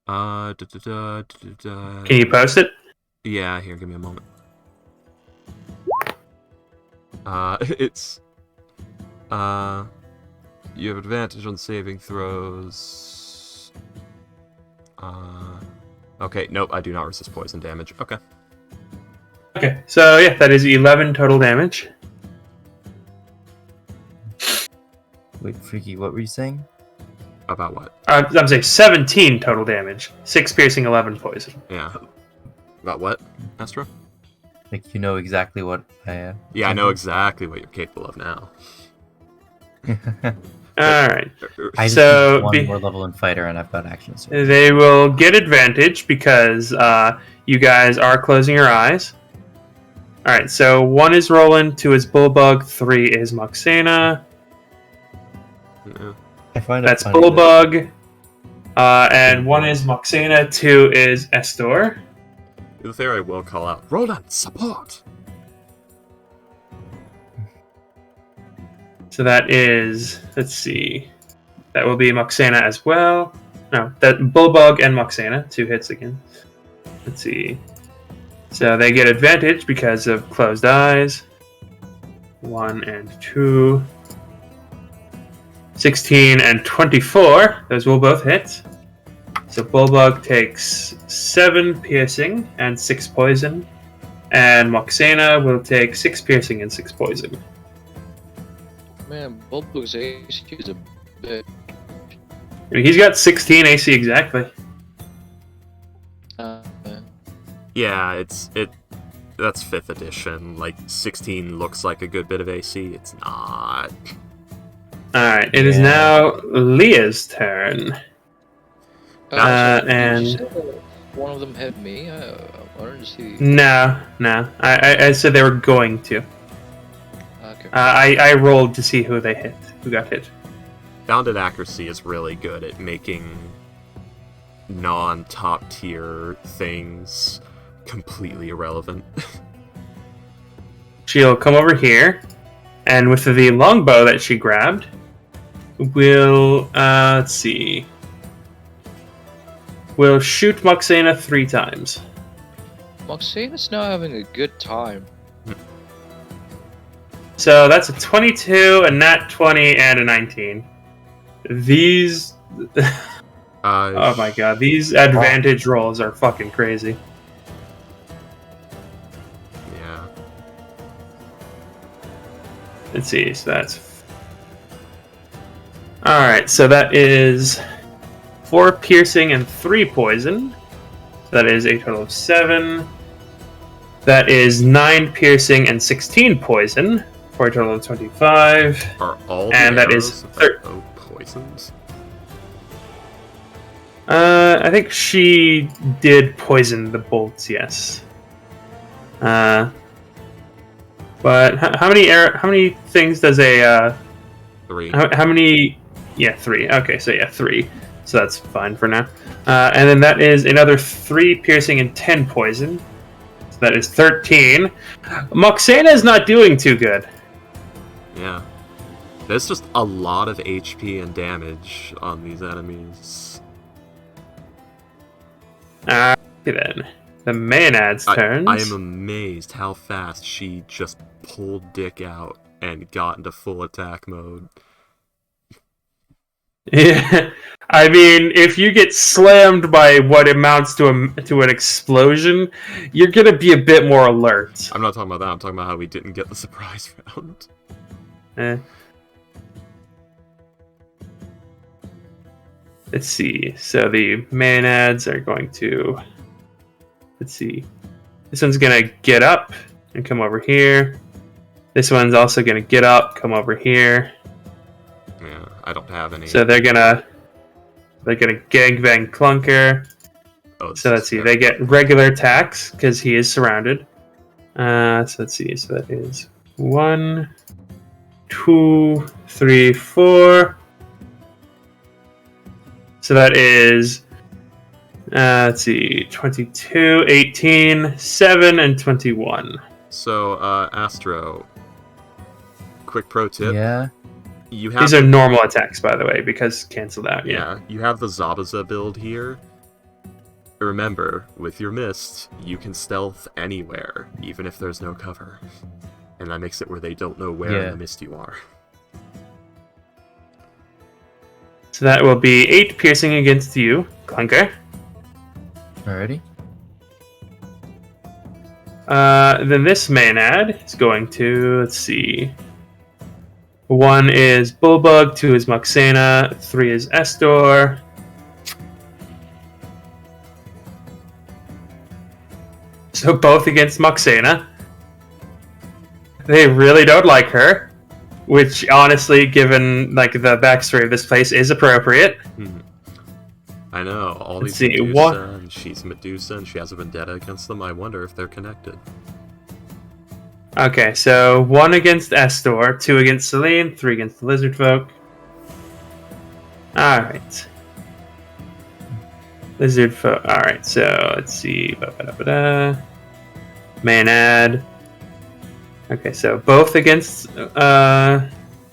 Can you post it? Yeah, here, give me a moment. It's you have advantage on saving throws. Okay, nope, I do not resist poison damage. Okay. Okay, so yeah, that is 11 total damage. Wait, Freaky, what were you saying? About what? I'm saying 17 total damage. 6 piercing, 11 poison. Yeah. About what, Astro? Like, you know exactly what I am. Yeah, I know exactly what you're capable of now. Alright. I just So, need one more level in fighter, and I've got action. So. They will get advantage because you guys are closing your eyes. Alright, so 1 is Roland, 2 is Bullbug, 3 is Moxena. No. I find That's it funny that- Bullbug. And 1 is Moxena, 2 is Estor. The theory will call out, Roland, support! So that is, let's see, that will be Moxena as well. No, that Bullbug and Moxena, 2 hits again. Let's see. So they get advantage because of closed eyes. 1 and 2. 16 and 24. Those will both hit. So Bullbug takes 7 piercing and 6 poison. And Moxena will take 6 piercing and 6 poison. Man, Bulbug's AC is a bit. I mean, he's got 16 AC exactly. Man. Yeah, that's 5th edition. Like, 16 looks like a good bit of AC. It's not. Alright, it is now Leah's turn. And- you said that one of them hit me. I wanted to see. No. I said they were going to. Okay. I rolled to see who got hit. Bounded accuracy is really good at making non-top tier things completely irrelevant. She'll come over here, and with the longbow that she grabbed, will let's see. We'll shoot Moxena 3 times. Moxena's now having a good time. So that's a 22, a nat 20, and a 19. These... oh my god, these advantage rolls are fucking crazy. Yeah. Let's see, so that's... Alright, so that is 4 piercing and 3 poison. So that is a total of 7. That is 9 piercing and 16 poison, for a total of 25. Are all the And that arrows is of that bow poisons? I think she did poison the bolts. Yes. But how many things does a 3. how many? Yeah, 3. Okay, so yeah, 3. So that's fine for now. And then that is another 3 piercing and 10 poison. So that is 13. Moxena is not doing too good. Yeah. There's just a lot of HP and damage on these enemies. Okay then. The Maenad's turns. I am amazed how fast she just pulled Dick out and got into full attack mode. Yeah, I mean, if you get slammed by what amounts to an explosion, you're gonna be a bit more alert. I'm not talking about that, I'm talking about how we didn't get the surprise round. Let's see. So the Maenads are going to... Let's see. This one's gonna get up and come over here. This one's also gonna get up, come over here. Yeah, I don't have any. So they're gonna gangbang Clunker. Oh, So let's see. They get regular attacks because he is surrounded. So let's see. So that is 1, 2, 3, 4. So that is let's see, 22, 18, 7, and 21. So Astro, quick pro tip. Yeah. You have These are normal attacks, by the way, because canceled out. Yeah, you have the Zabuza build here. Remember, with your mist, you can stealth anywhere, even if there's no cover. And that makes it where they don't know where in the mist you are. So that will be 8 piercing against you, Clunker. Alrighty. Then this Maenad is going to, let's see. 1 is Bullbug, 2 is Moxena, 3 is Estor. So both against Moxena. They really don't like her, which honestly, given like the backstory of this place, is appropriate. I know, all Let's these see, Medusa, and she's Medusa, and she has a vendetta against them. I wonder if they're connected. Okay, so 1 against Estor, 2 against Celine, 3 against the Lizard Folk. Alright. Lizard Folk. Alright, so let's see. Maenad. Okay, so both against,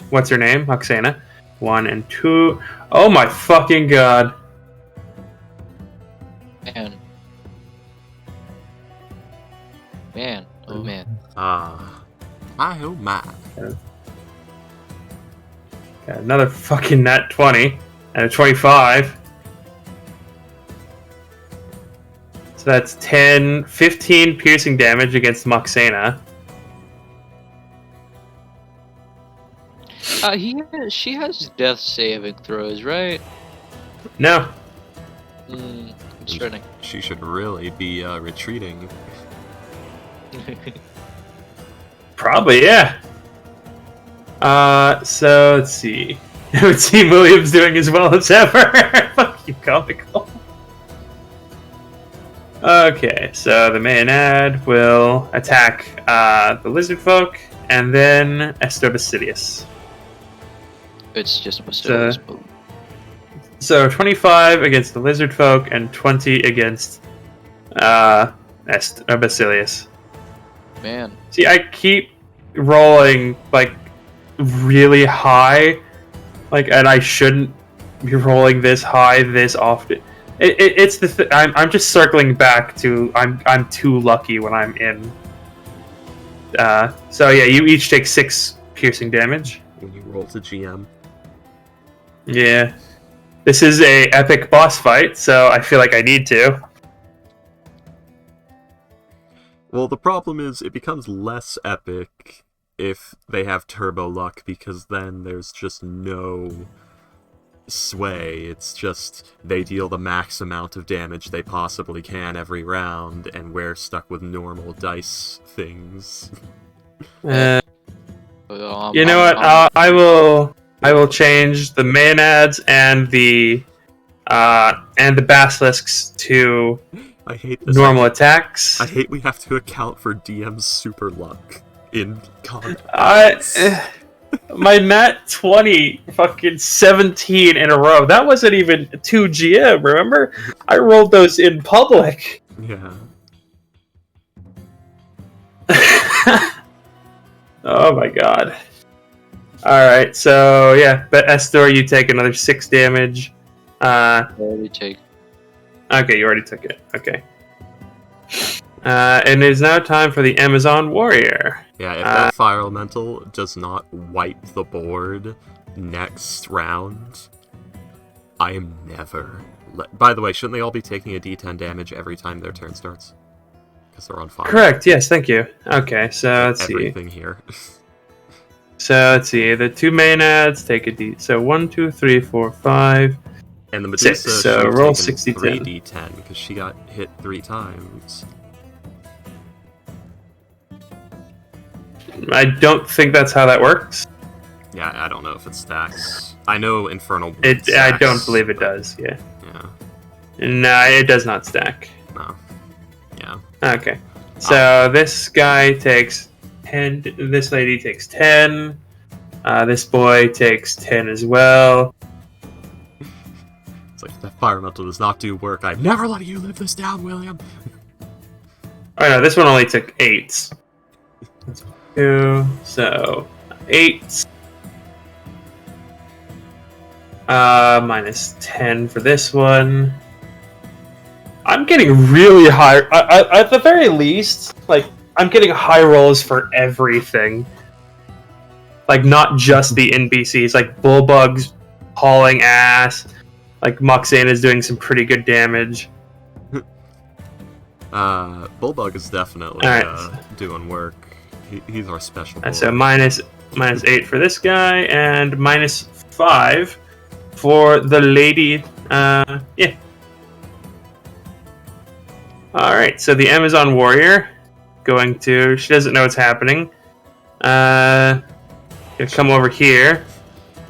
what's her name? Moxena. 1 and 2. Oh my fucking god. Man. Oh man. My oh my. Got another fucking nat 20 and a 25. So that's 15 piercing damage against Moxena. She has death saving throws, right? No. Concerning. She should really be retreating. Probably, yeah. So let's see. Team Williams doing as well as ever. Fuck you, comical. Okay, so the Maenad will attack the Lizard Folk and then Estor Basilius. It's just Basilius. So 25 against the Lizard Folk and 20 against Basilius. Man. See, I keep rolling like really high, like, and I shouldn't be rolling this high this often. It's the I'm just circling back to I'm too lucky when I'm in. So yeah, you each take 6 piercing damage. When you roll to GM. Yeah, this is a epic boss fight, so I feel like I need to. Well, the problem is it becomes less epic if they have turbo luck, because then there's just no sway. It's just they deal the max amount of damage they possibly can every round, and we're stuck with normal dice things. You know what? I will change the Maenads and the and the basilisks to I hate this. normal attacks. I hate we have to account for DM's super luck in combat. My nat 20, fucking 17 in a row. That wasn't even 2 GM, remember? I rolled those in public. Yeah. Oh my god. Alright, so yeah, but Estor, you take another 6 damage. I already take. Okay, you already took it. Okay. And it is now time for the Amazon Warrior. Yeah, if that fire elemental does not wipe the board next round, I am never... By the way, shouldn't they all be taking a d10 damage every time their turn starts? Because they're on fire. Correct, yes, thank you. Okay, so let's see. Everything here. So let's see, the 2 Maenads take a D. So 1, 2, 3, 4, 5... And the Medusa 6, so should have roll taken 60 3 d10 because she got hit 3 times. I don't think that's how that works. Yeah, I don't know if it stacks. I know Infernal. I stacks, don't believe it does, yeah. Yeah. No, it does not stack. No. Yeah. Okay. So this guy takes 10, this lady takes 10, this boy takes 10 as well. It's like, that fire elemental does not do work. I'm never letting you live this down, William. Oh no, this one only took 8. That's 2, so 8. Minus 10 for this one. I'm getting really high. At the very least, like, I'm getting high rolls for everything. Like, not just the NPCs, like Bullbug's hauling ass. Like, Moxane is doing some pretty good damage. Bullbug is definitely doing work. He's our special boy. So minus 8 for this guy, and minus 5 for the lady. Yeah. Alright, so the Amazon Warrior going to... She doesn't know what's happening. Gonna come over here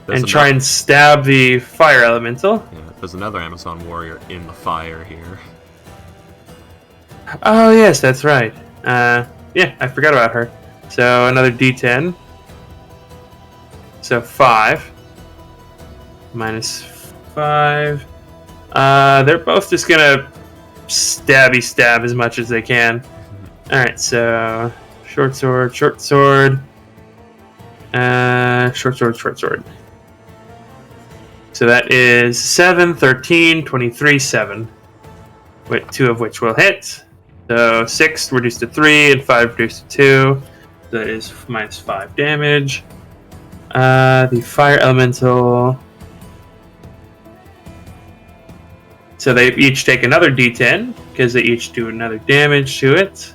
and try and stab the fire elemental. Yeah, there's another Amazon Warrior in the fire here. Oh, yes, that's right. Yeah, I forgot about her. So another d10. So 5. Minus 5. They're both just gonna stab as much as they can. Alright, so short sword, short sword. Short sword, short sword. So that is 7, 13, 23, 7. With 2 of which will hit. So 6 reduced to 3 and 5 reduced to 2. That is minus 5 damage. The fire elemental. So they each take another d10 because they each do another damage to it.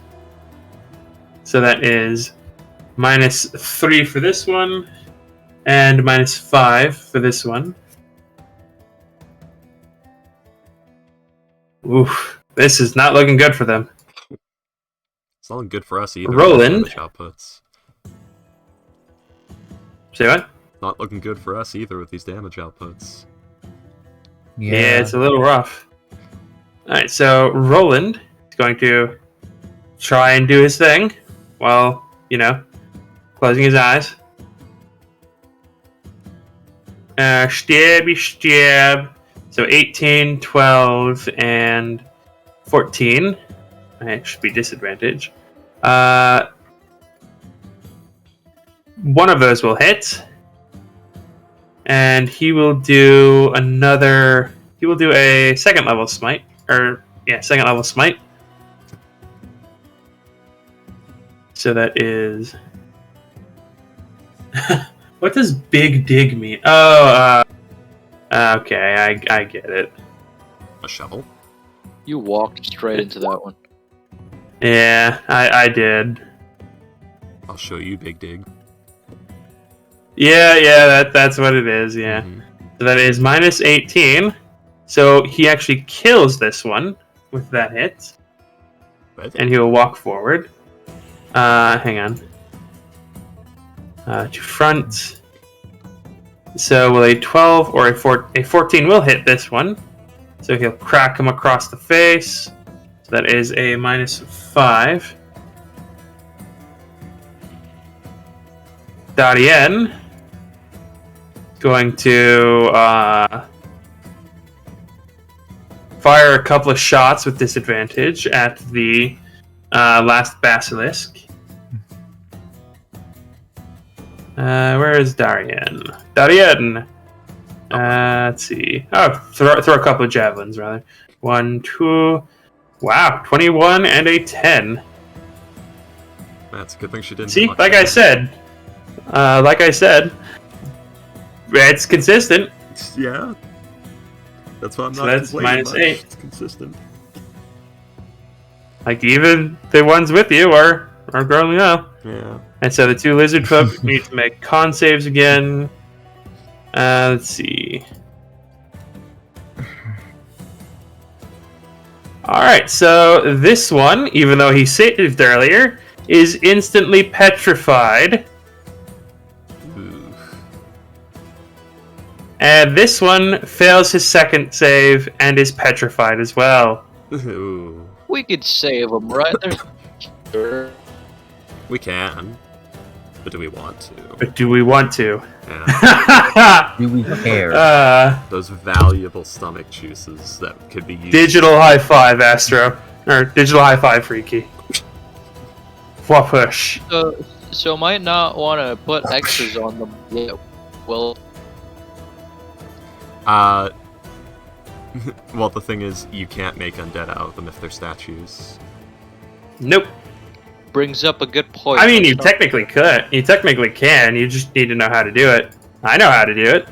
So that is minus 3 for this one and minus 5 for this one. Oof, this is not looking good for them. It's not looking good for us either. Roland. Outputs. Say what? Not looking good for us either with these damage outputs. Yeah, it's a little rough. Alright, so Roland is going to try and do his thing while, closing his eyes. Stabby stab. So 18, 12, and 14. It should be disadvantage. One of those will hit. And he will do another... He will do a second level smite. Second level smite. So that is... What does big dig mean? Oh, okay, I get it. A shovel? You walked straight into that one. Yeah, I did. I'll show you, Big Dig. Yeah, that's what it is, yeah. Mm-hmm. So that is minus 18. So he actually kills this one with that hit. And he will walk forward. Hang on. To front. So will a 12 or a 14 will hit this one. So he'll crack him across the face. So that is a -5. Darien going to fire a couple of shots with disadvantage at the last basilisk. Where is Darien? Darien! Let's see. Oh, throw a couple of javelins, rather. 1, 2... Wow, 21 and a 10. That's a good thing she didn't. See, like I said, it's consistent. Yeah. That's why I'm So not that's complaining -8. much. It's consistent. Like, even the ones with you are growing well. Yeah. And so the two lizard folk need to make con saves again. Let's see. Alright, so this one, even though he saved earlier, is instantly petrified. Ooh. And this one fails his second save and is petrified as well. Ooh. We could save him, right? Sure. We can. But do we want to? But do we want to? Yeah. Do we care? Those valuable stomach juices that could be used. Digital high five, Astro. Or digital high five, Freaky. Whoopush. So might not want to put X's on them. Yeah. Well, well, the thing is, you can't make undead out of them if they're statues. Nope. brings up a good point. I mean, you technically could. You technically can. You just need to know how to do it. I know how to do it.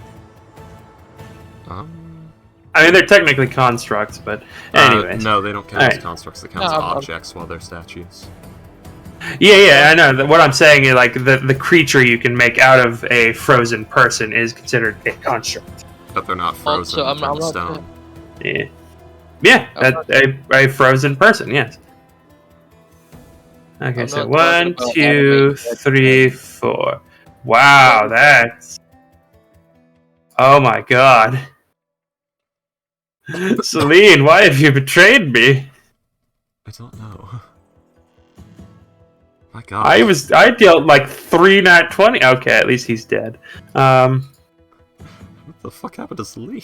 I mean, they're technically constructs, but anyways. No, they don't count as constructs. They count as objects while they're statues. Yeah, I know. What I'm saying is, like, the creature you can make out of a frozen person is considered a construct. But they're not frozen. I'm not stone. Yeah, a frozen person. Yes. Okay, so 1, 2, 3, 4. Wow, that's. Oh my god. Celine, why have you betrayed me? I don't know. My god. I dealt like 3 nat 20. Okay, at least he's dead. What the fuck happened to Celine?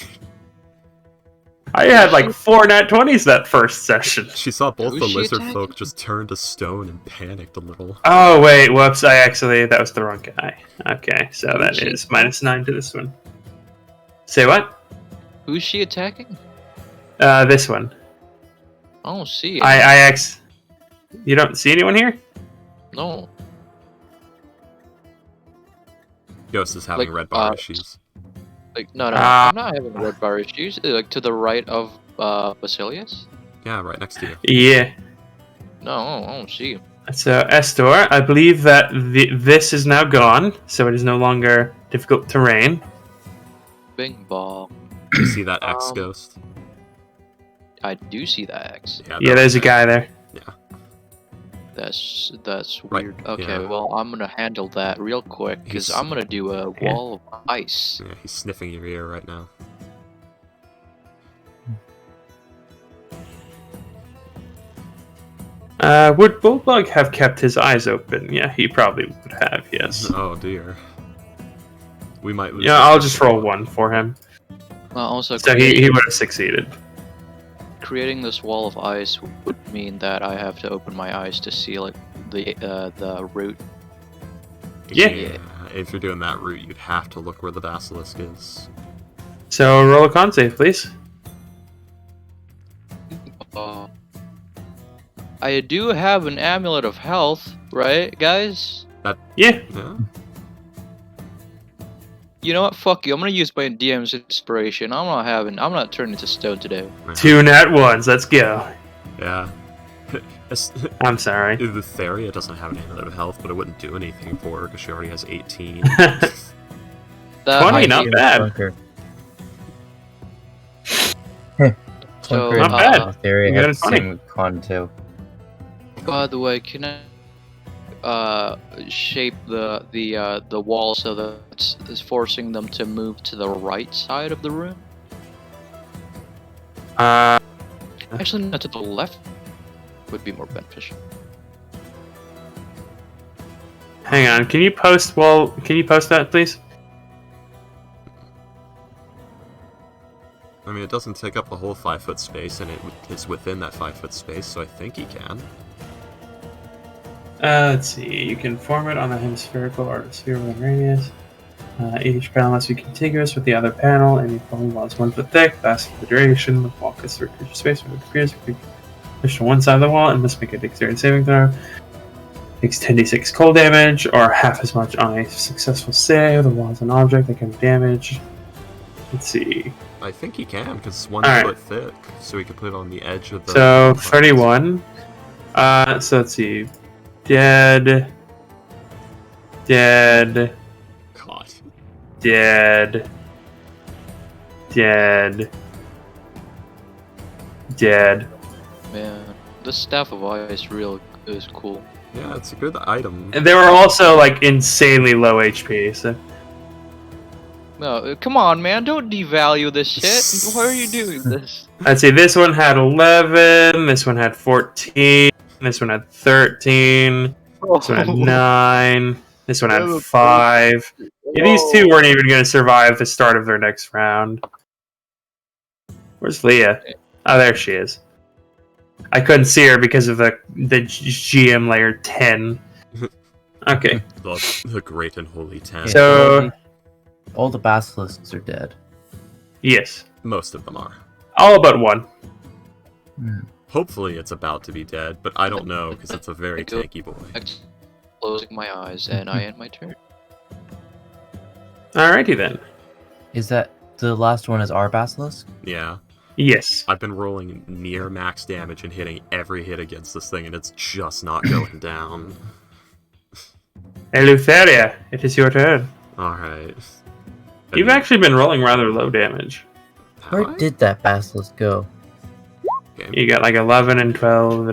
I had like 4 nat 20s that first session. She saw both the lizard folk just turn to stone and panicked a little. Oh wait, whoops, that was the wrong guy. Okay, so that is -9 to this one. Say what? Who's she attacking? This one. I don't see it. You don't see anyone here? No. Ghost is having red bar issues. Like, no, I'm not having red bar issues. Like, to the right of Basilius? Yeah, right next to you. Yeah. No, I don't see him. So, Estor, I believe that this is now gone, so it is no longer difficult terrain. Bing ball. You see that X ghost? I do see that X. Yeah, there's a guy there. Yeah. That's Right, weird. Okay, yeah. well, I'm gonna handle that real quick, because I'm gonna do a wall of ice. Yeah, he's sniffing your ear right now. Would Bulldog have kept his eyes open? Yeah, he probably would have, yes. Oh dear. We might lose. Yeah, I'll just roll 1 for him. Also, So he would have succeeded. creating this wall of ice would mean that I have to open my eyes to see, like, the route. Yeah. If you're doing that route, you'd have to look where the basilisk is. So roll a con save, please. I do have an amulet of health, right, guys? Yeah. You know what? Fuck you. I'm gonna use my DM's inspiration. I'm not turning to stone today. 2 nat 1s, let's go. Yeah. I'm sorry. The Theria doesn't have an amulet of health, but it wouldn't do anything for her because she already has 18. 20, not bad. So, not bad. Theory You got has a the 20. same con too. by the way, can I shape the wall so that it's forcing them to move to the right side of the room? Actually, no, to the left would be more beneficial. Hang on. Can you post that, please? I mean, it doesn't take up the whole 5-foot space, and it is within that 5-foot space, so I think he can. Let's see. You can form it on a hemispherical or a sphere within radius. Each panel must be contiguous with the other panel, and the following wall is 1 foot thick. That's the duration. The wall cuts through creature space when it appears. Push to one side of the wall and must make a dexterity saving throw. Takes 10d6 cold damage, or half as much on a successful save. The wall is an object that can be damaged. Let's see. I think he can, because it's 1 foot thick, so he can put it on the edge of the... So, 31. So let's see. Dead. God. Dead. Man, the Staff of Ice is cool. Yeah, it's a good item. And they were also, like, insanely low HP, so... No, come on, man! Don't devalue this shit. Why are you doing this? I'd say this one had 11, this one had 14, this one had 13, this one had 9, this one had 5. Yeah, these two weren't even going to survive the start of their next round. Where's Leah? Oh, there she is. I couldn't see her because of the GM layer 10. Okay. The great and holy 10. So... all the basilisks are dead. Yes. Most of them are. All but one. Hopefully it's about to be dead, but I don't know, because it's a very tanky boy. Closing my eyes, and I end my turn. Alrighty then. Is that the last one? Is our basilisk? Yeah. Yes. I've been rolling near max damage and hitting every hit against this thing, and it's just not going down. Eleutheria, it is your turn. Alright. You've actually been rolling rather low damage. Where did that basilisk go? You got like 11 and 12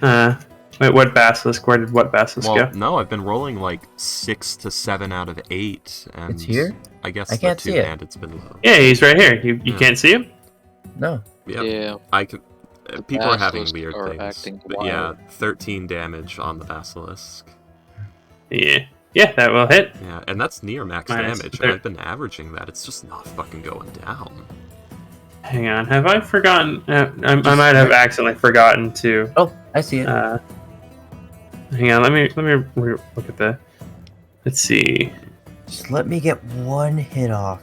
and... wait, what basilisk? Where did what basilisk go? No, I've been rolling like 6 to 7 out of 8. And it's here? I guess I can't see it. it's been low. Yeah, he's right here. You can't see him? No. Yep. Yeah. I can... People are having basilisks weird are things. acting But yeah, wild. 13 damage on the basilisk. Yeah. Yeah, that will hit. Yeah, and that's near max Minus damage. 30. I've been averaging that. It's just not fucking going down. Hang on, have I forgotten? I might have accidentally forgotten to. Oh, I see it. Hang on, let me look at the. Let's see. Just let me get one hit off.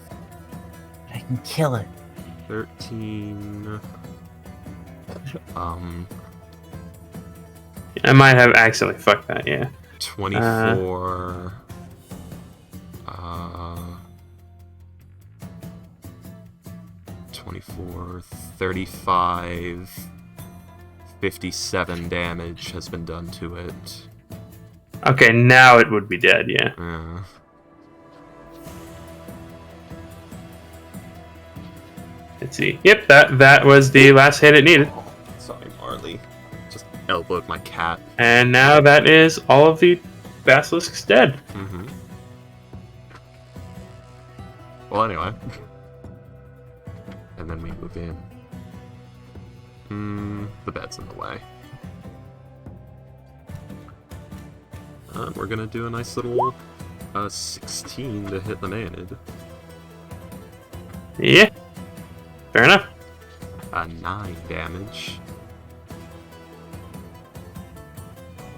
I can kill it. 13. I might have accidentally fucked that. Yeah. 24. 24, 35, 57 damage has been done to it. Okay, now it would be dead. Yeah. Let's see. Yep, that was the last hit it needed. Sorry, Marley. Just elbowed my cat. And now that is all of the basilisks dead. Mm-hmm. Well, anyway. And then we move in. The bed's in the way. We're gonna do a nice little 16 to hit the Manid. Yeah. Fair enough. 9 damage.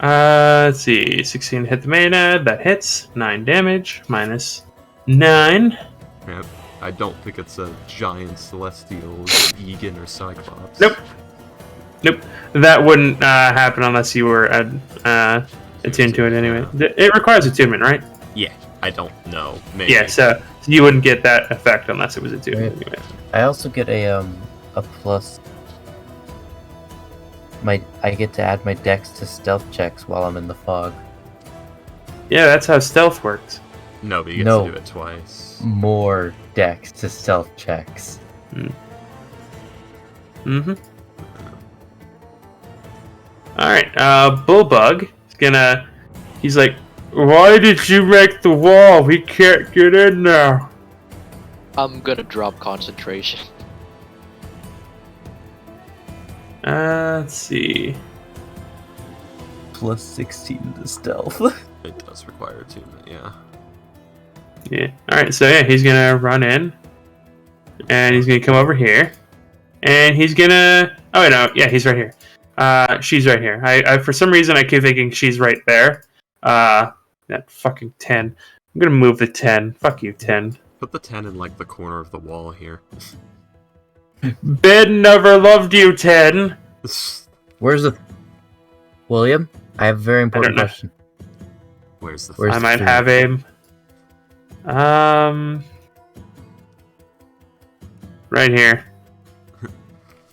Let's see. 16 hit the Maenad. That hits. 9 damage. Minus 9. Yep. I don't think it's a giant celestial, Egan, or Cyclops. Nope. That wouldn't happen unless you were attuned to it anyway. It requires attunement, right? Yeah, I don't know. Maybe. Yeah, so you wouldn't get that effect unless it was attuned anyway. I also get a plus. I get to add my dex to stealth checks while I'm in the fog. Yeah, that's how stealth works. No, but you get to do it twice. More dex to stealth checks. Mm-hmm. Alright, Bullbug is gonna... He's like, why did you make the wall? We can't get in now. I'm gonna drop concentration. Let's see. Plus 16 to stealth. It does require attunement, yeah. Yeah. Alright, so yeah, he's gonna run in. And he's gonna come over here. And he's gonna... Oh, wait, no. Yeah, he's right here. She's right here. I for some reason, I keep thinking she's right there. That fucking 10. I'm gonna move the 10. Fuck you, 10. Put the 10 in, like, the corner of the wall here. Ben never loved you, 10. Where's the... William? I have a very important know. question. Where's the... Where's I the might food? have him. Right here.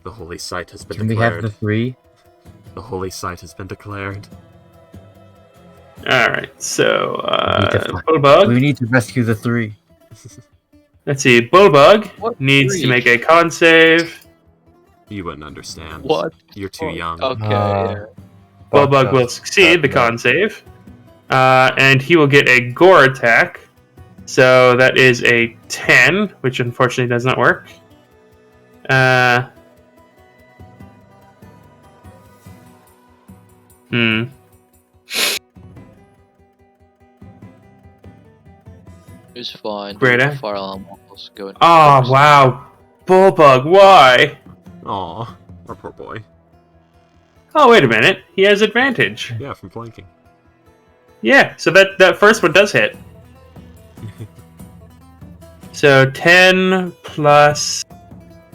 The holy site has been Can we declared. have the 3? The holy site has been declared. Alright, so, We Bulbug. need to rescue the 3. Let's see, Bulbug What needs to three? make a con save. You wouldn't understand. What? You're too young. Okay. Uh, Bulbug will succeed the con save. And he will get a gore attack. So that is a 10, which unfortunately does not work. It's fine. Great, The eh? fire alarm was going. Oh, wow. Bulbug, why? Aw, our poor boy. Oh, wait a minute. He has advantage. Yeah, from flanking. Yeah, so that first one does hit. So 10 plus...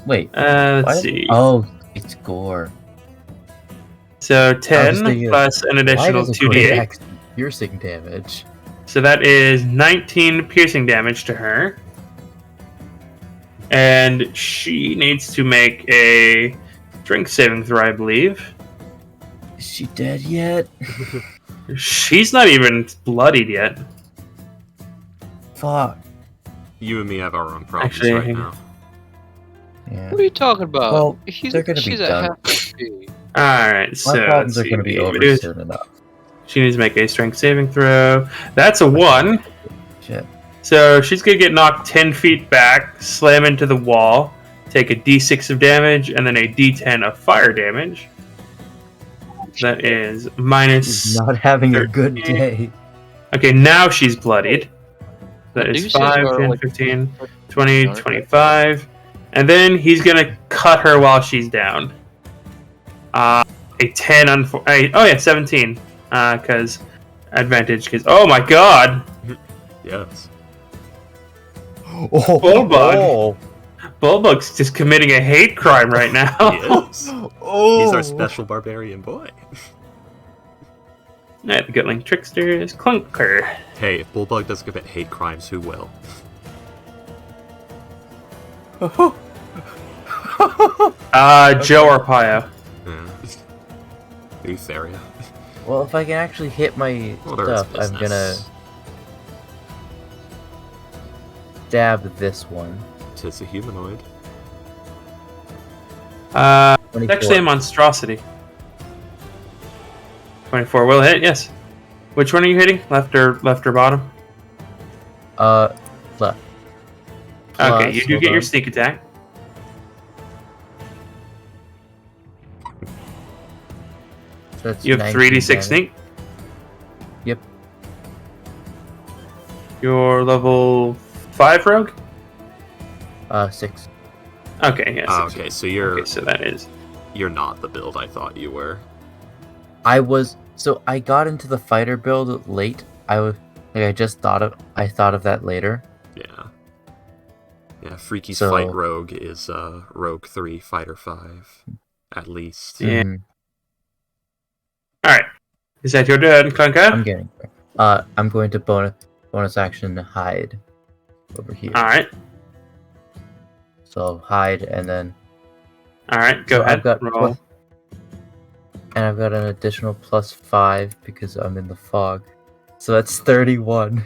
Wait. let's what? see. Oh, it's gore. So was 10 thinking, plus an Why additional does it go 2d8. back to piercing damage? So that is 19 piercing damage to her. And she needs to make a strength saving throw, I believe. Is she dead yet? She's not even bloodied yet. Fuck. You and me have our own problems Actually, right hang now. Yeah. What are you talking about? Well, they're gonna be she's done. at half HP. Alright, so My problems let's are going to see. be We over do- soon enough. She needs to make a strength saving throw. That's a 1. Shit. So she's going to get knocked 10 feet back, slam into the wall, take a d6 of damage, and then a d10 of fire damage. That is minus... She's not having a good 13. day. Okay, now she's bloodied. That is D6s 5, are 10, like- 15, 20, 25. And then he's going to cut her while she's down. A 10 oh yeah, 17. Because advantage. Because oh my god, Yes. Oh, Bulbug. Bulbug's just committing a hate crime right now. He is. Oh. He's our special barbarian boy. Alright, the Gutling Tricksters, Clunker. Hey, if Bulbug doesn't commit hate crimes, who will? Joe Arpaio. Yeah. Eutheria. Well, if I can actually hit my Well, there is stuff, I'm gonna business. stab this one. Tis a humanoid. It's 24. actually a monstrosity. 24 will hit, yes. Which one are you hitting? Left or bottom? Left. Okay, you Plus, do hold get your on. sneak attack. So that's You have 19 3d6 damage. sneak. Yep. You're level 5 rogue? 6. Okay, yes. Ah, okay, so you're Okay, so that is. you're not the build I thought you were. I got into the fighter build late. I thought of that later. Yeah. Yeah, Freaky's So- fight rogue is rogue 3, fighter 5. At least. Yeah. Mhm. Alright. Is that your turn, I'm Clunker? getting there. I'm going to bonus action hide over here. Alright. So hide and then Alright, go so ahead. I've got Roll. and I've got an additional +5 because I'm in the fog. So that's 31.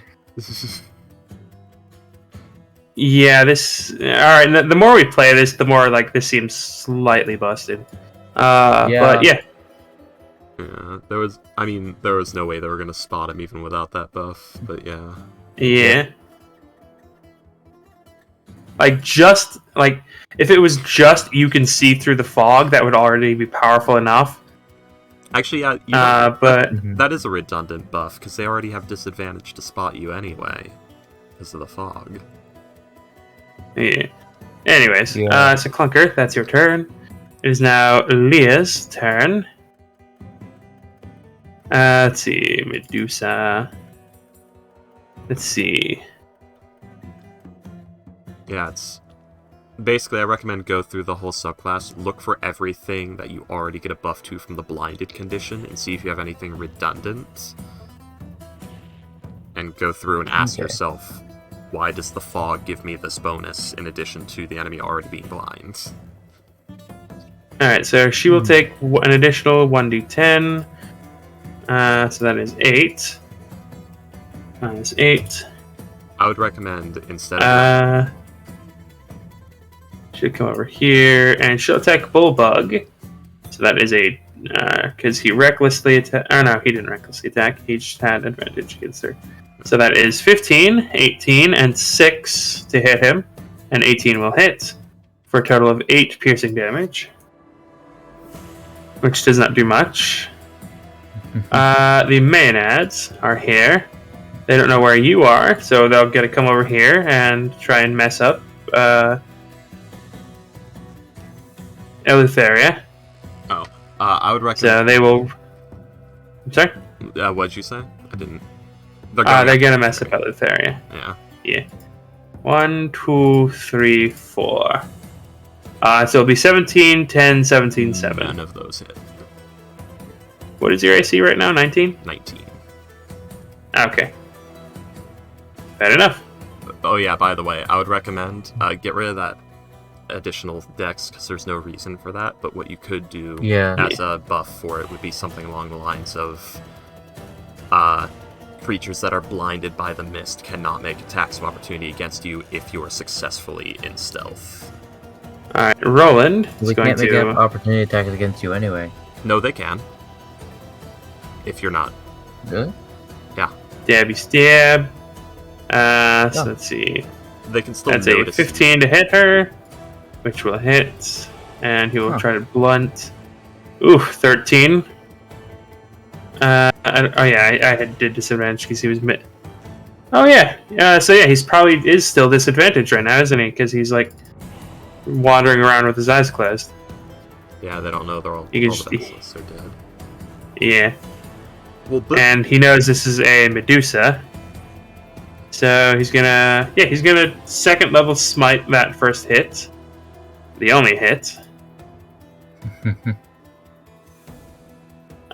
Yeah, this. Alright, the more we play this, the more like this seems slightly busted. But yeah. Yeah, there was no way they were gonna spot him even without that buff, but yeah. Yeah. If it was just you can see through the fog, that would already be powerful enough. Actually, but that is a redundant buff, because they already have disadvantage to spot you anyway, because of the fog. Yeah. Anyways, Yeah. so Clunker, that's your turn. It is now Leah's turn. Let's see, Medusa. Let's see. Yeah, it's... Basically, I recommend go through the whole subclass, look for everything that you already get a buff to from the blinded condition, and see if you have anything redundant. And go through and ask yourself, why does the fog give me this bonus in addition to the enemy already being blind? Alright, so she will take an additional 1d10. So that is 8. Minus 8. I would recommend, instead of... She'll come over here, and she'll attack Bullbug. So that is a... because he recklessly attacked... Oh no, he didn't recklessly attack. He just had advantage against her. So that is 15, 18, and 6 to hit him. And 18 will hit. For a total of 8 piercing damage. Which does not do much. The Maenads are here. They don't know where you are, so they'll get to come over here and try and mess up Eleutheria. Oh, I would recommend... So they will... I'm sorry? What'd you say? I didn't... They're gonna mess up Eleutheria. Yeah. Yeah. 1, 2, 3, 4. So it'll be 17, 10, 17, 7. None of those hit. What is your AC right now? 19? 19. Okay. Bad enough. Oh yeah, by the way, I would recommend get rid of that additional dex, because there's no reason for that, but what you could do as a buff for it would be something along the lines of creatures that are blinded by the mist cannot make attacks of opportunity against you if you are successfully in stealth. Alright, Roland is We going can't make to... opportunity attacks against you anyway. No, they can. If you're not. Really? Yeah. Stabby stab. So let's see. They can still That's notice. a 15 to hit her, which will hit. And he will try to blunt. Ooh, 13. I did disadvantage because he was mid. Oh yeah. So yeah, he's probably is still disadvantaged right now, isn't he? Because he's like wandering around with his eyes closed. Yeah, they don't know they're all You can the just- Dedalus are dead. Yeah. Well, And he knows this is a Medusa. So he's gonna second level smite that first hit. The only hit.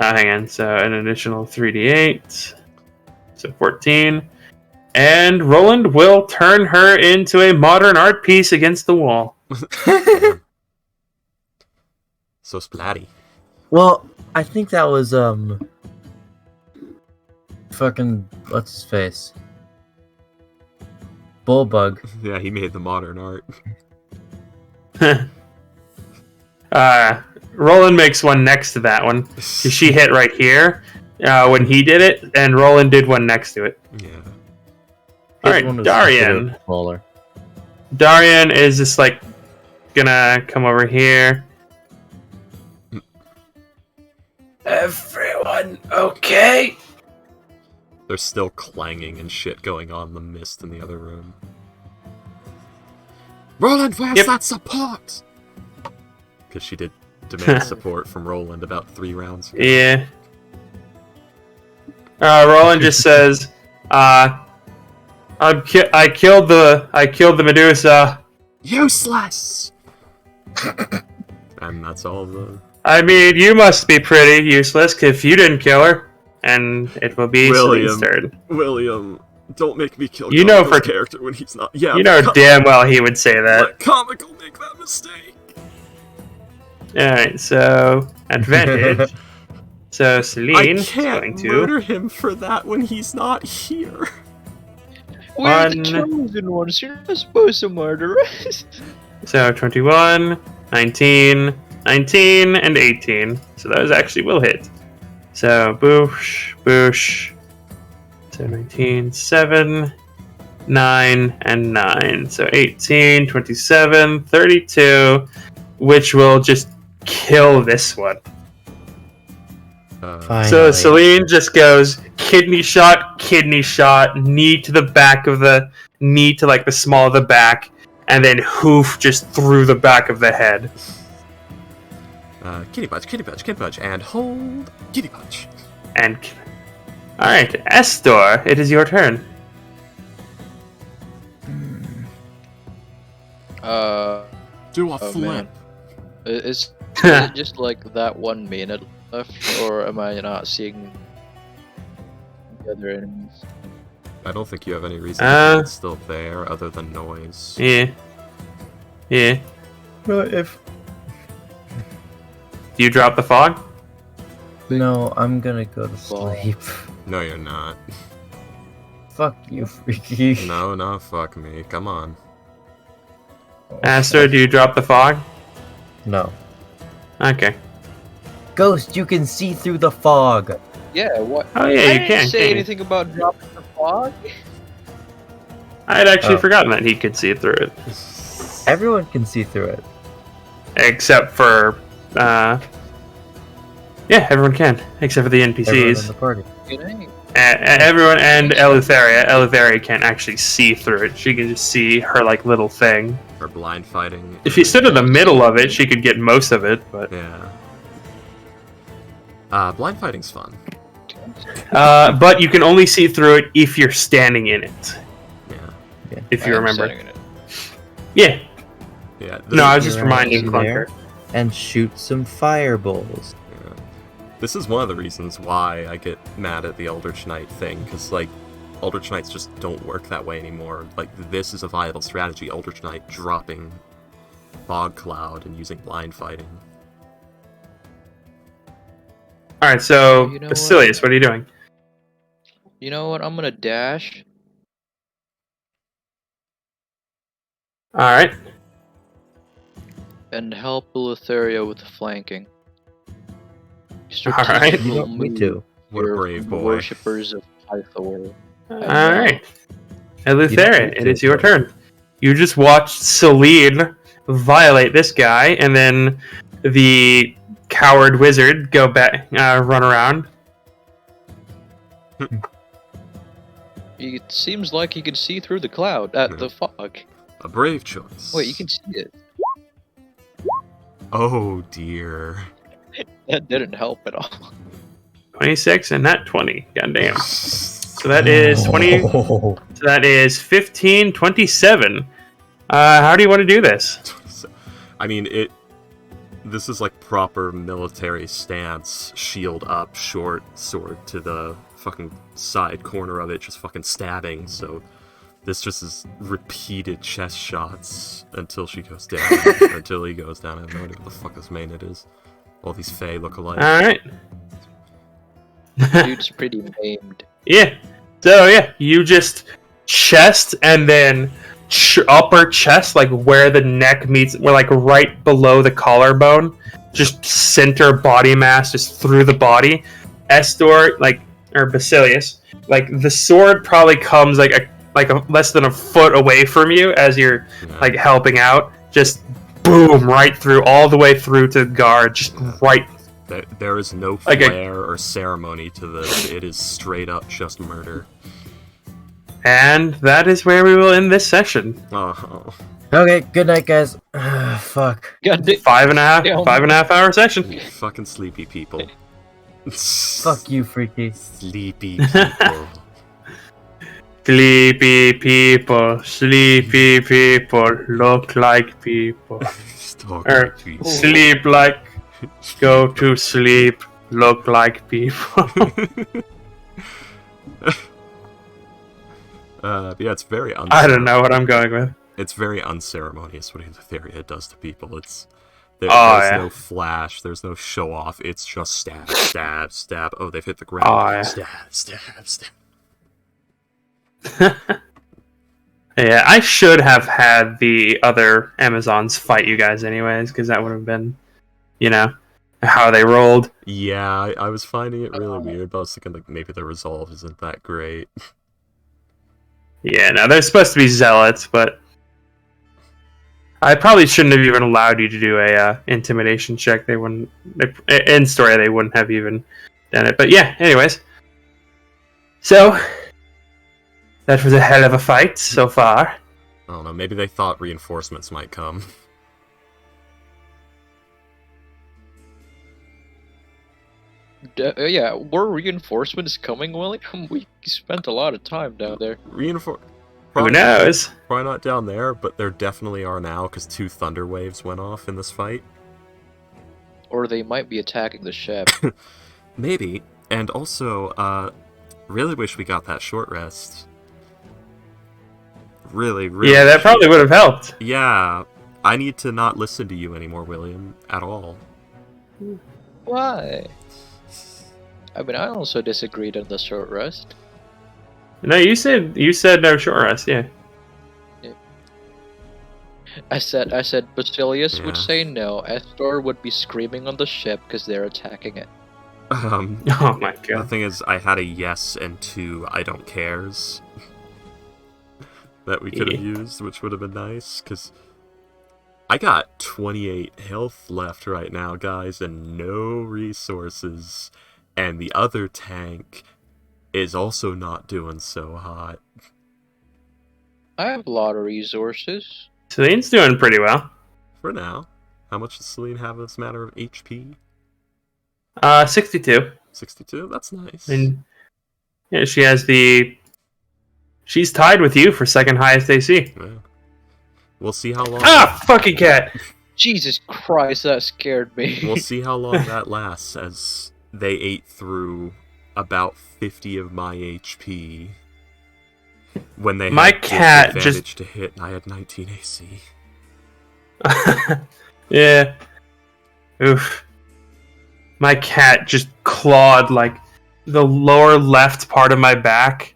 Hang on, so an additional 3d8. So 14. And Roland will turn her into a modern art piece against the wall. so splatty. Well, I think that was fucking what's his face? Bullbug. Yeah, he made the modern art. Roland makes one next to that one. 'Cause she hit right here when he did it, and Roland did one next to it. Yeah. Alright, Darian. Smaller. Darian is just like gonna come over here. Everyone okay? There's still clanging and shit going on in the mist in the other room. Roland, where's that support? Because she did demand support from Roland about 3 rounds ago. Yeah. Roland just says, I killed the Medusa. Useless! And that's all the... I mean, you must be pretty useless if you didn't kill her. And it will be Celine's turn. William, don't make me kill You know Comico's for- character when he's not... Yeah, You know damn well he would say that. let Comical make that mistake. Alright, so advantage. So Celine I is going can't to murder him for that when he's not here. We're the One. chosen ones. You're not supposed to murder us. So 21, 19, 19, and 18. So those actually will hit. So boosh, boosh. So 19, 7, 9, and 9. So 18, 27, 32, which will just kill this one. Finally. So Celine just goes kidney shot, knee to the back of the knee to like the small of the back, and then hoof just through the back of the head. Kitty punch, and hold kitty punch. And all right, Estor, it is your turn. Do a flip. Man. Is it just like that 1 minute left, or am I not seeing the other enemies? I don't think you have any reason to think it's still there other than noise. Yeah. Well, if Do you drop the fog? no, I'm gonna go to sleep. No, you're not. Fuck you, freaky. No, fuck me. Come on. Estor, do you drop the fog? No. Okay. Ghost, you can see through the fog. Yeah, what? Oh yeah, I you didn't can. say can't you? anything about dropping the fog. I had actually Oh. forgotten that he could see through it, Everyone can see through it. except for yeah, everyone can, except for the Everyone in NPCs. the party. Everyone and Eleutheria. Eleutheria can't actually see through it. She can just see her like little thing. Or blind fighting. If you stood in the middle of it, she could get most of it. But Yeah. Blind fighting's fun. but you can only see through it if you're standing in it. Yeah. If you I am remember. standing in it. Yeah. Yeah. No, I was just You're reminding actually Clunker. there and shoot some fireballs. Yeah. This is one of the reasons why I get mad at the Eldritch Knight thing, because, like, Eldritch Knights just don't work that way anymore. Like, this is a viable strategy, Eldritch Knight dropping Fog Cloud and using blind fighting. Alright, so You know Basilius, what are you doing? You know what? I'm gonna dash. Alright. And help Eleutheria with flanking. Alright. You don't need to. What a brave boy. Worshippers of Pythor. Alright. You don't Eleutheria, need it to. is your turn. You just watched Celine violate this guy, and then the coward wizard go back, run around. It seems like he can see through the cloud at the fog. A brave choice. Wait, you can see it. Oh dear. That didn't help at all. 26 and not 20. Goddamn. So that is 20. Oh. So that is 15, 27. How do you want to do this? I mean, this is like proper military stance, shield up, short sword to the fucking side corner of it, just fucking stabbing, so this just is repeated chest shots until she goes down, or until he goes down. I have no idea what the fuck this main it is. All these Fae look alike. Alright. Dude's pretty maimed. Yeah. So, yeah, you just chest and then upper chest, like where the neck meets, where like right below the collarbone, just center body mass, just through the body. Estor, like, or Basilius, like the sword probably comes like a less than a foot away from you as you're like helping out. Just boom, right through, all the way through to guard, just right. There is no Like flair or ceremony to this. It is straight up just murder. And that is where we will end this session. Oh. Okay, good night, guys. Fuck. God damn. 5.5 hour session. Fucking sleepy people. Fuck you, freaky. Sleepy people. Sleepy people look like people. Or sleep like, go to sleep, look like people. Yeah, it's very I don't know what I'm going with. It's very unceremonious what Eleutheria does to people. There's no flash, there's no show off, it's just stab, stab, stab. Oh, they've hit the ground. Oh, yeah. Stab, stab, stab. Yeah, I should have had the other Amazons fight you guys anyways, because that would have been, how they rolled. Yeah, I was finding it really weird, but I was thinking like maybe the resolve isn't that great. Yeah, no, they're supposed to be zealots, but I probably shouldn't have even allowed you to do a intimidation check. They wouldn't. In story, they wouldn't have even done it. But yeah, anyways. So that was a hell of a fight so far. I don't know. Maybe they thought reinforcements might come. Yeah, were reinforcements coming, William? We spent a lot of time down there. Who knows? Probably not down there, but there definitely are now, because 2 thunder waves went off in this fight. Or they might be attacking the ship. Maybe. And also, really wish we got that short rest. Really. Yeah, that probably would have helped. Yeah. I need to not listen to you anymore, William, at all. Why? I mean, I also disagreed on the short rest. No, you said no short rest, yeah. I said Basilius would say no. Estor would be screaming on the ship because they're attacking it. Oh my god. The thing is, I had a yes and 2 I don't cares that we could have used, which would have been nice, because I got 28 health left right now, guys, and no resources. And the other tank is also not doing so hot. I have a lot of resources. Celine's doing pretty well. For now. How much does Celine have as a matter of HP? 62. 62? That's nice. And yeah, she's tied with you for second highest AC. Yeah. We'll see how long... Ah, fucking cat! Jesus Christ, that scared me. We'll see how long that lasts, as they ate through about 50 of my HP. When they my had cat disadvantage just to hit, and I had 19 AC. Yeah. Oof. My cat just clawed like the lower left part of my back,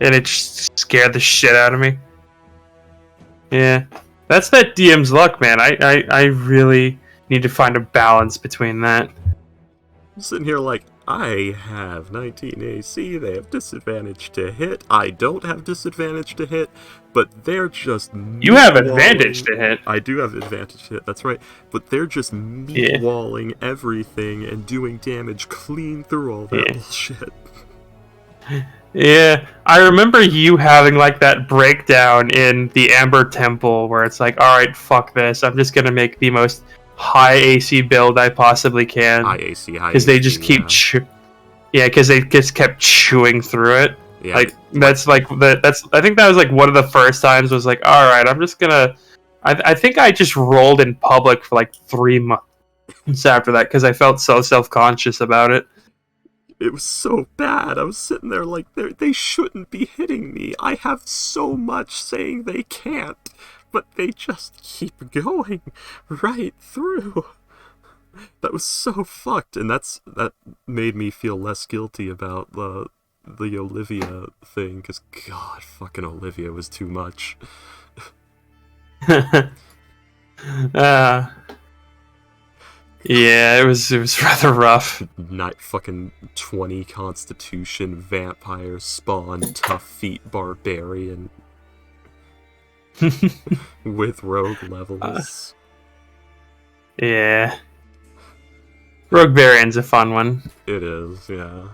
and it just scared the shit out of me. Yeah, that's that DM's luck, man. I really need to find a balance between that. I'm sitting here like, I have 19 AC, they have disadvantage to hit, I don't have disadvantage to hit, but they're just You have advantage to hit. I do have advantage to hit, that's right, but they're just meat-walling everything and doing damage clean through all that bullshit. Yeah, I remember you having like that breakdown in the Amber Temple where it's like, alright, fuck this, I'm just gonna make the most high AC build I possibly can. High AC, high because they just keep because they just kept chewing through it. Yeah, like that's like that's I think that was like one of the first times was like, all right, I'm just gonna I think I just rolled in public for like 3 months after that because I felt so self-conscious about it. It was so bad. I was sitting there like, they shouldn't be hitting me. I have so much saying they can't, but they just keep going right through. That was so fucked, and that made me feel less guilty about the Olivia thing, because God, fucking Olivia was too much. Yeah, it was rather rough. Not fucking 20 Constitution vampire spawn tough feet barbarian with rogue levels. Yeah. Rogue Baron's a fun one. It is, yeah.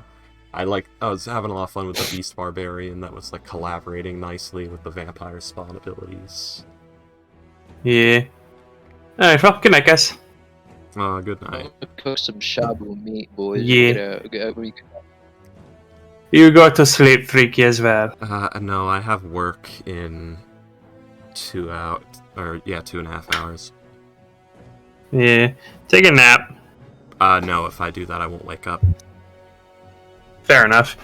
I was having a lot of fun with the Beast Barbarian that was like collaborating nicely with the vampire spawn abilities. Yeah. Alright, well, good night, guys. Good night. Cook some shabu meat, boys. Yeah. You go to sleep, Freaky, as well. No, I have work in 2.5 hours. Yeah. Take a nap. No, if I do that, I won't wake up. Fair enough.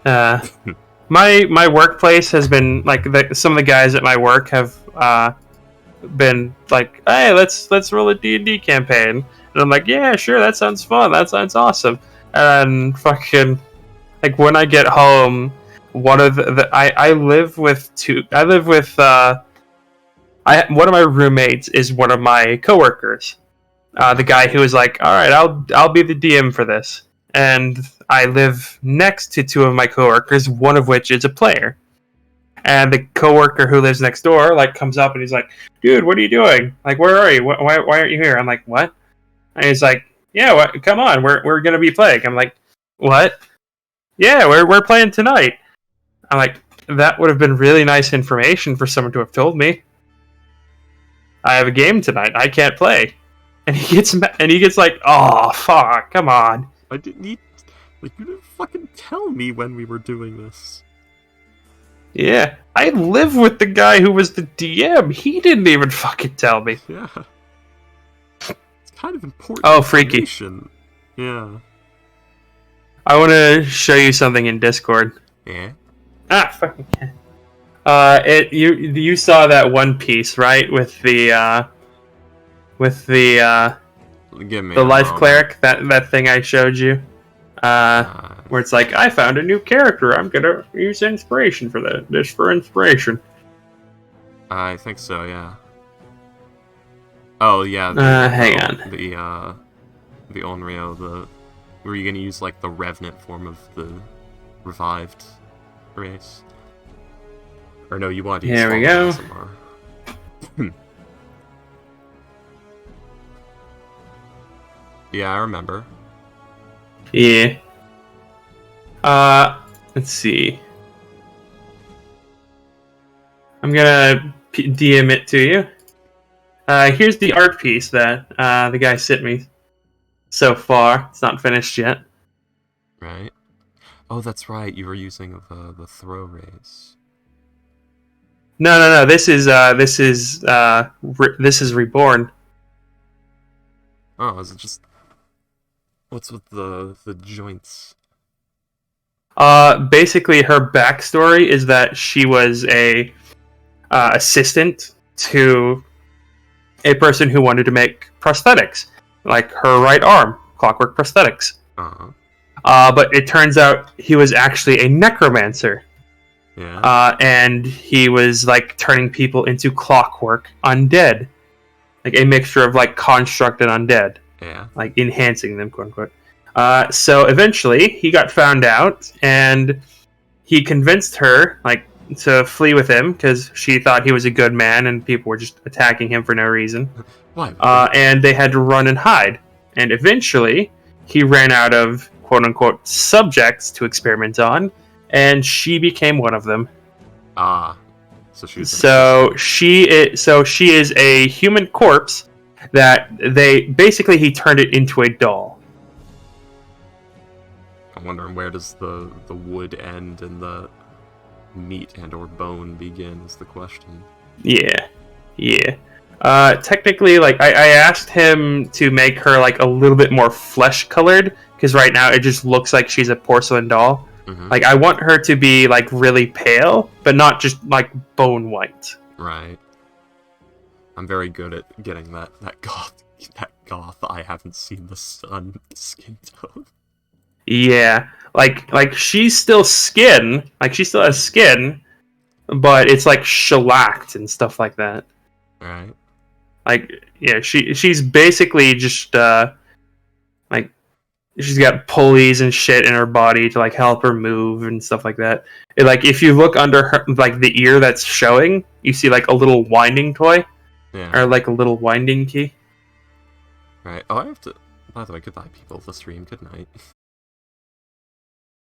My workplace has been like some of the guys at my work have been like, hey, let's roll a D&D campaign, and I'm like, yeah, sure, that sounds fun, that sounds awesome. And fucking like when I get home, one of I live with one of my roommates is one of my coworkers. The guy who was like, all right, I'll be the DM for this. and I live next to two of my coworkers, one of which is a player. And the coworker who lives next door like comes up and he's like, "Dude, what are you doing? Like, where are you? Why aren't you here?" I'm like, "What?" And he's like, "Yeah, come on, we're gonna be playing." I'm like, "What?" "Yeah, we're playing tonight." I'm like, "That would have been really nice information for someone to have told me. I have a game tonight. I can't play." And he gets like, "Oh fuck, come on." I didn't need. Like, you didn't fucking tell me when we were doing this. Yeah, I live with the guy who was the DM. He didn't even fucking tell me. Yeah. It's kind of important. Oh, freaky. Yeah. I want to show you something in Discord. Yeah. Ah, fucking. You saw that one piece, right? With the Give me the life moment. cleric, that thing I showed you, where it's like, I found a new character. I'm gonna use inspiration for this for inspiration. I think so, yeah. Oh yeah. Hang on. The Onryo, were you gonna use like the revenant form of the revived race? Or no, you want to use Here we go. ASMR. Yeah, I remember. Yeah. Let's see. I'm gonna DM it to you. Here's the art piece that the guy sent me so far. It's not finished yet. Right. Oh, that's right. You were using the throw race. No. This is Reborn. Oh, is it just? What's with the joints? Basically, her backstory is that she was a assistant to a person who wanted to make prosthetics, like her right arm, clockwork prosthetics. Uh-huh. But it turns out he was actually a necromancer. Yeah. And he was like turning people into clockwork undead, like a mixture of like construct and undead. Yeah. Like enhancing them, quote unquote. So eventually he got found out, and he convinced her like to flee with him because she thought he was a good man and people were just attacking him for no reason. Why? And they had to run and hide. And eventually he ran out of quote unquote subjects to experiment on, and she became one of them. Ah. So she was. She is a human corpse that he turned it into a doll. I'm wondering, where does the wood end and the meat and or bone begin is the question. Yeah. Technically, like I asked him to make her like a little bit more flesh colored, because right now it just looks like she's a porcelain doll. Mm-hmm. Like I want her to be like really pale, but not just like bone white. Right. I'm very good at getting that goth I haven't seen the sun skin tone. Yeah, like she's still skin, like she still has skin, but it's like shellacked and stuff like that. Right. Like, yeah, she's basically just like she's got pulleys and shit in her body to like help her move and stuff like that. Like if you look under her, like the ear that's showing, you see like a little winding toy, Yeah. or like a little winding key. Right. Oh, I have to. By the way, goodbye, people of the stream. Good night.